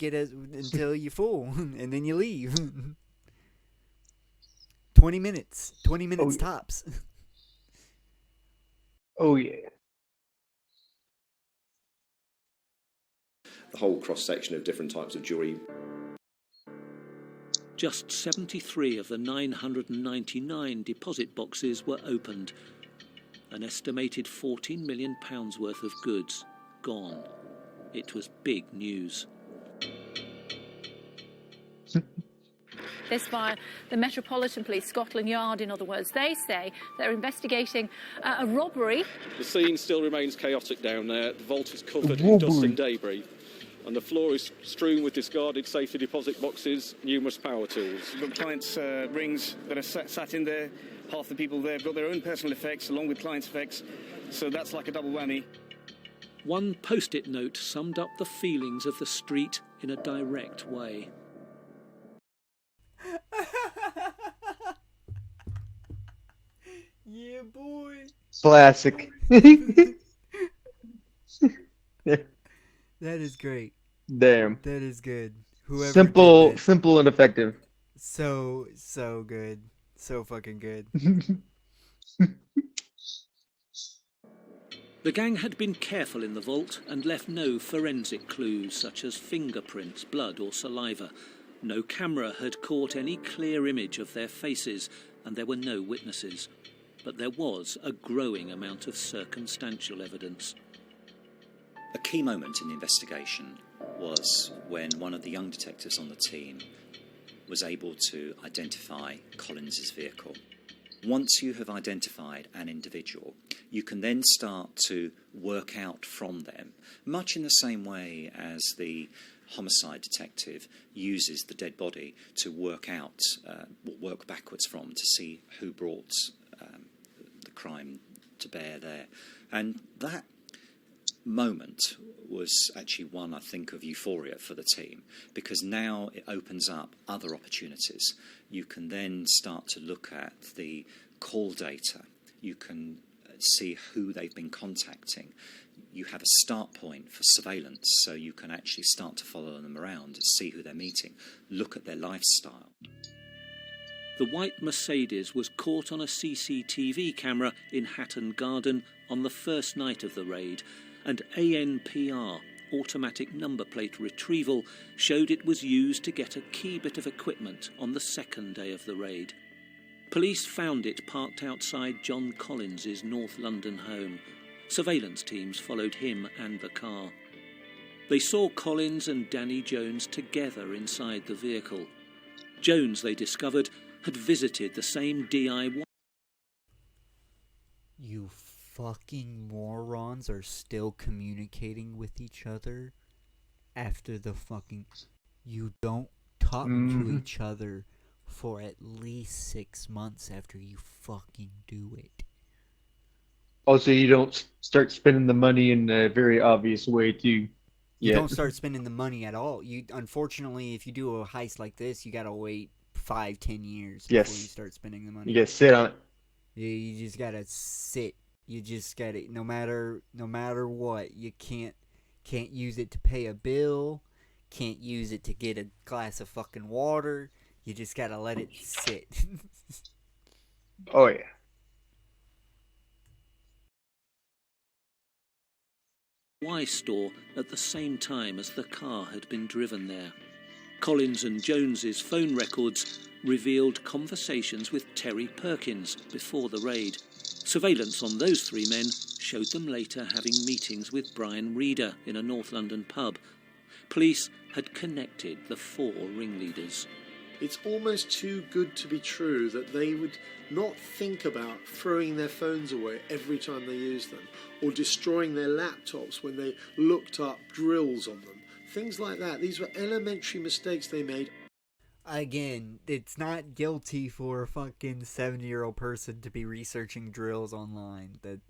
until you're full, and then you leave. 20 minutes tops. Oh yeah. The whole cross-section of different types of jewellery. Just 73 of the 999 deposit boxes were opened. An estimated £14 million worth of goods gone. It was big news. This via the Metropolitan Police, Scotland Yard, in other words. They say they're investigating a robbery. The scene still remains chaotic down there. The vault is covered in dust and debris. and the floor is strewn with discarded safety deposit boxes, numerous power tools. We've got clients' rings that are sat in there. Half the people there have got their own personal effects along with clients' effects, so that's like a double whammy. One post-it note summed up the feelings of the street in a direct way. Yeah, boy. Classic. That is great. Damn. That is good. Whoever Simple, did that, simple and effective. so good. So fucking good. The gang had been careful in the vault and left no forensic clues such as fingerprints, blood or saliva. No camera had caught any clear image of their faces and there were no witnesses. But there was a growing amount of circumstantial evidence. A key moment in the investigation was when one of the young detectives on the team was able to identify Collins's vehicle. Once you have identified an individual, you can then start to work out from them, much in the same way as the homicide detective uses the dead body to work out, or work backwards from, to see who brought the crime to bear there. And that moment was actually one, I think, of euphoria for the team, because now it opens up other opportunities. You can then start to look at the call data. You can see who they've been contacting. You have a start point for surveillance, so you can actually start to follow them around, see who they're meeting, look at their lifestyle. The white Mercedes was caught on a CCTV camera in Hatton Garden on the first night of the raid, and ANPR, automatic number plate retrieval, showed it was used to get a key bit of equipment on the second day of the raid. Police found it parked outside John Collins's North London home. Surveillance teams followed him and the car. They saw Collins and Danny Jones together inside the vehicle. Jones, they discovered, had visited the same DIY. You fucking morons are still communicating with each other after the fucking... You don't talk to each other for at least 6 months after you fucking do it. Also, you don't start spending the money in a very obvious way, too. You don't start spending the money at all. You, unfortunately, if you do a heist like this, you gotta wait 5-10 years before you start spending the money. You gotta sit on it. You just gotta sit. You just gotta, no matter what, you can't use it to pay a bill, can't use it to get a glass of fucking water. You just gotta let it sit. Oh yeah. Store at the same time as the car had been driven there. Collins and Jones's phone records revealed conversations with Terry Perkins before the raid. Surveillance on those three men showed them later having meetings with Brian Reeder in a North London pub. Police had connected the 4 ringleaders. It's almost too good to be true that they would not think about throwing their phones away every time they use them, or destroying their laptops when they looked up drills on them. Things like that. These were elementary mistakes they made. Again, it's not guilty for a fucking 70-year-old person to be researching drills online. That,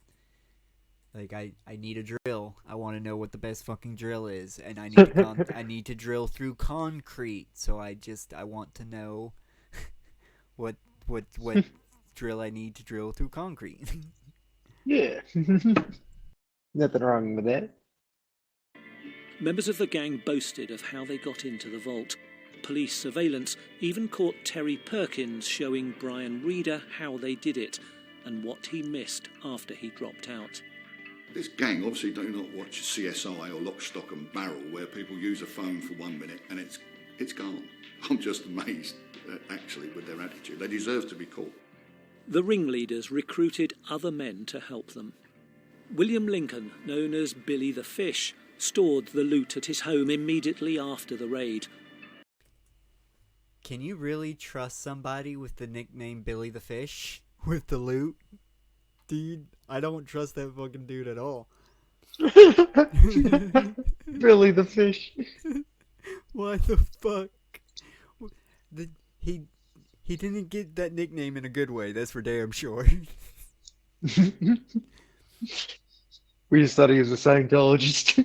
like, I need a drill. I want to know what the best fucking drill is, and I need to I need to drill through concrete. So I want to know what drill I need to drill through concrete. Yeah. Nothing wrong with that. Members of the gang boasted of how they got into the vault. Police surveillance even caught Terry Perkins showing Brian Reeder how they did it and what he missed after he dropped out. This gang obviously do not watch CSI or Lock, Stock and Barrel, where people use a phone for 1 minute and it's gone. I'm just amazed, actually, with their attitude. They deserve to be caught. The ringleaders recruited other men to help them. William Lincoln, known as Billy the Fish, stored the loot at his home immediately after the raid. Can you really trust somebody with the nickname Billy the Fish with the loot? Dude, I don't trust that fucking dude at all. Billy the Fish. What the fuck? The, he didn't get that nickname in a good way, that's for damn sure. We just thought he was a Scientologist.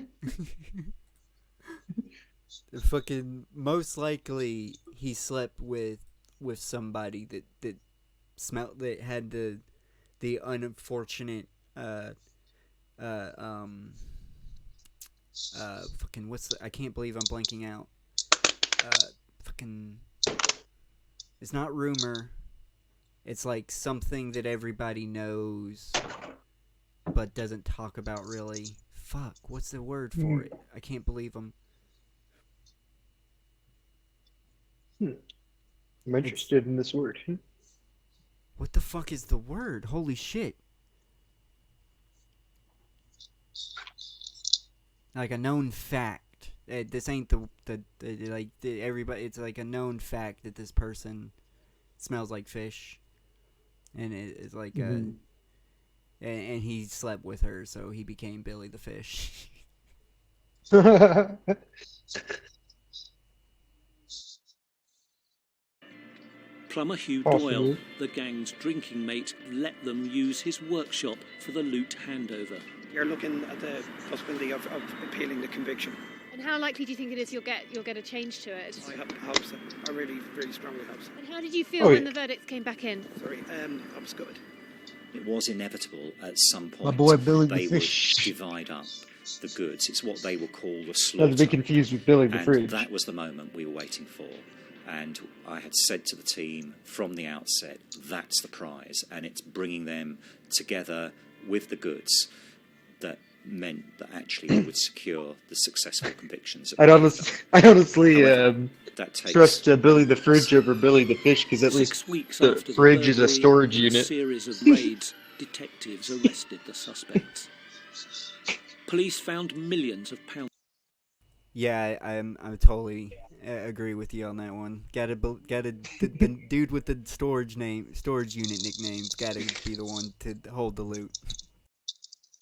Fucking most likely he slept with somebody that smelled, that had the unfortunate fucking what's the, I can't believe I'm blanking out. Fucking, it's not rumor. It's like something that everybody knows but doesn't talk about really. Fuck, what's the word for it? I can't believe I'm I'm interested in this word. What the fuck is the word? Holy shit. Like a known fact. This ain't everybody, it's like a known fact that this person smells like fish. And it's like and he slept with her, so he became Billy the Fish. Plumber Hugh Possibly. Doyle, the gang's drinking mate, let them use his workshop for the loot handover. You're looking at the possibility of appealing the conviction. And how likely do you think it is you'll get a change to it? I hope so. I really, really strongly hope so. And how did you feel when the verdicts came back in? Sorry, I was good. It was inevitable at some point. My boy Billy the they Fish. would divide up the goods. It's what they will call the Not slaughter. to be confused with Billy the And Fridge. that was the moment we were waiting for. And I had said to the team from the outset, that's the prize. And it's bringing them together with the goods that meant that actually we would secure the successful convictions. I honestly that takes trust Billy the Fridge over Billy the Fish, because at 6 least weeks the after fridge is a burglary storage and unit. series of raids, detectives arrested the suspects. Police found millions of pounds. Yeah, I totally agree with you on that one. The dude with the storage unit nickname's gotta be the one to hold the loot.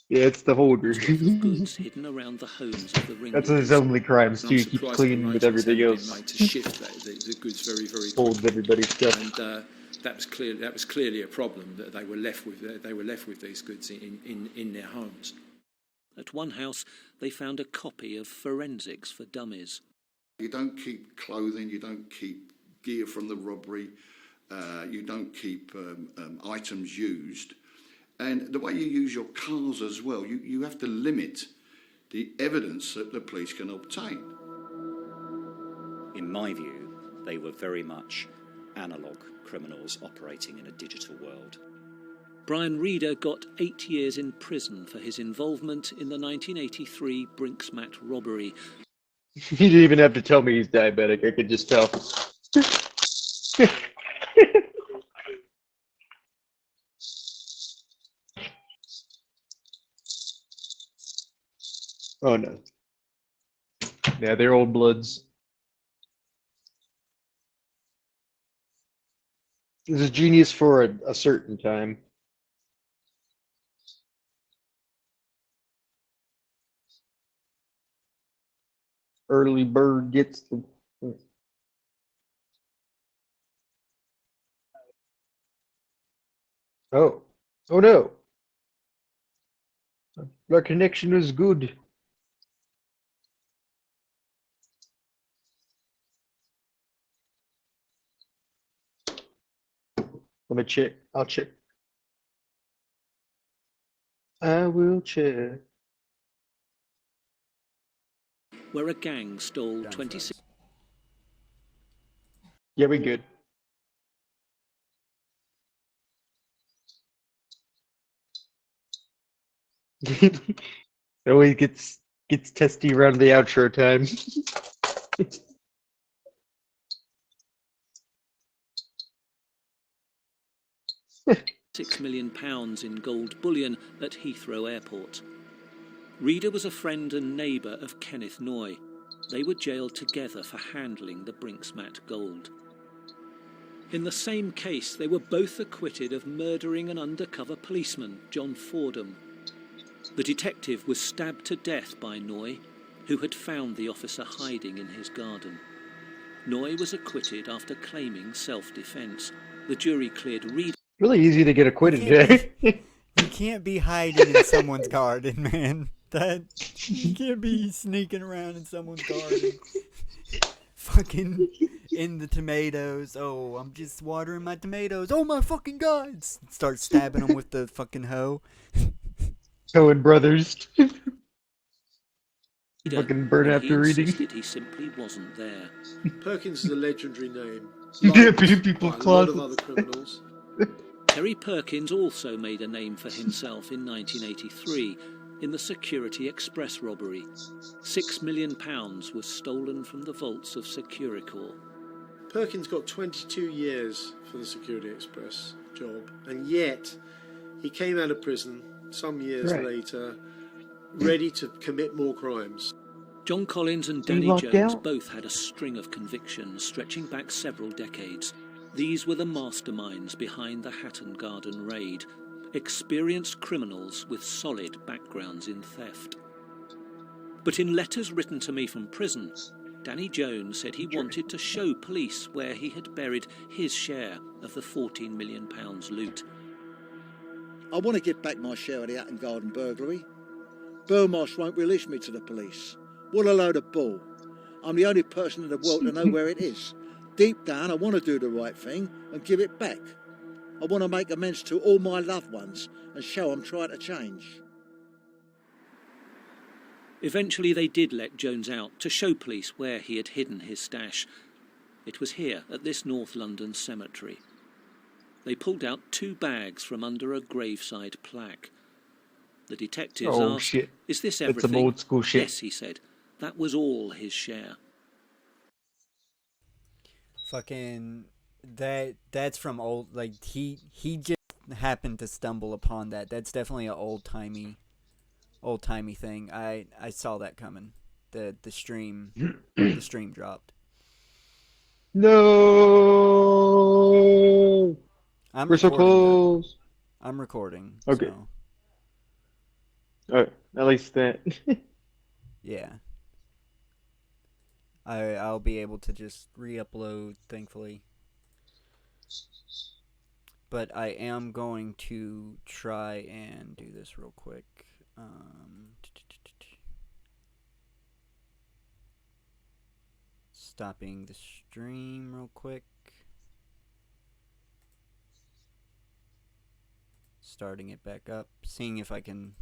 Yeah, it's the holder. goods hidden around the homes of the That's ringleaders. his only crimes I'm too. Keep surprised clean with arrangements everything haven't been else. made to shift the goods very, very quickly. Holds everybody's stuff. And that was clearly a problem, that they were left with these goods in their homes. At one house, they found a copy of Forensics for Dummies. You don't keep clothing, you don't keep gear from the robbery, you don't keep items used. And the way you use your cars as well, you have to limit the evidence that the police can obtain. In my view, they were very much analogue criminals operating in a digital world. Brian Reeder got 8 years in prison for his involvement in the 1983 Brinksmat robbery. You didn't even have to tell me he's diabetic. I could just tell. Oh no. Yeah, they're old bloods. He's a genius for a certain time. Early bird gets the. Oh. Oh no. Our connection is good. Let me check. I'll check. I will check. Where a gang stole 26. Yeah, we good. It always gets testy around the outro time. £6 million in gold bullion at Heathrow Airport. Reeder was a friend and neighbour of Kenneth Noy. They were jailed together for handling the Brinksmat gold. In the same case, they were both acquitted of murdering an undercover policeman, John Fordham. The detective was stabbed to death by Noy, who had found the officer hiding in his garden. Noy was acquitted after claiming self-defence. The jury cleared Reed. Really easy to get acquitted, Jay. You can't be hiding in someone's garden, man. You can't be sneaking around in someone's garden. Fucking in the tomatoes. Oh, I'm just watering my tomatoes. Oh my fucking god! Start stabbing them with the fucking hoe. Coen Brothers. Fucking burn after He reading. insisted he simply wasn't there. Perkins is a legendary name. Yeah, Loved people's by a lot of closets. other criminals. Terry Perkins also made a name for himself in 1983 in the Security Express robbery. £6 million was stolen from the vaults of Securicor. Perkins got 22 years for the Security Express job, and yet he came out of prison some years Right. later, ready to commit more crimes. John Collins and He Danny locked Jones out? both had a string of convictions stretching back several decades. These were the masterminds behind the Hatton Garden raid, experienced criminals with solid backgrounds in theft. But in letters written to me from prison, Danny Jones said he wanted to show police where he had buried his share of the £14 million loot. I want to get back my share of the Hatton Garden burglary. Burmos won't release me to the police. What a load of bull. I'm the only person in the world to know where it is. Deep down, I want to do the right thing and give it back. I want to make amends to all my loved ones and show I'm trying to change. Eventually they did let Jones out to show police where he had hidden his stash. It was here at this North London cemetery. They pulled out 2 bags from under a graveside plaque. The detectives Oh, asked, shit. "Is this That's everything?" some old school shit. Yes, he said. That was all his share. Fucking that's from old, like he just happened to stumble upon that. That's definitely an old timey thing. I saw that coming. The stream dropped. No. We're so close. I'm recording. Okay. So. Alright, at least that. Yeah. I'll be able to just re-upload, thankfully. But I am going to try and do this real quick. Stopping the stream real quick. Starting it back up. Seeing if I can...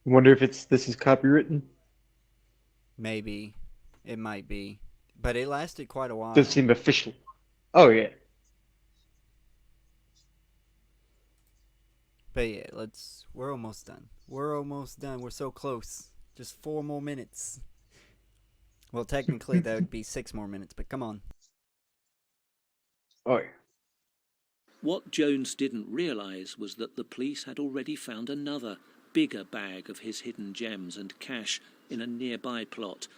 Wonder if this is copywritten. Maybe. It might be. But it lasted quite a while. Doesn't seem official. Oh, yeah. But yeah, we're almost done. We're almost done. We're so close. Just 4 more minutes. Well, technically that would be 6 more minutes, but come on. Oh, yeah. What Jones didn't realise was that the police had already found another, bigger bag of his hidden gems and cash in a nearby plot.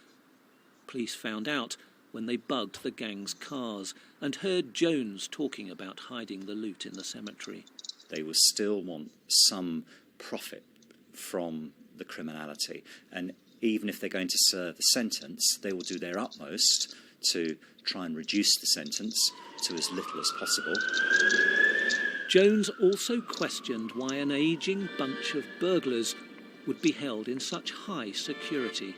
Police found out when they bugged the gang's cars and heard Jones talking about hiding the loot in the cemetery. They will still want some profit from the criminality, and even if they're going to serve a sentence, they will do their utmost to try and reduce the sentence to as little as possible. Jones also questioned why an ageing bunch of burglars would be held in such high security.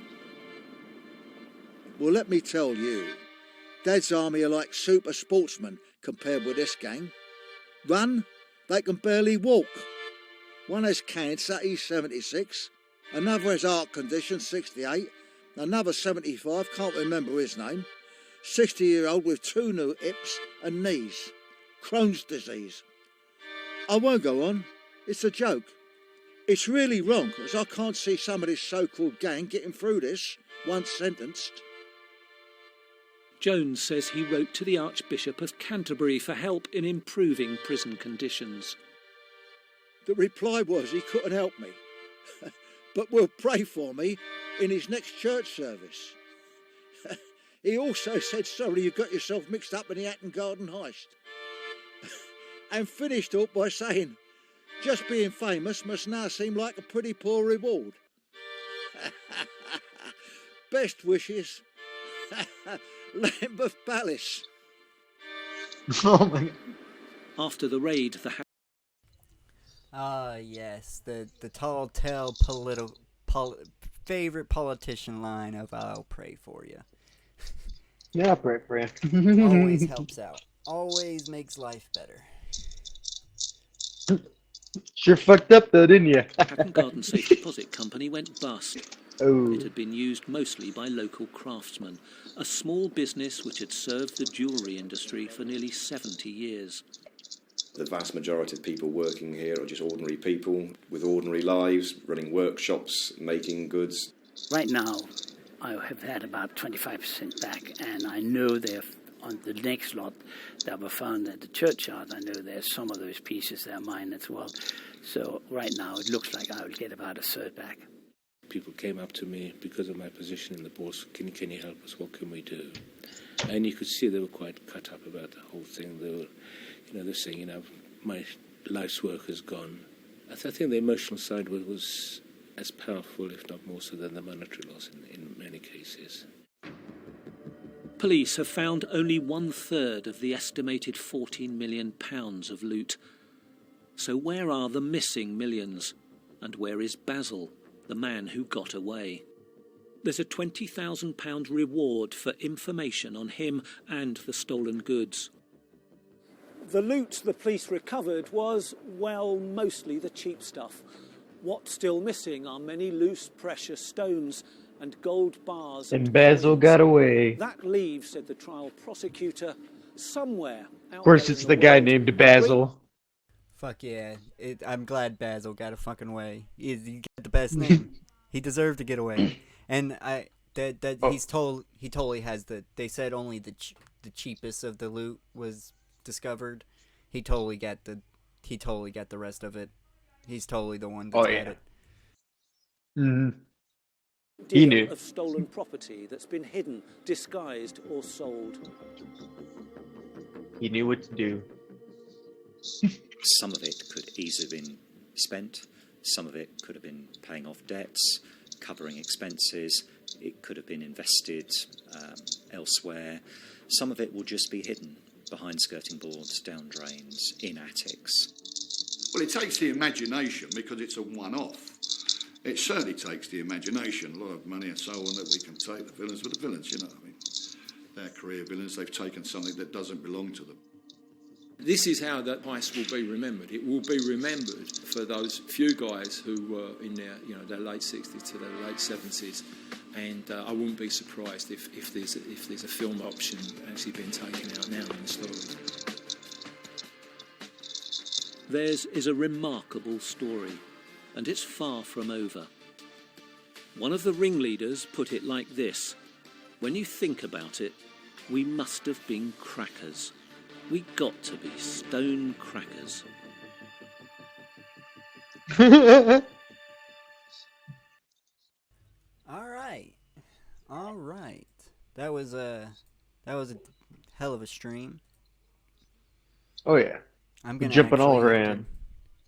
Well, let me tell you, Dad's army are like super sportsmen compared with this gang. Run, they can barely walk. One has cancer, he's 76. Another has heart condition, 68. Another 75, can't remember his name. 60-year-old with 2 new hips and knees. Crohn's disease. I won't go on. It's a joke. It's really wrong, as I can't see some of this so-called gang getting through this, once sentenced. Jones says he wrote to the Archbishop of Canterbury for help in improving prison conditions. The reply was he couldn't help me, but will pray for me in his next church service. He also said, sorry you got yourself mixed up in the Hatton Garden heist. And finished up by saying, Just being famous must now seem like a pretty poor reward. Best wishes, Lambeth Palace. Oh my God. After the raid, the Ah, yes, the tall tale favorite politician line of "I'll pray for you." Yeah, I'll pray for you. Always helps out. Always makes life better. Sure fucked up though, didn't you? Hatton Garden Safe Deposit Company went bust. Oh. It had been used mostly by local craftsmen, a small business which had served the jewellery industry for nearly 70 years. The vast majority of people working here are just ordinary people with ordinary lives, running workshops, making goods. Right now, I have had about 25% back, and I know they're on the next lot that were found at the churchyard. I know there's some of those pieces that are mine as well. So right now, it looks like I will get about a third back. People came up to me because of my position in the board. Can you help us? What can we do? And you could see they were quite cut up about the whole thing. They were, they're saying, my life's work has gone. I think the emotional side was as powerful, if not more so, than the monetary loss in many cases. Police have found only 1/3 of the estimated £14 million of loot. So where are the missing millions? And where is Basil, the man who got away? There's a £20,000 reward for information on him and the stolen goods. The loot the police recovered was, well, mostly the cheap stuff. What's still missing are many loose precious stones and gold bars. And Basil got away. That leaves, said the trial prosecutor, somewhere out Of course, there it's in the guy world, named Basil. Fuck yeah. I'm glad Basil got a fucking way. He got the best name. He deserved to get away. And he totally has they said only the cheapest of the loot was discovered. He totally got the rest of it. He's totally the one that had it. Mm-hmm. He knew. Of stolen property that's been hidden, disguised or sold. He knew what to do. Some of it could easily have been spent. Some of it could have been paying off debts, covering expenses. It could have been invested elsewhere. Some of it will just be hidden behind skirting boards, down drains, in attics. Well, it takes the imagination because it's a one-off. It certainly takes the imagination, a lot of money and so on that we can take the villains. But the villains, they're career villains. They've taken something that doesn't belong to them. This is how that heist will be remembered. It will be remembered for those few guys who were in their late 60s to their late 70s. And I wouldn't be surprised if there's a film option actually been taken out now in the story. Theirs is a remarkable story, and it's far from over. One of the ringleaders put it like this: when you think about it, we must have been crackers. We got to be stone crackers. All right. That was a hell of a stream. Oh yeah. I'm gonna jumping all around.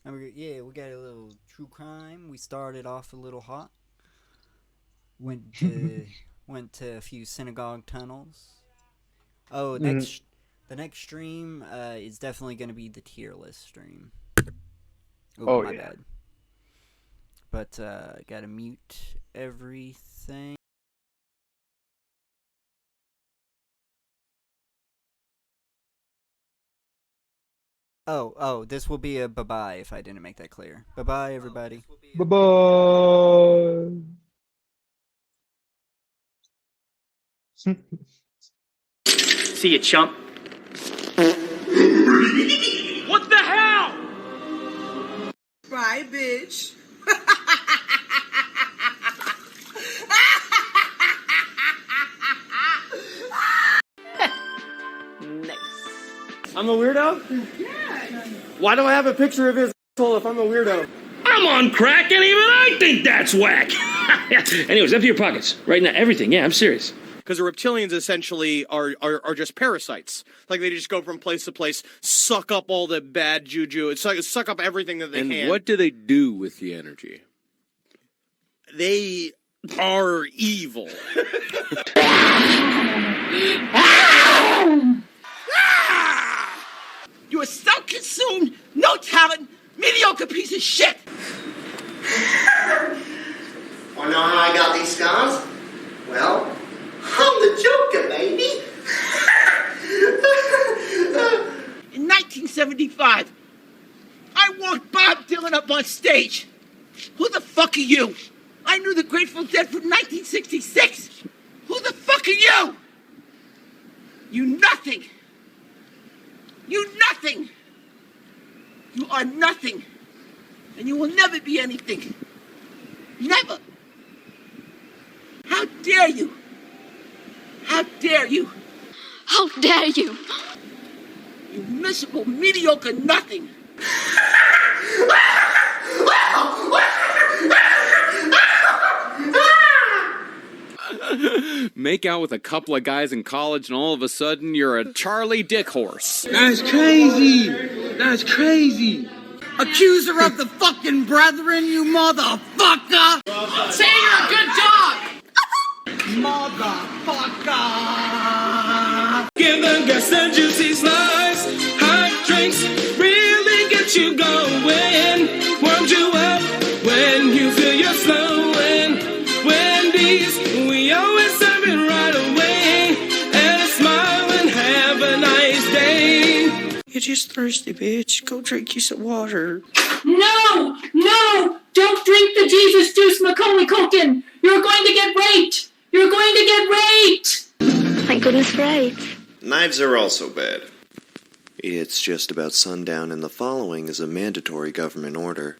Yeah, we got a little true crime. We started off a little hot. Went to a few synagogue tunnels. Oh, the next stream is definitely going to be the tier list stream. Oh, my yeah. bad. But gotta mute everything. Oh, this will be a bye-bye if I didn't make that clear. Bye-bye, everybody. Bye-bye. See you, chump. What the hell? Bye, bitch. Nice. I'm a weirdo? Yeah. Why do I have a picture of his asshole if I'm a weirdo? I'm on crack and even I think that's whack. Anyways, empty your pockets. Right now, everything. Yeah, I'm serious. because the reptilians essentially are just parasites. Like, they just go from place to place, suck up all the bad juju, suck up everything that they can. And what do they do with the energy? They are evil. You are self-consumed, no talent, mediocre piece of shit! Wanna know how I got these scars? Well, I'm the Joker, baby! In 1975, I walked Bob Dylan up on stage. Who the fuck are you? I knew the Grateful Dead from 1966. Who the fuck are you? You nothing. You nothing. You are nothing. And you will never be anything. Never. How dare you? How dare you? How dare you? You miserable, mediocre nothing. Make out with a couple of guys in college and all of a sudden you're a Charlie Dick horse. That's crazy. That's crazy. Accuser of the fucking brethren, you motherfucker. Say you're a good dog. Motherfucker. Give them gas and juicy slice. Hot drinks really get you going. Warmed you up when you feel you're slowing. Wendy's, we always serve it right away. And a smile and have a nice day. You're just thirsty, bitch. Go drink you some water. No! No! Don't drink the Jesus juice, Macaulay Culkin! You're going to get raped! You're going to get raped! Thank goodness for AIDS. Knives are also bad. It's just about sundown, and the following is a mandatory government order.